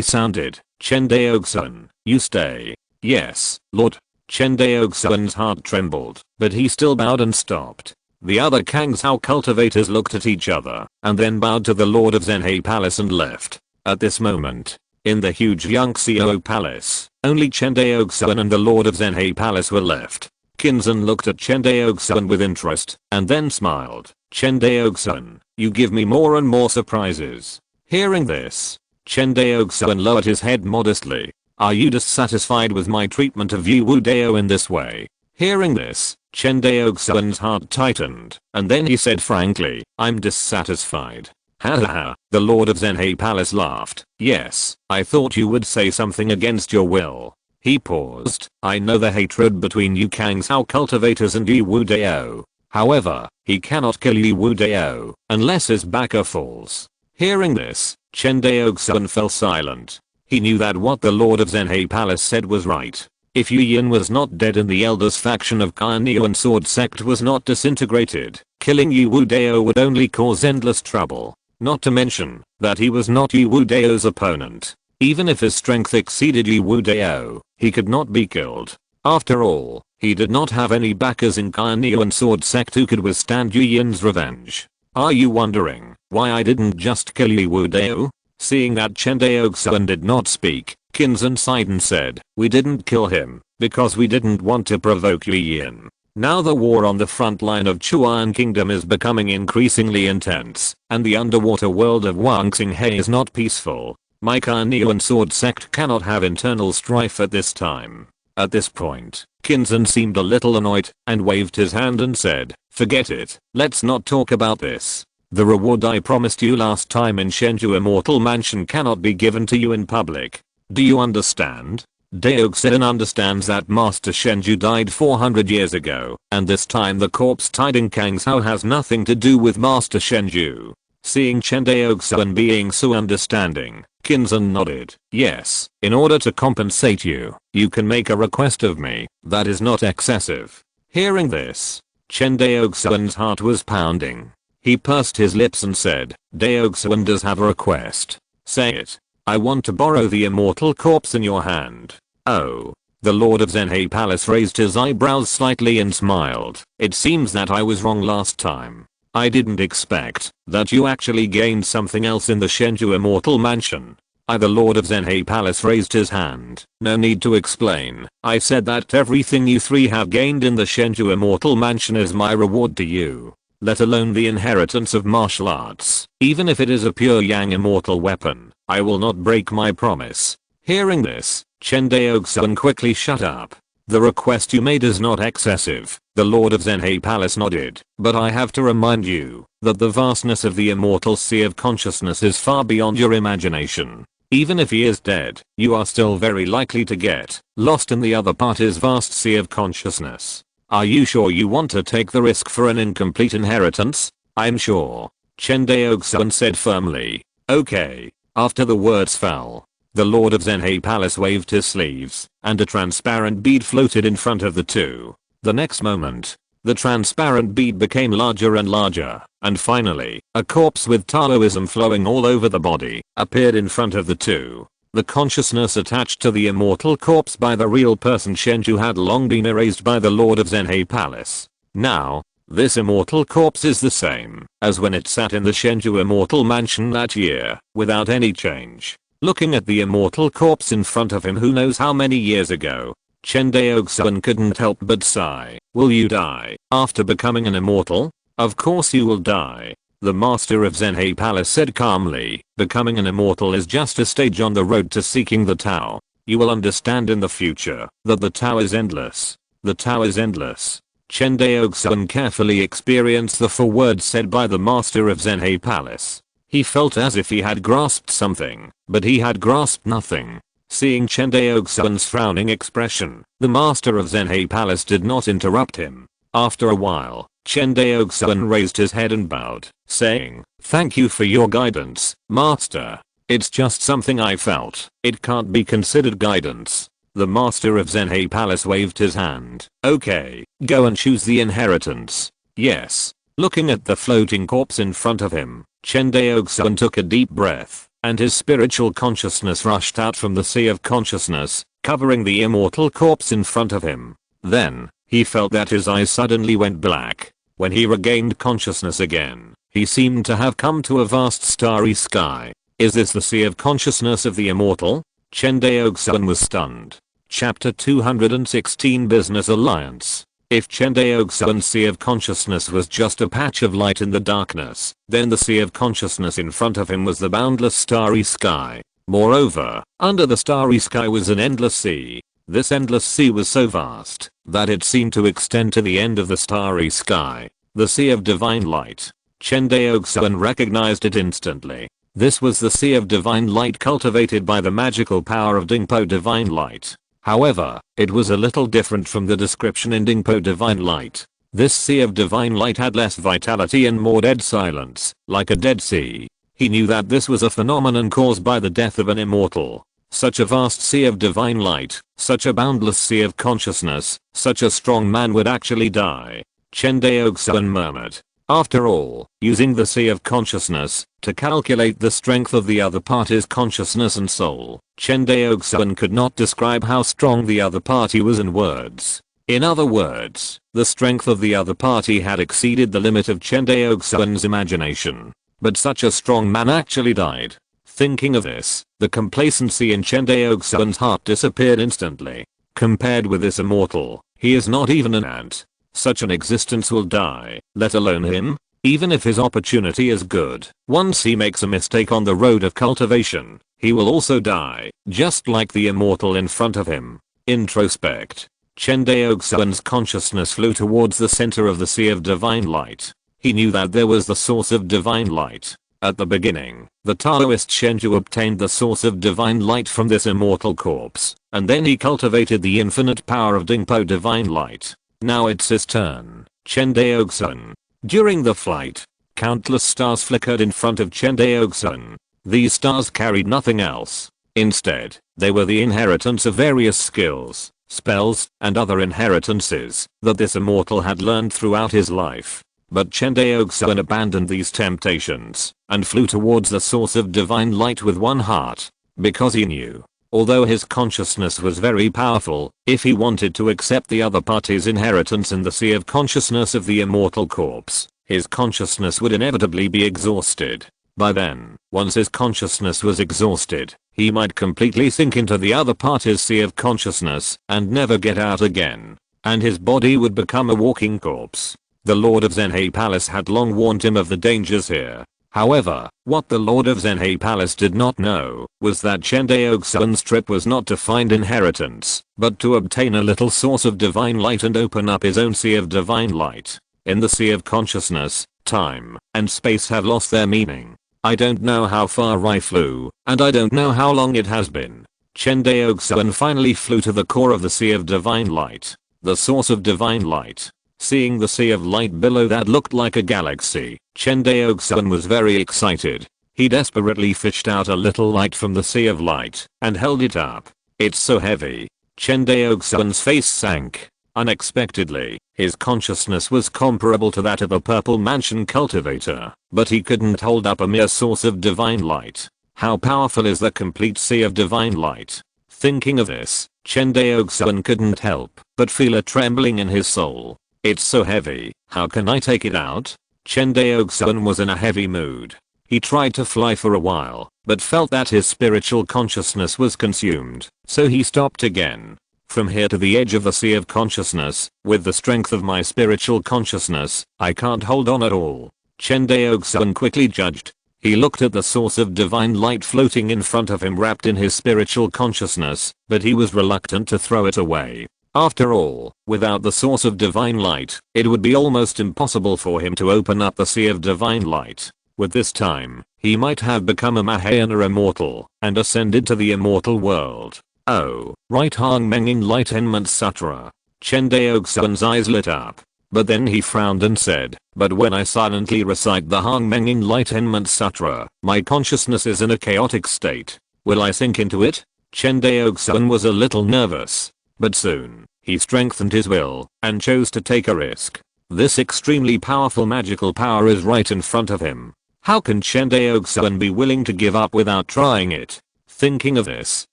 sounded. "Chen Daoxuan, you stay." "Yes, Lord." Chen Daoxuan's heart trembled, but he still bowed and stopped. The other Kangzhou cultivators looked at each other, and then bowed to the Lord of Zhenhe Palace and left. At this moment, in the huge Yangxiao Palace, only Chen Daoxuan and the Lord of Zhenhe Palace were left. Qinzhen looked at Chen Daoxuan with interest, and then smiled. "Chen Daoxuan, you give me more and more surprises." Hearing this, Chen Daoxuan lowered his head modestly. "Are you dissatisfied with my treatment of Yu Wu Dao in this way?" Hearing this, Chen Daoxuan's heart tightened, and then he said frankly, "I'm dissatisfied." Ha ha ha, the Lord of Zhenhe Palace laughed. "Yes, I thought you would say something against your will." He paused. I know the hatred between you Kangshao cultivators and Yi Wu Dao. However, he cannot kill Yi Wu Dao unless his backer falls. Hearing this, Chen Daoxuan fell silent. He knew that what the Lord of Zhenhe Palace said was right. If Yu Yin was not dead and the elders faction of Kainiuan Sword Sect was not disintegrated, killing Yi Wu Dao would only cause endless trouble. Not to mention that he was not Yi Wu Dao's opponent. Even if his strength exceeded Yi Wu Dao, he could not be killed. After all, he did not have any backers in Kainiuan Sword Sect who could withstand Yu Yin's revenge. Are you wondering why I didn't just kill Yi Wu Dao? Seeing that Chen Daoxuan did not speak, Qinzhen sighed and said, we didn't kill him because we didn't want to provoke Yu Yin. Now the war on the front line of Chuan Kingdom is becoming increasingly intense, and the underwater world of Wangxinghe is not peaceful. My Kainiuan Sword Sect cannot have internal strife at this time. At this point, Qinzhen seemed a little annoyed and waved his hand and said, forget it, let's not talk about this. The reward I promised you last time in Shenzhou Immortal Mansion cannot be given to you in public. Do you understand? Daoxuan understands that Master Shenzhou died 400 years ago, and this time the corpse tied in Kangshao has nothing to do with Master Shenzhou. Seeing Chen Daoxuan being so understanding, Qinzhen nodded. Yes, in order to compensate you, you can make a request of me that is not excessive. Hearing this, Chen Daoxuan's heart was pounding. He pursed his lips and said, Daoxuan does have a request. Say it. I want to borrow the immortal corpse in your hand. Oh. The Lord of Zhenhe Palace raised his eyebrows slightly and smiled. It seems that I was wrong last time. I didn't expect that you actually gained something else in the Shenzhou Immortal Mansion. The Lord of Zhenhe Palace raised his hand. No need to explain. I said that everything you three have gained in the Shenzhou Immortal Mansion is my reward to you. Let alone the inheritance of martial arts. Even if it is a pure yang immortal weapon, I will not break my promise. Hearing this, Chen Daoxuan quickly shut up. The request you made is not excessive. The Lord of Zhenhe Palace nodded. But I have to remind you that the vastness of the immortal sea of consciousness is far beyond your imagination. Even if he is dead, you are still very likely to get lost in the other party's vast sea of consciousness. Are you sure you want to take the risk for an incomplete inheritance? I'm sure. Chen Daoxuan said firmly. Okay. After the words fell, the Lord of Zhenhe Palace waved his sleeves, and a transparent bead floated in front of the two. The next moment, the transparent bead became larger and larger, and finally, a corpse with Taoism flowing all over the body appeared in front of the two. The consciousness attached to the immortal corpse by the real person Shenzhou had long been erased by the Lord of Zhenhe Palace. Now, this immortal corpse is the same as when it sat in the Shenzhou Immortal Mansion that year, without any change. Looking at the immortal corpse in front of him who knows how many years ago, Chen Daoxuan couldn't help but sigh. Will you die after becoming an immortal? Of course you will die. The Master of Zhenhe Palace said calmly, becoming an immortal is just a stage on the road to seeking the Tao. You will understand in the future that the Tao is endless. The Tao is endless. Chen Daoxuan carefully experienced the four words said by the Master of Zhenhe Palace. He felt as if he had grasped something, but he had grasped nothing. Seeing Chen Daoxuan's frowning expression, the Master of Zhenhe Palace did not interrupt him. After a while, Chen Daoxuan raised his head and bowed, saying, thank you for your guidance, Master. It's just something I felt. It can't be considered guidance. The Master of Zhenhe Palace waved his hand. Okay, go and choose the inheritance. Yes. Looking at the floating corpse in front of him, Chen Daoxuan took a deep breath, and his spiritual consciousness rushed out from the sea of consciousness, covering the immortal corpse in front of him. Then, he felt that his eyes suddenly went black. When he regained consciousness again, he seemed to have come to a vast starry sky. Is this the sea of consciousness of the immortal? Chen Daoxuan was stunned. Chapter 216 Business Alliance. If Chen Daoxuan's sea of consciousness was just a patch of light in the darkness, then the sea of consciousness in front of him was the boundless starry sky. Moreover, under the starry sky was an endless sea. This endless sea was so vast that it seemed to extend to the end of the starry sky. The sea of divine light. Chen Daoxuan recognized it instantly. This was the sea of divine light cultivated by the magical power of Dingpo divine light. However, it was a little different from the description in Dingpo Divine Light. This sea of divine light had less vitality and more dead silence, like a dead sea. He knew that this was a phenomenon caused by the death of an immortal. Such a vast sea of divine light, such a boundless sea of consciousness, such a strong man would actually die. Chen Daoxuan murmured. After all, using the sea of consciousness to calculate the strength of the other party's consciousness and soul, Chen Daoxuan could not describe how strong the other party was in words. In other words, the strength of the other party had exceeded the limit of Chen Daoxuan's imagination. But such a strong man actually died. Thinking of this, the complacency in Chen Daoxuan's heart disappeared instantly. Compared with this immortal, he is not even an ant. Such an existence will die, let alone him. Even if his opportunity is good, once he makes a mistake on the road of cultivation, he will also die, just like the immortal in front of him. Introspect. Chen Daoxuan's consciousness flew towards the center of the sea of divine light. He knew that there was the source of divine light. At the beginning, the Taoist Shenju obtained the source of divine light from this immortal corpse, and then he cultivated the infinite power of Dingpo divine light. Now it's his turn. Chen Daoxuan. During the flight, countless stars flickered in front of Chen Daoxuan. These stars carried nothing else. Instead, they were the inheritance of various skills, spells, and other inheritances that this immortal had learned throughout his life. But Chen Daoxuan abandoned these temptations and flew towards the source of divine light with one heart, because he knew, although his consciousness was very powerful, if he wanted to accept the other party's inheritance in the sea of consciousness of the immortal corpse, his consciousness would inevitably be exhausted. By then, once his consciousness was exhausted, he might completely sink into the other party's sea of consciousness and never get out again, and his body would become a walking corpse. The Lord of Zhenhe Palace had long warned him of the dangers here. However, what the Lord of Zhenhe Palace did not know was that Chen Daoxuan's trip was not to find inheritance, but to obtain a little source of divine light and open up his own sea of divine light. In the sea of consciousness, time and space have lost their meaning. I don't know how far I flew, and I don't know how long it has been. Chen Daoxuan finally flew to the core of the sea of divine light, the source of divine light. Seeing the sea of light below that looked like a galaxy, Chen Daoxuan was very excited. He desperately fished out a little light from the sea of light and held it up. It's so heavy. Chen Daoxuan's face sank. Unexpectedly, his consciousness was comparable to that of a purple mansion cultivator, but he couldn't hold up a mere source of divine light. How powerful is the complete sea of divine light? Thinking of this, Chen Daoxuan couldn't help but feel a trembling in his soul. It's so heavy, how can I take it out? Chen Daoxuan was in a heavy mood. He tried to fly for a while, but felt that his spiritual consciousness was consumed, so he stopped again. From here to the edge of the sea of consciousness, with the strength of my spiritual consciousness, I can't hold on at all. Chen Daoxuan quickly judged. He looked at the source of divine light floating in front of him wrapped in his spiritual consciousness, but he was reluctant to throw it away. After all, without the source of divine light, it would be almost impossible for him to open up the sea of divine light. With this time, he might have become a Mahayana immortal and ascended to the immortal world. Oh, right, Hongmeng Enlightenment Sutra. Chen Daoxuan's eyes lit up. But then he frowned and said, but when I silently recite the Hongmeng Enlightenment Sutra, my consciousness is in a chaotic state. Will I sink into it? Chen Daoxuan was a little nervous. But soon, he strengthened his will and chose to take a risk. This extremely powerful magical power is right in front of him. How can Chen Daoxuan be willing to give up without trying it? Thinking of this,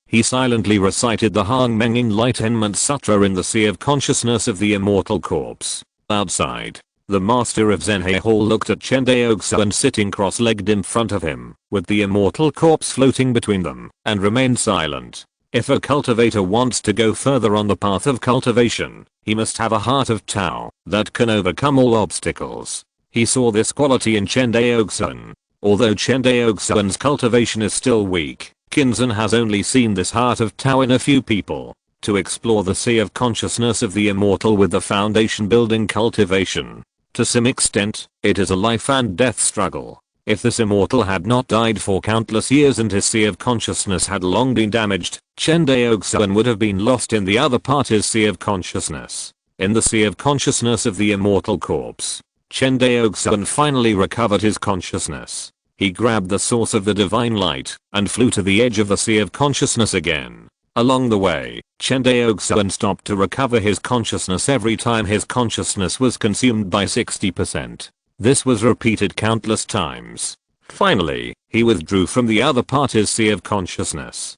he silently recited the Hongmeng Enlightenment Sutra in the sea of consciousness of the immortal corpse. Outside, the master of Zhenhe Hall looked at Chen Daoxuan sitting cross-legged in front of him, with the immortal corpse floating between them, and remained silent. If a cultivator wants to go further on the path of cultivation, he must have a heart of Tao that can overcome all obstacles. He saw this quality in Chen Daoxuan. Although Chen Daoxuan's cultivation is still weak, Qinzhen has only seen this heart of Tao in a few people. To explore the sea of consciousness of the immortal with the foundation building cultivation. To some extent, it is a life and death struggle. If this immortal had not died for countless years and his sea of consciousness had long been damaged, Chen Daoxuan would have been lost in the other party's sea of consciousness. In the sea of consciousness of the immortal corpse, Chen Daoxuan finally recovered his consciousness. He grabbed the source of the divine light and flew to the edge of the sea of consciousness again. Along the way, Chen Daoxuan stopped to recover his consciousness every time his consciousness was consumed by 60%. This was repeated countless times. Finally, he withdrew from the other party's sea of consciousness.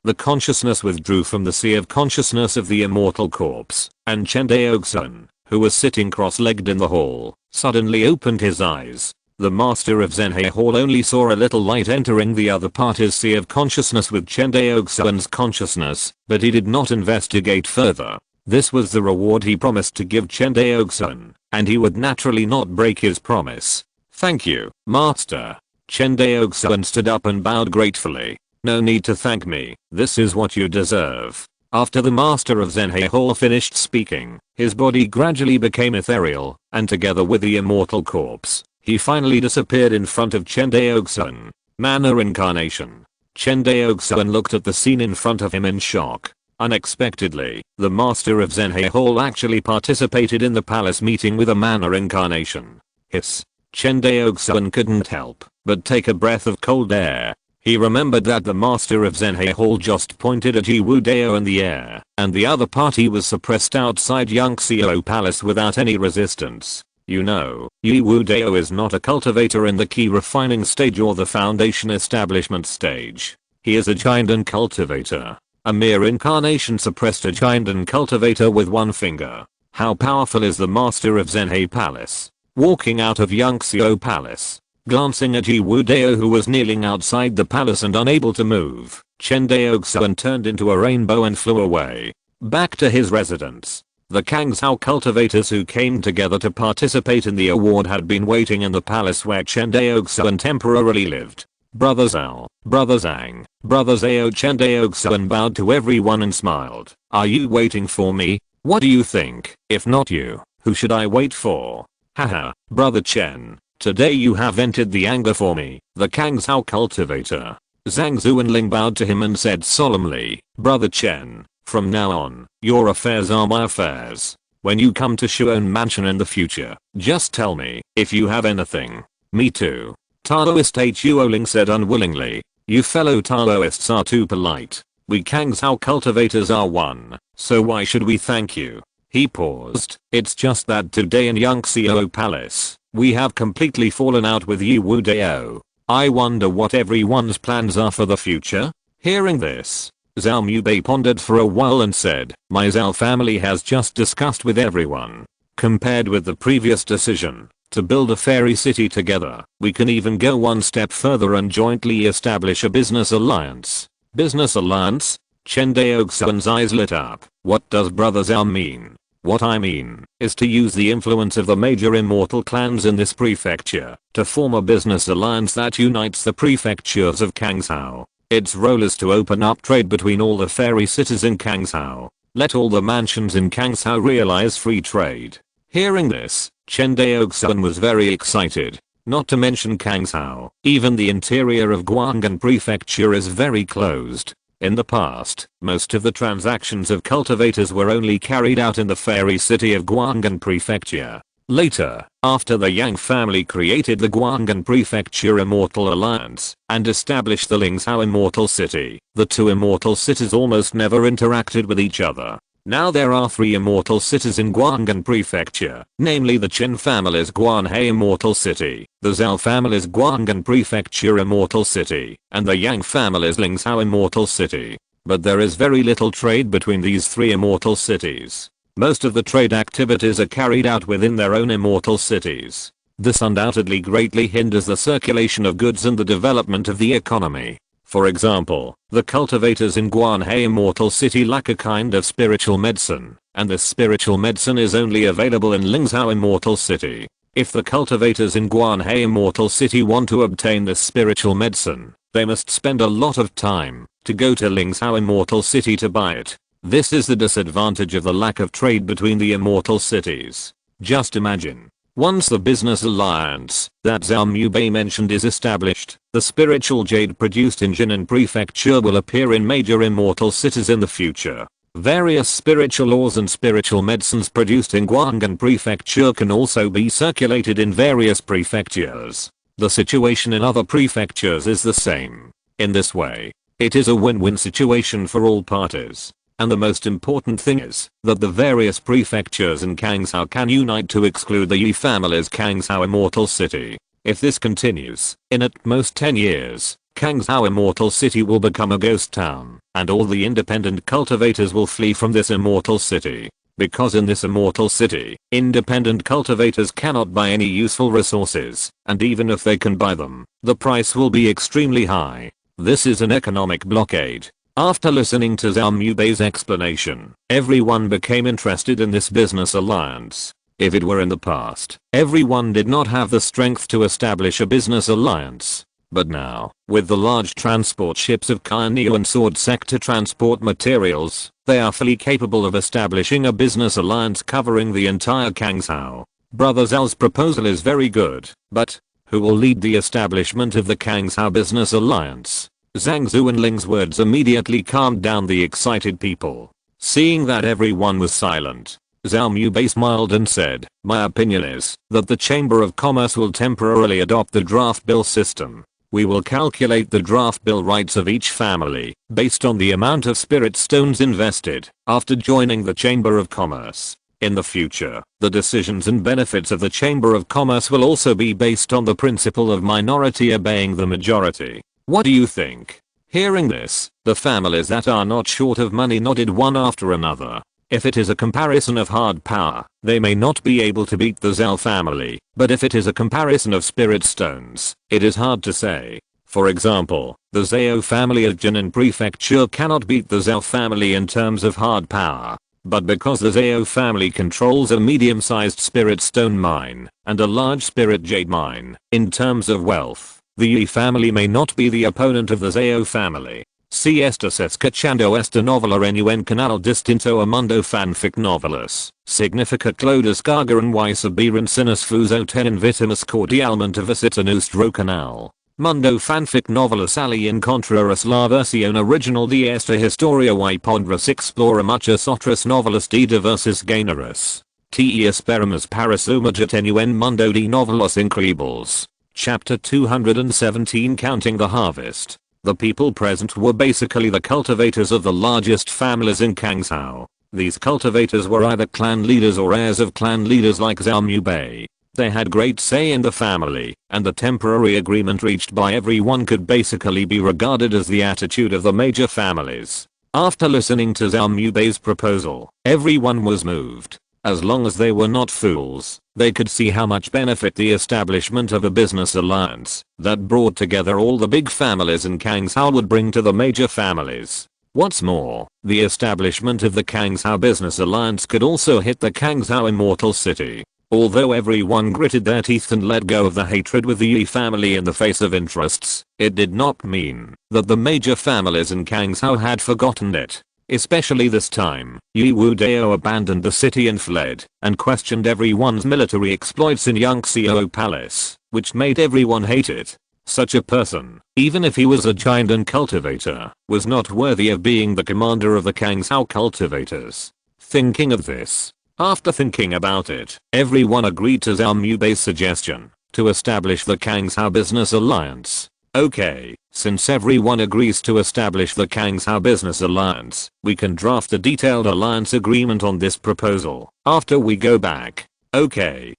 The consciousness withdrew from the sea of consciousness of the immortal corpse, and Chen Daoxuan, who was sitting cross-legged in the hall, suddenly opened his eyes. The master of Zhenhe Hall only saw a little light entering the other party's sea of consciousness with Chen Daoxuan's consciousness, but he did not investigate further. This was the reward he promised to give Chen Daoxuan, and he would naturally not break his promise. Thank you, master. Chen Daoxuan stood up and bowed gratefully. No need to thank me, this is what you deserve. After the master of Zhenhe Hall finished speaking, his body gradually became ethereal, and together with the immortal corpse, he finally disappeared in front of Chen Daoxuan. Manner incarnation. Chen Daoxuan looked at the scene in front of him in shock. Unexpectedly, the master of Zhenhe Hall actually participated in the palace meeting with a manner incarnation. Hiss. Chen Daoxuan couldn't help but take a breath of cold air. He remembered that the master of Zhenhe Hall just pointed at Yi Wu Dao in the air, and the other party was suppressed outside Yangxiao Palace without any resistance. You know, Yi Wu Dao is not a cultivator in the key refining stage or the foundation establishment stage. He is a giant cultivator. A mere incarnation suppressed a giant cultivator with one finger. How powerful is the master of Zhenhe Palace? Walking out of Yangxiao Palace, glancing at Yi Wu Dao who was kneeling outside the palace and unable to move, Chen Daoxuan turned into a rainbow and flew away. Back to his residence. The Kangzhou cultivators who came together to participate in the award had been waiting in the palace where Chen Daoxuan temporarily lived. Brother Zhao, Brother Zhang, Brother Zhao. Chen Daoxuan bowed to everyone and smiled. Are you waiting for me? What do you think? If not you, who should I wait for? Haha, Brother Chen. Today you have vented the anger for me, the Kangzhou cultivator. Zhang Zuanling bowed to him and said solemnly, Brother Chen, from now on, your affairs are my affairs. When you come to Shuon Mansion in the future, just tell me, if you have anything. Me too. Taoist Huoling said unwillingly. You fellow Taoists are too polite. We Kangzhou cultivators are one, so why should we thank you? He paused. It's just that today in Yangxiao Palace, we have completely fallen out with Yi Wu Dao. I wonder what everyone's plans are for the future? Hearing this, Zhao Mubei pondered for a while and said, my Zhao family has just discussed with everyone. Compared with the previous decision, to build a fairy city together, we can even go one step further and jointly establish a business alliance. Business alliance? Chen Daoxuan's eyes lit up. What does Brother Zhao mean? What I mean is to use the influence of the major immortal clans in this prefecture to form a business alliance that unites the prefectures of Kangzhou. Its role is to open up trade between all the fairy cities in Kangzhou. Let all the mansions in Kangzhou realize free trade. Hearing this, Chen Daoxuan was very excited. Not to mention Kangzhou, even the interior of Guanghan Prefecture is very closed. In the past, most of the transactions of cultivators were only carried out in the fairy city of Guanghan Prefecture. Later, after the Yang family created the Guanghan Prefecture Immortal Alliance and established the Lingzhou Immortal City, the two immortal cities almost never interacted with each other. Now there are 3 immortal cities in Guanghan Prefecture, namely the Chen family's Guanhe Immortal City, the Zhao family's Guanghan Prefecture Immortal City, and the Yang family's Lingzhou Immortal City. But there is very little trade between these 3 immortal cities. Most of the trade activities are carried out within their own immortal cities. This undoubtedly greatly hinders the circulation of goods and the development of the economy. For example, the cultivators in Guanhe Immortal City lack a kind of spiritual medicine, and this spiritual medicine is only available in Lingzhou Immortal City. If the cultivators in Guanhe Immortal City want to obtain this spiritual medicine, they must spend a lot of time to go to Lingzhou Immortal City to buy it. This is the disadvantage of the lack of trade between the immortal cities. Just imagine. Once the business alliance that Zhao Mubei mentioned is established, the spiritual jade produced in Jinan Prefecture will appear in major immortal cities in the future. Various spiritual ores and spiritual medicines produced in Guanghan Prefecture can also be circulated in various prefectures. The situation in other prefectures is the same. In this way, it is a win-win situation for all parties. And the most important thing is that the various prefectures in Kangzhou can unite to exclude the Yi family's Kangzhou Immortal City. If this continues, in at most 10 years, Kangzhou Immortal City will become a ghost town, and all the independent cultivators will flee from this immortal city. Because in this immortal city, independent cultivators cannot buy any useful resources, and even if they can buy them, the price will be extremely high. This is an economic blockade. After listening to Zhao Mubei's explanation, everyone became interested in this business alliance. If it were in the past, everyone did not have the strength to establish a business alliance. But now, with the large transport ships of Kainiu and Sword Sector transport materials, they are fully capable of establishing a business alliance covering the entire Kangzhou. Brother Zhao's proposal is very good, but who will lead the establishment of the Kangzhou Business Alliance? Zhang Zuanling's words immediately calmed down the excited people. Seeing that everyone was silent, Zhao Mubei smiled and said, "My opinion is that the Chamber of Commerce will temporarily adopt the draft bill system. We will calculate the draft bill rights of each family based on the amount of spirit stones invested after joining the Chamber of Commerce. In the future, the decisions and benefits of the Chamber of Commerce will also be based on the principle of minority obeying the majority. What do you think?" Hearing this, the families that are not short of money nodded one after another. If it is a comparison of hard power, they may not be able to beat the Zhao family, but if it is a comparison of spirit stones, it is hard to say. For example, the Zhao family of Jinan Prefecture cannot beat the Zhao family in terms of hard power. But because the Zhao family controls a medium-sized spirit stone mine and a large spirit jade mine, in terms of wealth, the Yi family may not be the opponent of the Zhao family. Si estas escuchando esta novela en un canal distinto a mundo fanfic novelas. Significa lo descargaran y sabiran sinas fuso ten invitamos cordialmente a visitar nuestro canal. Mundo fanfic novelas ali encontrarás la versión original de esta historia y podrás explorar muchas otras novelas de diversos géneros. Te esperamos para sumergirte en un mundo de novelas increíbles. Chapter 217 Counting the Harvest. The people present were basically the cultivators of the largest families in Kangzhou. These cultivators were either clan leaders or heirs of clan leaders like Zhao Mubei. They had great say in the family, and the temporary agreement reached by everyone could basically be regarded as the attitude of the major families. After listening to Zhao Mubei's proposal, everyone was moved. As long as they were not fools, they could see how much benefit the establishment of a business alliance that brought together all the big families in Kangzhou would bring to the major families. What's more, the establishment of the Kangzhou Business Alliance could also hit the Kangzhou Immortal City. Although everyone gritted their teeth and let go of the hatred with the Yi family in the face of interests, it did not mean that the major families in Kangzhou had forgotten it. Especially this time, Yi Wudao abandoned the city and fled, and questioned everyone's military exploits in Yangxiao Palace, which made everyone hate it. Such a person, even if he was a giant and cultivator, was not worthy of being the commander of the Kangzhou cultivators. Thinking of this, after thinking about it, everyone agreed to Zhao Mubei's suggestion to establish the Kangzhou Business Alliance. Okay, since everyone agrees to establish the Kangzhou Business Alliance, we can draft a detailed alliance agreement on this proposal after we go back. Okay,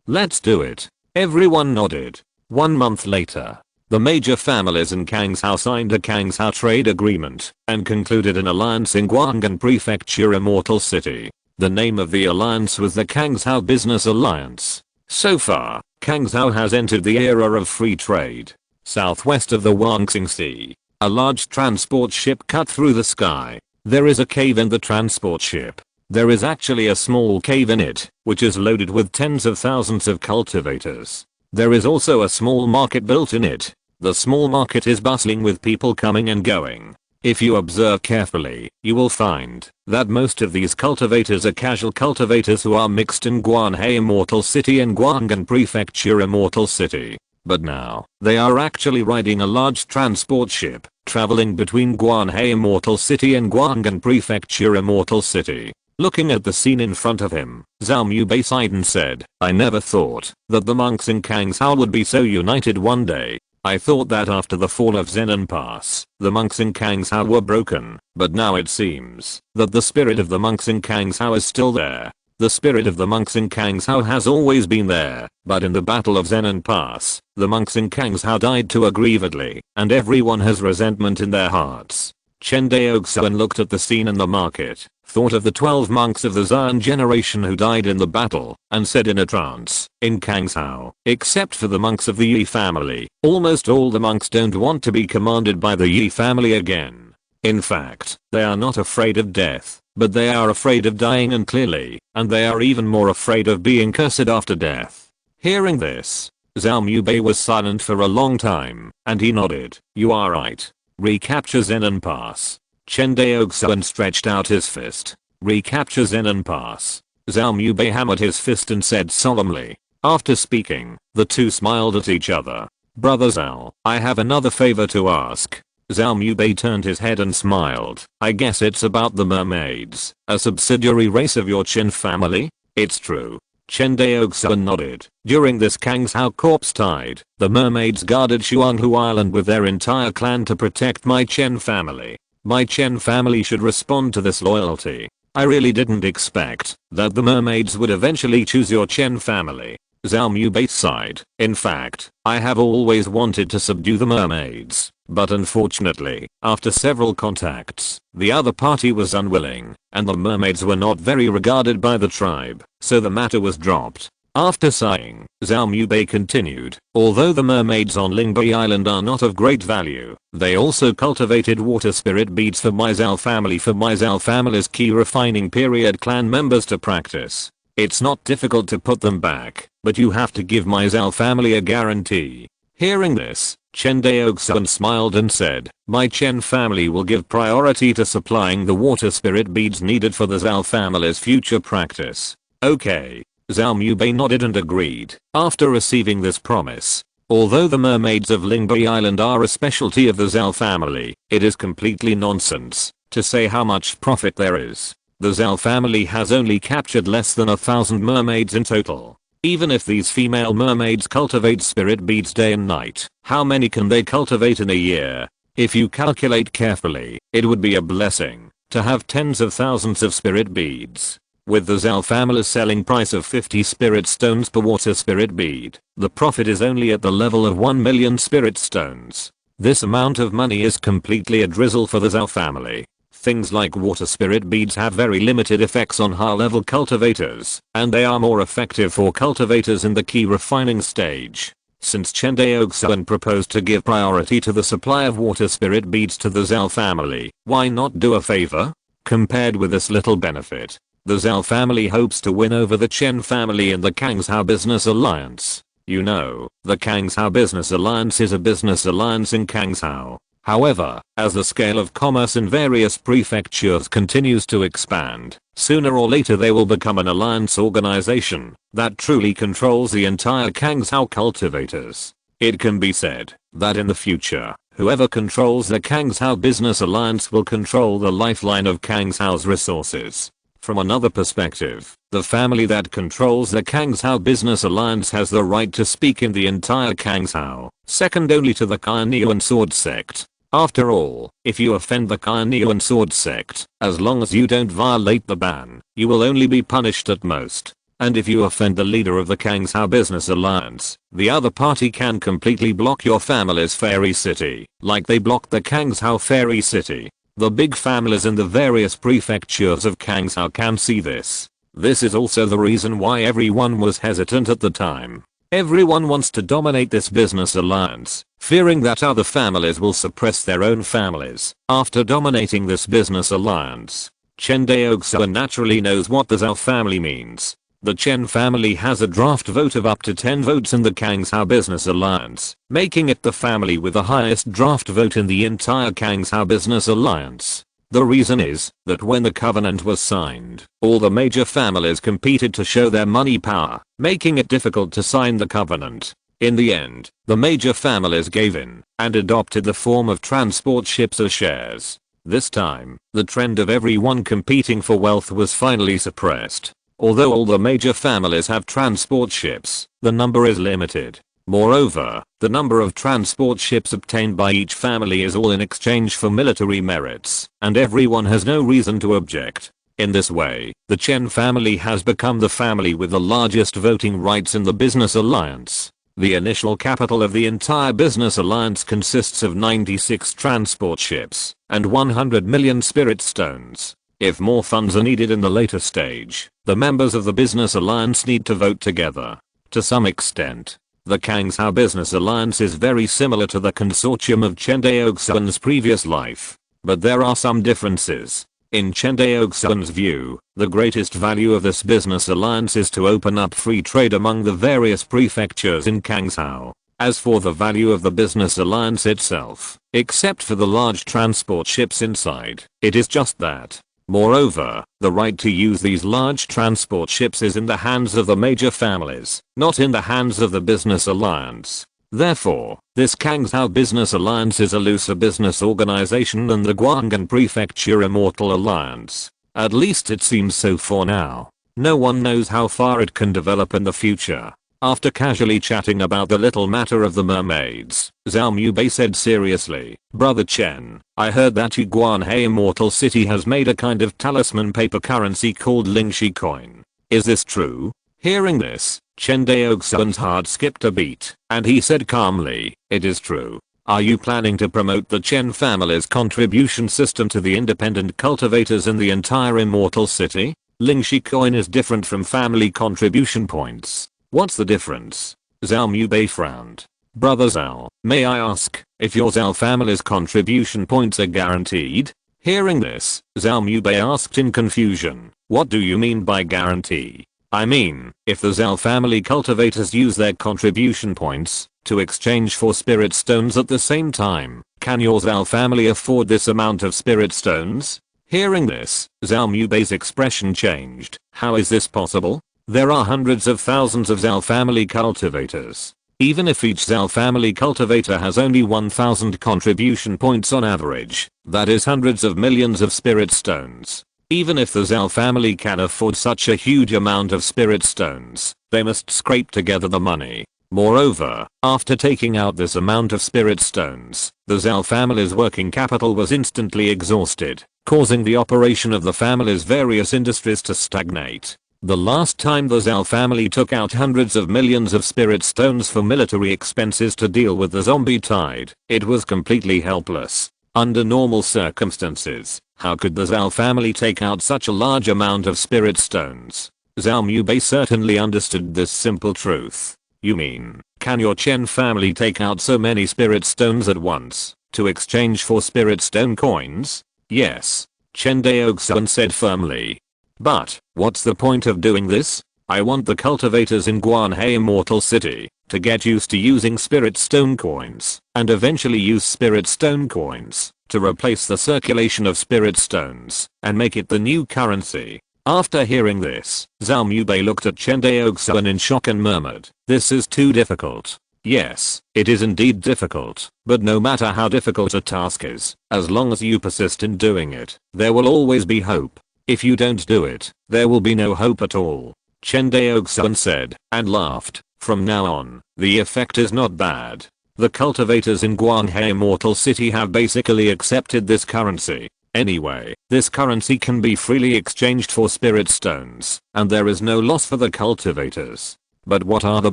let's do it. Everyone nodded. 1 month later, the major families in Kangzhou signed a Kangzhou trade agreement and concluded an alliance in Guanghan Prefecture Immortal City. The name of the alliance was the Kangzhou Business Alliance. So far, Kangzhou has entered the era of free trade. Southwest of the Huangxing Sea, a large transport ship cut through the sky. There is a cave in the transport ship. There is actually a small cave in it, which is loaded with tens of thousands of cultivators. There is also a small market built in it. The small market is bustling with people coming and going. If you observe carefully, you will find that most of these cultivators are casual cultivators who are mixed in Guanhe Immortal City and Guanghan Prefecture Immortal City. But now, they are actually riding a large transport ship, traveling between Guanhe Immortal City and Guanghan Prefecture Immortal City. Looking at the scene in front of him, Zhao Mubei sighed and said, I never thought that the monks in Kangshao would be so united one day. I thought that after the fall of Zenan Pass, the monks in Kangshao were broken, but now it seems that the spirit of the monks in Kangshao is still there. The spirit of the monks in Kangshao has always been there, but in the Battle of Zenan Pass, the monks in Kangshao died too aggrievedly, and everyone has resentment in their hearts. Chen Daoxuan looked at the scene in the market, thought of the 12 monks of the Xian generation who died in the battle, and said in a trance, in Kangshao, except for the monks of the Yi family, almost all the monks don't want to be commanded by the Yi family again. In fact, they are not afraid of death, but they are afraid of dying and clearly, and they are even more afraid of being cursed after death. Hearing this, Zhao Mubei was silent for a long time, and he nodded, you are right. Recapture Zenan Pass. Chen Daoxuan stretched out his fist. Recapture Zenan Pass. Zhao Mubei hammered his fist and said solemnly. After speaking, the two smiled at each other. Brother Zhao, I have another favor to ask. Zhao Mubei turned his head and smiled. I guess it's about the mermaids, a subsidiary race of your Chen family? It's true. Chen Daoxuan nodded. During this Kangshao corpse tide, the mermaids guarded Xuanhu Island with their entire clan to protect my Chen family. My Chen family should respond to this loyalty. I really didn't expect that the mermaids would eventually choose your Chen family. Zhao Mubei sighed. In fact, I have always wanted to subdue the mermaids, but unfortunately, after several contacts, the other party was unwilling, and the mermaids were not very regarded by the tribe, so the matter was dropped. After sighing, Zhao Mubei continued, although the mermaids on Lingbei Island are not of great value, they also cultivated water spirit beads for my Zhao family for my Zhao family's key refining period clan members to practice. It's not difficult to put them back, but you have to give my Zhao family a guarantee. Hearing this, Chen Daoxuan smiled and said, my Chen family will give priority to supplying the water spirit beads needed for the Zhao family's future practice. Okay. Zhao Mubei nodded and agreed. After receiving this promise, although the mermaids of Lingbei Island are a specialty of the Zhao family, it is completely nonsense to say how much profit there is. The Zhao family has only captured less than 1,000 mermaids in total. Even if these female mermaids cultivate spirit beads day and night, how many can they cultivate in a year? If you calculate carefully, it would be a blessing to have tens of thousands of spirit beads. With the Zhao family's selling price of 50 spirit stones per water spirit bead, the profit is only at the level of 1 million spirit stones. This amount of money is completely a drizzle for the Zhao family. Things like water spirit beads have very limited effects on high-level cultivators, and they are more effective for cultivators in the key refining stage. Since Chen Daoxuan proposed to give priority to the supply of water spirit beads to the Zhao family, why not do a favor? Compared with this little benefit, the Zhao family hopes to win over the Chen family in the Kangshao Business Alliance. You know, the Kangshao Business Alliance is a business alliance in Kangshao. However, as the scale of commerce in various prefectures continues to expand, sooner or later they will become an alliance organization that truly controls the entire Kangshao cultivators. It can be said that in the future, whoever controls the Kangshao Business Alliance will control the lifeline of Kangshao's resources. From another perspective, the family that controls the Kangshao Business Alliance has the right to speak in the entire Kangshao, second only to the Kainiuan Sword Sect. After all, if you offend the Kainiuan Sword Sect, as long as you don't violate the ban, you will only be punished at most. And if you offend the leader of the Kangshao Business Alliance, the other party can completely block your family's fairy city, like they blocked the Kangshao fairy city. The big families in the various prefectures of Kangshao can see this. This is also the reason why everyone was hesitant at the time. Everyone wants to dominate this business alliance, fearing that other families will suppress their own families after dominating this business alliance. Chen Daoxuan naturally knows what the Zhao family means. The Chen family has a draft vote of up to 10 votes in the Kangshao Business Alliance, making it the family with the highest draft vote in the entire Kangshao Business Alliance. The reason is that when the covenant was signed, all the major families competed to show their money power, making it difficult to sign the covenant. In the end, the major families gave in and adopted the form of transport ships as shares. This time, the trend of everyone competing for wealth was finally suppressed. Although all the major families have transport ships, the number is limited. Moreover, the number of transport ships obtained by each family is all in exchange for military merits, and everyone has no reason to object. In this way, the Chen family has become the family with the largest voting rights in the Business Alliance. The initial capital of the entire Business Alliance consists of 96 transport ships and 100 million spirit stones. If more funds are needed in the later stage, the members of the Business Alliance need to vote together. To some extent, the Kangshao Business Alliance is very similar to the consortium of Chen Daoxuan's previous life, but there are some differences. In Chen Daoxuan's view, the greatest value of this business alliance is to open up free trade among the various prefectures in Kangshao. As for the value of the business alliance itself, except for the large transport ships inside, it is just that. Moreover, the right to use these large transport ships is in the hands of the major families, not in the hands of the business alliance. Therefore, this Kangshao Business Alliance is a looser business organization than the Guanghan Prefecture Immortal Alliance. At least it seems so for now. No one knows how far it can develop in the future. After casually chatting about the little matter of the mermaids, Zhao Mubei said seriously, "Brother Chen, I heard that Guanhai Immortal City has made a kind of talisman paper currency called Lingxi coin. Is this true?" Hearing this, Chen Daoxuan's heart skipped a beat, and he said calmly, "It is true. Are you planning to promote the Chen family's contribution system to the independent cultivators in the entire Immortal City? Lingxi coin is different from family contribution points. What's the difference?" Zhao Mubei frowned. "Brother Zhao, may I ask if your Zhao family's contribution points are guaranteed?" Hearing this, Zhao Mubei asked in confusion, "What do you mean by guarantee?" "I mean, if the Zhao family cultivators use their contribution points to exchange for spirit stones at the same time, can your Zhao family afford this amount of spirit stones?" Hearing this, Zhao Mubei's expression changed. "How is this possible? There are hundreds of thousands of Zhao family cultivators. Even if each Zhao family cultivator has only 1000 contribution points on average, that is hundreds of millions of spirit stones. Even if the Zhao family can afford such a huge amount of spirit stones, they must scrape together the money. Moreover, after taking out this amount of spirit stones, the Zhao family's working capital was instantly exhausted, causing the operation of the family's various industries to stagnate. The last time the Zhao family took out hundreds of millions of spirit stones for military expenses to deal with the zombie tide, it was completely helpless. Under normal circumstances, how could the Zhao family take out such a large amount of spirit stones? Zhao Mubei certainly understood this simple truth. "You mean, can your Chen family take out so many spirit stones at once, to exchange for spirit stone coins?" "Yes," Chen Daoxuan said firmly. "But, what's the point of doing this? I want the cultivators in Guanhai Immortal City to get used to using spirit stone coins, and eventually use spirit stone coins to replace the circulation of spirit stones, and make it the new currency." After hearing this, Zhao Mubei looked at Chen Daoxuan in shock and murmured, "This is too difficult." "Yes, it is indeed difficult, but no matter how difficult a task is, as long as you persist in doing it, there will always be hope. If you don't do it, there will be no hope at all," Chen Daoxuan said, and laughed. "From now on, the effect is not bad. The cultivators in Guanhai Immortal City have basically accepted this currency. Anyway, this currency can be freely exchanged for spirit stones, and there is no loss for the cultivators. But what are the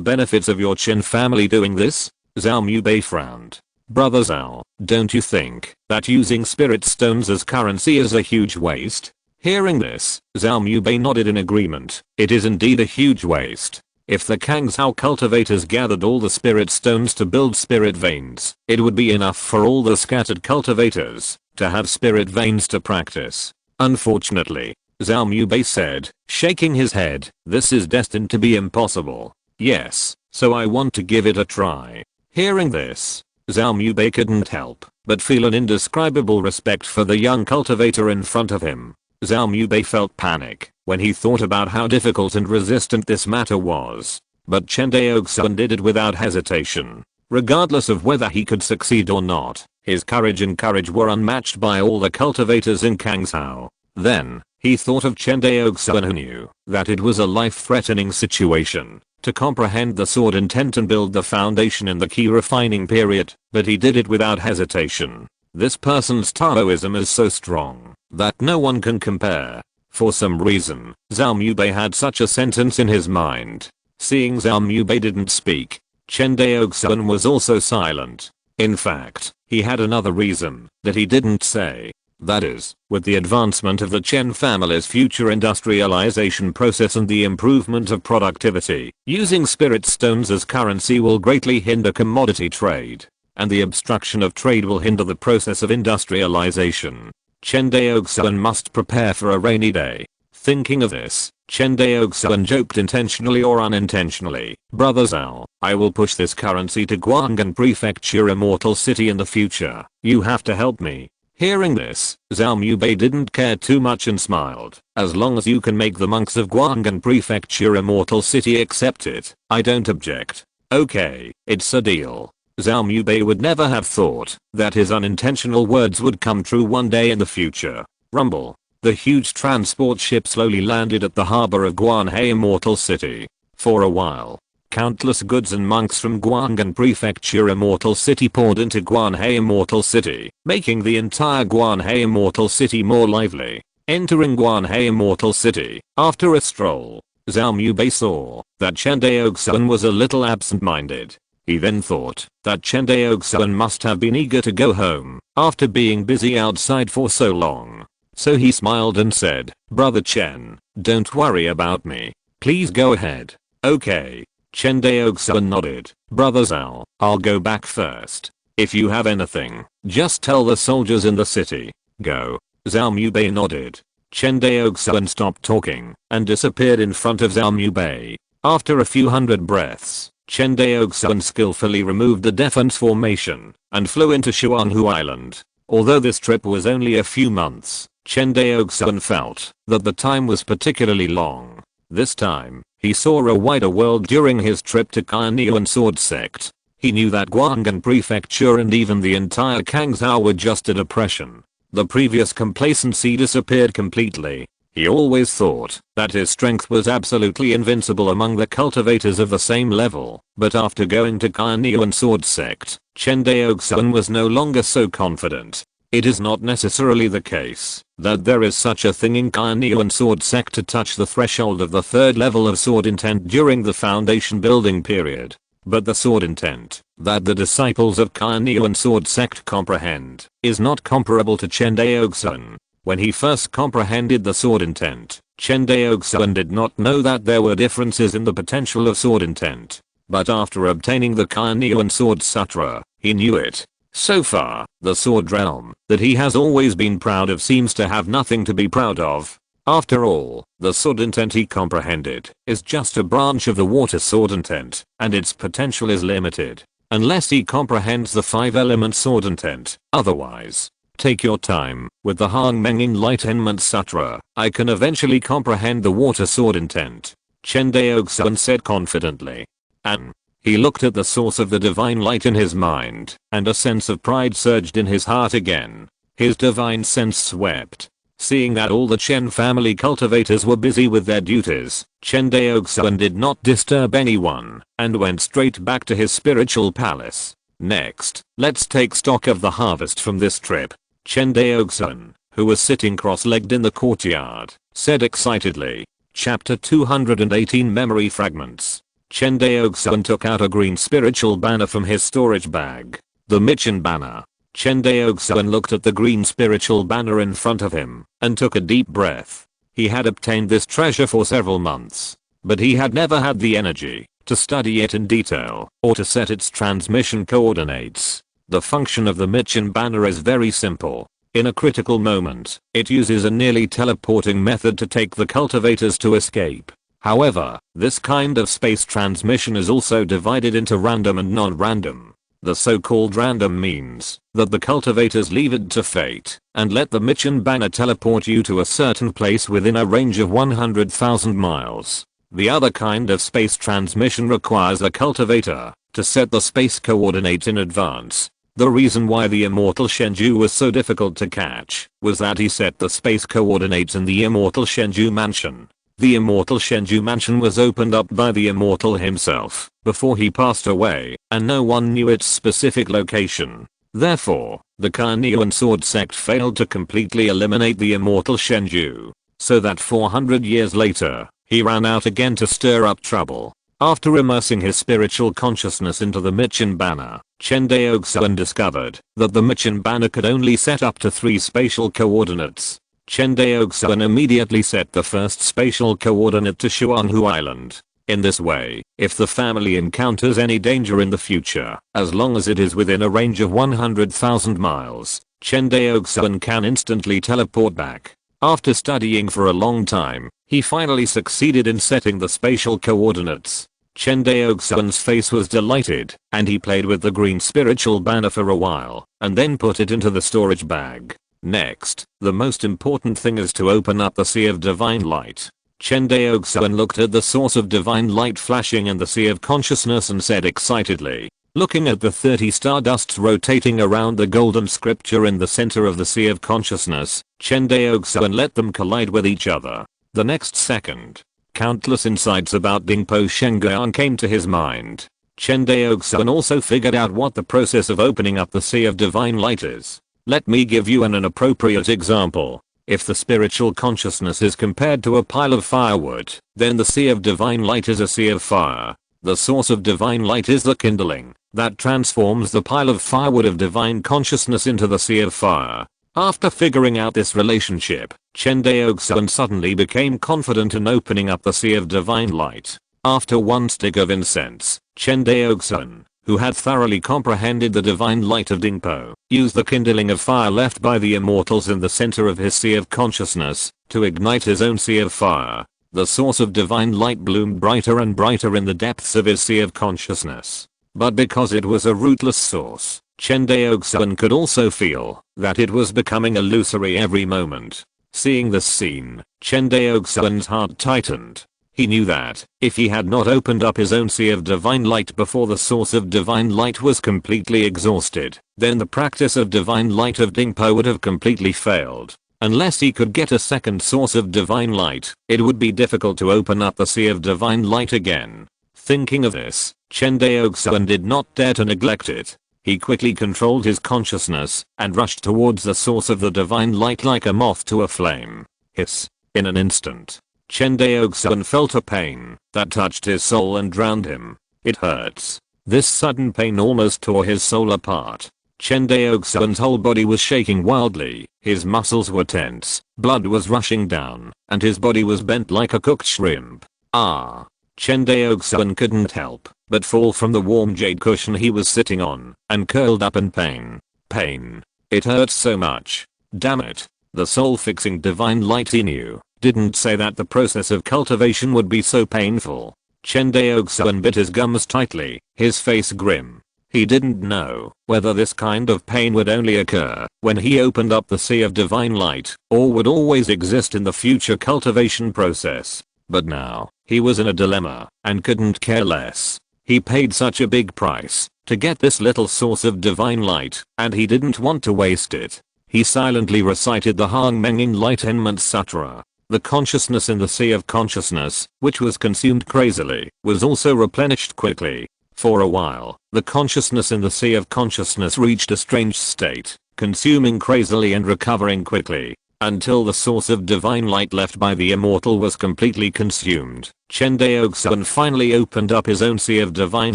benefits of your Chen family doing this?" Zhao Mubei frowned. "Brother Zhao, don't you think that using spirit stones as currency is a huge waste?" Hearing this, Zhao Mubei nodded in agreement. "It is indeed a huge waste. If the Kangshao cultivators gathered all the spirit stones to build spirit veins, it would be enough for all the scattered cultivators to have spirit veins to practice. Unfortunately, Zhao Mubei said, shaking his head. This is destined to be impossible. Yes, so I want to give it a try. Hearing this, Zhao Mubei couldn't help but feel an indescribable respect for the young cultivator in front of him. Zhao Mubei felt panic when he thought about how difficult and resistant this matter was. But Chen Daoxuan did it without hesitation. Regardless of whether he could succeed or not, his courage and courage were unmatched by all the cultivators in Kangzhou. Then, he thought of Chen Daoxuan, who knew that it was a life-threatening situation to comprehend the sword intent and build the foundation in the key refining period, but he did it without hesitation. This person's Taoism is so strong that no one can compare. For some reason, Zhao Mubei had such a sentence in his mind. Seeing Zhao Mubei didn't speak, Chen Daoxuan was also silent. In fact, he had another reason that he didn't say. That is, with the advancement of the Chen family's future industrialization process and the improvement of productivity, using spirit stones as currency will greatly hinder commodity trade, and the obstruction of trade will hinder the process of industrialization. Chen Daoxuan must prepare for a rainy day. Thinking of this, Chen Daoxuan joked intentionally or unintentionally, "Brother Zhao, I will push this currency to Guanghan Prefecture Immortal City in the future. You have to help me." Hearing this, Zhao Mubei didn't care too much and smiled. "As long as you can make the monks of Guanghan Prefecture Immortal City accept it, I don't object." Okay, it's a deal. Zhao Mubei would never have thought that his unintentional words would come true one day in the future. Rumble. The huge transport ship slowly landed at the harbor of Guanhai Immortal City. For a while, countless goods and monks from Guanghan Prefecture Immortal City poured into Guanhai Immortal City, making the entire Guanhai Immortal City more lively. Entering Guanhai Immortal City, after a stroll, Zhao Mubei saw that Chen Daoxuan was a little absent-minded. He then thought that Chen Daoxuan must have been eager to go home after being busy outside for so long. So he smiled and said, "Brother Chen, don't worry about me. Please go ahead." Okay. Chen Daoxuan nodded. "Brother Zhao, I'll go back first. If you have anything, just tell the soldiers in the city. Go." Zhao Mubei nodded. Chen Daoxuan stopped talking and disappeared in front of Zhao Mubei. After a few hundred breaths, Chen Daoxuan skillfully removed the defense formation and flew into Shuanghu Island. Although this trip was only a few months, Chen Daoxuan felt that the time was particularly long. This time, he saw a wider world during his trip to Kainiuan Sword Sect. He knew that Guanghan Prefecture and even the entire Kangzhou were just a depression. The previous complacency disappeared completely. He always thought that his strength was absolutely invincible among the cultivators of the same level, but after going to Kainiuan Sword Sect, Chen Daoxuan was no longer so confident. It is not necessarily the case that there is such a thing in Kainiuan Sword Sect to touch the threshold of the third level of sword intent during the foundation building period. But the sword intent that the disciples of Kainiuan Sword Sect comprehend is not comparable to Chen Daoxuan. When he first comprehended the sword intent, Chen Daoxuan did not know that there were differences in the potential of sword intent. But after obtaining the Kainiuan Sword Sutra, he knew it. So far, the sword realm that he has always been proud of seems to have nothing to be proud of. After all, the sword intent he comprehended is just a branch of the water sword intent, and its potential is limited. Unless he comprehends the 5-element sword intent, otherwise. Take your time with the Hongmeng Enlightenment Sutra. I can eventually comprehend the water sword intent, Chen Daoxuan said confidently. And he looked at the source of the divine light in his mind, and a sense of pride surged in his heart again. His divine sense swept. Seeing that all the Chen family cultivators were busy with their duties, Chen Daoxuan did not disturb anyone, and went straight back to his spiritual palace. Next, let's take stock of the harvest from this trip. Chen Daoxuan, who was sitting cross-legged in the courtyard, said excitedly. Chapter 218 Memory Fragments. Chen Daoxuan took out a green spiritual banner from his storage bag. The Michin banner. Chen Daoxuan looked at the green spiritual banner in front of him and took a deep breath. He had obtained this treasure for several months, but he had never had the energy to study it in detail or to set its transmission coordinates. The function of the Michin banner is very simple. In a critical moment, it uses a nearly teleporting method to take the cultivators to escape. However, this kind of space transmission is also divided into random and non-random. The so-called random means that the cultivators leave it to fate and let the Michin banner teleport you to a certain place within a range of 100,000 miles. The other kind of space transmission requires a cultivator to set the space coordinates in advance. The reason why the Immortal Shenju was so difficult to catch was that he set the space coordinates in the Immortal Shenju mansion. The Immortal Shenju mansion was opened up by the Immortal himself before he passed away, and no one knew its specific location. Therefore, the Carnean Sword sect failed to completely eliminate the Immortal Shenju, so that 400 years later, he ran out again to stir up trouble. After immersing his spiritual consciousness into the Michin banner, Chen Daoxuan discovered that the Michin banner could only set up to 3 spatial coordinates. Chen Daoxuan immediately set the first spatial coordinate to Xuanhu Island. In this way, if the family encounters any danger in the future, as long as it is within a range of 100,000 miles, Chen Daoxuan can instantly teleport back. After studying for a long time, he finally succeeded in setting the spatial coordinates. Chen Daoxuan's face was delighted, and he played with the green spiritual banner for a while, and then put it into the storage bag. Next, the most important thing is to open up the Sea of Divine Light. Chen Daoxuan looked at the source of divine light flashing in the Sea of Consciousness and said excitedly, looking at the 30 stardusts rotating around the golden scripture in the center of the Sea of Consciousness, Chen Daoxuan let them collide with each other. The next second, countless insights about Dingpo Shengyang came to his mind. Chen Daoxuan also figured out what the process of opening up the Sea of Divine Light is. Let me give you an appropriate example. If the spiritual consciousness is compared to a pile of firewood, then the Sea of Divine Light is a sea of fire. The source of divine light is the kindling that transforms the pile of firewood of divine consciousness into the sea of fire. After figuring out this relationship, Chen Daoxuan suddenly became confident in opening up the Sea of Divine Light. After one stick of incense, Chen Daoxuan, who had thoroughly comprehended the divine light of Dingpo, used the kindling of fire left by the immortals in the center of his Sea of Consciousness to ignite his own Sea of Fire. The source of divine light bloomed brighter and brighter in the depths of his Sea of Consciousness. But because it was a rootless source, Chen Daoxuan could also feel that it was becoming illusory every moment. Seeing this scene, Chen Daoxuan's heart tightened. He knew that if he had not opened up his own Sea of Divine Light before the source of divine light was completely exhausted, then the practice of divine light of Dingpo would have completely failed. Unless he could get a second source of divine light, it would be difficult to open up the Sea of Divine Light again. Thinking of this, Chen Daoxuan did not dare to neglect it. He quickly controlled his consciousness and rushed towards the source of the divine light like a moth to a flame. Hiss. In an instant, Chen Daoxuan felt a pain that touched his soul and drowned him. It hurts. This sudden pain almost tore his soul apart. Chen Daoxuan's whole body was shaking wildly, his muscles were tense, blood was rushing down, and his body was bent like a cooked shrimp. Chen Daoxuan couldn't help but fall from the warm jade cushion he was sitting on, and curled up in pain. Pain. It hurts so much. Damn it. The soul-fixing divine light he knew didn't say that the process of cultivation would be so painful. Chen Daoxuan bit his gums tightly, his face grim. He didn't know whether this kind of pain would only occur when he opened up the Sea of Divine Light, or would always exist in the future cultivation process. But now, he was in a dilemma, and couldn't care less. He paid such a big price to get this little source of divine light, and he didn't want to waste it. He silently recited the Hongmeng Enlightenment Sutra. The consciousness in the Sea of Consciousness, which was consumed crazily, was also replenished quickly. For a while, the consciousness in the Sea of Consciousness reached a strange state, consuming crazily and recovering quickly, until the source of divine light left by the immortal was completely consumed. Chen Daoxuan finally opened up his own Sea of Divine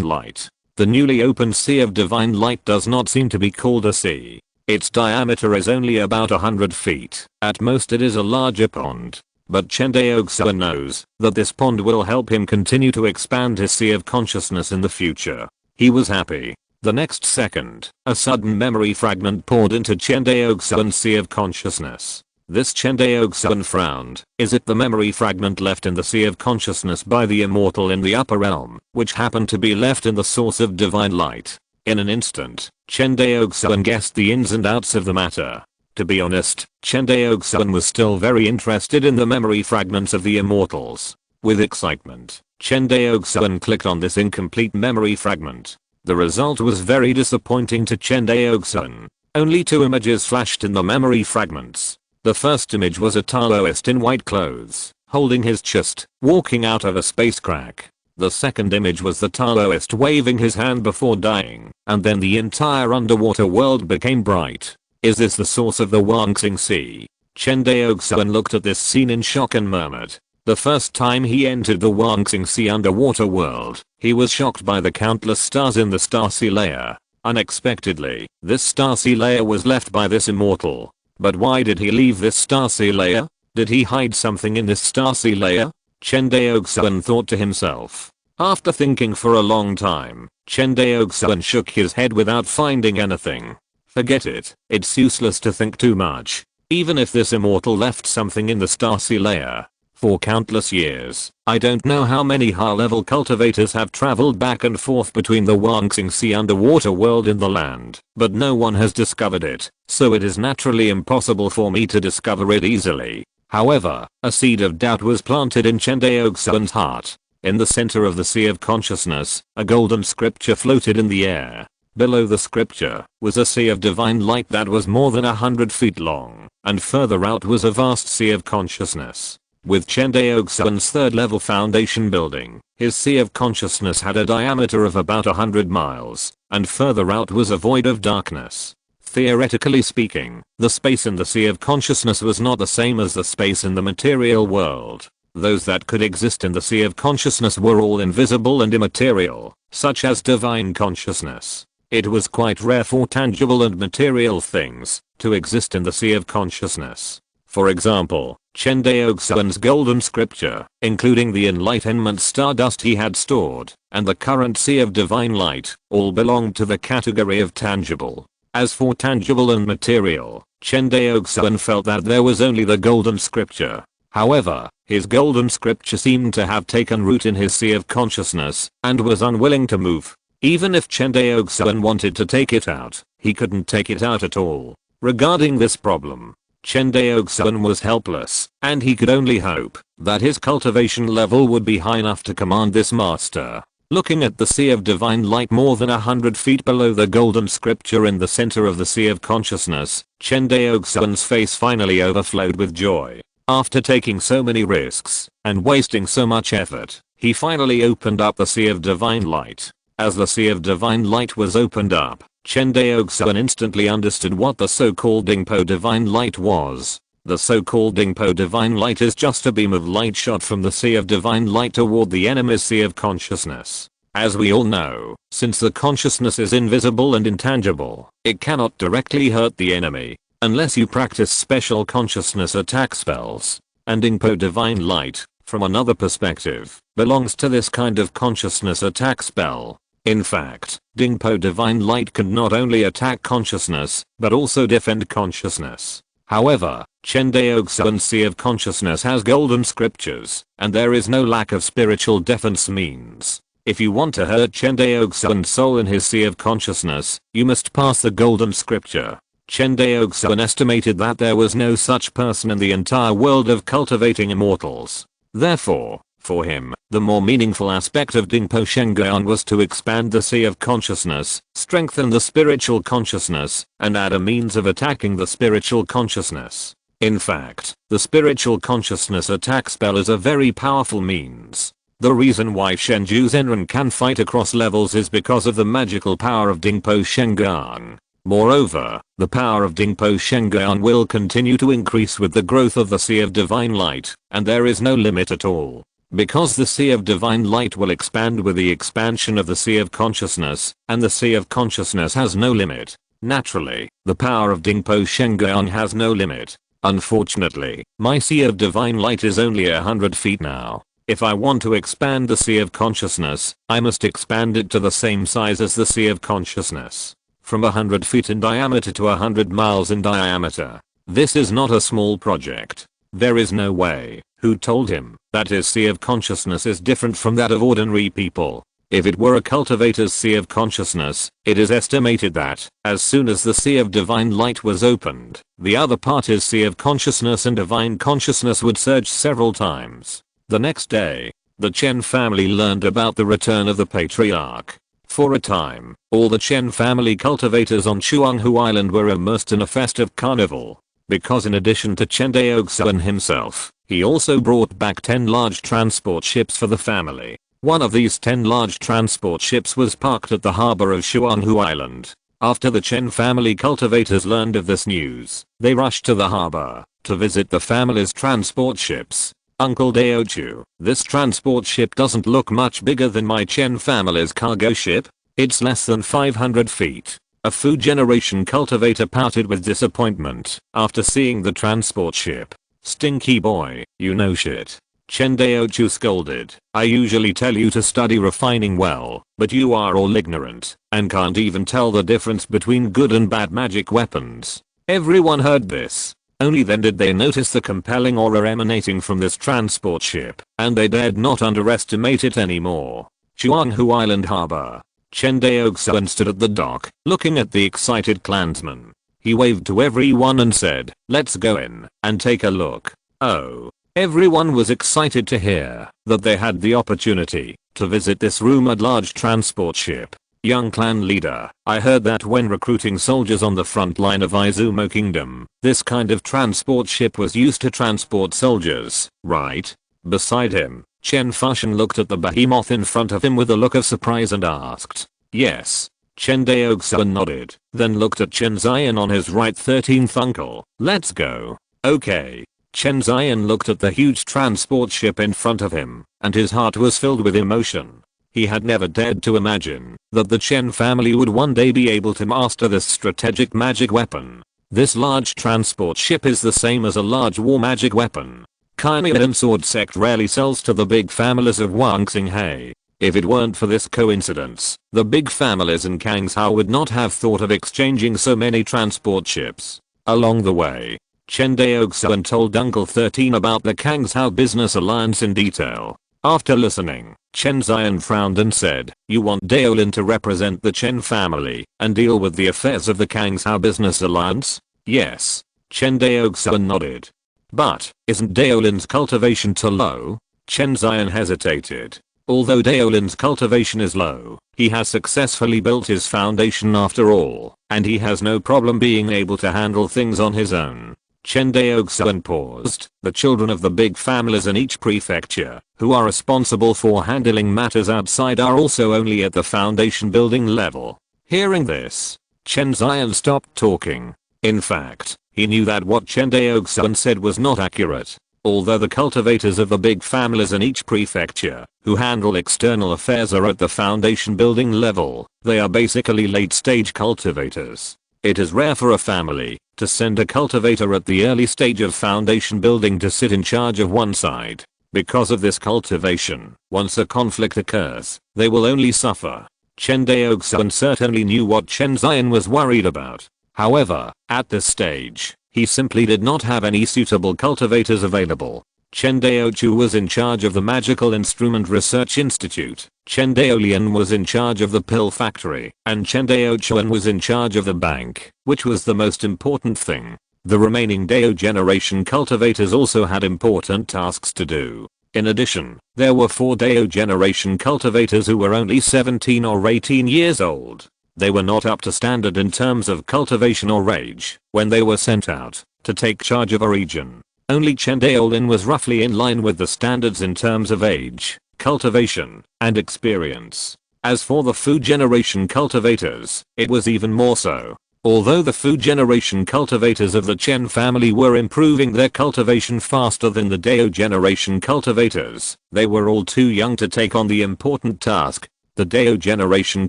Light. The newly opened Sea of Divine Light does not seem to be called a sea. Its diameter is only about 100 feet. At most it is a larger pond. But Chen Daoxuan knows that this pond will help him continue to expand his Sea of Consciousness in the future. He was happy. The next second, a sudden memory fragment poured into Chen Daoxuan's sea of consciousness. This Chen Daoxuan frowned. Is it the memory fragment left in the sea of consciousness by the immortal in the upper realm, which happened to be left in the source of divine light? In an instant, Chen Daoxuan guessed the ins and outs of the matter. To be honest, Chen Daoxuan was still very interested in the memory fragments of the immortals. With excitement, Chen Daoxuan clicked on this incomplete memory fragment. The result was very disappointing to Chen Daoxuan. Only 2 images flashed in the memory fragments. The first image was a Taoist in white clothes, holding his chest, walking out of a space crack. The second image was the Taoist waving his hand before dying, and then the entire underwater world became bright. Is this the source of the Huangxing Sea? Chen Daoxuan looked at this scene in shock and murmured. The first time he entered the Huangxing Sea underwater world, he was shocked by the countless stars in the Starsea layer. Unexpectedly, this Starsea layer was left by this immortal. But why did he leave this Starsea layer? Did he hide something in this Starsea layer? Chen Daoxuan thought to himself. After thinking for a long time, Chen Daoxuan shook his head without finding anything. Forget it, it's useless to think too much. Even if this immortal left something in the Starsea layer. For countless years, I don't know how many high-level cultivators have traveled back and forth between the Huangxing Sea underwater world and the land, but no one has discovered it, so it is naturally impossible for me to discover it easily. However, a seed of doubt was planted in Chen Daoxuan's heart. In the center of the sea of consciousness, a golden scripture floated in the air. Below the scripture was a sea of divine light that was more than 100 feet long, and further out was a vast sea of consciousness. With Chen Daoxuan's third level foundation building, his sea of consciousness had a diameter of about 100 miles, and further out was a void of darkness. Theoretically speaking, the space in the sea of consciousness was not the same as the space in the material world. Those that could exist in the sea of consciousness were all invisible and immaterial, such as divine consciousness. It was quite rare for tangible and material things to exist in the sea of consciousness. For example, Chen Daoxuan's golden scripture, including the enlightenment stardust he had stored, and the current sea of divine light, all belonged to the category of tangible. As for tangible and material, Chen Daoxuan felt that there was only the golden scripture. However, his golden scripture seemed to have taken root in his sea of consciousness, and was unwilling to move. Even if Chen Daoxuan wanted to take it out, he couldn't take it out at all. Regarding this problem, Chen Daoxuan was helpless, and he could only hope that his cultivation level would be high enough to command this master. Looking at the sea of divine light more than 100 feet below the golden scripture in the center of the sea of consciousness, Chen Daoxuan's face finally overflowed with joy. After taking so many risks and wasting so much effort, he finally opened up the sea of divine light. As the sea of divine light was opened up, Chen Daoxuan instantly understood what the so-called Dingpo divine light was. The so-called Dingpo divine light is just a beam of light shot from the sea of divine light toward the enemy's sea of consciousness. As we all know, since the consciousness is invisible and intangible, it cannot directly hurt the enemy, unless you practice special consciousness attack spells. And Dingpo divine light, from another perspective, belongs to this kind of consciousness attack spell. In fact, Dingpo divine light can not only attack consciousness, but also defend consciousness. However, Chen Daoxuan's sea of consciousness has golden scriptures, and there is no lack of spiritual defense means. If you want to hurt Chen Daoxuan's soul in his sea of consciousness, you must pass the golden scripture. Chen Daoxuan estimated that there was no such person in the entire world of cultivating immortals. Therefore, for him, the more meaningful aspect of Dingpo Shengyang was to expand the sea of consciousness, strengthen the spiritual consciousness, and add a means of attacking the spiritual consciousness. In fact, the spiritual consciousness attack spell is a very powerful means. The reason why Shenju Zenran can fight across levels is because of the magical power of Dingpo Shengyang. Moreover, the power of Dingpo Shengyang will continue to increase with the growth of the Sea of Divine Light, and there is no limit at all. Because the Sea of Divine Light will expand with the expansion of the Sea of Consciousness, and the Sea of Consciousness has no limit. Naturally, the power of Dingpo Shengyang has no limit. Unfortunately, my Sea of Divine Light is only 100 feet now. If I want to expand the sea of consciousness, I must expand it to the same size as the sea of consciousness. From 100 feet in diameter to 100 miles in diameter. This is not a small project. There is no way. Who told him that his sea of consciousness is different from that of ordinary people? If it were a cultivator's sea of consciousness, it is estimated that, as soon as the sea of divine light was opened, the other party's sea of consciousness and divine consciousness would surge several times. The next day, the Chen family learned about the return of the patriarch. For a time, all the Chen family cultivators on Chuanghu Island were immersed in a festive carnival. Because in addition to Chen Daoxuan himself, he also brought back 10 large transport ships for the family. One of these 10 large transport ships was parked at the harbor of Chuanghu Island. After the Chen family cultivators learned of this news, they rushed to the harbor to visit the family's transport ships. Uncle Daochu, this transport ship doesn't look much bigger than my Chen family's cargo ship. It's less than 500 feet. A food generation cultivator pouted with disappointment after seeing the transport ship. Stinky boy, you know shit. Chen Daochu scolded. I usually tell you to study refining well, but you are all ignorant and can't even tell the difference between good and bad magic weapons. Everyone heard this. Only then did they notice the compelling aura emanating from this transport ship, and they dared not underestimate it anymore. Chuanghu Island Harbor. Chen Daoxuan stood at the dock, looking at the excited clansmen. He waved to everyone and said, let's go in and take a look. Oh. Everyone was excited to hear that they had the opportunity to visit this rumored large transport ship. Young clan leader, I heard that when recruiting soldiers on the front line of Izumo Kingdom, this kind of transport ship was used to transport soldiers, right? Beside him, Chen Fushan looked at the behemoth in front of him with a look of surprise and asked. Yes. Chen Daoxuan nodded, then looked at Chen Zion on his right. 13th uncle, let's go. Okay. Chen Zion looked at the huge transport ship in front of him, and his heart was filled with emotion. He had never dared to imagine that the Chen family would one day be able to master this strategic magic weapon. This large transport ship is the same as a large war magic weapon. Kaiyan Sword Sect rarely sells to the big families of Wangxinghai. If it weren't for this coincidence, the big families in Kangshao would not have thought of exchanging so many transport ships. Along the way, Chen Daoxuan told Uncle 13 about the Kangshao business alliance in detail. After listening, Chen Zion frowned and said, you want Daolin to represent the Chen family and deal with the affairs of the Kangshao business alliance? Yes. Chen Daoxuan nodded. But, isn't Daolin's cultivation too low? Chen Zion hesitated. Although Daolin's cultivation is low, he has successfully built his foundation after all, and he has no problem being able to handle things on his own. Chen Daoxuan paused. The children of the big families in each prefecture, who are responsible for handling matters outside, are also only at the foundation building level. Hearing this, Chen Zion stopped talking. In fact, he knew that what Chen Daoxuan said was not accurate. Although the cultivators of the big families in each prefecture, who handle external affairs, are at the foundation building level, they are basically late stage cultivators. It is rare for a family to send a cultivator at the early stage of foundation building to sit in charge of one side. Because of this cultivation, once a conflict occurs, they will only suffer. Chen Daoxuan certainly knew what Chen Zion was worried about. However, at this stage, he simply did not have any suitable cultivators available. Chen Daochu was in charge of the Magical Instrument Research Institute, Chen Daolian was in charge of the pill factory, and Chen Daochuan was in charge of the bank, which was the most important thing. The remaining Dao generation cultivators also had important tasks to do. In addition, there were 4 Dao generation cultivators who were only 17 or 18 years old. They were not up to standard in terms of cultivation or age when they were sent out to take charge of a region. Only Chen Daolin was roughly in line with the standards in terms of age, cultivation, and experience. As for the food generation cultivators, it was even more so. Although the food generation cultivators of the Chen family were improving their cultivation faster than the Dao generation cultivators, they were all too young to take on the important task. The Dao generation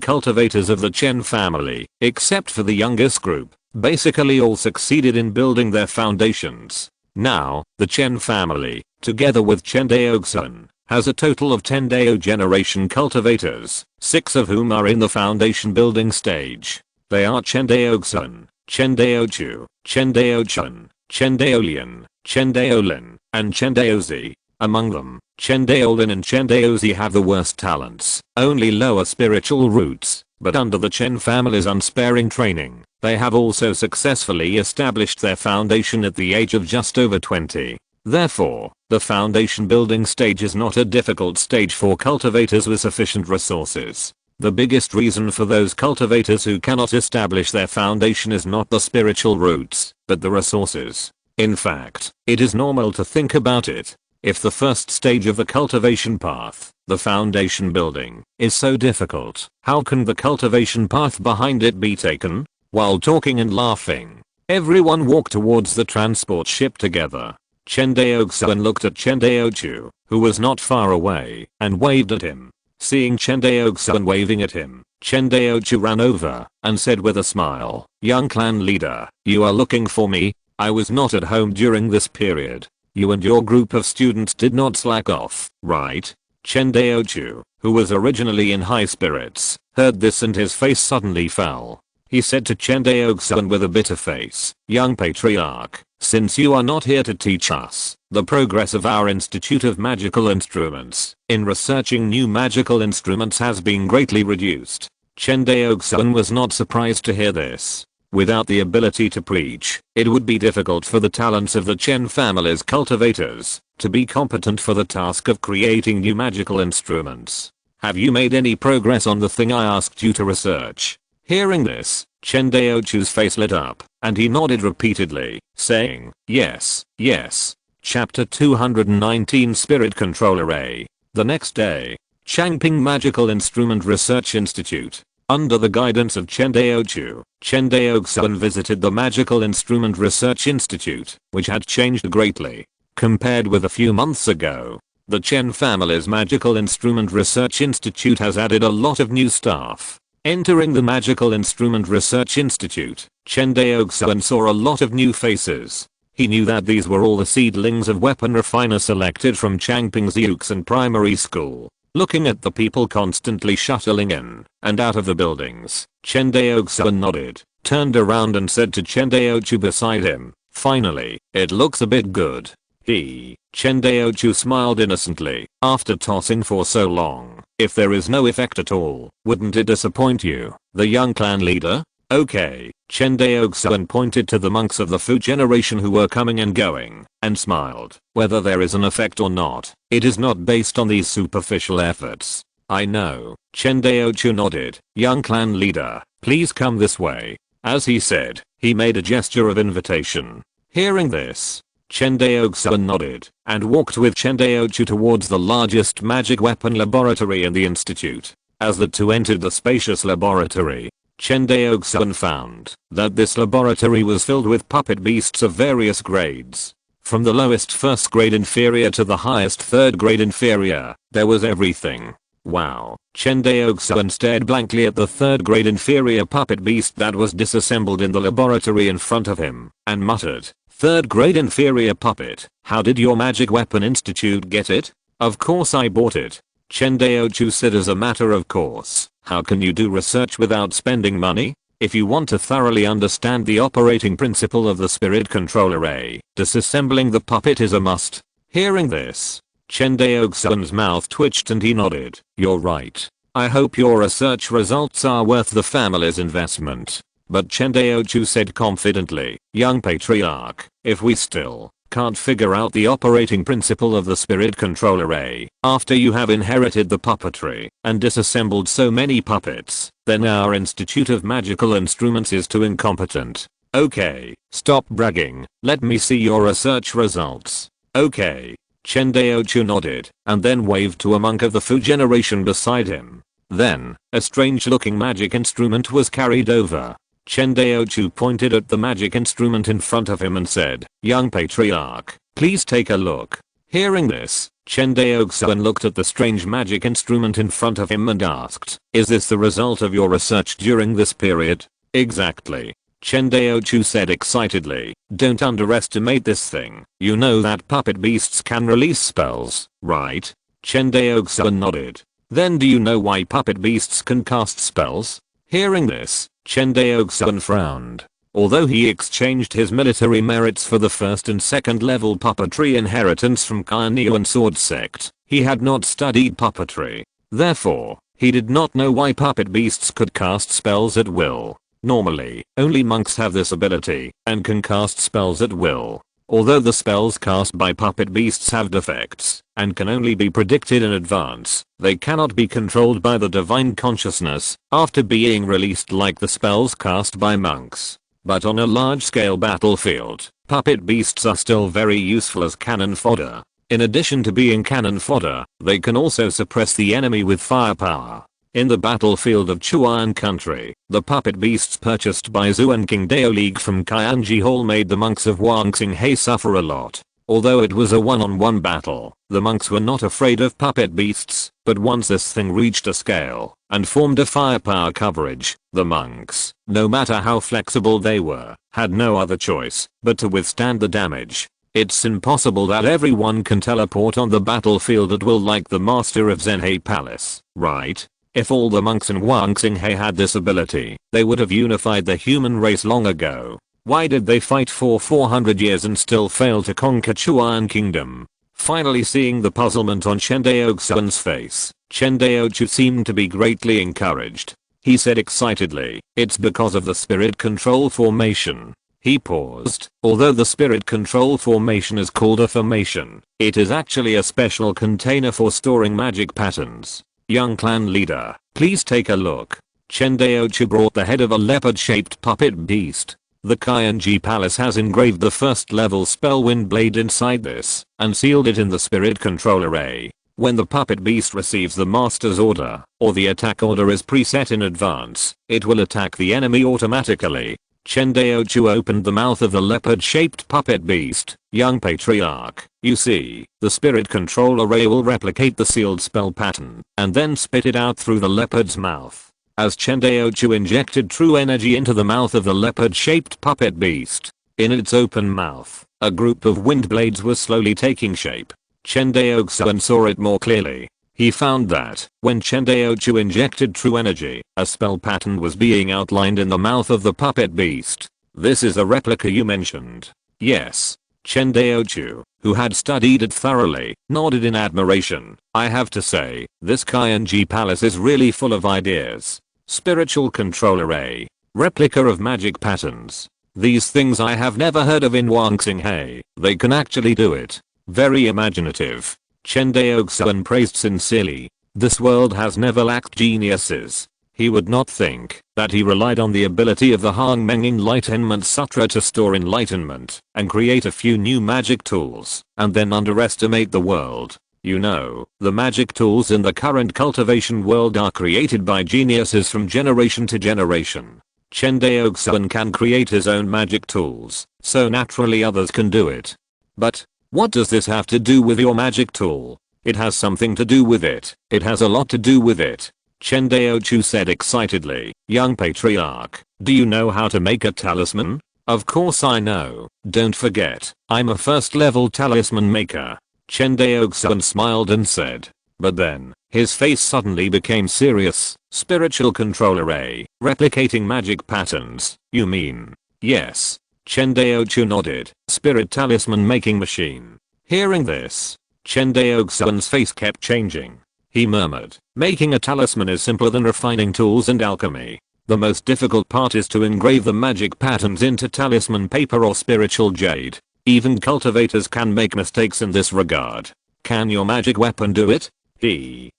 cultivators of the Chen family, except for the youngest group, basically all succeeded in building their foundations. Now, the Chen family, together with Chen Daoxuan, has a total of 10 Dao generation cultivators, 6 of whom are in the foundation building stage. They are Chen Daoxuan, Chen Daochu, Chen Daochun, Chen Daolian, Chen Daolin, and Chen Daozi. Among them, Chen Daolin and Chen Daozi have the worst talents, only lower spiritual roots, but under the Chen family's unsparing training, they have also successfully established their foundation at the age of just over 20. Therefore, the foundation building stage is not a difficult stage for cultivators with sufficient resources. The biggest reason for those cultivators who cannot establish their foundation is not the spiritual roots, but the resources. In fact, it is normal to think about it. If the first stage of the cultivation path, the foundation building, is so difficult, how can the cultivation path behind it be taken? While talking and laughing, everyone walked towards the transport ship together. Chen Daoxuan looked at Chen Daochu, who was not far away, and waved at him. Seeing Chen Daoxuan waving at him, Chen Daochu ran over and said with a smile, "Young clan leader, you are looking for me? I was not at home during this period. You and your group of students did not slack off, right?" Chen Daochu, who was originally in high spirits, heard this and his face suddenly fell. He said to Chen Daoxuan with a bitter face, "Young patriarch, since you are not here to teach us the progress of our Institute of Magical Instruments in researching new magical instruments has been greatly reduced." Chen Daoxuan was not surprised to hear this. Without the ability to preach, it would be difficult for the talents of the Chen family's cultivators to be competent for the task of creating new magical instruments. "Have you made any progress on the thing I asked you to research?" Hearing this, Chen Daochu's face lit up, and he nodded repeatedly, saying, "Yes, yes." Chapter 219 Spirit Controller A. The next day, Changping Magical Instrument Research Institute. Under the guidance of Chen Daochu, Chen Daoxuan visited the Magical Instrument Research Institute, which had changed greatly. Compared with a few months ago, the Chen family's Magical Instrument Research Institute has added a lot of new staff. Entering the Magical Instrument Research Institute, Chen Daoxuan saw a lot of new faces. He knew that these were all the seedlings of weapon refiner selected from Changping's Yuxin Primary School. Looking at the people constantly shuttling in and out of the buildings, Chen Daoxuan nodded, turned around and said to Chen Daochu beside him, "Finally, it looks a bit good." Chen Daochu smiled innocently, "After tossing for so long, if there is no effect at all, wouldn't it disappoint you, the young clan leader?" "Okay." Chen Daoxuan pointed to the monks of the Fu generation who were coming and going, and smiled. "Whether there is an effect or not, it is not based on these superficial efforts." "I know." Chen Daochu nodded. "Young clan leader, please come this way." As he said, he made a gesture of invitation. Hearing this, Chen Daoxuan nodded, and walked with Chen Daochu towards the largest magic weapon laboratory in the institute. As the two entered the spacious laboratory, Chen Daoxuan found that this laboratory was filled with puppet beasts of various grades. From the lowest first grade inferior to the highest third grade inferior, there was everything. Wow. Chen Daoxuan stared blankly at the third grade inferior puppet beast that was disassembled in the laboratory in front of him, and muttered, "Third grade inferior puppet, how did your magic weapon institute get it?" "Of course I bought it." Chen Daochu said as a matter of course. "How can you do research without spending money? If you want to thoroughly understand the operating principle of the Spirit Controller A, disassembling the puppet is a must." Hearing this, Chen Daoxuan's mouth twitched and he nodded. "You're right. I hope your research results are worth the family's investment." But Chen Daochu said confidently, "Young patriarch, if we still can't figure out the operating principle of the Spirit Controller A, after you have inherited the puppetry and disassembled so many puppets, then our Institute of Magical Instruments is too incompetent." "Okay, stop bragging, let me see your research results." "Okay." Chen Daochu nodded, and then waved to a monk of the Fu generation beside him. Then, a strange looking magic instrument was carried over. Chen Daochu pointed at the magic instrument in front of him and said, "Young patriarch, please take a look." Hearing this, Chen Daoxuan looked at the strange magic instrument in front of him and asked, "Is this the result of your research during this period?" "Exactly." Chen Daochu said excitedly, "Don't underestimate this thing. You know that puppet beasts can release spells, right?" Chen Daoxuan nodded. Then do you know why puppet beasts can cast spells? Hearing this, Chen Daoxuan frowned. Although he exchanged his military merits for the first and second level puppetry inheritance from Kainiuan sword sect, he had not studied puppetry. Therefore, he did not know why puppet beasts could cast spells at will. Normally, only monks have this ability and can cast spells at will. Although the spells cast by puppet beasts have defects and can only be predicted in advance, they cannot be controlled by the divine consciousness after being released like the spells cast by monks. But on a large-scale battlefield, puppet beasts are still very useful as cannon fodder. In addition to being cannon fodder, they can also suppress the enemy with firepower. In the battlefield of Chuan country, the puppet beasts purchased by Zhu and King Dao League from Qianji Hall made the monks of Wangxinghe suffer a lot. Although it was a one-on-one battle, the monks were not afraid of puppet beasts, but once this thing reached a scale and formed a firepower coverage, the monks, no matter how flexible they were, had no other choice but to withstand the damage. It's impossible that everyone can teleport on the battlefield at will like the master of Zhenhe Palace, right? If all the monks in Wangxinghe had this ability, they would have unified the human race long ago. Why did they fight for 400 years and still fail to conquer Chuan Kingdom? Finally seeing the puzzlement on Chen Daoxuan's face, Chen Daoxuan seemed to be greatly encouraged. He said excitedly, "It's because of the spirit control formation." He paused. Although the spirit control formation is called a formation, it is actually a special container for storing magic patterns. Young clan leader, please take a look. Chen Daoxuan brought the head of a leopard-shaped puppet beast. The Qianji Palace has engraved the first level spell wind blade inside this and sealed it in the spirit control array. When the puppet beast receives the master's order, or the attack order is preset in advance, it will attack the enemy automatically. Chen Daoxuan opened the mouth of the leopard-shaped puppet beast. Young patriarch, you see, the spirit control array will replicate the sealed spell pattern and then spit it out through the leopard's mouth. As Chen Daoxuan injected true energy into the mouth of the leopard-shaped puppet beast, in its open mouth, a group of wind blades was slowly taking shape. Chen Daoxuan saw it more clearly. He found that, when Chen Daoxuan injected true energy, a spell pattern was being outlined in the mouth of the puppet beast. This is a replica you mentioned. Yes. Chen Daoxuan, who had studied it thoroughly, nodded in admiration. I have to say, this Qianji Palace is really full of ideas. Spiritual control array. Replica of magic patterns. These things I have never heard of in Wangxinghe. They can actually do it. Very imaginative. Chen Daoxuan praised sincerely. This world has never lacked geniuses. He would not think that he relied on the ability of the Hongmeng Enlightenment Sutra to store enlightenment and create a few new magic tools and then underestimate the world. You know, the magic tools in the current cultivation world are created by geniuses from generation to generation. Chen Daoxuan can create his own magic tools, so naturally others can do it. But what does this have to do with your magic tool? It has something to do with it. It has a lot to do with it. Chen Daoxuan said excitedly. Young patriarch, do you know how to make a talisman? Of course I know. Don't forget, I'm a first level talisman maker. Chen Daoxuan smiled and said. But then, his face suddenly became serious. Spiritual control array, replicating magic patterns, you mean? Yes. Chen Daoxuan nodded. Spirit talisman making machine. Hearing this, Chen Daoxuan's face kept changing. He murmured, making a talisman is simpler than refining tools and alchemy. The most difficult part is to engrave the magic patterns into talisman paper or spiritual jade. Even cultivators can make mistakes in this regard. Can your magic weapon do it?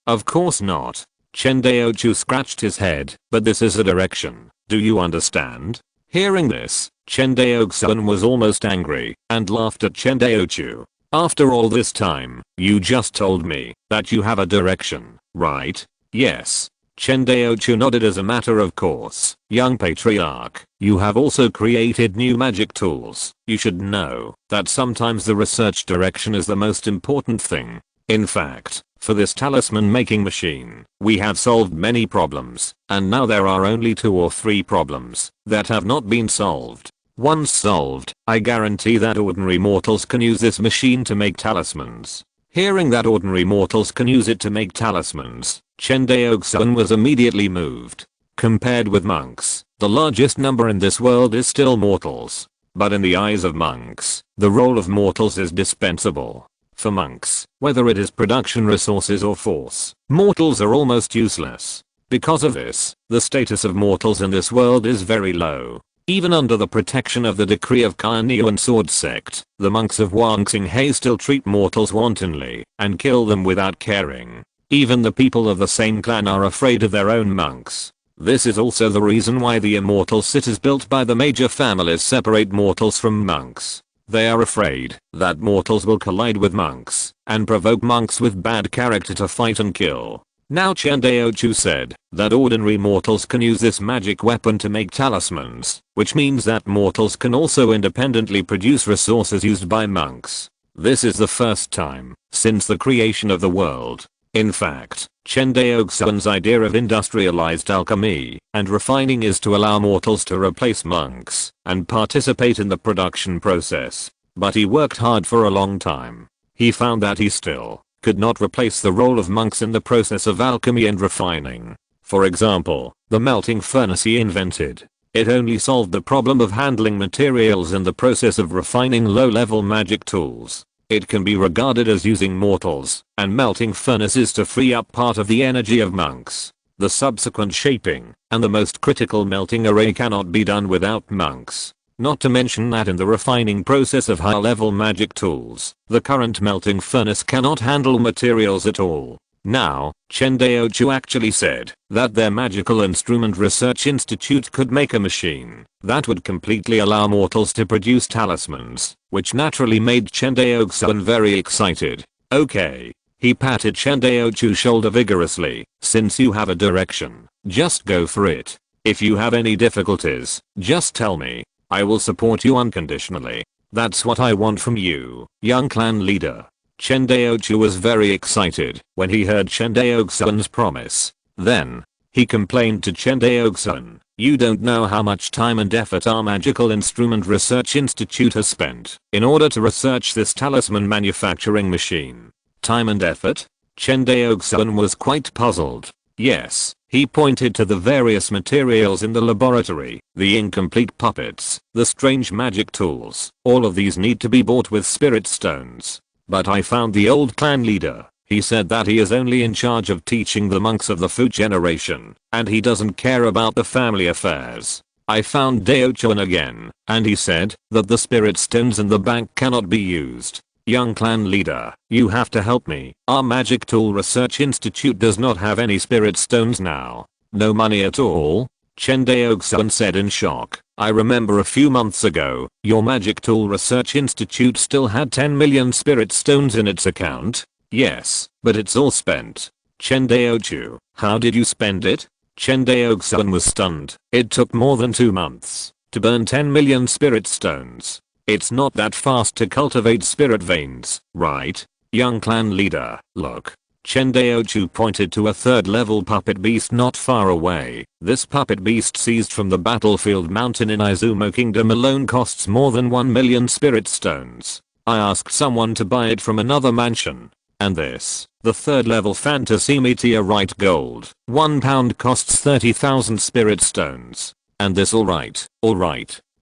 Of course not. Chen Daoxuan scratched his head, but this is a direction. Do you understand? Hearing this, Chen Daoxuan was almost angry and laughed at Chen Daoxuan. After all this time, you just told me that you have a direction, right? Yes. Chen Daoxuan nodded as a matter of course. Young patriarch, you have also created new magic tools. You should know that sometimes the research direction is the most important thing. In fact, for this talisman making machine, we have solved many problems, and now there are only 2 or 3 problems that have not been solved. Once solved, I guarantee that ordinary mortals can use this machine to make talismans. Hearing that ordinary mortals can use it to make talismans, Chen Daoxuan was immediately moved. Compared with monks, the largest number in this world is still mortals. But in the eyes of monks, the role of mortals is dispensable. For monks, whether it is production resources or force, mortals are almost useless. Because of this, the status of mortals in this world is very low. Even under the protection of the decree of Cunning sword sect, the monks of Wangxinghe still treat mortals wantonly and kill them without caring. Even the people of the same clan are afraid of their own monks. This is also the reason why the immortal cities built by the major families separate mortals from monks. They are afraid that mortals will collide with monks and provoke monks with bad character to fight and kill. Now Chen Daoxuan said that ordinary mortals can use this magic weapon to make talismans, which means that mortals can also independently produce resources used by monks. This is the first time since the creation of the world. In fact, Chen Daoxuan's idea of industrialized alchemy and refining is to allow mortals to replace monks and participate in the production process. But he worked hard for a long time. He found that he still could not replace the role of monks in the process of alchemy and refining. For example, the melting furnace he invented. It only solved the problem of handling materials in the process of refining low-level magic tools. It can be regarded as using mortals and melting furnaces to free up part of the energy of monks. The subsequent shaping and the most critical melting array cannot be done without monks. Not to mention that in the refining process of high-level magic tools, the current melting furnace cannot handle materials at all. Now, Chen Daoxuan actually said that their magical instrument research institute could make a machine that would completely allow mortals to produce talismans, which naturally made Chen Daoxuan very excited. Okay. He patted Chen Daoxuan's shoulder vigorously. Since you have a direction, just go for it. If you have any difficulties, just tell me. I will support you unconditionally. That's what I want from you, young clan leader. Chen Daoxuan was very excited when he heard Chen Daoxuan's promise. Then, he complained to Chen Daoxuan, "You don't know how much time and effort our Magical Instrument Research Institute has spent in order to research this talisman manufacturing machine." Time and effort? Chen Daoxuan was quite puzzled. Yes, he pointed to the various materials in the laboratory, the incomplete puppets, the strange magic tools. All of these need to be bought with spirit stones. But I found the old clan leader. He said that he is only in charge of teaching the monks of the fourth generation, and he doesn't care about the family affairs. I found Daoxuan again, and he said that the spirit stones in the bank cannot be used. Young clan leader, you have to help me. Our Magic Tool Research Institute does not have any spirit stones now. No money at all? Chen Daoxuan said in shock. I remember a few months ago, your Magic Tool Research Institute still had 10 million spirit stones in its account. Yes, but it's all spent. Chen Daoxuan, how did you spend it? Chen Daoxuan was stunned. It took more than 2 months to burn 10 million spirit stones. It's not that fast to cultivate spirit veins, right? Young clan leader, look. Chen Daoxuan pointed to a 3rd level puppet beast not far away. This puppet beast seized from the battlefield mountain in Izumo Kingdom alone costs more than 1 million spirit stones. I asked someone to buy it from another mansion. And this, the 3rd level fantasy meteorite gold, £1 costs 30,000 spirit stones. And this alright.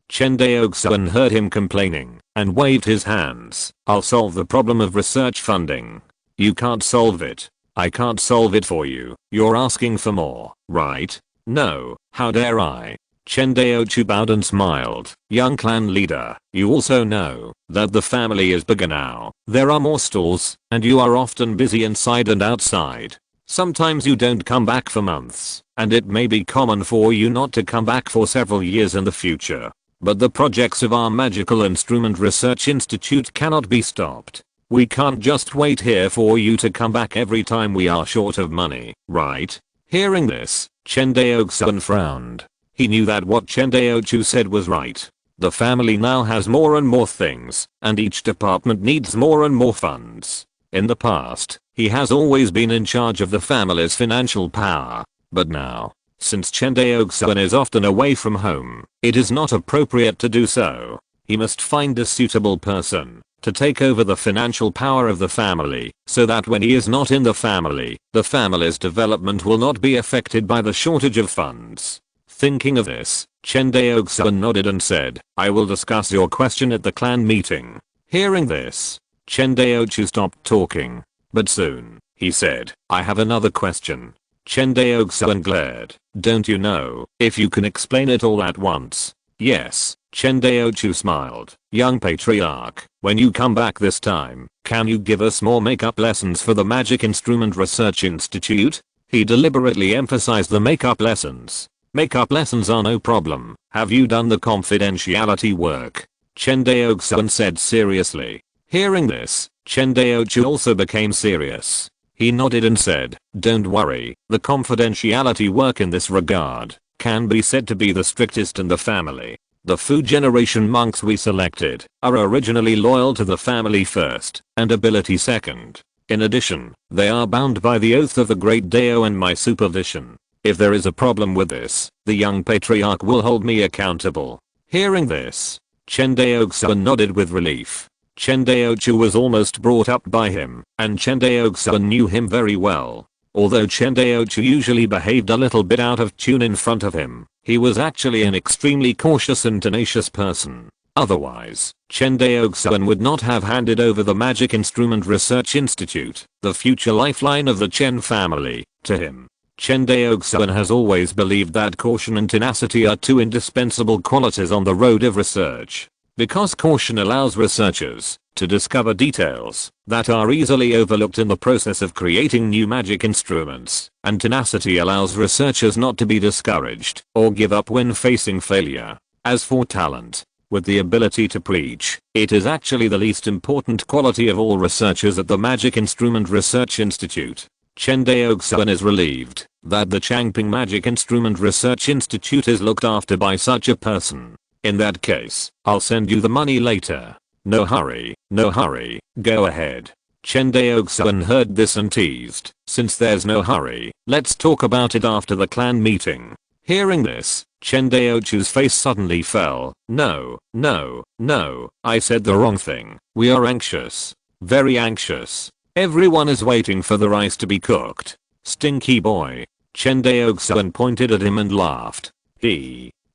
Chen Daoxuan heard him complaining and waved his hands. I'll solve the problem of research funding. You can't solve it. I can't solve it for you. You're asking for more, right? No, how dare I? Chen Daoxuan bowed and smiled. Young clan leader, you also know that the family is bigger now. There are more stalls, and you are often busy inside and outside. Sometimes you don't come back for months, and it may be common for you not to come back for several years in the future. But the projects of our Magical Instrument Research Institute cannot be stopped. We can't just wait here for you to come back every time we are short of money, right? Hearing this, Chen Daoxuan frowned. He knew that what Chen Daoxuan said was right. The family now has more and more things, and each department needs more and more funds. In the past, he has always been in charge of the family's financial power. But now, since Chen Daoxuan is often away from home, it is not appropriate to do so. He must find a suitable person to take over the financial power of the family so that when he is not in the family's development will not be affected by the shortage of funds. Thinking of this, Chen Daoxuan nodded and said, I will discuss your question at the clan meeting. Hearing this, Chen Daoxuan stopped talking. But soon, he said, I have another question. Chen Daoxuan glared. Don't you know if you can explain it all at once? Yes, Chen Daoxuan smiled. Young patriarch, when you come back this time, can you give us more makeup lessons for the Magic Instrument Research Institute? He deliberately emphasized the makeup lessons. Makeup lessons are no problem. Have you done the confidentiality work? Chen Daoxuan said seriously. Hearing this, Chen Daoxuan also became serious. He nodded and said, don't worry, the confidentiality work in this regard can be said to be the strictest in the family. The Fu generation monks we selected are originally loyal to the family first and ability second. In addition, they are bound by the oath of the Great Dao and my supervision. If there is a problem with this, the young patriarch will hold me accountable. Hearing this, Chen Daoxuan nodded with relief. Chen Daoxuan was almost brought up by him, and Chen Daoxuan knew him very well. Although Chen Daoxuan usually behaved a little bit out of tune in front of him, he was actually an extremely cautious and tenacious person. Otherwise, Chen Daoxuan would not have handed over the Magic Instrument Research Institute, the future lifeline of the Chen family, to him. Chen Daoxuan has always believed that caution and tenacity are two indispensable qualities on the road of research. Because caution allows researchers to discover details that are easily overlooked in the process of creating new magic instruments, and tenacity allows researchers not to be discouraged or give up when facing failure. As for talent, with the ability to preach, it is actually the least important quality of all researchers at the Magic Instrument Research Institute. Chen Daoxuan is relieved that the Changping Magic Instrument Research Institute is looked after by such a person. In that case, I'll send you the money later. No hurry, go ahead. Chen Daoxuan heard this and teased, since there's no hurry, let's talk about it after the clan meeting. Hearing this, Chen Daoxuan's face suddenly fell. No, I said the wrong thing. We are anxious. Very anxious. Everyone is waiting for the rice to be cooked. Stinky boy. Chen Daoxuan pointed at him and laughed.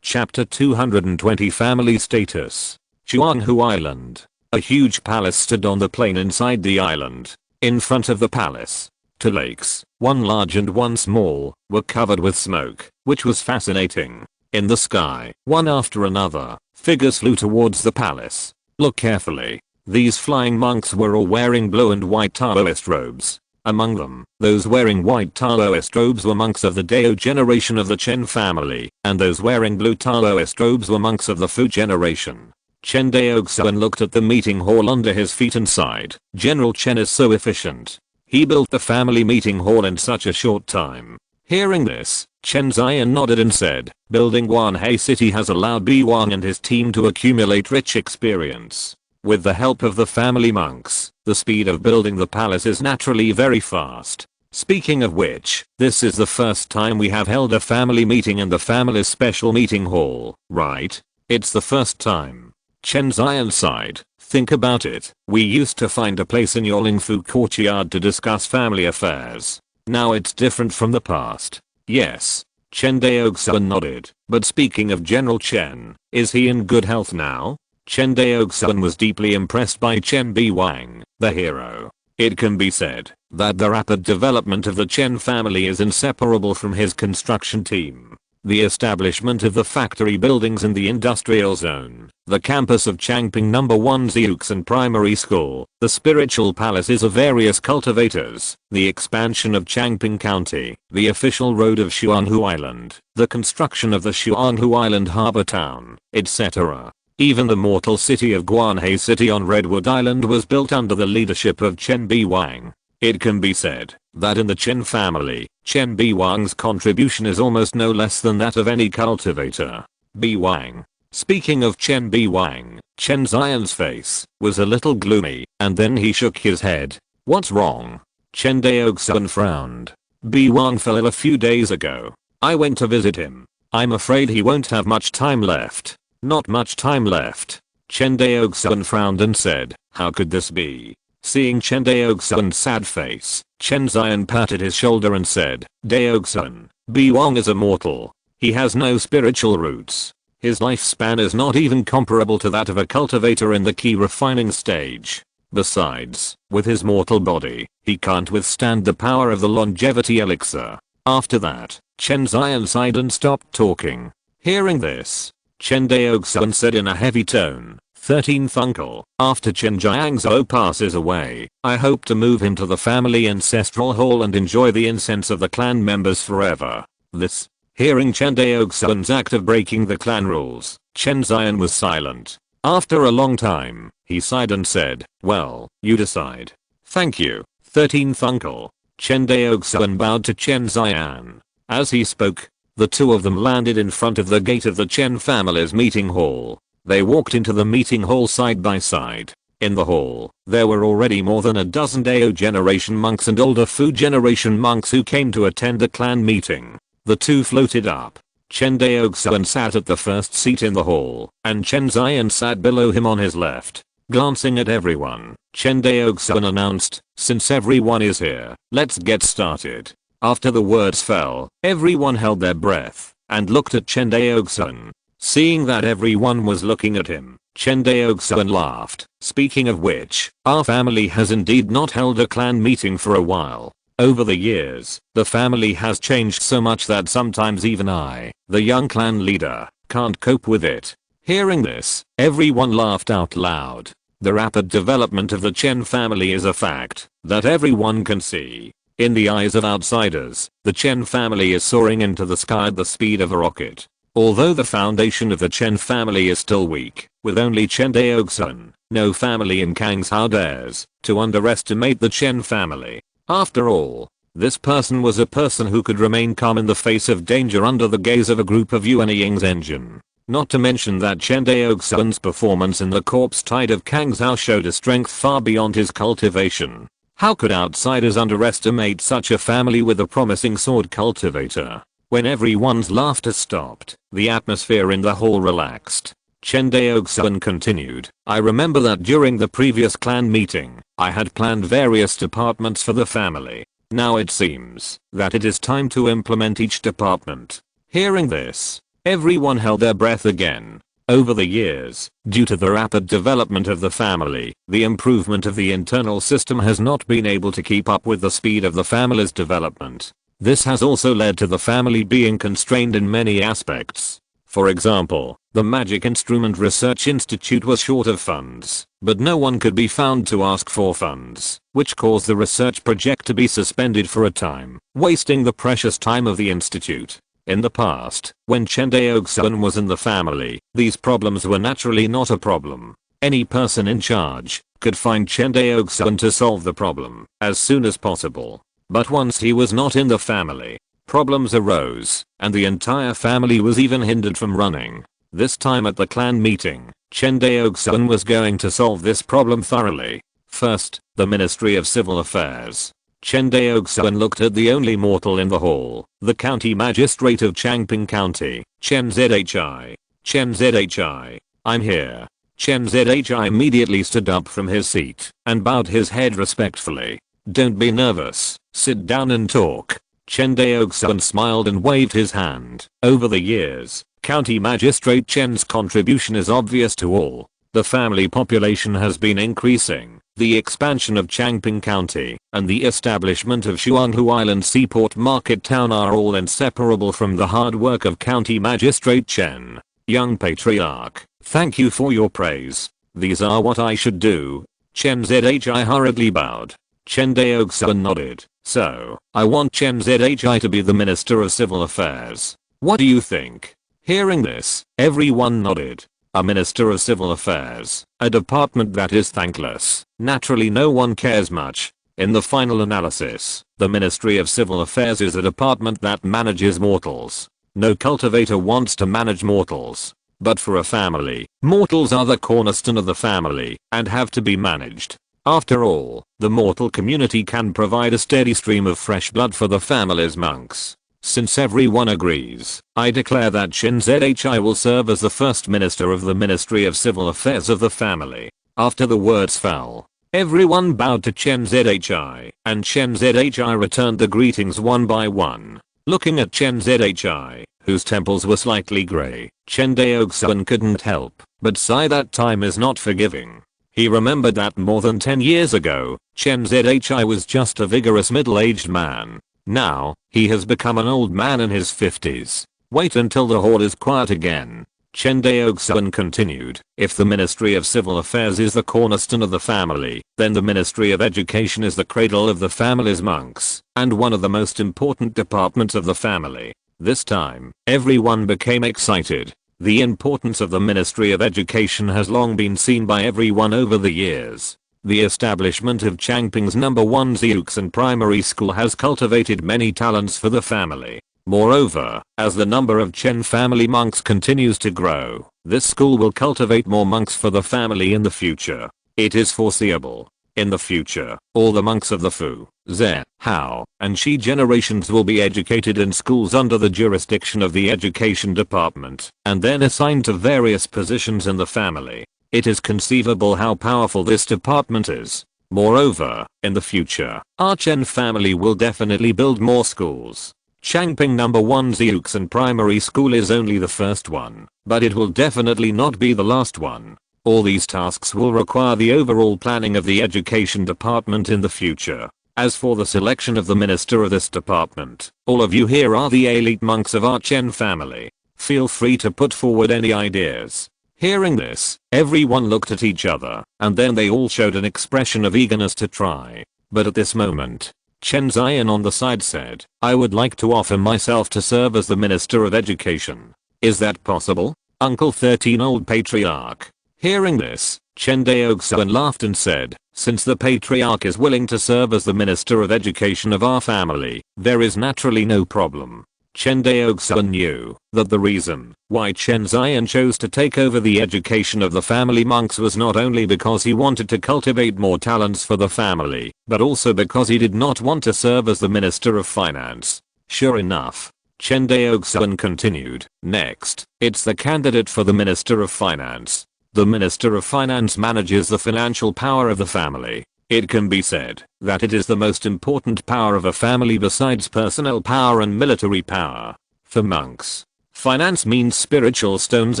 Chapter 220 Family Status. Chuanghu Island. A huge palace stood on the plain inside the island. In front of the palace, two lakes, one large and one small, were covered with smoke, which was fascinating. In the sky, one after another, figures flew towards the palace. Look carefully. These flying monks were all wearing blue and white Taoist robes. Among them, those wearing white Taoist robes were monks of the Dao generation of the Chen family, and those wearing blue Taoist robes were monks of the Fu generation. Chen Daoxuan looked at the meeting hall under his feet and sighed. General Chen is so efficient. He built the family meeting hall in such a short time. Hearing this, Chen Zion nodded and said, building Guanhei City has allowed Bi Wang and his team to accumulate rich experience. With the help of the family monks, the speed of building the palace is naturally very fast. Speaking of which, this is the first time we have held a family meeting in the family's special meeting hall, right? It's the first time. Chen Zion sighed. Think about it. We used to find a place in your Lingfu courtyard to discuss family affairs. Now it's different from the past. Yes. Chen Daoxuan nodded. But speaking of General Chen, is he in good health now? Chen Daoxuan was deeply impressed by Chen Bi Wang, the hero. It can be said that the rapid development of the Chen family is inseparable from his construction team. The establishment of the factory buildings in the industrial zone, the campus of Changping No. 1 Zhuxan Primary School, the spiritual palaces of various cultivators, the expansion of Changping County, the official road of Xuanghu Island, the construction of the Xuanghu Island harbor town, etc. Even the mortal city of Guanhei City on Redwood Island was built under the leadership of Chen Bi Wang. It can be said that in the Chen family, Chen Bi Wang's contribution is almost no less than that of any cultivator. Bi Wang. Speaking of Chen Bi Wang, Chen Zion's face was a little gloomy, and then he shook his head. What's wrong? Chen Daoxuan frowned. Bi Wang fell ill a few days ago. I went to visit him. I'm afraid he won't have much time left. Not much time left. Chen Daoxuan frowned and said, how could this be? Seeing Chen Daoxuan's sad face, Chen Zion patted his shoulder and said, Daoxuan, Bi Wong is immortal. He has no spiritual roots. His lifespan is not even comparable to that of a cultivator in the key refining stage. Besides, with his mortal body, he can't withstand the power of the longevity elixir. After that, Chen Zion sighed and stopped talking. Hearing this, Chen Daoxuan said in a heavy tone, 13th uncle, after Chen Jiangzhou passes away, I hope to move him to the family ancestral hall and enjoy the incense of the clan members forever. This. Hearing Chen Daoxuan's act of breaking the clan rules, Chen Zion was silent. After a long time, he sighed and said, well, you decide. Thank you, 13th uncle. Chen Daoxuan bowed to Chen Zion. As he spoke, the two of them landed in front of the gate of the Chen family's meeting hall. They walked into the meeting hall side by side. In the hall, there were already more than a dozen Dao generation monks and older Fu generation monks who came to attend the clan meeting. The two floated up. Chen Daoxuan sat at the first seat in the hall, and Chen Zion sat below him on his left. Glancing at everyone, Chen Daoxuan announced, since everyone is here, let's get started. After the words fell, everyone held their breath, and looked at Chen Daoxuan. Seeing that everyone was looking at him, Chen Daoxuan laughed. Speaking of which, our family has indeed not held a clan meeting for a while. Over the years, the family has changed so much that sometimes even I, the young clan leader, can't cope with it. Hearing this, everyone laughed out loud. The rapid development of the Chen family is a fact that everyone can see. In the eyes of outsiders, the Chen family is soaring into the sky at the speed of a rocket. Although the foundation of the Chen family is still weak, with only Chen Daoxuan, no family in Kangzhou dares to underestimate the Chen family. After all, this person was a person who could remain calm in the face of danger under the gaze of a group of Yuan Ying's engine. Not to mention that Chen Daoxuan's performance in the corpse tide of Kangzhou showed a strength far beyond his cultivation. How could outsiders underestimate such a family with a promising sword cultivator? When everyone's laughter stopped, the atmosphere in the hall relaxed. Chen Daoxuan continued, I remember that during the previous clan meeting, I had planned various departments for the family. Now it seems that it is time to implement each department. Hearing this, everyone held their breath again. Over the years, due to the rapid development of the family, the improvement of the internal system has not been able to keep up with the speed of the family's development. This has also led to the family being constrained in many aspects. For example, the Magic Instrument Research Institute was short of funds, but no one could be found to ask for funds, which caused the research project to be suspended for a time, wasting the precious time of the institute. In the past, when Chen Daoxuan was in the family, these problems were naturally not a problem. Any person in charge could find Chen Daoxuan to solve the problem as soon as possible. But once he was not in the family, problems arose, and the entire family was even hindered from running. This time at the clan meeting, Chen Daoxuan was going to solve this problem thoroughly. First, the Ministry of Civil Affairs. Chen Daoxuan looked at the only mortal in the hall, the County Magistrate of Changping County, Chen Zhi. Chen Zhi, I'm here. Chen Zhi immediately stood up from his seat and bowed his head respectfully. Don't be nervous, sit down and talk. Chen Daoxuan smiled and waved his hand. Over the years, County Magistrate Chen's contribution is obvious to all. The family population has been increasing. The expansion of Changping County and the establishment of Shuanghu Island Seaport Market Town are all inseparable from the hard work of County Magistrate Chen. Young Patriarch, thank you for your praise. These are what I should do. Chen Zhi hurriedly bowed. Chen Daoxuan nodded. So, I want Chen Zhi to be the Minister of Civil Affairs. What do you think? Hearing this, everyone nodded. A Minister of Civil Affairs, a department that is thankless. Naturally no one cares much. In the final analysis, the Ministry of Civil Affairs is a department that manages mortals. No cultivator wants to manage mortals. But for a family, mortals are the cornerstone of the family and have to be managed. After all, the mortal community can provide a steady stream of fresh blood for the family's monks. Since everyone agrees, I declare that Chen Zhi will serve as the first minister of the Ministry of Civil Affairs of the family. After the words fell, everyone bowed to Chen Zhi, and Chen Zhi returned the greetings one by one. Looking at Chen Zhi, whose temples were slightly grey, Chen Daoxuan couldn't help but sigh that time is not forgiving. He remembered that more than 10 years ago, Chen Zhi was just a vigorous middle-aged man. Now, he has become an old man in his 50s. Wait until the hall is quiet again. Chen Daoxuan continued, if the Ministry of Civil Affairs is the cornerstone of the family, then the Ministry of Education is the cradle of the family's monks, and one of the most important departments of the family. This time, everyone became excited. The importance of the Ministry of Education has long been seen by everyone over the years. The establishment of Changping's #1 Zeuxin primary school has cultivated many talents for the family. Moreover, as the number of Chen family monks continues to grow, this school will cultivate more monks for the family in the future. It is foreseeable. In the future, all the monks of the Fu, Ze, Hao, and Shi generations will be educated in schools under the jurisdiction of the Education Department, and then assigned to various positions in the family. It is conceivable how powerful this department is. Moreover, in the future, our Chen family will definitely build more schools. Changping #1 Zeuxin primary school is only the first one, but it will definitely not be the last one. All these tasks will require the overall planning of the education department in the future. As for the selection of the minister of this department, all of you here are the elite monks of our Chen family. Feel free to put forward any ideas. Hearing this, everyone looked at each other, and then they all showed an expression of eagerness to try. But at this moment, Chen Zion on the side said, I would like to offer myself to serve as the Minister of Education. Is that possible, Uncle 13 Old Patriarch? Hearing this, Chen Daoxuan laughed and said, since the Patriarch is willing to serve as the Minister of Education of our family, there is naturally no problem. Chen Daoxuan knew that the reason why Chen Zion chose to take over the education of the family monks was not only because he wanted to cultivate more talents for the family, but also because he did not want to serve as the Minister of Finance. Sure enough, Chen Daoxuan continued, next, it's the candidate for the Minister of Finance. The Minister of Finance manages the financial power of the family. It can be said that it is the most important power of a family besides personnel power and military power. For monks, finance means spiritual stones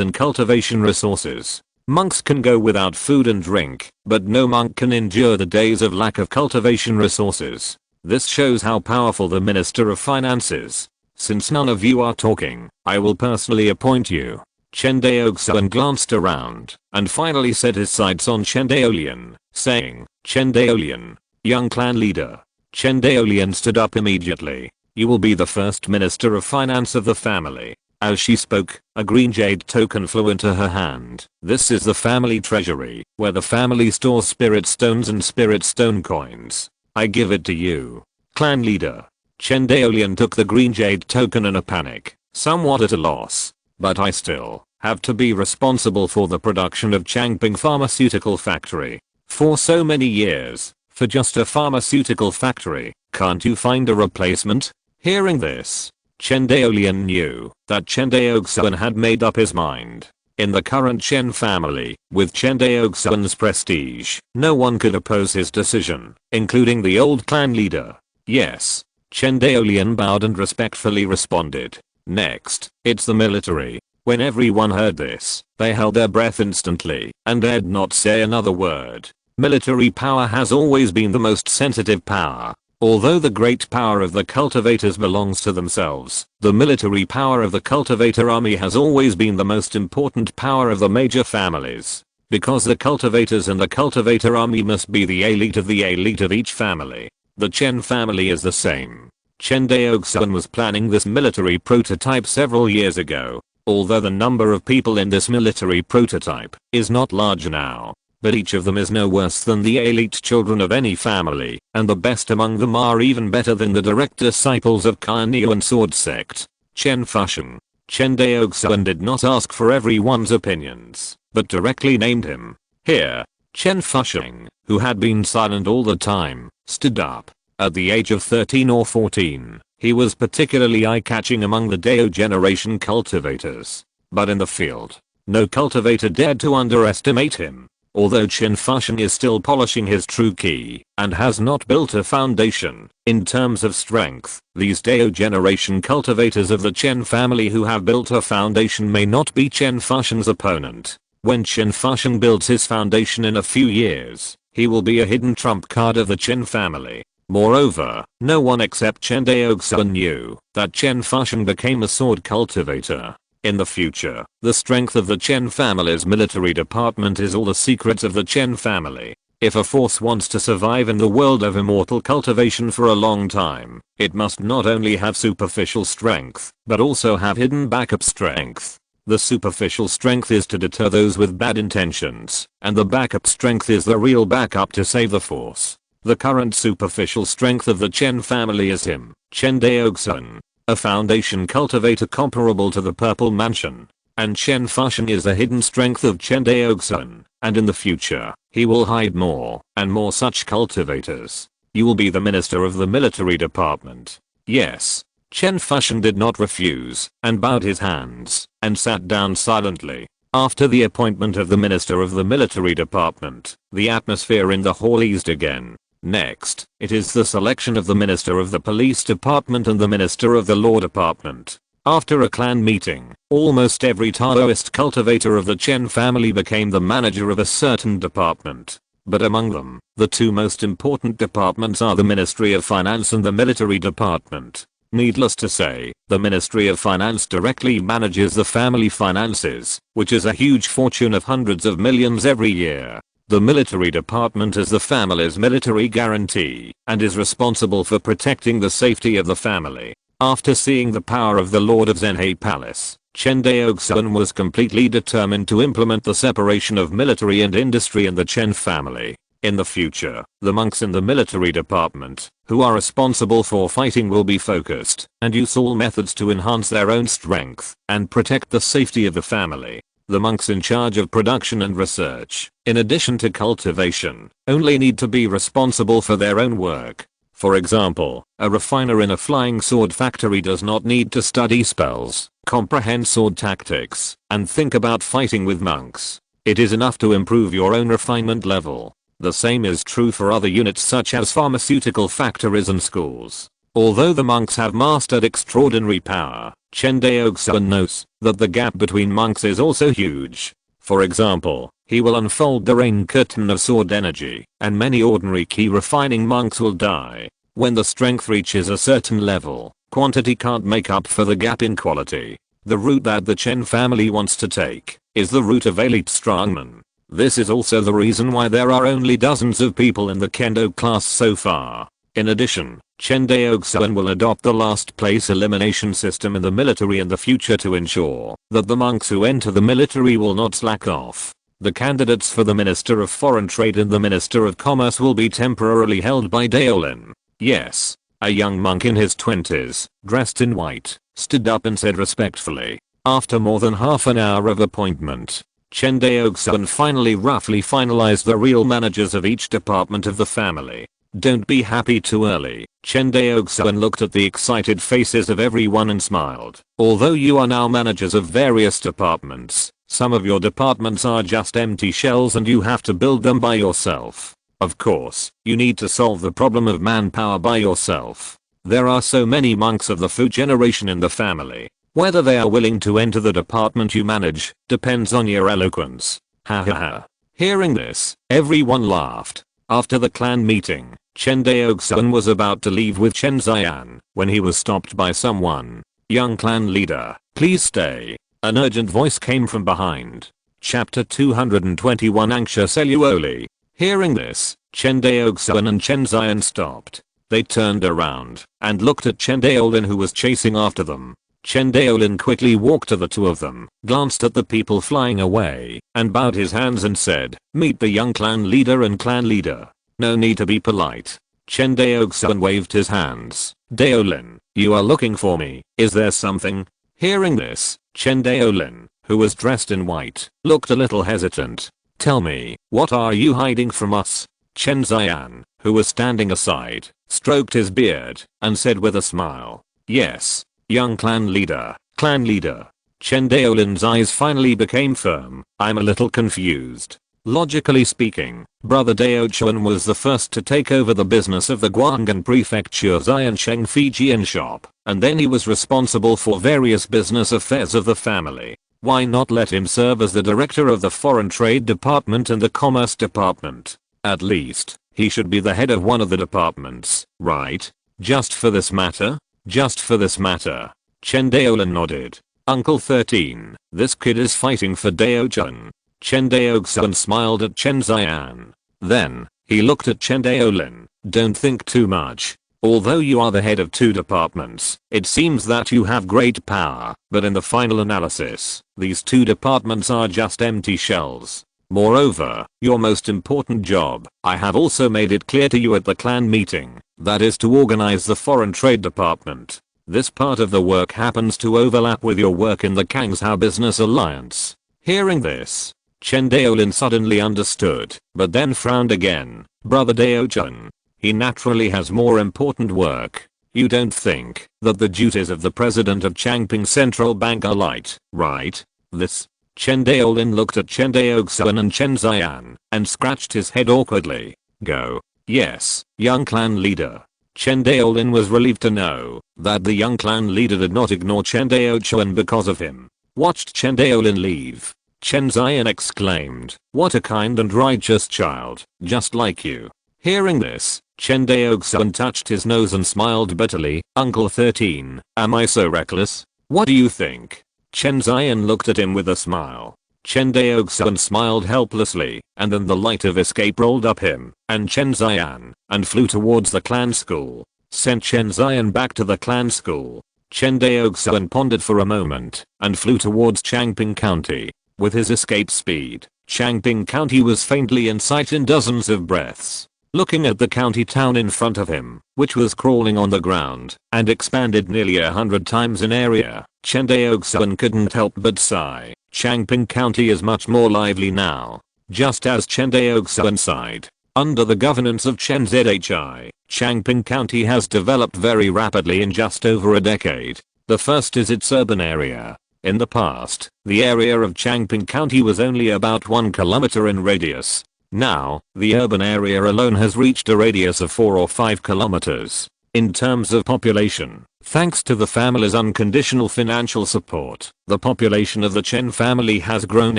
and cultivation resources. Monks can go without food and drink, but no monk can endure the days of lack of cultivation resources. This shows how powerful the Minister of Finance is. Since none of you are talking, I will personally appoint you. Chen Daoxuan glanced around and finally set his sights on Chen Daolian, saying, Chen Daolian, young clan leader. Chen Daolian stood up immediately. You will be the first Minister of Finance of the family. As she spoke, a green jade token flew into her hand. This is the family treasury, where the family stores spirit stones and spirit stone coins. I give it to you. Clan leader. Chen Daolian took the green jade token in a panic, somewhat at a loss. But I still have to be responsible for the production of Changping Pharmaceutical Factory. For so many years, for just a pharmaceutical factory, can't you find a replacement? Hearing this, Chen Daolian knew that Chen Daoxuan had made up his mind. In the current Chen family, with Chen Daoxuan's prestige, no one could oppose his decision, including the old clan leader. Yes. Chen Daolian bowed and respectfully responded. Next, it's the military. When everyone heard this, they held their breath instantly and dared not say another word. Military power has always been the most sensitive power. Although the great power of the cultivators belongs to themselves, the military power of the cultivator army has always been the most important power of the major families. Because the cultivators and the cultivator army must be the elite of each family. The Chen family is the same. Chen Daoxuan was planning this military prototype several years ago. Although the number of people in this military prototype is not large now, but each of them is no worse than the elite children of any family, and the best among them are even better than the direct disciples of Kainiu and Sword Sect. Chen Fusheng. Chen Daoxuan did not ask for everyone's opinions, but directly named him. Here, Chen Fusheng, who had been silent all the time, stood up. At the age of 13 or 14, He was particularly eye-catching among the Dao generation cultivators. But in the field, no cultivator dared to underestimate him. Although Chen Daoxuan is still polishing his true ki and has not built a foundation in terms of strength, these Dao generation cultivators of the Chen family who have built a foundation may not be Chen Daoxuan's opponent. When Chen Daoxuan builds his foundation in a few years, he will be a hidden trump card of the Chen family. Moreover, no one except Chen Daoxuan knew that Chen Daoxuan became a sword cultivator. In the future, the strength of the Chen family's military department is all the secrets of the Chen family. If a force wants to survive in the world of immortal cultivation for a long time, it must not only have superficial strength, but also have hidden backup strength. The superficial strength is to deter those with bad intentions, and the backup strength is the real backup to save the force. The current superficial strength of the Chen family is him, Chen Daoxuan, a foundation cultivator comparable to the Purple Mansion. And Chen Daoxuan is the hidden strength of Chen Daoxuan, and in the future, he will hide more and more such cultivators. You will be the minister of the military department. Yes. Chen Daoxuan did not refuse and bowed his hands and sat down silently. After the appointment of the minister of the military department, the atmosphere in the hall eased again. Next, it is the selection of the minister of the police department and the minister of the law department. After a clan meeting, almost every Taoist cultivator of the Chen family became the manager of a certain department. But among them, the two most important departments are the Ministry of Finance and the Military Department. Needless to say, the Ministry of Finance directly manages the family finances, which is a huge fortune of hundreds of millions every year. The military department is the family's military guarantee and is responsible for protecting the safety of the family. After seeing the power of the Lord of Zhenhe Palace, Chen Daoxuan was completely determined to implement the separation of military and industry in the Chen family. In the future, the monks in the military department, who are responsible for fighting, will be focused and use all methods to enhance their own strength and protect the safety of the family. The monks in charge of production and research, in addition to cultivation, only need to be responsible for their own work. For example, a refiner in a flying sword factory does not need to study spells, comprehend sword tactics, and think about fighting with monks. It is enough to improve your own refinement level. The same is true for other units such as pharmaceutical factories and schools. Although the monks have mastered extraordinary power, Chen Daoxuan knows that the gap between monks is also huge. For example, he will unfold the rain curtain of sword energy, and many ordinary key refining monks will die. When the strength reaches a certain level, quantity can't make up for the gap in quality. The route that the Chen family wants to take is the route of elite strongmen. This is also the reason why there are only dozens of people in the Kendo class so far. In addition, Chen Daoxuan will adopt the last place elimination system in the military in the future to ensure that the monks who enter the military will not slack off. The candidates for the Minister of Foreign Trade and the Minister of Commerce will be temporarily held by Daolin. Yes. A young monk in his 20s, dressed in white, stood up and said respectfully, after more than half an hour of appointment, Chen Daoxuan finally roughly finalized the real managers of each department of the family. Don't be happy too early. Chen Daoxuan looked at the excited faces of everyone and smiled. Although you are now managers of various departments, some of your departments are just empty shells and you have to build them by yourself. Of course, you need to solve the problem of manpower by yourself. There are so many monks of the Fu generation in the family. Whether they are willing to enter the department you manage depends on your eloquence. Ha ha ha. Hearing this, everyone laughed. After the clan meeting, Chen Daoxuan was about to leave with Chen Zian when he was stopped by someone. Young clan leader, please stay. An urgent voice came from behind. Chapter 221 Anxious Eluoli. Hearing this, Chen Daoxuan and Chen Zian stopped. They turned around and looked at Chen Daolin who was chasing after them. Chen Daolin quickly walked to the two of them, glanced at the people flying away, and bowed his hands and said, "Meet the young clan leader and clan leader. No need to be polite." Chen Daoxuan waved his hands. "Daolin, you are looking for me, is there something?" Hearing this, Chen Daolin, who was dressed in white, looked a little hesitant. "Tell me, what are you hiding from us?" Chen Zian, who was standing aside, stroked his beard, and said with a smile, Yes. Young clan leader. Clan leader. Chen Daolin's eyes finally became firm. I'm a little confused. Logically speaking, Brother Daochuan was the first to take over the business of the Guang'an Prefecture's Iron Sheng Fijian shop, and then he was responsible for various business affairs of the family. Why not let him serve as the director of the Foreign Trade Department and the Commerce Department? At least, he should be the head of one of the departments, right? Just for this matter? Just for this matter. Chen Daolin nodded. Uncle 13, this kid is fighting for Daochun. Chen Daoxuan smiled at Chen Zian. Then, he looked at Chen Daolin. Don't think too much. Although you are the head of 2 departments, it seems that you have great power, but in the final analysis, these 2 departments are just empty shells. Moreover, your most important job, I have also made it clear to you at the clan meeting, that is to organize the Foreign Trade Department. This part of the work happens to overlap with your work in the Kangshao Business Alliance. Hearing this, Chen Daolin suddenly understood, but then frowned again. Brother Daochun. He naturally has more important work. You don't think that the duties of the president of Changping Central Bank are light, right? This. Chen Daolin looked at Chen Daoxuan and Chen Zian, and scratched his head awkwardly. Go. Yes, young clan leader. Chen Daolin was relieved to know that the young clan leader did not ignore Chen Daochuan because of him. Watched Chen Daolin leave. Chen Zian exclaimed, what a kind and righteous child, just like you. Hearing this, Chen Daoxuan touched his nose and smiled bitterly. Uncle 13, am I so reckless? What do you think? Chen Zian looked at him with a smile. Chen Daoxuan smiled helplessly, and then the light of escape rolled up him and Chen Zian, and flew towards the clan school. Sent Chen Zian back to the clan school. Chen Daoxuan pondered for a moment, and flew towards Changping County. With his escape speed, Changping County was faintly in sight in dozens of breaths. Looking at the county town in front of him, which was crawling on the ground, and expanded nearly 100 times in area, Chen Daoxuan couldn't help but sigh. Changping County is much more lively now. Just as Chen Daoxuan sighed. Under the governance of Chen Zhi, Changping County has developed very rapidly in just over a decade. The first is its urban area. In the past, the area of Changping County was only about 1 kilometer in radius. Now, the urban area alone has reached a radius of 4 or 5 kilometers. In terms of population, thanks to the family's unconditional financial support, the population of the Chen family has grown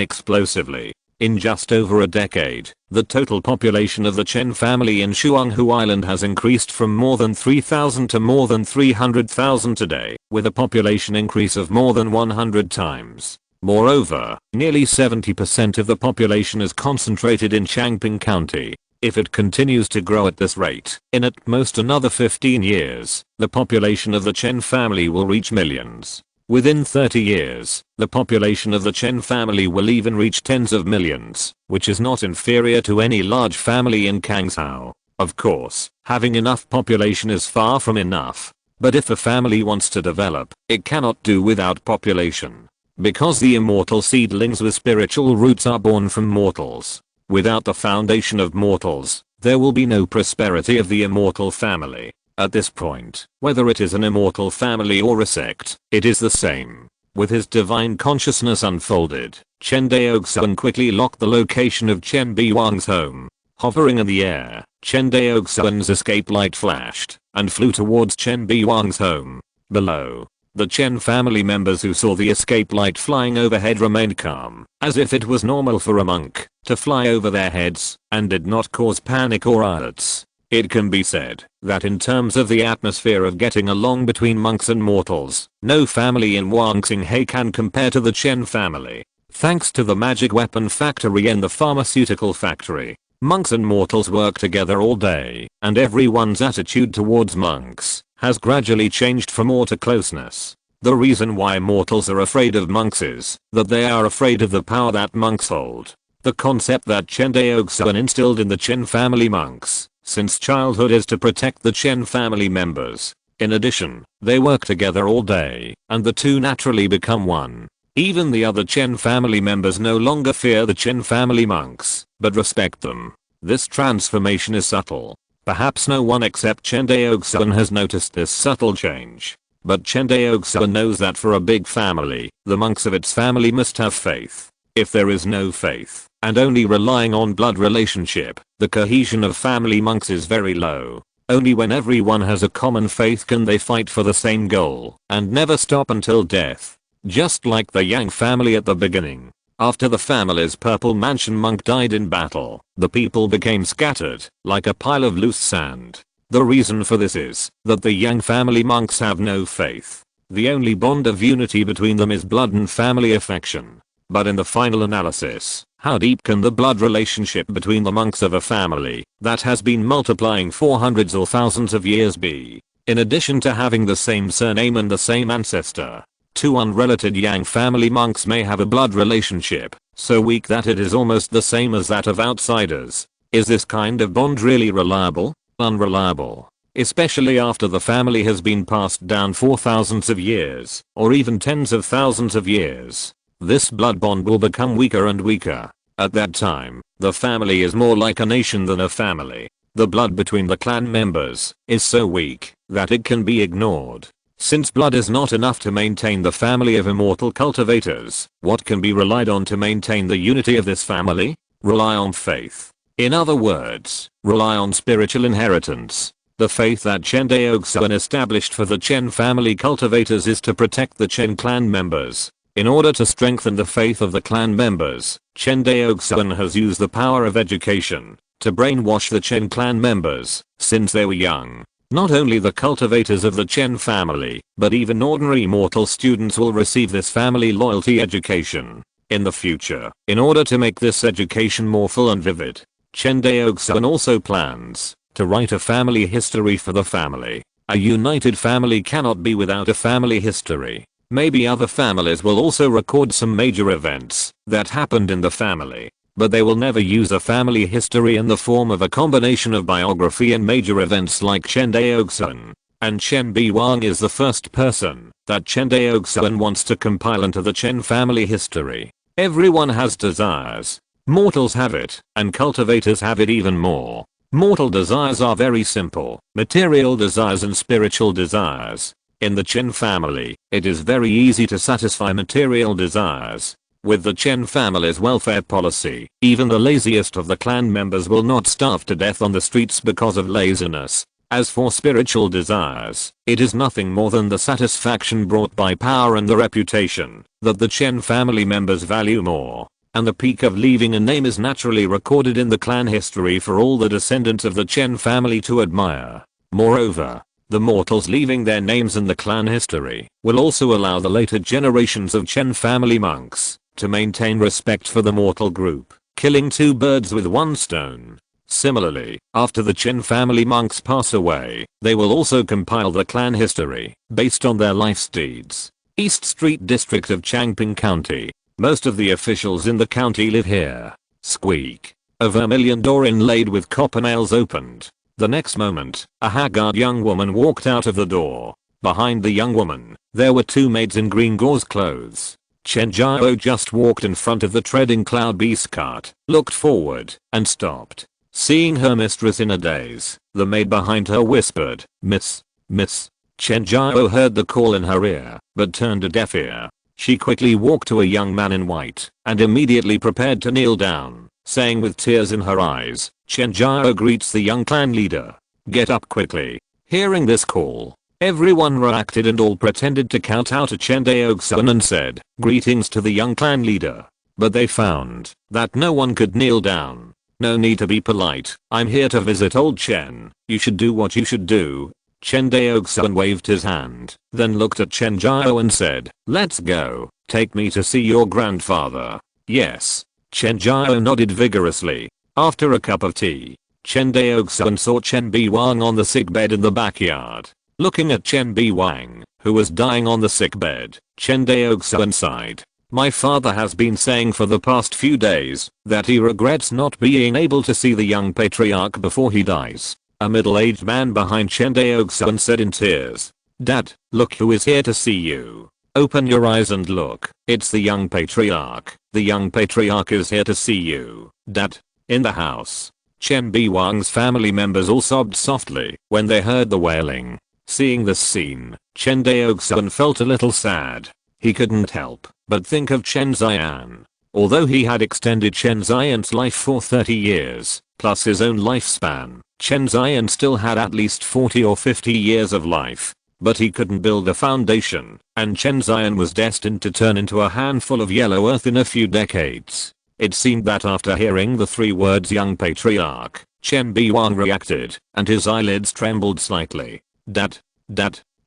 explosively. In just over a decade, the total population of the Chen family in Shuanghu Island has increased from more than 3,000 to more than 300,000 today, with a population increase of more than 100 times. Moreover, nearly 70% of the population is concentrated in Changping County. If it continues to grow at this rate, in at most another 15 years, the population of the Chen family will reach millions. Within 30 years, the population of the Chen family will even reach tens of millions, which is not inferior to any large family in Kangshao. Of course, having enough population is far from enough. But if a family wants to develop, it cannot do without population. Because the immortal seedlings with spiritual roots are born from mortals. Without the foundation of mortals, there will be no prosperity of the immortal family. At this point, whether it is an immortal family or a sect, it is the same. With his divine consciousness unfolded, Chen Daoxuan quickly locked the location of Chen Biwang's home. Hovering in the air, Chen Daoxuan's escape light flashed, and flew towards Chen Biwang's home. Below, the Chen family members who saw the escape light flying overhead remained calm, as if it was normal for a monk to fly over their heads, and did not cause panic or riots. It can be said that in terms of the atmosphere of getting along between monks and mortals, no family in Wangxinghe can compare to the Chen family. Thanks to the magic weapon factory and the pharmaceutical factory, monks and mortals work together all day, and everyone's attitude towards monks has gradually changed from awe to closeness. The reason why mortals are afraid of monks is that they are afraid of the power that monks hold. The concept that Chen Daoxuan instilled in the Chen family monks since childhood is to protect the Chen family members. In addition, they work together all day, and the two naturally become one. Even the other Chen family members no longer fear the Chen family monks, but respect them. This transformation is subtle. Perhaps no one except Chen Daoxuan has noticed this subtle change. But Chen Daoxuan knows that for a big family, the monks of its family must have faith. If there is no faith, and only relying on blood relationship, the cohesion of family monks is very low. Only when everyone has a common faith can they fight for the same goal, and never stop until death. Just like the Yang family at the beginning. After the family's purple mansion monk died in battle, the people became scattered, like a pile of loose sand. The reason for this is that the Yang family monks have no faith. The only bond of unity between them is blood and family affection. But in the final analysis, how deep can the blood relationship between the monks of a family that has been multiplying for hundreds or thousands of years be? In addition to having the same surname and the same ancestor, two unrelated Yang family monks may have a blood relationship so weak that it is almost the same as that of outsiders. Is this kind of bond really reliable? Unreliable. Especially after the family has been passed down for thousands of years, or even tens of thousands of years. This blood bond will become weaker and weaker. At that time, the family is more like a nation than a family. The blood between the clan members is so weak that it can be ignored. Since blood is not enough to maintain the family of immortal cultivators, what can be relied on to maintain the unity of this family? Rely on faith. In other words, rely on spiritual inheritance. The faith that Chen Daoxuan established for the Chen family cultivators is to protect the Chen clan members. In order to strengthen the faith of the clan members, Chen Daoxuan has used the power of education to brainwash the Chen clan members since they were young. Not only the cultivators of the Chen family, but even ordinary mortal students will receive this family loyalty education. In the future, in order to make this education more full and vivid, Chen Daoxuan also plans to write a family history for the family. A united family cannot be without a family history. Maybe other families will also record some major events that happened in the family, but they will never use a family history in the form of a combination of biography and major events like Chen Daoxuan. And Chen Biwang is the first person that Chen Daoxuan wants to compile into the Chen family history. Everyone has desires. Mortals have it, and cultivators have it even more. Mortal desires are very simple, material desires and spiritual desires. In the Chen family, it is very easy to satisfy material desires. With the Chen family's welfare policy, even the laziest of the clan members will not starve to death on the streets because of laziness. As for spiritual desires, it is nothing more than the satisfaction brought by power and the reputation that the Chen family members value more. And the peak of leaving a name is naturally recorded in the clan history for all the descendants of the Chen family to admire. Moreover, the mortals leaving their names in the clan history will also allow the later generations of Chen family monks to maintain respect for the mortal group, killing two birds with one stone. Similarly, after the Chen family monks pass away, they will also compile the clan history based on their life's deeds. East Street District of Changping County. Most of the officials in the county live here. Squeak. A vermilion door inlaid with copper nails opened. The next moment, a haggard young woman walked out of the door. Behind the young woman, there were two maids in green gauze clothes. Chen Jiao just walked in front of the treading cloud beast cart, looked forward, and stopped. Seeing her mistress in a daze, the maid behind her whispered, "Miss, miss." Chen Jiao heard the call in her ear, but turned a deaf ear. She quickly walked to a young man in white, and immediately prepared to kneel down, saying with tears in her eyes, "Chen Jiao greets the young clan leader. Get up quickly." Hearing this call, everyone reacted and all pretended to kowtow to Chen Daoxuan and said, "Greetings to the young clan leader." But they found that no one could kneel down. "No need to be polite. I'm here to visit old Chen. You should do what you should do." Chen Daoxuan waved his hand, then looked at Chen Jiao and said, "Let's go. Take me to see your grandfather." "Yes." Chen Jiao nodded vigorously. After a cup of tea, Chen Daoxuan saw Chen Biwang on the sickbed in the backyard. Looking at Chen Biwang, who was dying on the sickbed, Chen Daoxuan sighed. "My father has been saying for the past few days that he regrets not being able to see the young patriarch before he dies." A middle-aged man behind Chen Daoxuan said in tears, "Dad, look who is here to see you. Open your eyes and look, it's the young patriarch. The young patriarch is here to see you, Dad." In the house, Chen Biwang's family members all sobbed softly when they heard the wailing. Seeing this scene, Chen Daoxuan felt a little sad. He couldn't help but think of Chen Zian. Although he had extended Chen Zian's life for 30 years, plus his own lifespan, Chen Zian still had at least 40 or 50 years of life. But he couldn't build a foundation, and Chen Zian was destined to turn into a handful of yellow earth in a few decades. It seemed that after hearing the 3 words young patriarch, Chen Biwang reacted, and his eyelids trembled slightly. Dat.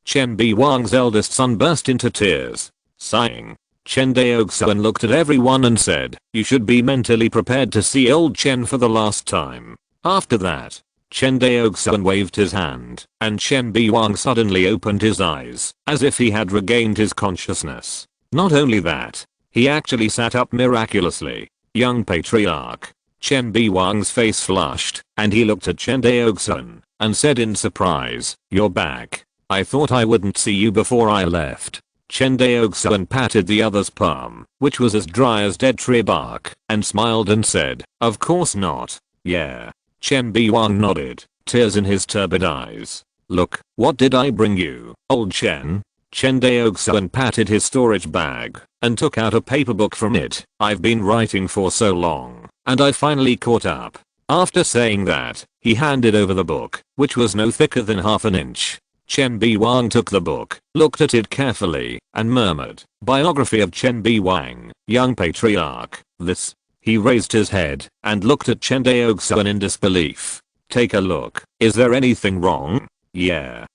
Chen Biwang's eldest son burst into tears. Sighing, Chen Daoxuan looked at everyone and said, "You should be mentally prepared to see old Chen for the last time." After that, Chen Daoxuan waved his hand, and Chen Biwang suddenly opened his eyes, as if he had regained his consciousness. Not only that, he actually sat up miraculously. Young patriarch. Chen Biwang's face flushed, and he looked at Chen Daoxuan, and said in surprise, "You're back. I thought I wouldn't see you before I left." Chen Daoxuan patted the other's palm, which was as dry as dead tree bark, and smiled and said, "Of course not. Yeah." Chen Biwang nodded, tears in his turbid eyes. "Look, what did I bring you, old Chen?" Chen Daoxuan patted his storage bag, and took out a paper book from it. "I've been writing for so long, and I finally caught up." After saying that, he handed over the book, which was no thicker than half an inch. Chen Biwang took the book, looked at it carefully, and murmured, "Biography of Chen Biwang, young patriarch, this." He raised his head, and looked at Chen Daoxuan in disbelief. "Take a look. Is there anything wrong?" Yeah.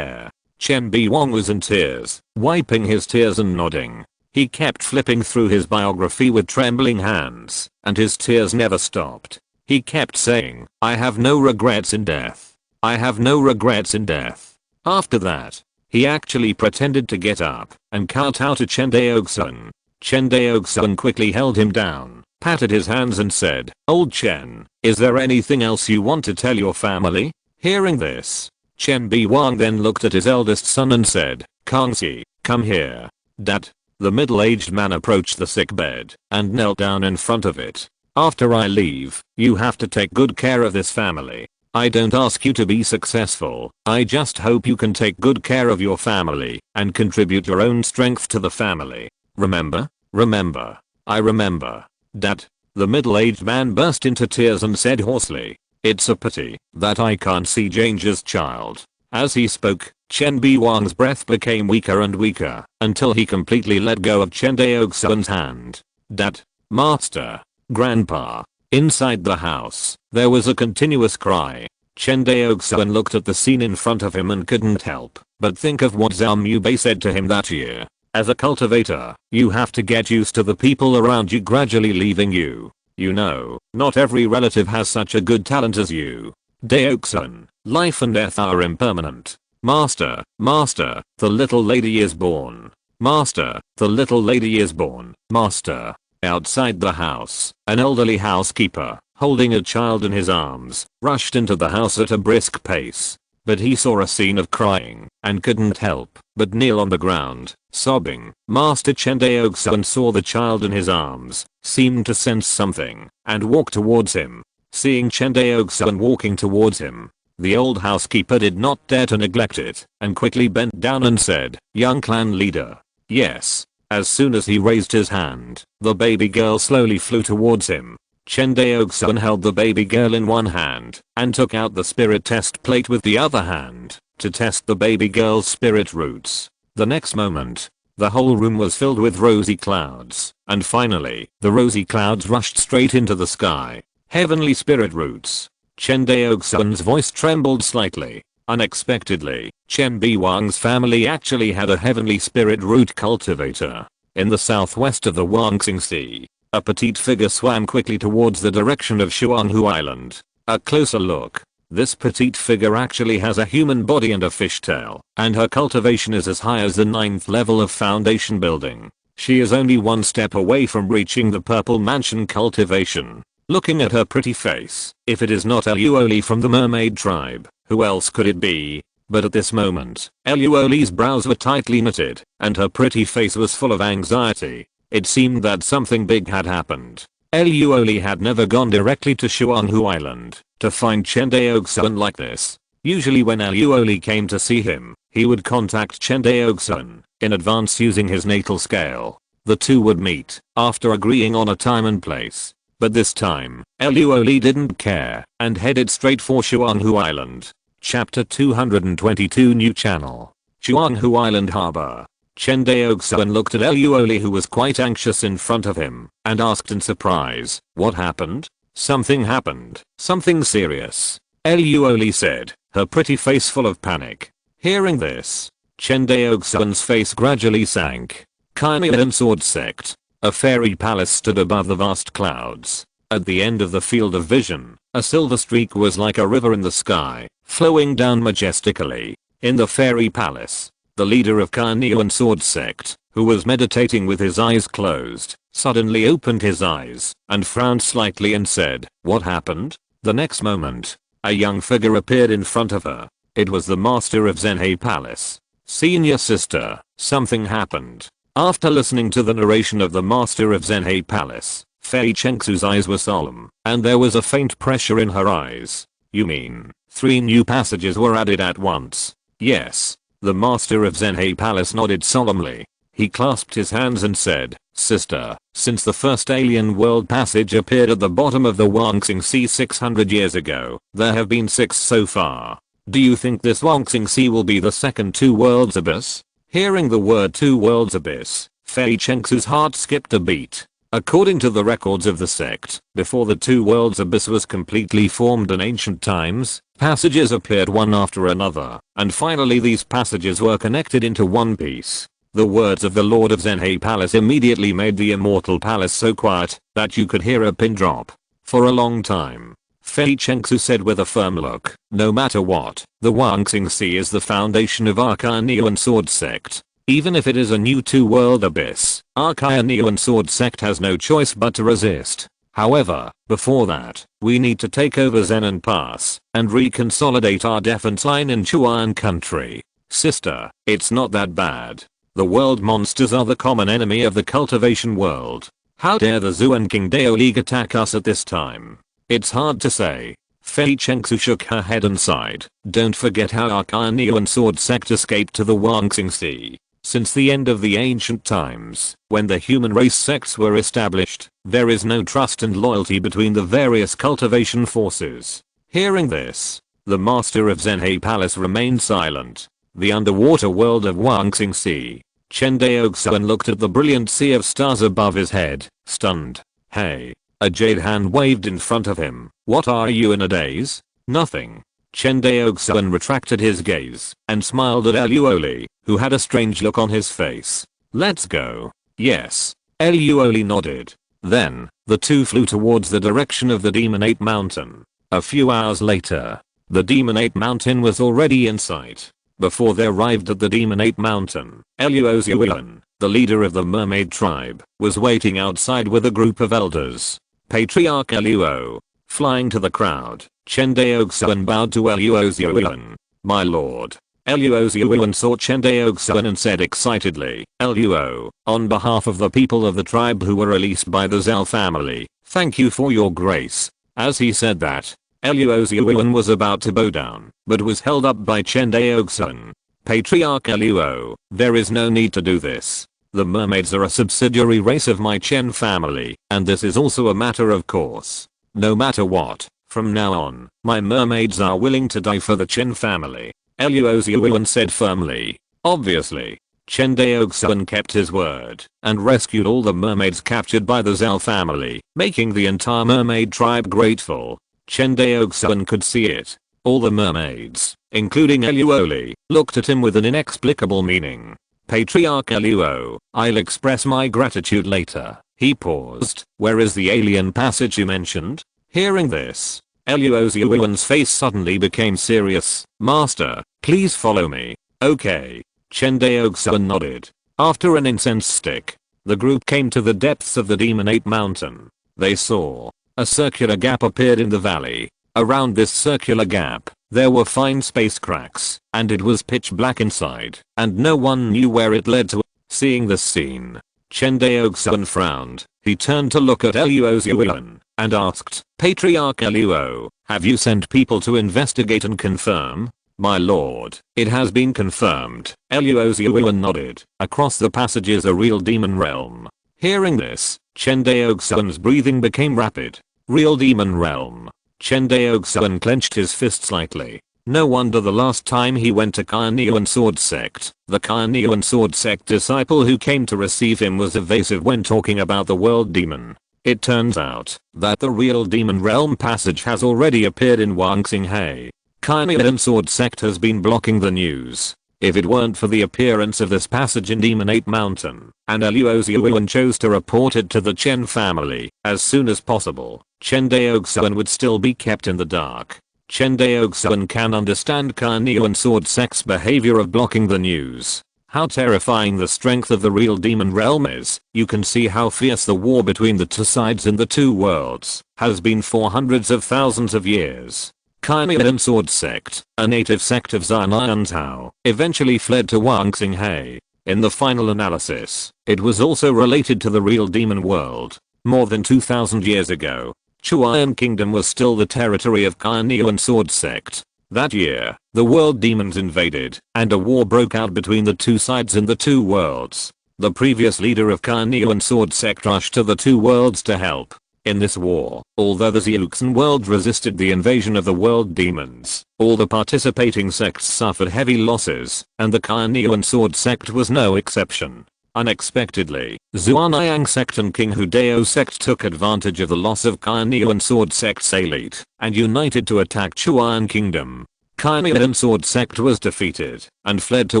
Chen Biwang was in tears, wiping his tears and nodding. He kept flipping through his biography with trembling hands, and his tears never stopped. He kept saying, "I have no regrets in death. I have no regrets in death." After that, he actually pretended to get up, and kowtowed to Chen Daoxuan. Chen Daoxuan quickly held him down, patted his hands and said, "Old Chen, is there anything else you want to tell your family?" Hearing this, Chen Biwang then looked at his eldest son and said, "Kangxi, come here." Dad. The middle-aged man approached the sick bed, and knelt down in front of it. "After I leave, you have to take good care of this family. I don't ask you to be successful, I just hope you can take good care of your family, and contribute your own strength to the family. Remember? Remember. I remember." Dad. The middle-aged man burst into tears and said hoarsely, "It's a pity that I can't see Jange's child." As he spoke, Chen Biwang's breath became weaker and weaker, until he completely let go of Chen Daoxuan's hand. "Dad. Master. Grandpa." Inside the house, there was a continuous cry. Chen Daoxuan looked at the scene in front of him and couldn't help but think of what Zhao Mubei said to him that year. As a cultivator, you have to get used to the people around you gradually leaving you. You know, not every relative has such a good talent as you. Daoxuan, life and death are impermanent. Master, master, the little lady is born. Master, the little lady is born. Master. Outside the house, an elderly housekeeper, holding a child in his arms, rushed into the house at a brisk pace. But he saw a scene of crying, and couldn't help but kneel on the ground, sobbing. Master Chen Daoxuan saw the child in his arms, seemed to sense something, and walked towards him. Seeing Chen Daoxuan walking towards him, the old housekeeper did not dare to neglect it, and quickly bent down and said, "Young clan leader." Yes. As soon as he raised his hand, the baby girl slowly flew towards him. Chen Daoxuan held the baby girl in one hand, and took out the spirit test plate with the other hand, to test the baby girl's spirit roots. The next moment, the whole room was filled with rosy clouds, and finally, the rosy clouds rushed straight into the sky. Heavenly spirit roots. Chen Daoxuan's voice trembled slightly. Unexpectedly, Chen Biwang's family actually had a heavenly spirit root cultivator. In the southwest of the Huangxing Sea, a petite figure swam quickly towards the direction of Shuanghu Island. A closer look. This petite figure actually has a human body and a fishtail, and her cultivation is as high as the 9th level of foundation building. She is only one step away from reaching the purple mansion cultivation. Looking at her pretty face, if it is not Eluoli from the mermaid tribe, who else could it be? But at this moment, Eluoli's brows were tightly knitted, and her pretty face was full of anxiety. It seemed that something big had happened. Eluoli had never gone directly to Shuanghu Island to find Chen Daoxuan like this. Usually when Aluoli came to see him, he would contact Chen Daoxuan in advance using his natal scale. The two would meet after agreeing on a time and place. But this time, Aluoli didn't care and headed straight for Xuanghu Island. Chapter 222 New Channel. Xuanghu Island Harbor. Chen Daoxuan looked at Aluoli, who was quite anxious in front of him, and asked in surprise, "What happened?" "Something happened. Something serious," Aluoli said, her pretty face full of panic. Hearing this, Chen Daoxuan's face gradually sank. Kynean Sword Sect. A fairy palace stood above the vast clouds. At the end of the field of vision, a silver streak was like a river in the sky, flowing down majestically. In the fairy palace, the leader of Kynean Sword Sect, who was meditating with his eyes closed, suddenly opened his eyes and frowned slightly and said, "What happened?" The next moment, a young figure appeared in front of her. It was the master of Zhenhe Palace. "Senior sister, something happened." After listening to the narration of the master of Zhenhe Palace, Fei Chengxu's eyes were solemn, and there was a faint pressure in her eyes. "You mean, 3 new passages were added at once?" "Yes." The master of Zhenhe Palace nodded solemnly. He clasped his hands and said, "Sister, since the first alien world passage appeared at the bottom of the Huangxing Sea 600 years ago, there have been 6 so far. Do you think this Huangxing Sea will be the second Two Worlds Abyss?" Hearing the word Two Worlds Abyss, Fei Chengxu's heart skipped a beat. According to the records of the sect, before the Two Worlds Abyss was completely formed in ancient times, passages appeared one after another, and finally these passages were connected into one piece. The words of the Lord of Zhenhe Palace immediately made the Immortal Palace so quiet that you could hear a pin drop. For a long time, Fei Chengxu said with a firm look, "No matter what, the Huangxing Sea is the foundation of our Kynean Sword Sect. Even if it is a new Two-World Abyss, our Kynean Sword Sect has no choice but to resist. However, before that, we need to take over Zenan Pass and reconsolidate our defense line in Chuan country. Sister, it's not that bad. The world monsters are the common enemy of the cultivation world. How dare the Zuan King Dao League attack us at this time? It's hard to say." Fei Chengxu shook her head and sighed. "Don't forget how our Kynean Sword Sect escaped to the Huangxing Sea. Since the end of the ancient times, when the human race sects were established, there is no trust and loyalty between the various cultivation forces." Hearing this, the master of Zhenhe Palace remained silent. The underwater world of Huangxing Sea. Chen Daoxuan looked at the brilliant sea of stars above his head, stunned. "Hey." A jade hand waved in front of him. "What are you in a daze?" "Nothing." Chen Daoxuan retracted his gaze and smiled at Aluoli, who had a strange look on his face. "Let's go." "Yes." Aluoli nodded. Then, the two flew towards the direction of the Demonate Mountain. A few hours later, the Demonate Mountain was already in sight. Before they arrived at the Demonate Mountain, Eluozuan, the leader of the mermaid tribe, was waiting outside with a group of elders. Patriarch Eluo. Flying to the crowd, Chen Daoxuan bowed to Eluozuan. "My lord." Eluozuan saw Chen Daoxuan and said excitedly, "Eluo, on behalf of the people of the tribe who were released by the Zhao family, thank you for your grace." As he said that, Eluozuan was about to bow down, but was held up by Chen Daoxuan. "Patriarch Eluo, there is no need to do this. The mermaids are a subsidiary race of my Chen family, and this is also a matter of course. No matter what, from now on, my mermaids are willing to die for the Chen family," Eluozuan said firmly. Obviously, Chen Daoxuan kept his word and rescued all the mermaids captured by the Zhao family, making the entire mermaid tribe grateful. Chen Daoxuan could see it. All the mermaids, including Eluoli, looked at him with an inexplicable meaning. "Patriarch Eluo, I'll express my gratitude later." He paused. "Where is the alien passage you mentioned?" Hearing this, Eluozuan's face suddenly became serious. "Master, please follow me." "Okay." Chen Daoxuan nodded. After an incense stick, the group came to the depths of the Demonate Mountain. They saw a circular gap appeared in the valley. Around this circular gap, there were fine space cracks, and it was pitch black inside, and no one knew where it led to. Seeing this scene, Chen Daoxuan frowned. He turned to look at Luo Zhuan and asked, Patriarch Luo, have you sent people to investigate and confirm? My lord, it has been confirmed. Luo Zhuan nodded. Across the passage is a real demon realm. Hearing this, Chen Daoxuan's breathing became rapid. Real demon realm. Chen Daoxuan clenched his fist slightly. No wonder the last time he went to Kainyuan Sword Sect, the Kainyuan Sword Sect disciple who came to receive him was evasive when talking about the world demon. It turns out that the real demon realm passage has already appeared in Wangxinghe. Kainyuan Sword Sect has been blocking the news. If it weren't for the appearance of this passage in Demonate Mountain, and Luo Zhuan chose to report it to the Chen family as soon as possible, Chen Daoxuan would still be kept in the dark. Chen Daoxuan can understand Kainyuan Sword Sect's behavior of blocking the news. How terrifying the strength of the real demon realm is. You can see how fierce the war between the two sides in the two worlds has been for hundreds of thousands of years. Kainyuan Sword Sect, a native sect of Xianyantao, eventually fled to Wangxinghe. In the final analysis, it was also related to the real demon world. More than 2000 years ago, Chuan Kingdom was still the territory of Kainyuan Sword Sect. That year, the world demons invaded, and a war broke out between the two sides in the two worlds. The previous leader of Kainyuan Sword Sect rushed to the two worlds to help. In this war, although the Xiuxin world resisted the invasion of the world demons, all the participating sects suffered heavy losses, and the Kainyuan Sword Sect was no exception. Unexpectedly, Xuanyang Sect and King Hudao Sect took advantage of the loss of Kainyuan Sword Sect's elite, and united to attack Chuan Kingdom. Kainyuan Sword Sect was defeated, and fled to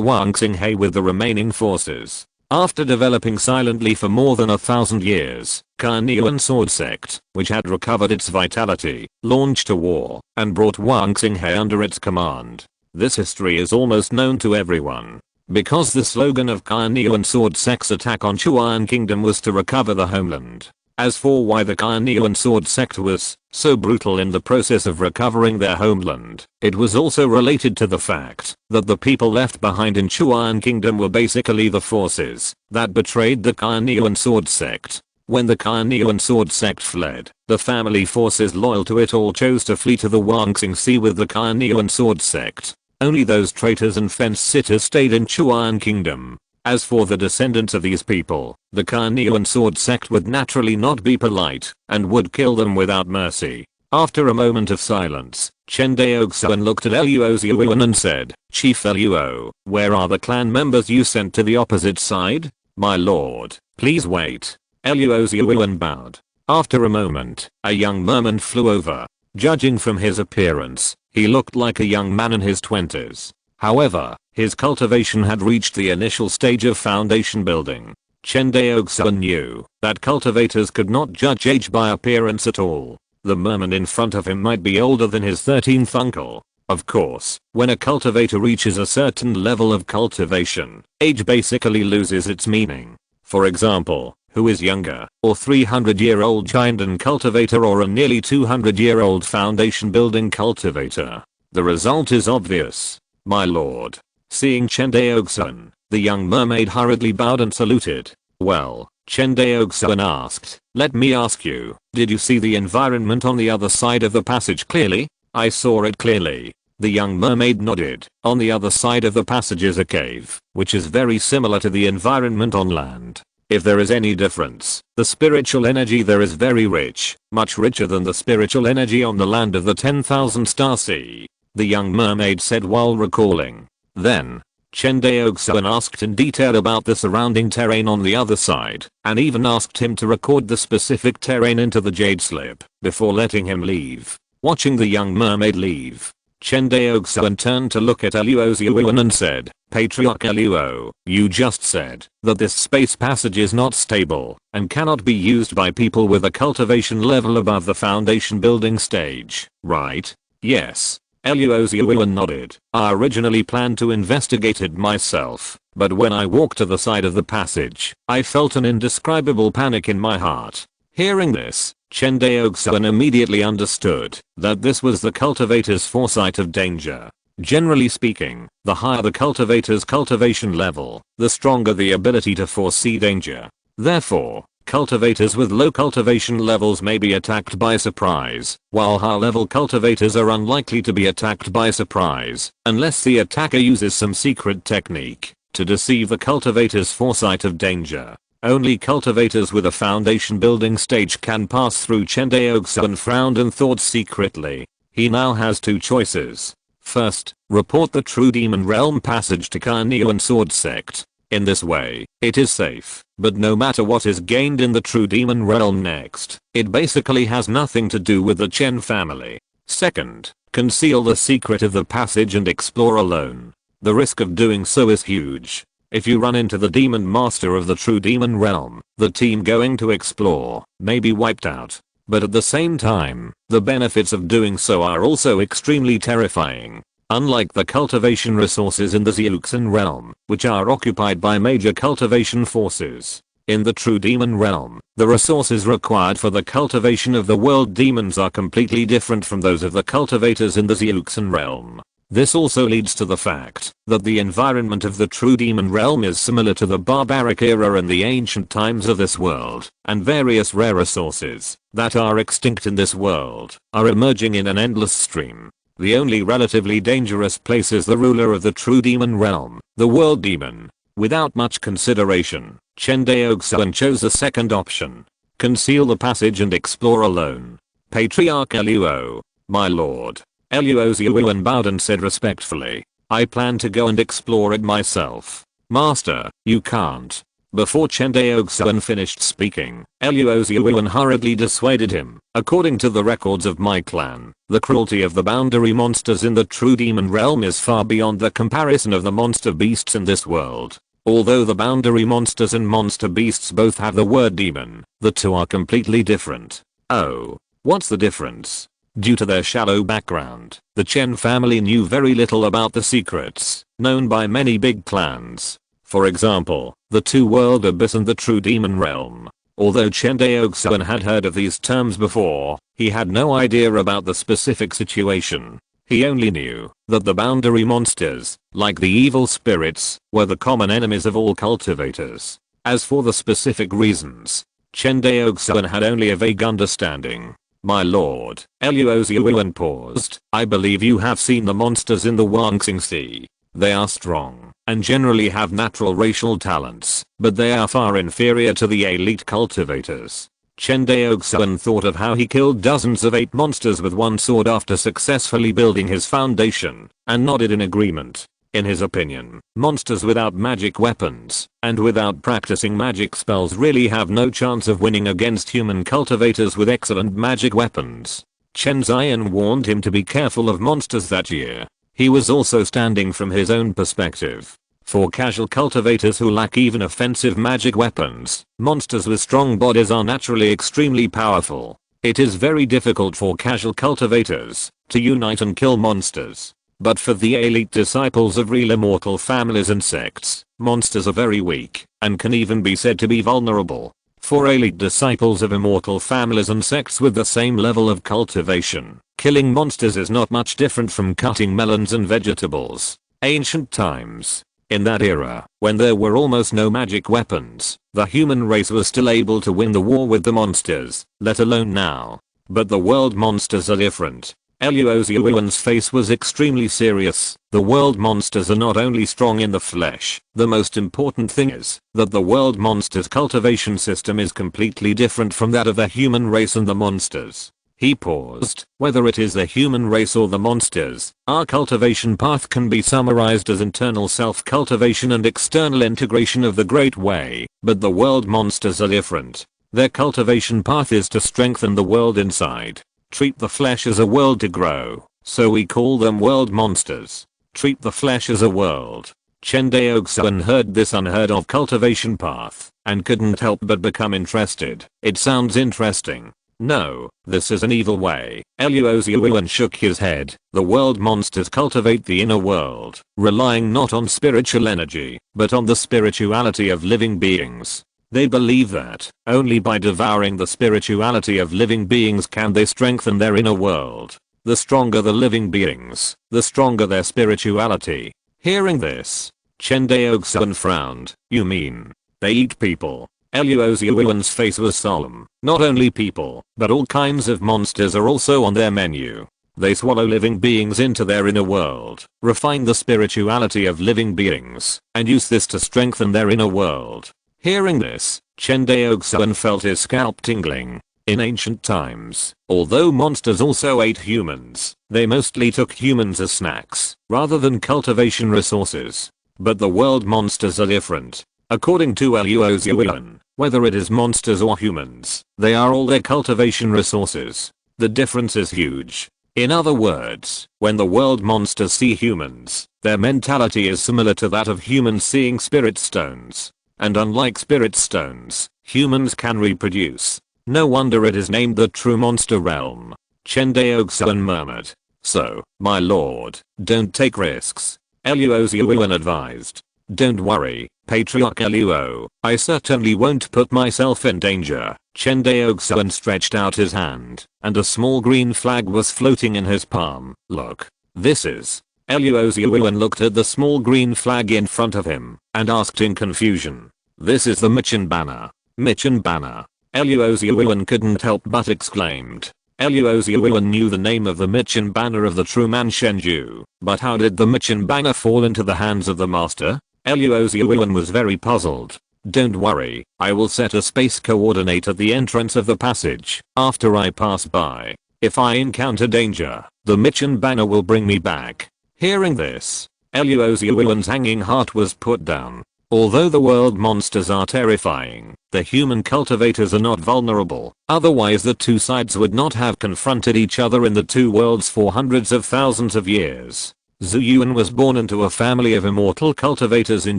Wangxinghe with the remaining forces. After developing silently for more than 1,000 years, Kainyuan Sword Sect, which had recovered its vitality, launched a war, and brought Wangxinghe under its command. This history is almost known to everyone, because the slogan of Kainyuan Sword Sect's attack on Chuan Kingdom was to recover the homeland. As for why the Kainyuan Sword Sect was so brutal in the process of recovering their homeland, it was also related to the fact that the people left behind in Chuan Kingdom were basically the forces that betrayed the Kainyuan Sword Sect. When the Kainyuan Sword Sect fled, the family forces loyal to it all chose to flee to the Wangxing Sea with the Kainyuan Sword Sect. Only those traitors and fence-sitters stayed in Chuan Kingdom. As for the descendants of these people, the Kainyuan Sword Sect would naturally not be polite, and would kill them without mercy. After a moment of silence, Chen Daoxuan looked at Luo Zhuan and said, Chief Luo, where are the clan members you sent to the opposite side? My lord, please wait. Luo Zhuan bowed. After a moment, a young merman flew over. Judging from his appearance, he looked like a young man in his 20s. However, his cultivation had reached the initial stage of foundation building. Chen Daoxuan knew that cultivators could not judge age by appearance at all. The merman in front of him might be older than his 13th uncle. Of course, when a cultivator reaches a certain level of cultivation, age basically loses its meaning. For example, who is younger, or 300-year-old Chindan cultivator or a nearly 200-year-old foundation building cultivator? The result is obvious. My lord. Seeing Chen Daoxuan, the young mermaid hurriedly bowed and saluted. Well, Chen Daoxuan asked, let me ask you, did you see the environment on the other side of the passage clearly? I saw it clearly. The young mermaid nodded. On the other side of the passage is a cave, which is very similar to the environment on land. If there is any difference, the spiritual energy there is very rich, much richer than the spiritual energy on the land of the 10,000 star sea. The young mermaid said while recalling. Then, Chen Daoxuan asked in detail about the surrounding terrain on the other side, and even asked him to record the specific terrain into the jade slip before letting him leave. Watching the young mermaid leave, Chen Daoxuan turned to look at Luo Zhuan and said, Patriarch Luo, you just said that this space passage is not stable and cannot be used by people with a cultivation level above the foundation building stage, right? Yes. Luo Zhuan nodded. I originally planned to investigate it myself, but when I walked to the side of the passage, I felt an indescribable panic in my heart. Hearing this, Chen Daoxuan immediately understood that this was the cultivator's foresight of danger. Generally speaking, the higher the cultivator's cultivation level, the stronger the ability to foresee danger. Therefore, Cultivators with low cultivation levels may be attacked by surprise, while high-level cultivators are unlikely to be attacked by surprise, unless the attacker uses some secret technique to deceive the cultivator's foresight of danger. Only cultivators with a foundation building stage can pass through. Chen Daoxuan frowned and thought secretly. He now has two choices. First, report the True Demon Realm passage to Kainio and Sword Sect. In this way, it is safe, but no matter what is gained in the True Demon Realm next, it basically has nothing to do with the Chen family. Second, conceal the secret of the passage and explore alone. The risk of doing so is huge. If you run into the Demon Master of the True Demon Realm, the team going to explore may be wiped out. But at the same time, the benefits of doing so are also extremely terrifying. Unlike the cultivation resources in the Xiuxin realm, which are occupied by major cultivation forces, in the True Demon Realm, the resources required for the cultivation of the world demons are completely different from those of the cultivators in the Xiuxin realm. This also leads to the fact that the environment of the True Demon Realm is similar to the barbaric era in the ancient times of this world, and various rare resources that are extinct in this world are emerging in an endless stream. The only relatively dangerous place is the ruler of the True Demon Realm, the World Demon. Without much consideration, Chen Daoxuan chose the second option. Conceal the passage and explore alone. Patriarch Eluo. My lord. Eluo Xiuan bowed and said respectfully, I plan to go and explore it myself. Master, you can't. Before Chen Daoxuan finished speaking, Eluo Xiuan hurriedly dissuaded him. According to the records of my clan, the cruelty of the boundary monsters in the True Demon Realm is far beyond the comparison of the monster beasts in this world. Although the boundary monsters and monster beasts both have the word demon, the two are completely different. Oh, what's the difference? Due to their shallow background, the Chen family knew very little about the secrets known by many big clans. For example, the Two-World Abyss and the True Demon Realm. Although Chen Daoxuan had heard of these terms before, he had no idea about the specific situation. He only knew that the boundary monsters, like the evil spirits, were the common enemies of all cultivators. As for the specific reasons, Chen Daoxuan had only a vague understanding. My lord, Eluo Xiuan paused. I believe you have seen the monsters in the Wangxing Sea. They are strong and generally have natural racial talents, but they are far inferior to the elite cultivators. Chen Daoxuan thought of how he killed dozens of 8 monsters with one sword after successfully building his foundation, and nodded in agreement. In his opinion, monsters without magic weapons and without practicing magic spells really have no chance of winning against human cultivators with excellent magic weapons. Chen Zion warned him to be careful of monsters that year. He was also standing from his own perspective. For casual cultivators who lack even offensive magic weapons, monsters with strong bodies are naturally extremely powerful. It is very difficult for casual cultivators to unite and kill monsters. But for the elite disciples of real immortal families and sects, monsters are very weak and can even be said to be vulnerable. For elite disciples of immortal families and sects with the same level of cultivation, killing monsters is not much different from cutting melons and vegetables. Ancient times. In that era, when there were almost no magic weapons, the human race was still able to win the war with the monsters, let alone now. But the world monsters are different. Eluo Xiuan's face was extremely serious. The world monsters are not only strong in the flesh, the most important thing is that the world monsters cultivation system is completely different from that of the human race and the monsters. He paused. Whether it is the human race or the monsters, our cultivation path can be summarized as internal self-cultivation and external integration of the Great Way, but the world monsters are different. Their cultivation path is to strengthen the world inside. Treat the flesh as a world to grow, so we call them world monsters. Treat the flesh as a world. Chen Daoxuan heard this unheard of cultivation path, and couldn't help but become interested. It sounds interesting. No, this is an evil way. Eluo Xiuan shook his head. The world monsters cultivate the inner world, relying not on spiritual energy, but on the spirituality of living beings. They believe that only by devouring the spirituality of living beings can they strengthen their inner world. The stronger the living beings, the stronger their spirituality. Hearing this, Chen Daoxuan frowned. You mean, they eat people? Luo Zhuan's face was solemn. Not only people, but all kinds of monsters are also on their menu. They swallow living beings into their inner world, refine the spirituality of living beings, and use this to strengthen their inner world. Hearing this, Chen Daoxuan felt his scalp tingling. In ancient times, although monsters also ate humans, they mostly took humans as snacks, rather than cultivation resources. But the world monsters are different. According to Luo Zhuan, whether it is monsters or humans, they are all their cultivation resources. The difference is huge. In other words, when the world monsters see humans, their mentality is similar to that of humans seeing spirit stones. And unlike spirit stones, humans can reproduce. No wonder it is named the true monster realm. Chen Daoxuan murmured. So, my lord, don't take risks. Luo Zhuan advised. Don't worry, Patriarch Luo, I certainly won't put myself in danger. Chen Daoxuan stretched out his hand, and a small green flag was floating in his palm. Look. This is. Luo Zhuan looked at the small green flag in front of him, and asked in confusion. This is the Michin banner. Michin banner. Luo Zhuan couldn't help but exclaimed. Luo Zhuan knew the name of the Michin banner of the true man Shenju, but how did the Michin banner fall into the hands of the master? Luo Zhuan was very puzzled. Don't worry, I will set a space coordinate at the entrance of the passage after I pass by. If I encounter danger, the Michin banner will bring me back. Hearing this, Luo Zhuan's hanging heart was put down. Although the world monsters are terrifying, the human cultivators are not vulnerable, otherwise the two sides would not have confronted each other in the two worlds for hundreds of thousands of years. Zhuan was born into a family of immortal cultivators in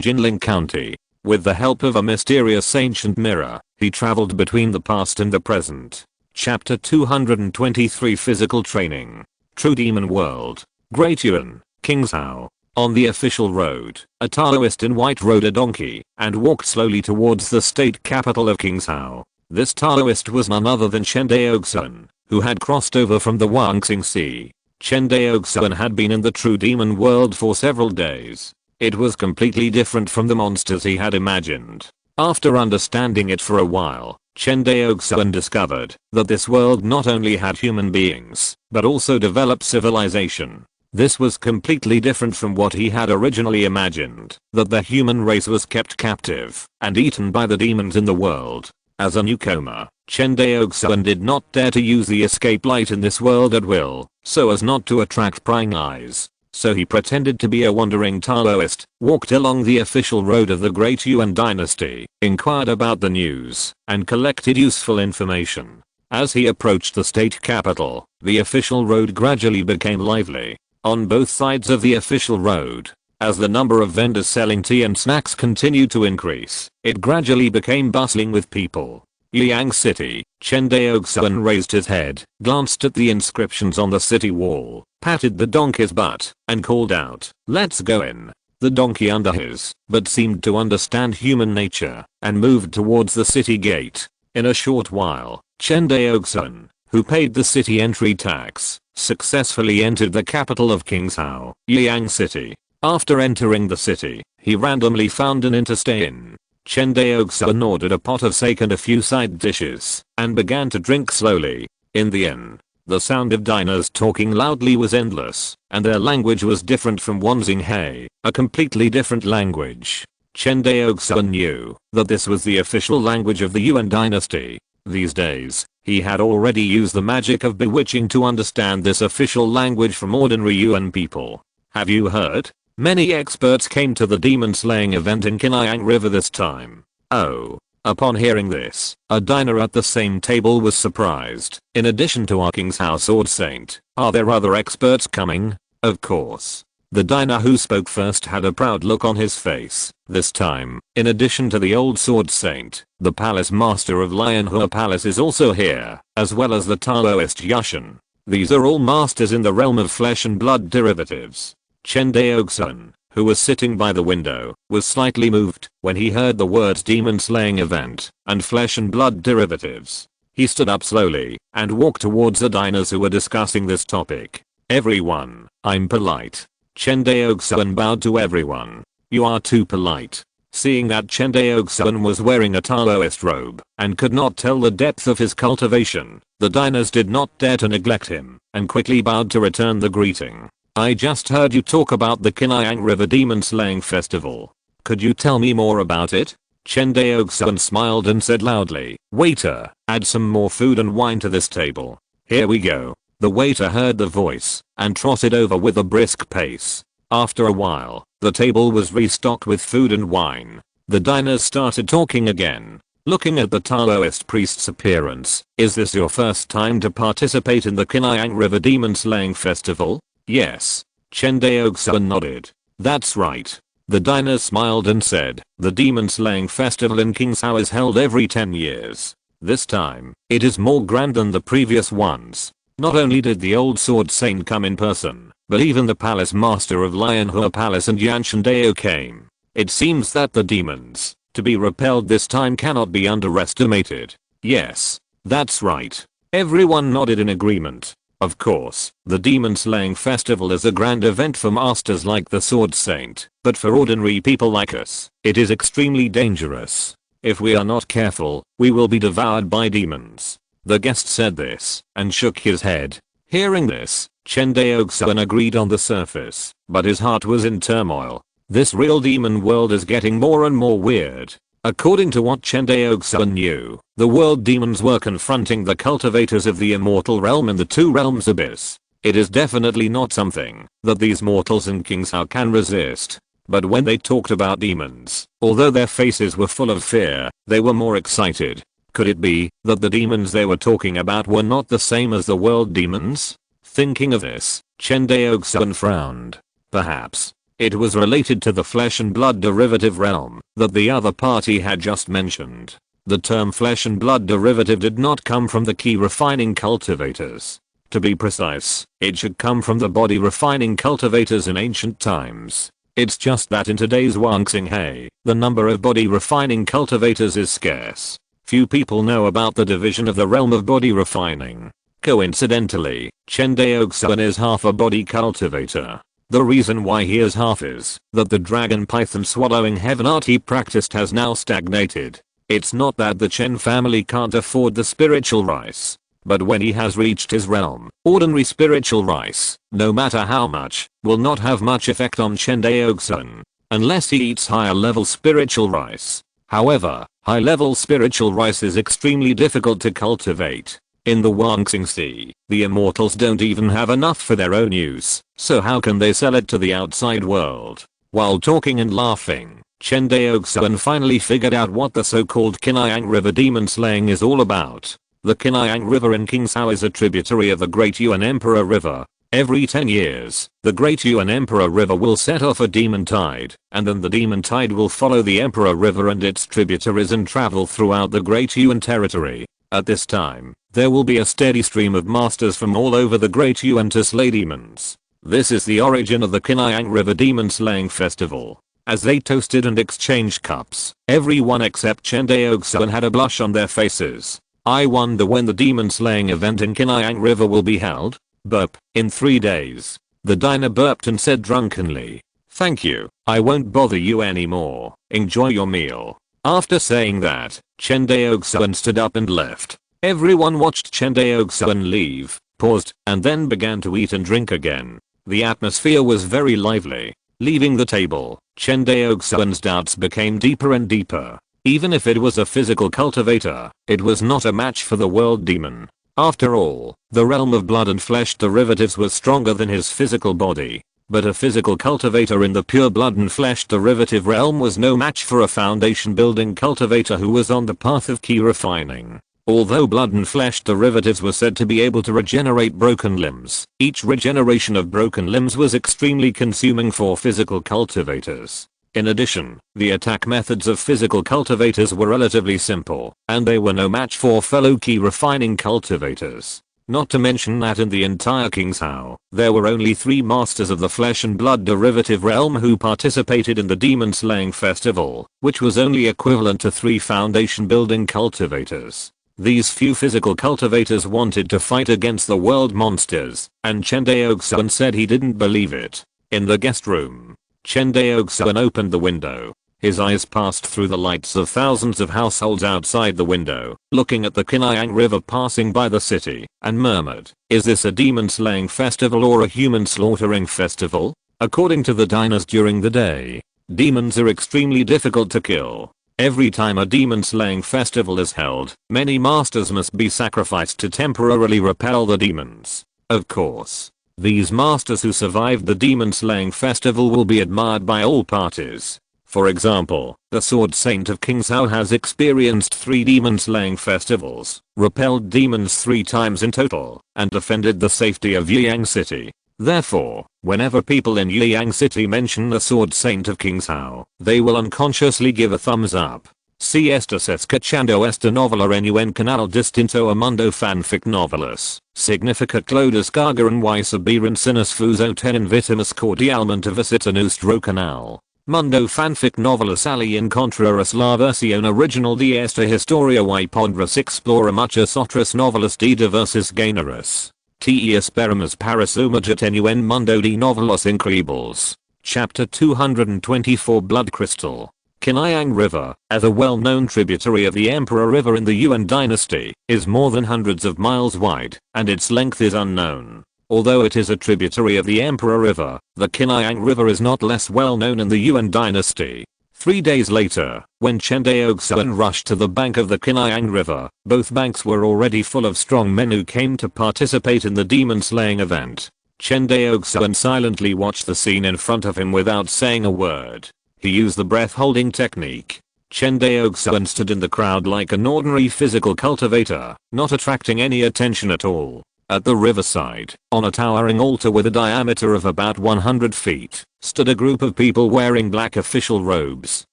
Jinling County. With the help of a mysterious ancient mirror, he traveled between the past and the present. Chapter 223 Physical Training. True Demon World. Great Yuan, King's Hao. On the official road, a Taoist in white rode a donkey and walked slowly towards the state capital of King's Hao. This Taoist was none other than Chen Daoxuan, who had crossed over from the Huangxing Sea. Chen Daoxuan had been in the true demon world for several days. It was completely different from the monsters he had imagined. After understanding it for a while, Chen Daoxuan discovered that this world not only had human beings, but also developed civilization. This was completely different from what he had originally imagined, that the human race was kept captive and eaten by the demons in the world. As a newcomer, Chen Daoxuan did not dare to use the escape light in this world at will, so as not to attract prying eyes. So he pretended to be a wandering Taoist, walked along the official road of the Great Yuan dynasty, inquired about the news, and collected useful information. As he approached the state capital, the official road gradually became lively. On both sides of the official road, as the number of vendors selling tea and snacks continued to increase, it gradually became bustling with people. Liang City. Chen Daoxuan raised his head, glanced at the inscriptions on the city wall, patted the donkey's butt, and called out, "Let's go in." The donkey under his but seemed to understand human nature and moved towards the city gate. In a short while, Chen Daoxuan, who paid the city entry tax, successfully entered the capital of King's Hao, Liang City. After entering the city, he randomly found an inn to stay in. Chen Daoxuan ordered a pot of steak and a few side dishes, and began to drink slowly. In the inn, the sound of diners talking loudly was endless, and their language was different from Wanxinghai, a completely different language. Chen Daoxuan knew that this was the official language of the Yuan dynasty. These days, he had already used the magic of bewitching to understand this official language from ordinary Yuan people. Have you heard? Many experts came to the demon slaying event in Qingyang River this time. Oh. Upon hearing this, a diner at the same table was surprised. In addition to our King's Hao Sword Saint, are there other experts coming? Of course. The diner who spoke first had a proud look on his face. This time, in addition to the old Sword Saint, the Palace Master of Lionhua Palace is also here, as well as the Taoist Yushin. These are all masters in the realm of flesh and blood derivatives. Chen Daoxuan, who was sitting by the window, was slightly moved when he heard the words demon slaying event and flesh and blood derivatives. He stood up slowly and walked towards the diners who were discussing this topic. Everyone, I'm polite. Chen Daoxuan bowed to everyone. You are too polite. Seeing that Chen Daoxuan was wearing a Taoist robe and could not tell the depth of his cultivation, the diners did not dare to neglect him and quickly bowed to return the greeting. I just heard you talk about the Kinayang River Demon Slaying Festival. Could you tell me more about it? Chen Daoxuan smiled and said loudly, "Waiter, add some more food and wine to this table." "Here we go." The waiter heard the voice and trotted over with a brisk pace. After a while, the table was restocked with food and wine. The diners started talking again. Looking at the Taoist priest's appearance, "Is this your first time to participate in the Kinayang River Demon Slaying Festival?" "Yes." Chen Daoxuan nodded. "That's right." The diners smiled and said, "The Demon Slaying Festival in Kingsao is held every 10 years. This time, it is more grand than the previous ones." Not only did the old sword saint come in person, but even the palace master of Lionhua Palace and Yanshan Dao came. It seems that the demons, to be repelled this time, cannot be underestimated. "Yes, that's right." Everyone nodded in agreement. Of course, the Demon Slaying Festival is a grand event for masters like the Sword Saint, but for ordinary people like us, it is extremely dangerous. If we are not careful, we will be devoured by demons. The guest said this and shook his head. Hearing this, Chen Daoxuan agreed on the surface, but his heart was in turmoil. This real demon world is getting more and more weird. According to what Chen Daoxuan knew, the world demons were confronting the cultivators of the immortal realm in the two realms abyss. It is definitely not something that these mortals in Kingsao can resist. But when they talked about demons, although their faces were full of fear, they were more excited. Could it be that the demons they were talking about were not the same as the world demons? Thinking of this, Chen Daoxuan frowned. Perhaps it was related to the flesh and blood derivative realm that the other party had just mentioned. The term flesh and blood derivative did not come from the key refining cultivators. To be precise, it should come from the body refining cultivators in ancient times. It's just that in today's Wangxinghe, the number of body refining cultivators is scarce. Few people know about the division of the realm of body refining. Coincidentally, Chen Daoxuan is half a body cultivator. The reason why he is half is that the dragon python swallowing heaven art he practiced has now stagnated. It's not that the Chen family can't afford the spiritual rice, but when he has reached his realm, ordinary spiritual rice, no matter how much, will not have much effect on Chen Daoxuan, unless he eats higher level spiritual rice. However, high level spiritual rice is extremely difficult to cultivate. In the Wangxing Sea, the immortals don't even have enough for their own use, so how can they sell it to the outside world? While talking and laughing, Chen Daoxuan finally figured out what the so-called Kinayang River demon slaying is all about. The Kinayang River in Kingsao is a tributary of the Great Yuan Emperor River. Every 10 years, the Great Yuan Emperor River will set off a demon tide, and then the demon tide will follow the Emperor River and its tributaries and travel throughout the Great Yuan territory. At this time, there will be a steady stream of masters from all over the Great Yuan to slay demons. This is the origin of the Kinayang River Demon Slaying Festival. As they toasted and exchanged cups, everyone except Chen Daoxuan had a blush on their faces. I wonder when the demon slaying event in Kinayang River will be held? Burp. In 3 days. The diner burped and said drunkenly, "Thank you, I won't bother you anymore. Enjoy your meal." After saying that, Chen Daoxuan stood up and left. Everyone watched Chen Daoxuan leave, paused, and then began to eat and drink again. The atmosphere was very lively. Leaving the table, Chen Daoxuan's doubts became deeper and deeper. Even if it was a physical cultivator, it was not a match for the world demon. After all, the realm of blood and flesh derivatives was stronger than his physical body. But a physical cultivator in the pure blood and flesh derivative realm was no match for a foundation building cultivator who was on the path of key refining. Although blood and flesh derivatives were said to be able to regenerate broken limbs, each regeneration of broken limbs was extremely consuming for physical cultivators. In addition, the attack methods of physical cultivators were relatively simple, and they were no match for fellow key refining cultivators. Not to mention that in the entire Kingsao, there were only 3 masters of the flesh and blood derivative realm who participated in the demon slaying festival, which was only equivalent to 3 foundation building cultivators. These few physical cultivators wanted to fight against the world monsters, and Chen Daoxuan said he didn't believe it. In the guest room, Chen Daoxuan opened the window. His eyes passed through the lights of thousands of households outside the window, looking at the Qingyang River passing by the city, and murmured, "Is this a demon slaying festival or a human slaughtering festival?" According to the diners during the day, demons are extremely difficult to kill. Every time a demon slaying festival is held, many masters must be sacrificed to temporarily repel the demons. Of course, these masters who survived the demon slaying festival will be admired by all parties. For example, the Sword Saint of King Zhao has experienced 3 demon slaying festivals, repelled demons 3 times in total, and defended the safety of Yiyang City. Therefore, whenever people in Yiyang City mention the Sword Saint of King Zhao, they will unconsciously give a thumbs up. Si estas escuchando esta novela en un canal distinto a mundo fanfic novelas, significa que descargaran y subirán sin esfuerzo te invitamos cordialmente a visitar nuestro canal. Mundo fanfic novelas y encontrarás la versión original de esta historia y podrás explorar muchas otras novelas de diversos géneros. Te esperamos para sumergirte en un mundo de novelas increíbles. Chapter 224 Blood Crystal. Qingyang River, as a well-known tributary of the Emperor River in the Yuan dynasty, is more than hundreds of miles wide, and its length is unknown. Although it is a tributary of the Emperor River, the Qingyang River is not less well known in the Yuan dynasty. 3 days later, when Chen Daoxuan rushed to the bank of the Qingyang River, both banks were already full of strong men who came to participate in the demon slaying event. Chen Daoxuan silently watched the scene in front of him without saying a word. He used the breath holding technique. Chen Daoxuan stood in the crowd like an ordinary physical cultivator, not attracting any attention at all. At the riverside, on a towering altar with a diameter of about 100 feet, stood a group of people wearing black official robes.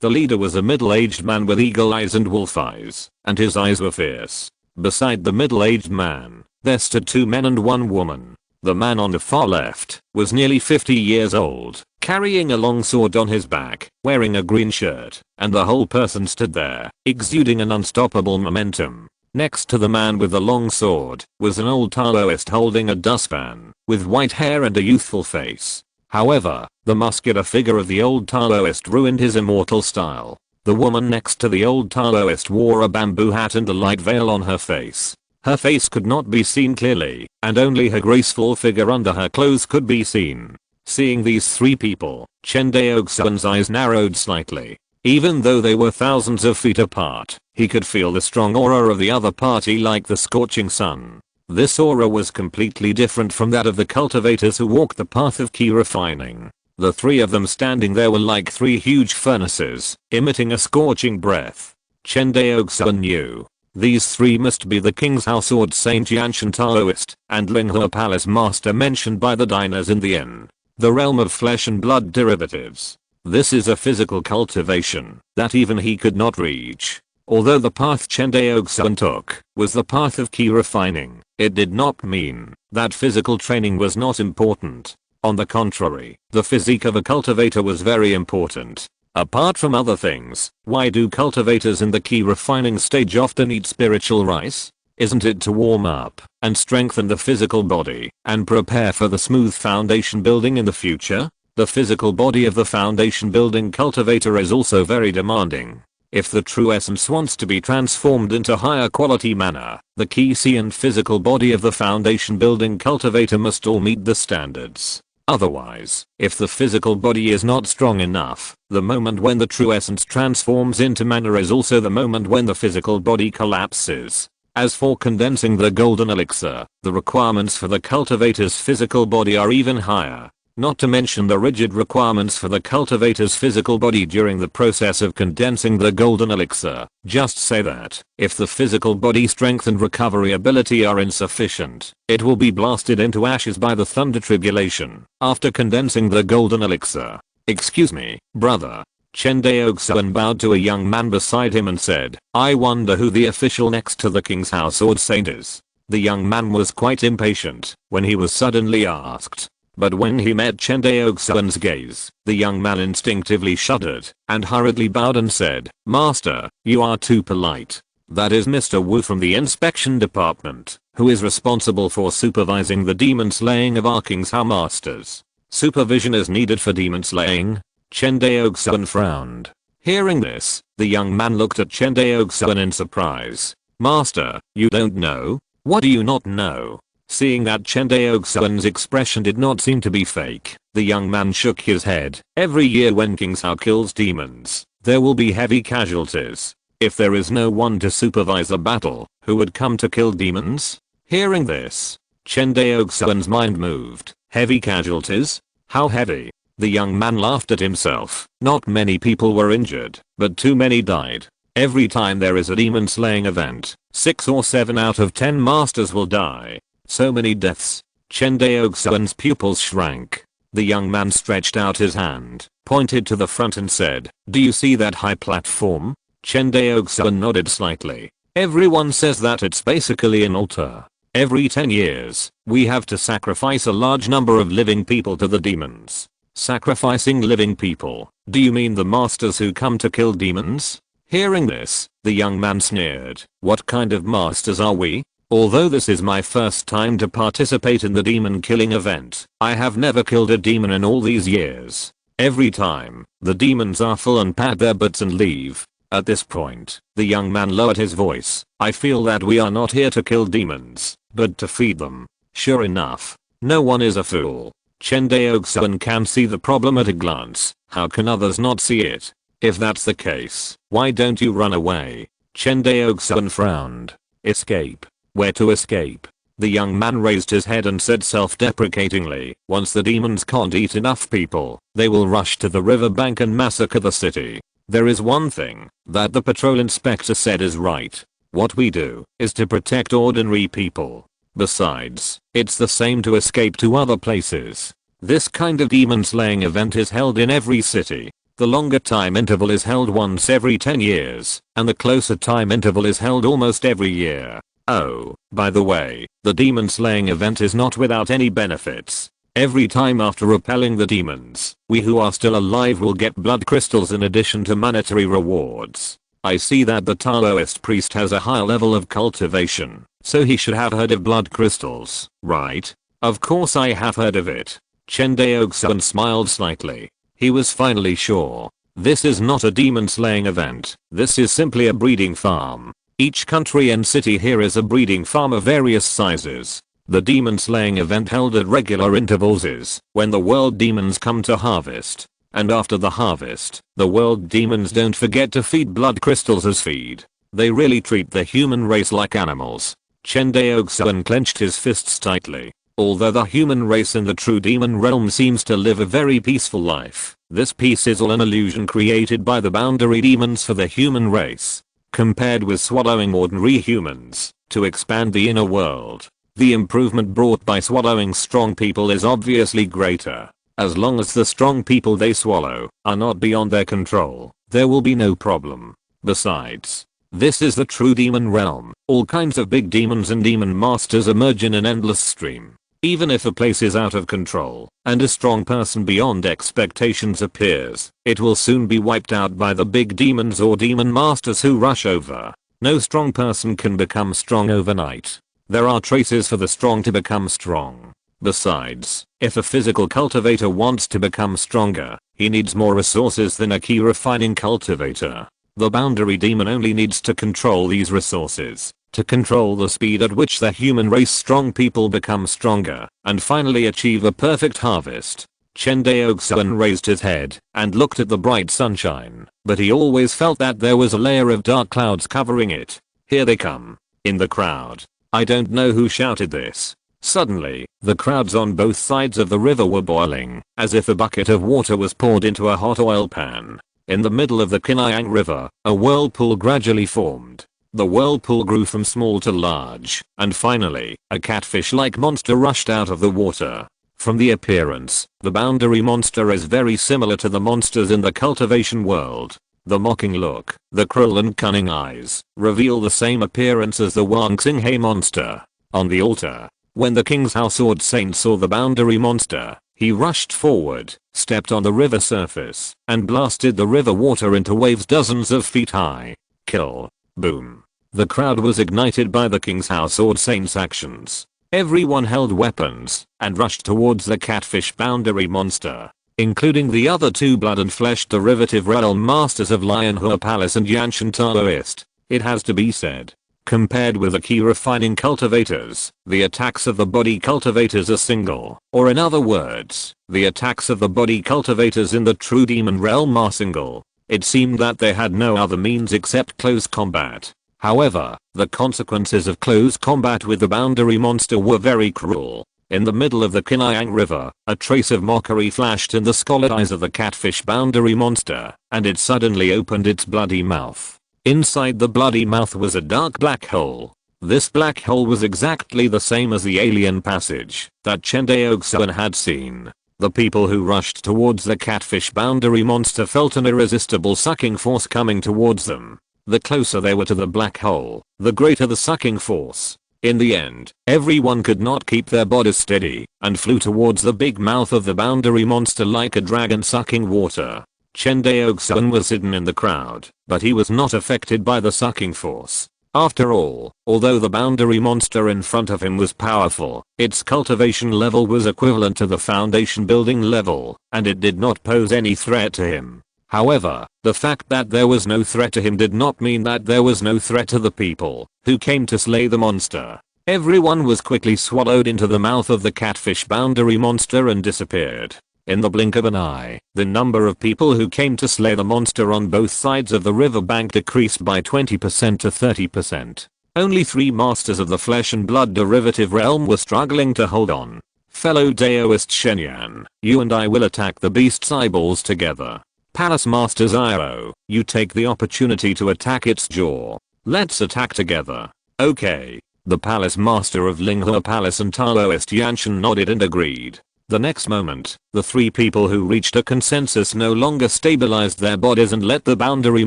The leader was a middle-aged man with eagle eyes and wolf eyes, and his eyes were fierce. Beside the middle-aged man, there stood 2 men and 1 woman. The man on the far left was nearly 50 years old, carrying a long sword on his back, wearing a green shirt, and the whole person stood there, exuding an unstoppable momentum. Next to the man with the long sword was an old Taoist holding a dustpan, with white hair and a youthful face. However, the muscular figure of the old Taoist ruined his immortal style. The woman next to the old Taoist wore a bamboo hat and a light veil on her face. Her face could not be seen clearly, and only her graceful figure under her clothes could be seen. Seeing these 3 people, Chen Daoxuan's eyes narrowed slightly. Even though they were thousands of feet apart, he could feel the strong aura of the other party like the scorching sun. This aura was completely different from that of the cultivators who walked the path of key refining. The 3 of them standing there were like 3 huge furnaces, emitting a scorching breath. Chen Daoxuan knew. These 3 must be the King's House Sword Saint Yanshan Taoist and Linghua Palace Master mentioned by the diners in the inn. The realm of flesh and blood derivatives. This is a physical cultivation that even he could not reach. Although the path Chen Daoxuan took was the path of key refining, it did not mean that physical training was not important. On the contrary, the physique of a cultivator was very important. Apart from other things, why do cultivators in the key refining stage often eat spiritual rice? Isn't it to warm up and strengthen the physical body and prepare for the smooth foundation building in the future? The physical body of the foundation building cultivator is also very demanding. If the true essence wants to be transformed into higher quality manner, the key and physical body of the foundation building cultivator must all meet the standards. Otherwise, if the physical body is not strong enough, the moment when the true essence transforms into manner is also the moment when the physical body collapses. As for condensing the golden elixir, the requirements for the cultivator's physical body are even higher. Not to mention the rigid requirements for the cultivator's physical body during the process of condensing the golden elixir. Just say that, if the physical body strength and recovery ability are insufficient, it will be blasted into ashes by the thunder tribulation after condensing the golden elixir. Excuse me, brother. Chen Daoxuan bowed to a young man beside him and said, I wonder who the official next to the King's House Sword Saint is. The young man was quite impatient when he was suddenly asked. But when he met Chen Daoxuan's gaze, the young man instinctively shuddered and hurriedly bowed and said, Master, you are too polite. That is Mr. Wu from the inspection department, who is responsible for supervising the demon slaying of our King's House masters. Supervision is needed for demon slaying? Chen Daoxuan frowned. Hearing this, the young man looked at Chen Daoxuan in surprise. Master, you don't know? What do you not know? Seeing that Chen Daoxuan's expression did not seem to be fake, the young man shook his head. Every year when King Hao kills demons, there will be heavy casualties. If there is no one to supervise a battle, who would come to kill demons? Hearing this, Chen Daoxuan's mind moved. Heavy casualties? How heavy? The young man laughed at himself. Not many people were injured, but too many died. Every time there is a demon slaying event, 6 or 7 out of 10 masters will die. So many deaths. Chen Daoxuan's pupils shrank. The young man stretched out his hand, pointed to the front and said, "Do you see that high platform?" Chen Daoxuan nodded slightly. Everyone says that it's basically an altar. Every 10 years, we have to sacrifice a large number of living people to the demons. Sacrificing living people? Do you mean the masters who come to kill demons? Hearing this, the young man sneered. What kind of masters are we? Although this is my first time to participate in the demon killing event, I have never killed a demon in all these years. Every time, the demons are full and pat their butts and leave. At this point, the young man lowered his voice. I feel that we are not here to kill demons, but to feed them. Sure enough, no one is a fool. Chen Daoxuan can see the problem at a glance. How can others not see it? If that's the case, why don't you run away? Chen Daoxuan frowned. Escape? Where to escape? The young man raised his head and said self-deprecatingly, once the demons can't eat enough people, they will rush to the riverbank and massacre the city. There is one thing that the patrol inspector said is right. What we do is to protect ordinary people. Besides, it's the same to escape to other places. This kind of demon slaying event is held in every city. The longer time interval is held once every 10 years, and the closer time interval is held almost every year. Oh, by the way, the demon slaying event is not without any benefits. Every time after repelling the demons, we who are still alive will get blood crystals in addition to monetary rewards. I see that the Taoist priest has a high level of cultivation, so he should have heard of blood crystals, right? Of course I have heard of it. Chen Daoxuan smiled slightly. He was finally sure. This is not a demon slaying event, this is simply a breeding farm. Each country and city here is a breeding farm of various sizes. The demon slaying event held at regular intervals is when the world demons come to harvest. And after the harvest, the world demons don't forget to feed blood crystals as feed. They really treat the human race like animals. Chen Daoxuan clenched his fists tightly. Although the human race in the true demon realm seems to live a very peaceful life, this peace is all an illusion created by the boundary demons for the human race. Compared with swallowing ordinary humans, to expand the inner world, the improvement brought by swallowing strong people is obviously greater. As long as the strong people they swallow are not beyond their control, there will be no problem. Besides, this is the true demon realm. All kinds of big demons and demon masters emerge in an endless stream. Even if a place is out of control, and a strong person beyond expectations appears, it will soon be wiped out by the big demons or demon masters who rush over. No strong person can become strong overnight. There are traces for the strong to become strong. Besides, if a physical cultivator wants to become stronger, he needs more resources than a key refining cultivator. The boundary demon only needs to control these resources, to control the speed at which the human race strong people become stronger, and finally achieve a perfect harvest. Chen Daoxuan raised his head and looked at the bright sunshine, but he always felt that there was a layer of dark clouds covering it. Here they come. In the crowd. I don't know who shouted this. Suddenly, the crowds on both sides of the river were boiling, as if a bucket of water was poured into a hot oil pan. In the middle of the Qingyang River, a whirlpool gradually formed. The whirlpool grew from small to large, and finally, a catfish-like monster rushed out of the water. From the appearance, the boundary monster is very similar to the monsters in the cultivation world. The mocking look, the cruel and cunning eyes, reveal the same appearance as the Wang Xinghe monster. On the altar, when the King's House Sword Saint saw the boundary monster, he rushed forward, stepped on the river surface, and blasted the river water into waves dozens of feet high. Kill. Boom. The crowd was ignited by the King's House Sword Saint's actions. Everyone held weapons and rushed towards the catfish boundary monster. including the other two blood and flesh derivative realm masters of Lionhua Palace and Yanshan Taoist. It has to be said, compared with the key refining cultivators, the attacks of the body cultivators are single, or in other words, the attacks of the body cultivators in the true demon realm are single. It seemed that they had no other means except close combat. However, the consequences of close combat with the boundary monster were very cruel. In the middle of the Kinayang River, a trace of mockery flashed in the scolled eyes of the catfish boundary monster, and it suddenly opened its bloody mouth. Inside the bloody mouth was a dark black hole. This black hole was exactly the same as the alien passage that Chen Daoxuan had seen. The people who rushed towards the catfish boundary monster felt an irresistible sucking force coming towards them. The closer they were to the black hole, the greater the sucking force. In the end, everyone could not keep their bodies steady and flew towards the big mouth of the boundary monster like a dragon sucking water. Chen Daoxuan was hidden in the crowd, but he was not affected by the sucking force. After all, although the boundary monster in front of him was powerful, its cultivation level was equivalent to the foundation building level, and it did not pose any threat to him. However, the fact that there was no threat to him did not mean that there was no threat to the people who came to slay the monster. Everyone was quickly swallowed into the mouth of the catfish boundary monster and disappeared. In the blink of an eye, the number of people who came to slay the monster on both sides of the riverbank decreased by 20% to 30%. Only 3 masters of the flesh and blood derivative realm were struggling to hold on. Fellow Daoist Shenyan, you and I will attack the beast's eyeballs together. Palace Master Zyro, you take the opportunity to attack its jaw. Let's attack together. Okay. The Palace Master of Linghua Palace and Taoist Yanshan nodded and agreed. The next moment, the 3 people who reached a consensus no longer stabilized their bodies and let the boundary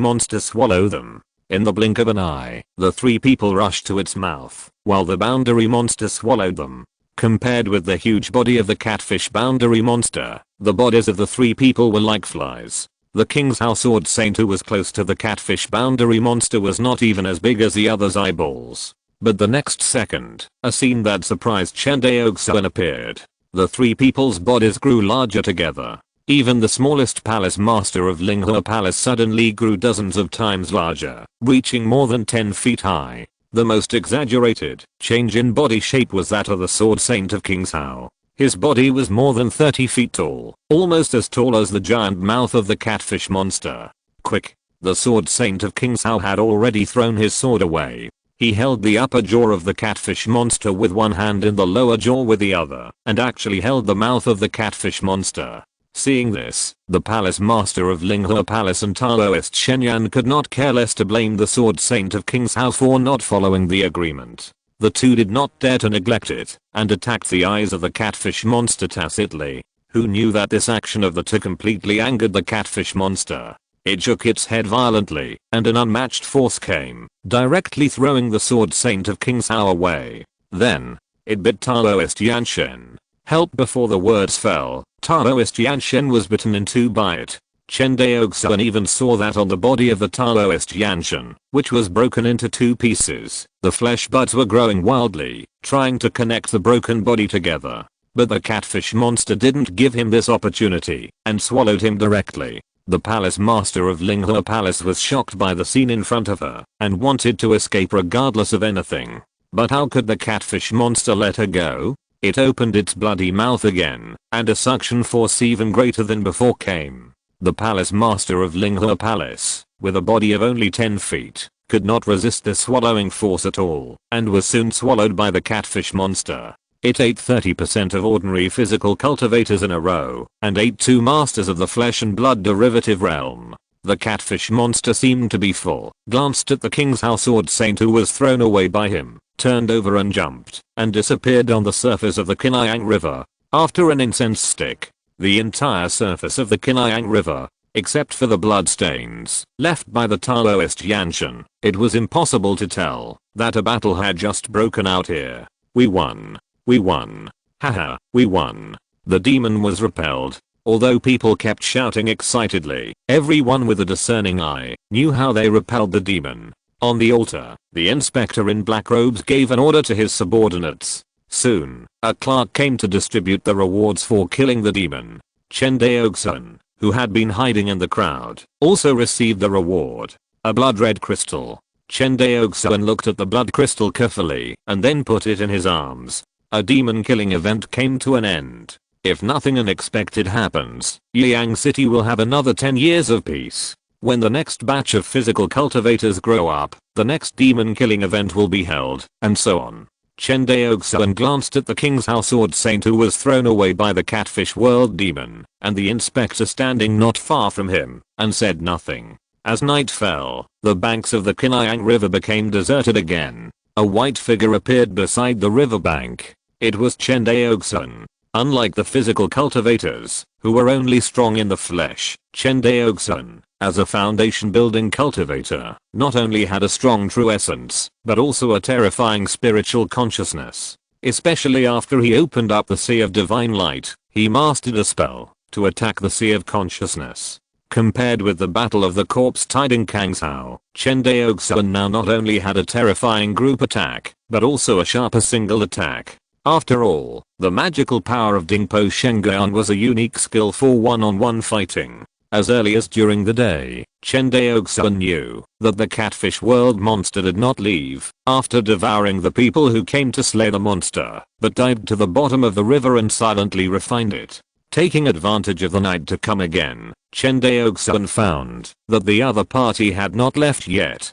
monster swallow them. In the blink of an eye, the 3 people rushed to its mouth, while the boundary monster swallowed them. Compared with the huge body of the catfish boundary monster, the bodies of the 3 people were like flies. The King's House Sword Saint who was close to the catfish boundary monster was not even as big as the other's eyeballs. But the next second, a scene that surprised Chen Daoxuan appeared. The 3 people's bodies grew larger together. Even the smallest palace master of Linghua Palace suddenly grew dozens of times larger, reaching more than 10 feet high. The most exaggerated change in body shape was that of the Sword Saint of King's Hao. His body was more than 30 feet tall, almost as tall as the giant mouth of the catfish monster. Quick! The Sword Saint of King's Hao had already thrown his sword away. He held the upper jaw of the catfish monster with one hand and the lower jaw with the other, and actually held the mouth of the catfish monster. Seeing this, the palace master of Linghua Palace and Taoist Shenyan could not care less to blame the Sword Saint of King's House for not following the agreement. The two did not dare to neglect it, and attacked the eyes of the catfish monster tacitly. Who knew that this action of the two completely angered the catfish monster? It shook its head violently, and an unmatched force came, directly throwing the Sword Saint of King's Hao away. Then, it bit Taoist Yanshan. Help! Before the words fell, Taoist Yanshan was bitten in 2 by it. Chen Daoxuan even saw that on the body of the Taoist Yanshan, which was broken into 2 pieces. The flesh buds were growing wildly, trying to connect the broken body together. But the catfish monster didn't give him this opportunity, and swallowed him directly. The palace master of Linghua Palace was shocked by the scene in front of her, and wanted to escape regardless of anything. But how could the catfish monster let her go? It opened its bloody mouth again, and a suction force even greater than before came. The palace master of Linghua Palace, with a body of only 10 feet, could not resist the swallowing force at all, and was soon swallowed by the catfish monster. It ate 30% of ordinary physical cultivators in a row, and ate 2 masters of the flesh and blood derivative realm. The catfish monster seemed to be full, glanced at the King's House Sword Saint who was thrown away by him, turned over and jumped, and disappeared on the surface of the Kinayang River. After an incense stick, the entire surface of the Kinayang River, except for the bloodstains left by the Taoist Yanshan, it was impossible to tell that a battle had just broken out here. We won. We won. Haha, we won. The demon was repelled. Although people kept shouting excitedly, everyone with a discerning eye knew how they repelled the demon. On the altar, the inspector in black robes gave an order to his subordinates. Soon, a clerk came to distribute the rewards for killing the demon. Chen Daoxuan, who had been hiding in the crowd, also received the reward. A blood red crystal. Chen Daoxuan looked at the blood crystal carefully and then put it in his arms. A demon killing event came to an end. If nothing unexpected happens, Yang City will have another 10 years of peace. When the next batch of physical cultivators grow up, the next demon killing event will be held, and so on. Chen Daoxuan glanced at the King's House Sword Saint who was thrown away by the Catfish World Demon, and the inspector standing not far from him, and said nothing. As night fell, the banks of the Kinayang River became deserted again. A white figure appeared beside the riverbank. It was Chen Daoxuan. Unlike the physical cultivators, who were only strong in the flesh, Chen Daoxuan, as a foundation building cultivator, not only had a strong true essence, but also a terrifying spiritual consciousness. Especially after he opened up the Sea of Divine Light, he mastered a spell to attack the Sea of Consciousness. Compared with the Battle of the Corpse Tide in Kangshao, Chen Daoxuan now not only had a terrifying group attack, but also a sharper single attack. After all, the magical power of Dingpo Shengguan was a unique skill for one-on-one fighting. As early as during the day, Chen Daoxuan knew that the Catfish World monster did not leave after devouring the people who came to slay the monster, but dived to the bottom of the river and silently refined it. Taking advantage of the night to come again, Chen Daoxuan found that the other party had not left yet.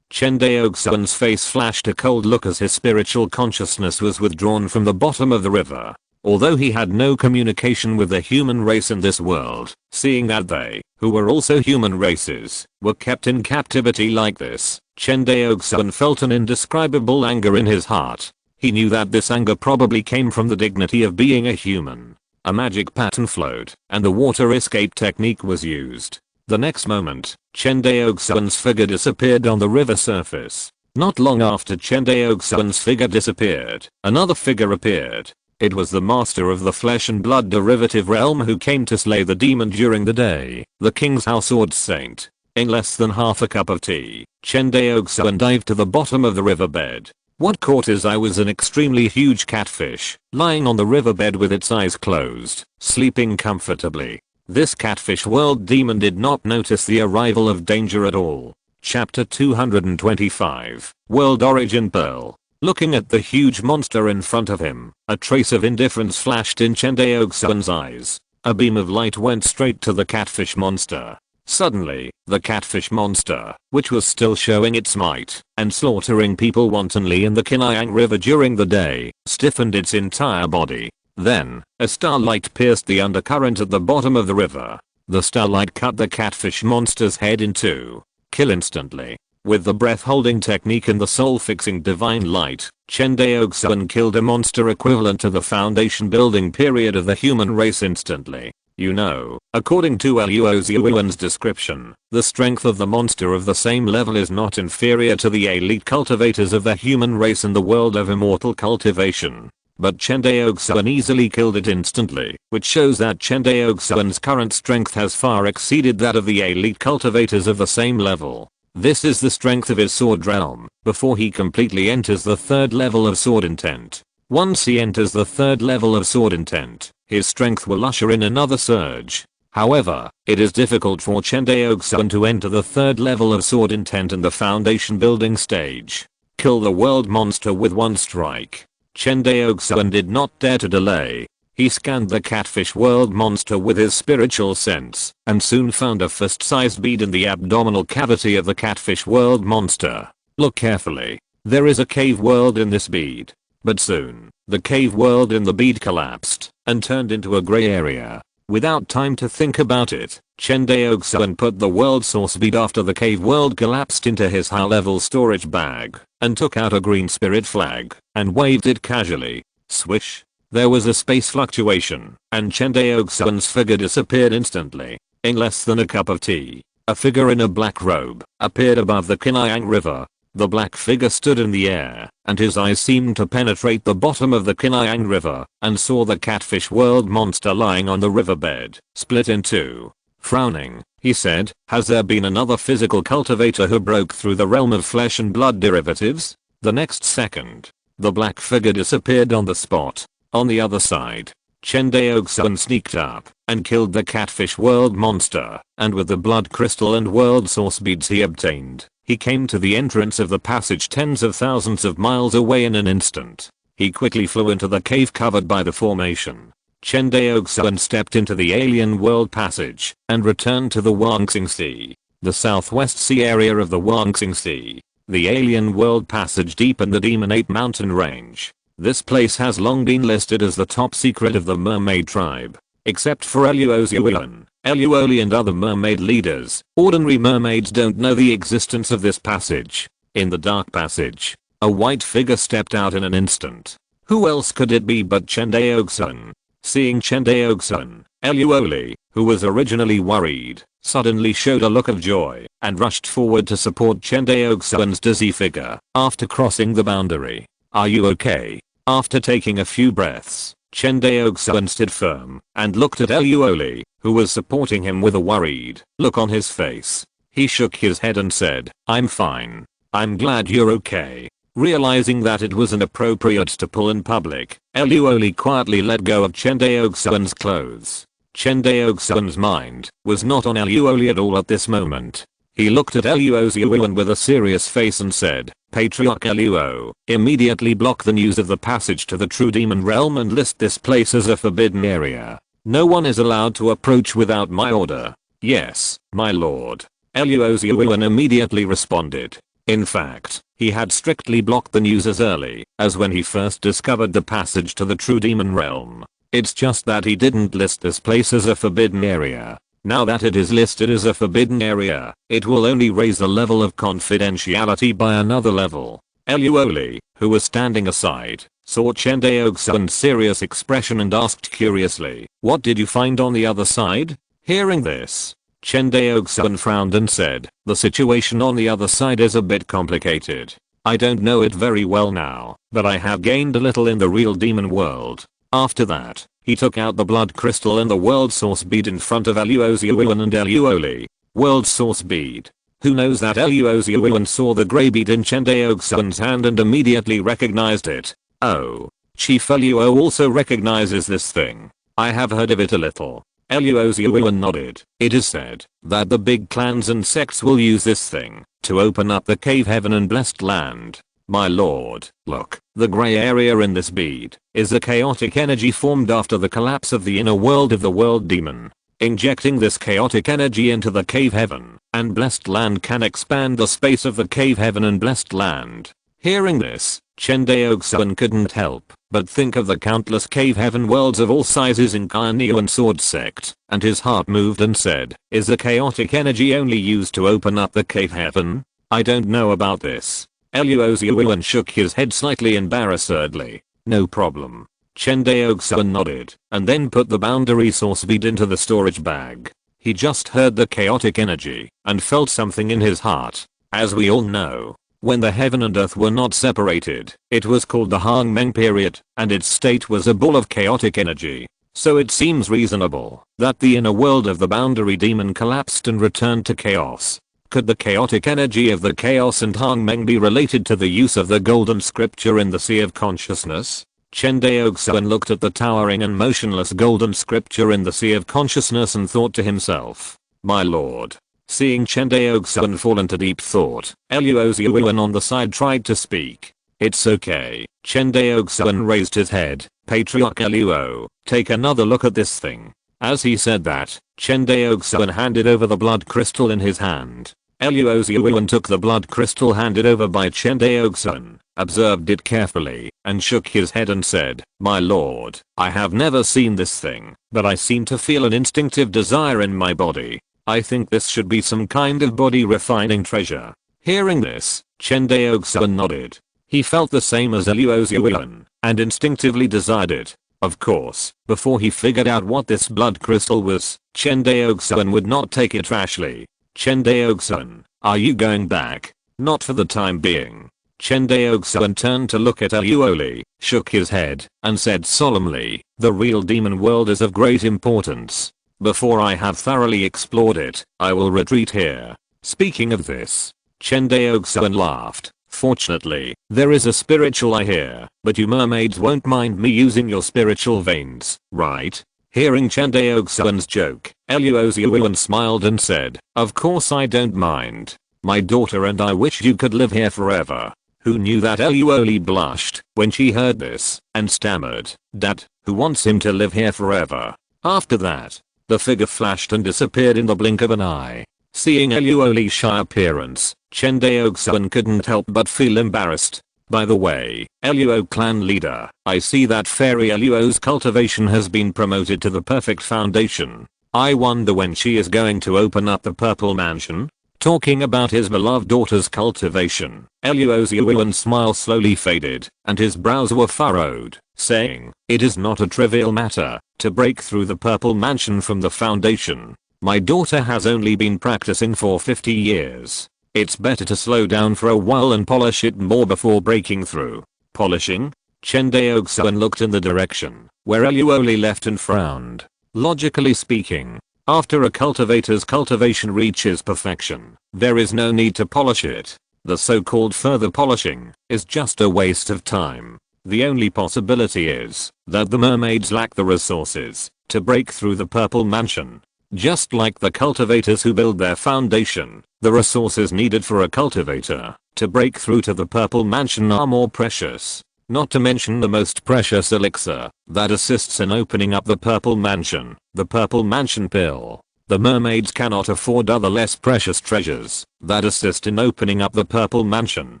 Chen Daoxuan's face flashed a cold look as his spiritual consciousness was withdrawn from the bottom of the river. Although he had no communication with the human race in this world, seeing that they, who were also human races, were kept in captivity like this, Chen Daoxuan felt an indescribable anger in his heart. He knew that this anger probably came from the dignity of being a human. A magic pattern flowed, and the water escape technique was used. The next moment, Chen Daoxuan's figure disappeared on the river surface. Not long after Chen Daoxuan's figure disappeared, another figure appeared. It was the master of the flesh and blood derivative realm who came to slay the demon during the day, the King's House Sword Saint. In less than half a cup of tea, Chen Daoxuan dived to the bottom of the riverbed. What caught his eye was an extremely huge catfish, lying on the riverbed with its eyes closed, sleeping comfortably. This Catfish World Demon did not notice the arrival of danger at all. Chapter 225, World Origin Pearl. Looking at the huge monster in front of him, a trace of indifference flashed in Chen Daoxuan's eyes. A beam of light went straight to the catfish monster. Suddenly, the catfish monster, which was still showing its might and slaughtering people wantonly in the Kinayang River during the day, stiffened its entire body. Then, a starlight pierced the undercurrent at the bottom of the river. The starlight cut the catfish monster's head in two. Kill instantly. With the breath-holding technique and the soul-fixing divine light, Chen Daoxuan killed a monster equivalent to the foundation building period of the human race instantly. You know, according to Luo Zhuan's description, the strength of the monster of the same level is not inferior to the elite cultivators of the human race in the world of Immortal Cultivation. But Chen Daoxuan easily killed it instantly, which shows that Chen Daoxuan's current strength has far exceeded that of the elite cultivators of the same level. This is the strength of his sword realm, before he completely enters the third level of sword intent. Once he enters the third level of sword intent, his strength will usher in another surge. However, it is difficult for Chen Daoxuan to enter the third level of sword intent in the foundation building stage. Kill the world monster with one strike. Chen Daoxuan did not dare to delay. He scanned the catfish world monster with his spiritual sense, and soon found a fist-sized bead in the abdominal cavity of the catfish world monster. Look carefully. There is a cave world in this bead. But soon, the cave world in the bead collapsed, and turned into a grey area. Without time to think about it, Chen Daoxuan put the world source bead after the cave world collapsed into his high-level storage bag, and took out a green spirit flag, and waved it casually. Swish. There was a space fluctuation, and Chen Daoxuan's figure disappeared instantly. In less than a cup of tea, a figure in a black robe appeared above the Kinayang River. The black figure stood in the air, and his eyes seemed to penetrate the bottom of the Kinayang River, and saw the catfish world monster lying on the riverbed, split in two. Frowning, he said, "Has there been another physical cultivator who broke through the realm of flesh and blood derivatives?" The next second, the black figure disappeared on the spot. On the other side, Chen Daoxuan sneaked up and killed the catfish world monster, and with the blood crystal and world source beads he obtained, he came to the entrance of the passage tens of thousands of miles away in an instant. He quickly flew into the cave covered by the formation. Chen Daoxuan stepped into the alien world passage and returned to the Huangxing Sea, the southwest sea area of the Huangxing Sea. The alien world passage deep in the Demon 8 mountain range. This place has long been listed as the top secret of the mermaid tribe. Except for Eluozuan, Eluoli and other mermaid leaders, ordinary mermaids don't know the existence of this passage. In the dark passage, a white figure stepped out in an instant. Who else could it be but Chen Daoxuan? Seeing Chen Daoxuan, Eluoli, who was originally worried, suddenly showed a look of joy and rushed forward to support Chen Daoxuan's dizzy figure after crossing the boundary. Are you okay? After taking a few breaths, Chen Daoxuan stood firm and looked at Eluoli, who was supporting him with a worried look on his face. He shook his head and said, I'm fine. I'm glad you're okay. Realizing that it was inappropriate to pull in public, Eluoli quietly let go of Chen Daoxuan's clothes. Chen Daoxuan's mind was not on Eluoli at all at this moment. He looked at Eluozuan with a serious face and said, Patriarch Eluo, immediately block the news of the passage to the true demon realm and list this place as a forbidden area. No one is allowed to approach without my order. Yes, my lord. Eluozuan immediately responded. In fact, he had strictly blocked the news as early as when he first discovered the passage to the true demon realm. It's just that he didn't list this place as a forbidden area. Now that it is listed as a forbidden area, it will only raise the level of confidentiality by another level. Eluoli, who was standing aside, saw Chen Daoxuan's serious expression and asked curiously, what did you find on the other side? Hearing this, Chen Daoxuan frowned and said, the situation on the other side is a bit complicated. I don't know it very well now, but I have gained a little in the real demon world. After that, he took out the blood crystal and the world source bead in front of Eluozuan and Eluoli. World source bead. Who knows that Eluozuan saw the grey bead in Chen Daoxuan's hand and immediately recognized it. Oh. Chief Eluo also recognizes this thing. I have heard of it a little. Eluozuan nodded. It is said that the big clans and sects will use this thing to open up the cave heaven and blessed land. My lord, look, the grey area in this bead is a chaotic energy formed after the collapse of the inner world of the world demon. Injecting this chaotic energy into the cave heaven and blessed land can expand the space of the cave heaven and blessed land. Hearing this, Chen Daoxuan couldn't help but think of the countless cave heaven worlds of all sizes in Kainio and Sword Sect, and his heart moved and said, is the chaotic energy only used to open up the cave heaven? I don't know about this. Eluozuan shook his head slightly embarrassedly. No problem. Chen Daoxuan nodded and then put the boundary source bead into the storage bag. He just heard the chaotic energy and felt something in his heart. As we all know, when the heaven and earth were not separated, it was called the Hongmeng period, and its state was a ball of chaotic energy. So it seems reasonable that the inner world of the boundary demon collapsed and returned to chaos. Could the chaotic energy of the chaos and Hongmeng be related to the use of the golden scripture in the Sea of Consciousness? Chen Daoxuan looked at the towering and motionless golden scripture in the Sea of Consciousness and thought to himself, my lord. Seeing Chen Daoxuan fall into deep thought, Eluozuan on the side tried to speak. It's okay. Chen Daoxuan raised his head. Patriarch Eluo, take another look at this thing. As he said that, Chen Daoxuan handed over the blood crystal in his hand. Eluozuan took the blood crystal handed over by Chen Daoxuan, observed it carefully, and shook his head and said, my lord, I have never seen this thing, but I seem to feel an instinctive desire in my body. I think this should be some kind of body refining treasure. Hearing this, Chen Daoxuan nodded. He felt the same as Eluozuan, and instinctively desired it. Of course, before he figured out what this blood crystal was, Chen Daoxuan would not take it rashly. Chen Daoxuan, are you going back? Not for the time being. Chen Daoxuan turned to look at Eluoli, shook his head, and said solemnly, the real demon world is of great importance. Before I have thoroughly explored it, I will retreat here. Speaking of this, Chen Daoxuan laughed. Fortunately, there is a spiritual eye here, but you mermaids won't mind me using your spiritual veins, right? Hearing Chen Daoxuan's joke, Luoxiuan smiled and said, of course I don't mind. My daughter and I wish you could live here forever. Who knew that? Luoli blushed when she heard this and stammered, Dad, who wants him to live here forever? After that, the figure flashed and disappeared in the blink of an eye. Seeing Luoli's shy appearance, Chen Daoxuan couldn't help but feel embarrassed. By the way, Luo clan leader, I see that fairy Luo's cultivation has been promoted to the perfect foundation. I wonder when she is going to open up the purple mansion? Talking about his beloved daughter's cultivation, Luoxiuan's smile slowly faded, and his brows were furrowed, saying, it is not a trivial matter to break through the purple mansion from the foundation. My daughter has only been practicing for 50 years. It's better to slow down for a while and polish it more before breaking through. Polishing? Chen Daoxuan looked in the direction where Luoli left and frowned. Logically speaking, after a cultivator's cultivation reaches perfection, there is no need to polish it. The so-called further polishing is just a waste of time. The only possibility is that the mermaids lack the resources to break through the purple mansion. Just like the cultivators who build their foundation, the resources needed for a cultivator to break through to the purple mansion are more precious. Not to mention the most precious elixir that assists in opening up the purple mansion, the purple mansion pill. The mermaids cannot afford other less precious treasures that assist in opening up the purple mansion.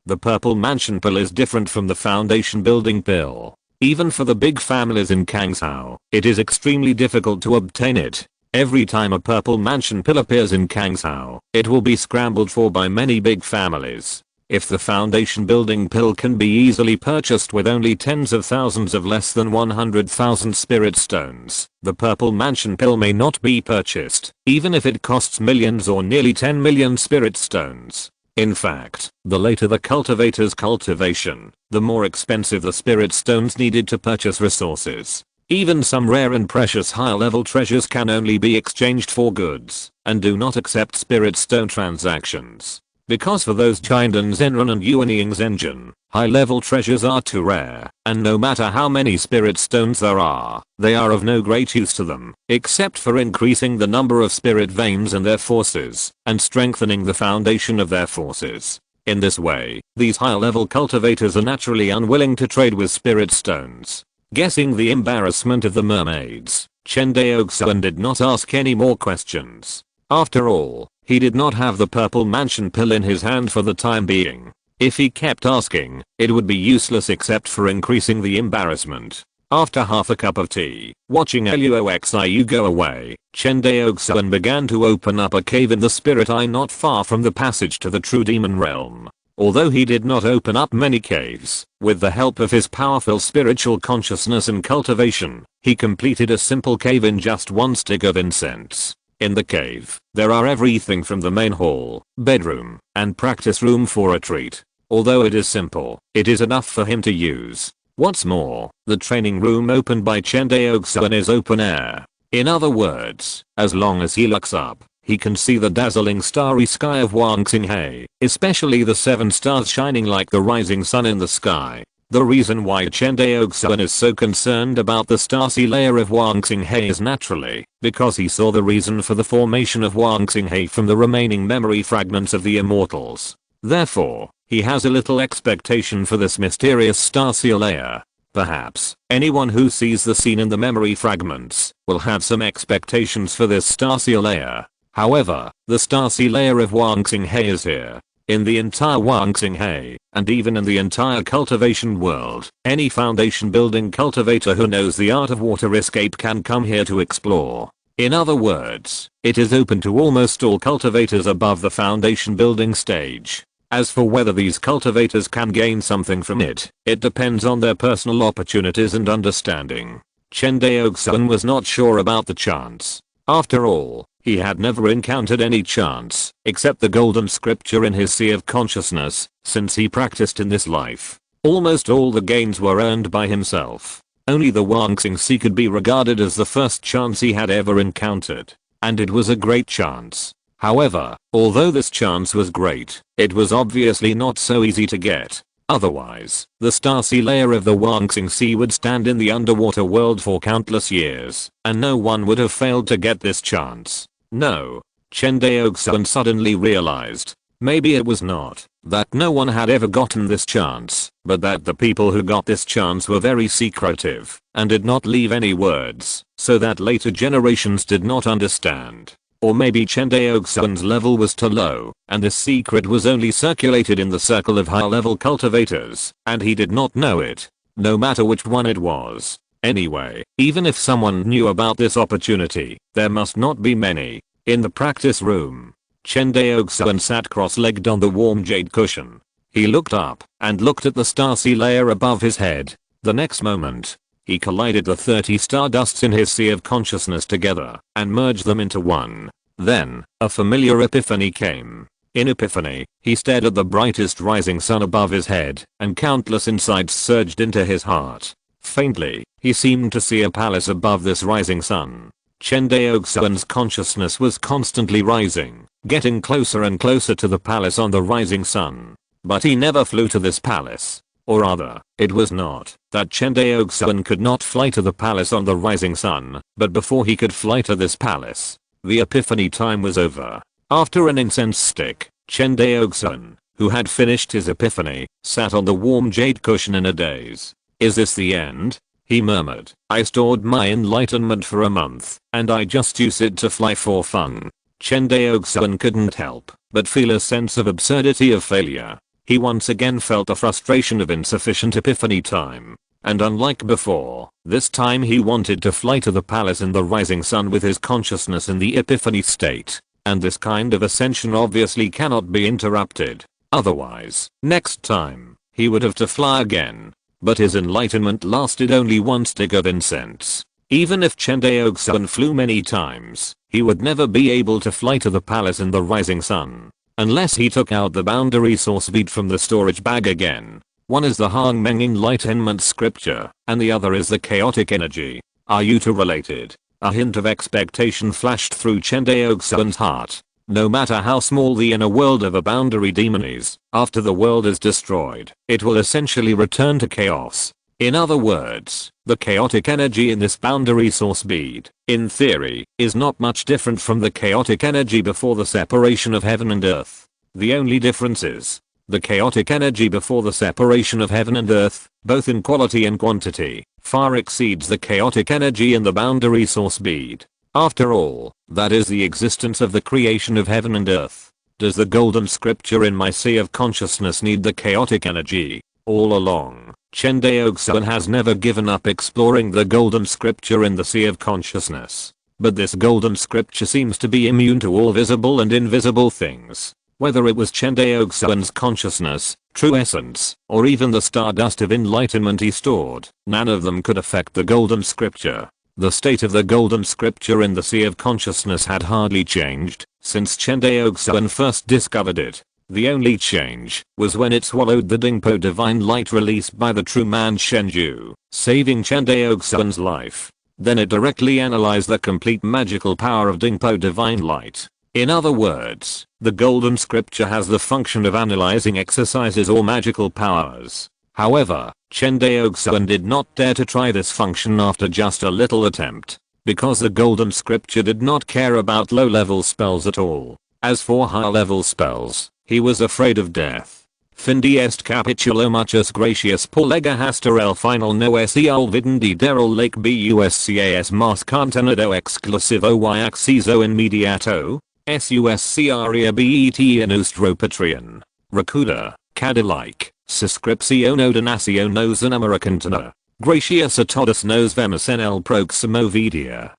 The purple mansion pill is different from the foundation building pill. Even for the big families in Kangshao, it is extremely difficult to obtain it. Every time a purple mansion pill appears in Kangshao, it will be scrambled for by many big families. If the foundation building pill can be easily purchased with only tens of thousands of less than 100,000 spirit stones, the purple mansion pill may not be purchased, even if it costs millions or nearly 10 million spirit stones. In fact, the later the cultivator's cultivation, the more expensive the spirit stones needed to purchase resources. Even some rare and precious high-level treasures can only be exchanged for goods, and do not accept spirit stone transactions. Because for those Chindan Zenran and Yuanying Zenjin, high-level treasures are too rare, and no matter how many spirit stones there are, they are of no great use to them, except for increasing the number of spirit veins and their forces, and strengthening the foundation of their forces. In this way, these high-level cultivators are naturally unwilling to trade with spirit stones. Guessing the embarrassment of the mermaids, Chen Daoxuan did not ask any more questions. After all, he did not have the purple mansion pill in his hand for the time being. If he kept asking, it would be useless except for increasing the embarrassment. After half a cup of tea, watching Luoxiu go away, Chen Daoxuan began to open up a cave in the spirit eye not far from the passage to the true demon realm. Although he did not open up many caves, with the help of his powerful spiritual consciousness and cultivation, he completed a simple cave in just one stick of incense. In the cave, there are everything from the main hall, bedroom, and practice room for retreat. Although it is simple, it is enough for him to use. What's more, the training room opened by Chen Daoxuan is open air. In other words, as long as he looks up, he can see the dazzling starry sky of Wangxinghe, especially the 7 stars shining like the rising sun in the sky. The reason why Chen Daoxuan is so concerned about the starry layer of Wangxinghe is naturally because he saw the reason for the formation of Wangxinghe from the remaining memory fragments of the immortals. Therefore, he has a little expectation for this mysterious starry layer. Perhaps, anyone who sees the scene in the memory fragments will have some expectations for this starry layer. However, the starry layer of Wangxinghe is here. In the entire Wangxinghe, and even in the entire cultivation world, any foundation building cultivator who knows the art of water escape can come here to explore. In other words, it is open to almost all cultivators above the foundation building stage. As for whether these cultivators can gain something from it, it depends on their personal opportunities and understanding. Chen Daoxuan was not sure about the chance. After all, he had never encountered any chance, except the golden scripture in his sea of consciousness, since he practiced in this life. Almost all the gains were earned by himself. Only the Wangxing Sea could be regarded as the first chance he had ever encountered. And it was a great chance. However, although this chance was great, it was obviously not so easy to get. Otherwise, the star sea layer of the Huangxing Sea would stand in the underwater world for countless years, and no one would have failed to get this chance. No. Chen Daoxuan suddenly realized. Maybe it was not that no one had ever gotten this chance, but that the people who got this chance were very secretive and did not leave any words, so that later generations did not understand. Or maybe Chen Daoxuan's level was too low, and this secret was only circulated in the circle of high-level cultivators, and he did not know it. No matter which one it was. Anyway, even if someone knew about this opportunity, there must not be many. In the practice room, Chen Daoxuan sat cross-legged on the warm jade cushion. He looked up and looked at the star sea layer above his head. The next moment, he collided the 30 stardusts in his sea of consciousness together and merged them into one. Then, a familiar epiphany came. In epiphany, he stared at the brightest rising sun above his head, and countless insights surged into his heart. Faintly, he seemed to see a palace above this rising sun. Chen Daoxuan's consciousness was constantly rising, getting closer and closer to the palace on the rising sun. But he never flew to this palace. Or rather, it was not that Chen Daoxuan could not fly to the palace on the rising sun, but before he could fly to this palace, the epiphany time was over. After an incense stick, Chen Daoxuan, who had finished his epiphany, sat on the warm jade cushion in a daze. Is this the end? He murmured. I stored my enlightenment for a month, and I just use it to fly for fun. Chen Daoxuan couldn't help but feel a sense of absurdity of failure. He once again felt the frustration of insufficient epiphany time. And unlike before, this time he wanted to fly to the palace in the rising sun with his consciousness in the epiphany state. And this kind of ascension obviously cannot be interrupted. Otherwise, next time, he would have to fly again. But his enlightenment lasted only one stick of incense. Even if Chen Daoxuan flew many times, he would never be able to fly to the palace in the rising sun. Unless he took out the boundary source bead from the storage bag again. One is the Hongmeng Enlightenment scripture, and the other is the chaotic energy. Are you two related? A hint of expectation flashed through Chen Daoxuan's heart. No matter how small the inner world of a boundary demon is, after the world is destroyed, it will essentially return to chaos. In other words, the chaotic energy in this boundary source bead, in theory, is not much different from the chaotic energy before the separation of heaven and earth. The only difference is, the chaotic energy before the separation of heaven and earth, both in quality and quantity, far exceeds the chaotic energy in the boundary source bead. After all, that is the existence of the creation of heaven and earth. Does the golden scripture in my sea of consciousness need the chaotic energy? All along, Chen Daoxuan has never given up exploring the golden scripture in the sea of consciousness. But this golden scripture seems to be immune to all visible and invisible things. Whether it was Chen Daoxuan's consciousness, true essence, or even the stardust of enlightenment he stored, none of them could affect the golden scripture. The state of the golden scripture in the sea of consciousness had hardly changed since Chen Daoxuan first discovered it. The only change was when it swallowed the Dingpo divine light released by the true man Shenju, saving Chen Daoxuan's life. Then it directly analyzed the complete magical power of Dingpo divine light. In other words, the golden scripture has the function of analyzing exercises or magical powers. However, Chen Daoxuan did not dare to try this function after just a little attempt, because the golden scripture did not care about low-level spells at all. As for high-level spells, he was afraid of death. Findi est capitulo muchas gracias por legahaster el final no se olviden de del lake buscas mas contenido exclusivo y acceso inmediato, suscria bet en nuestro Patreon. Recuda, cada like. Suscripción o donación nos americana. Gracias a todos nos vemos en el próximo video.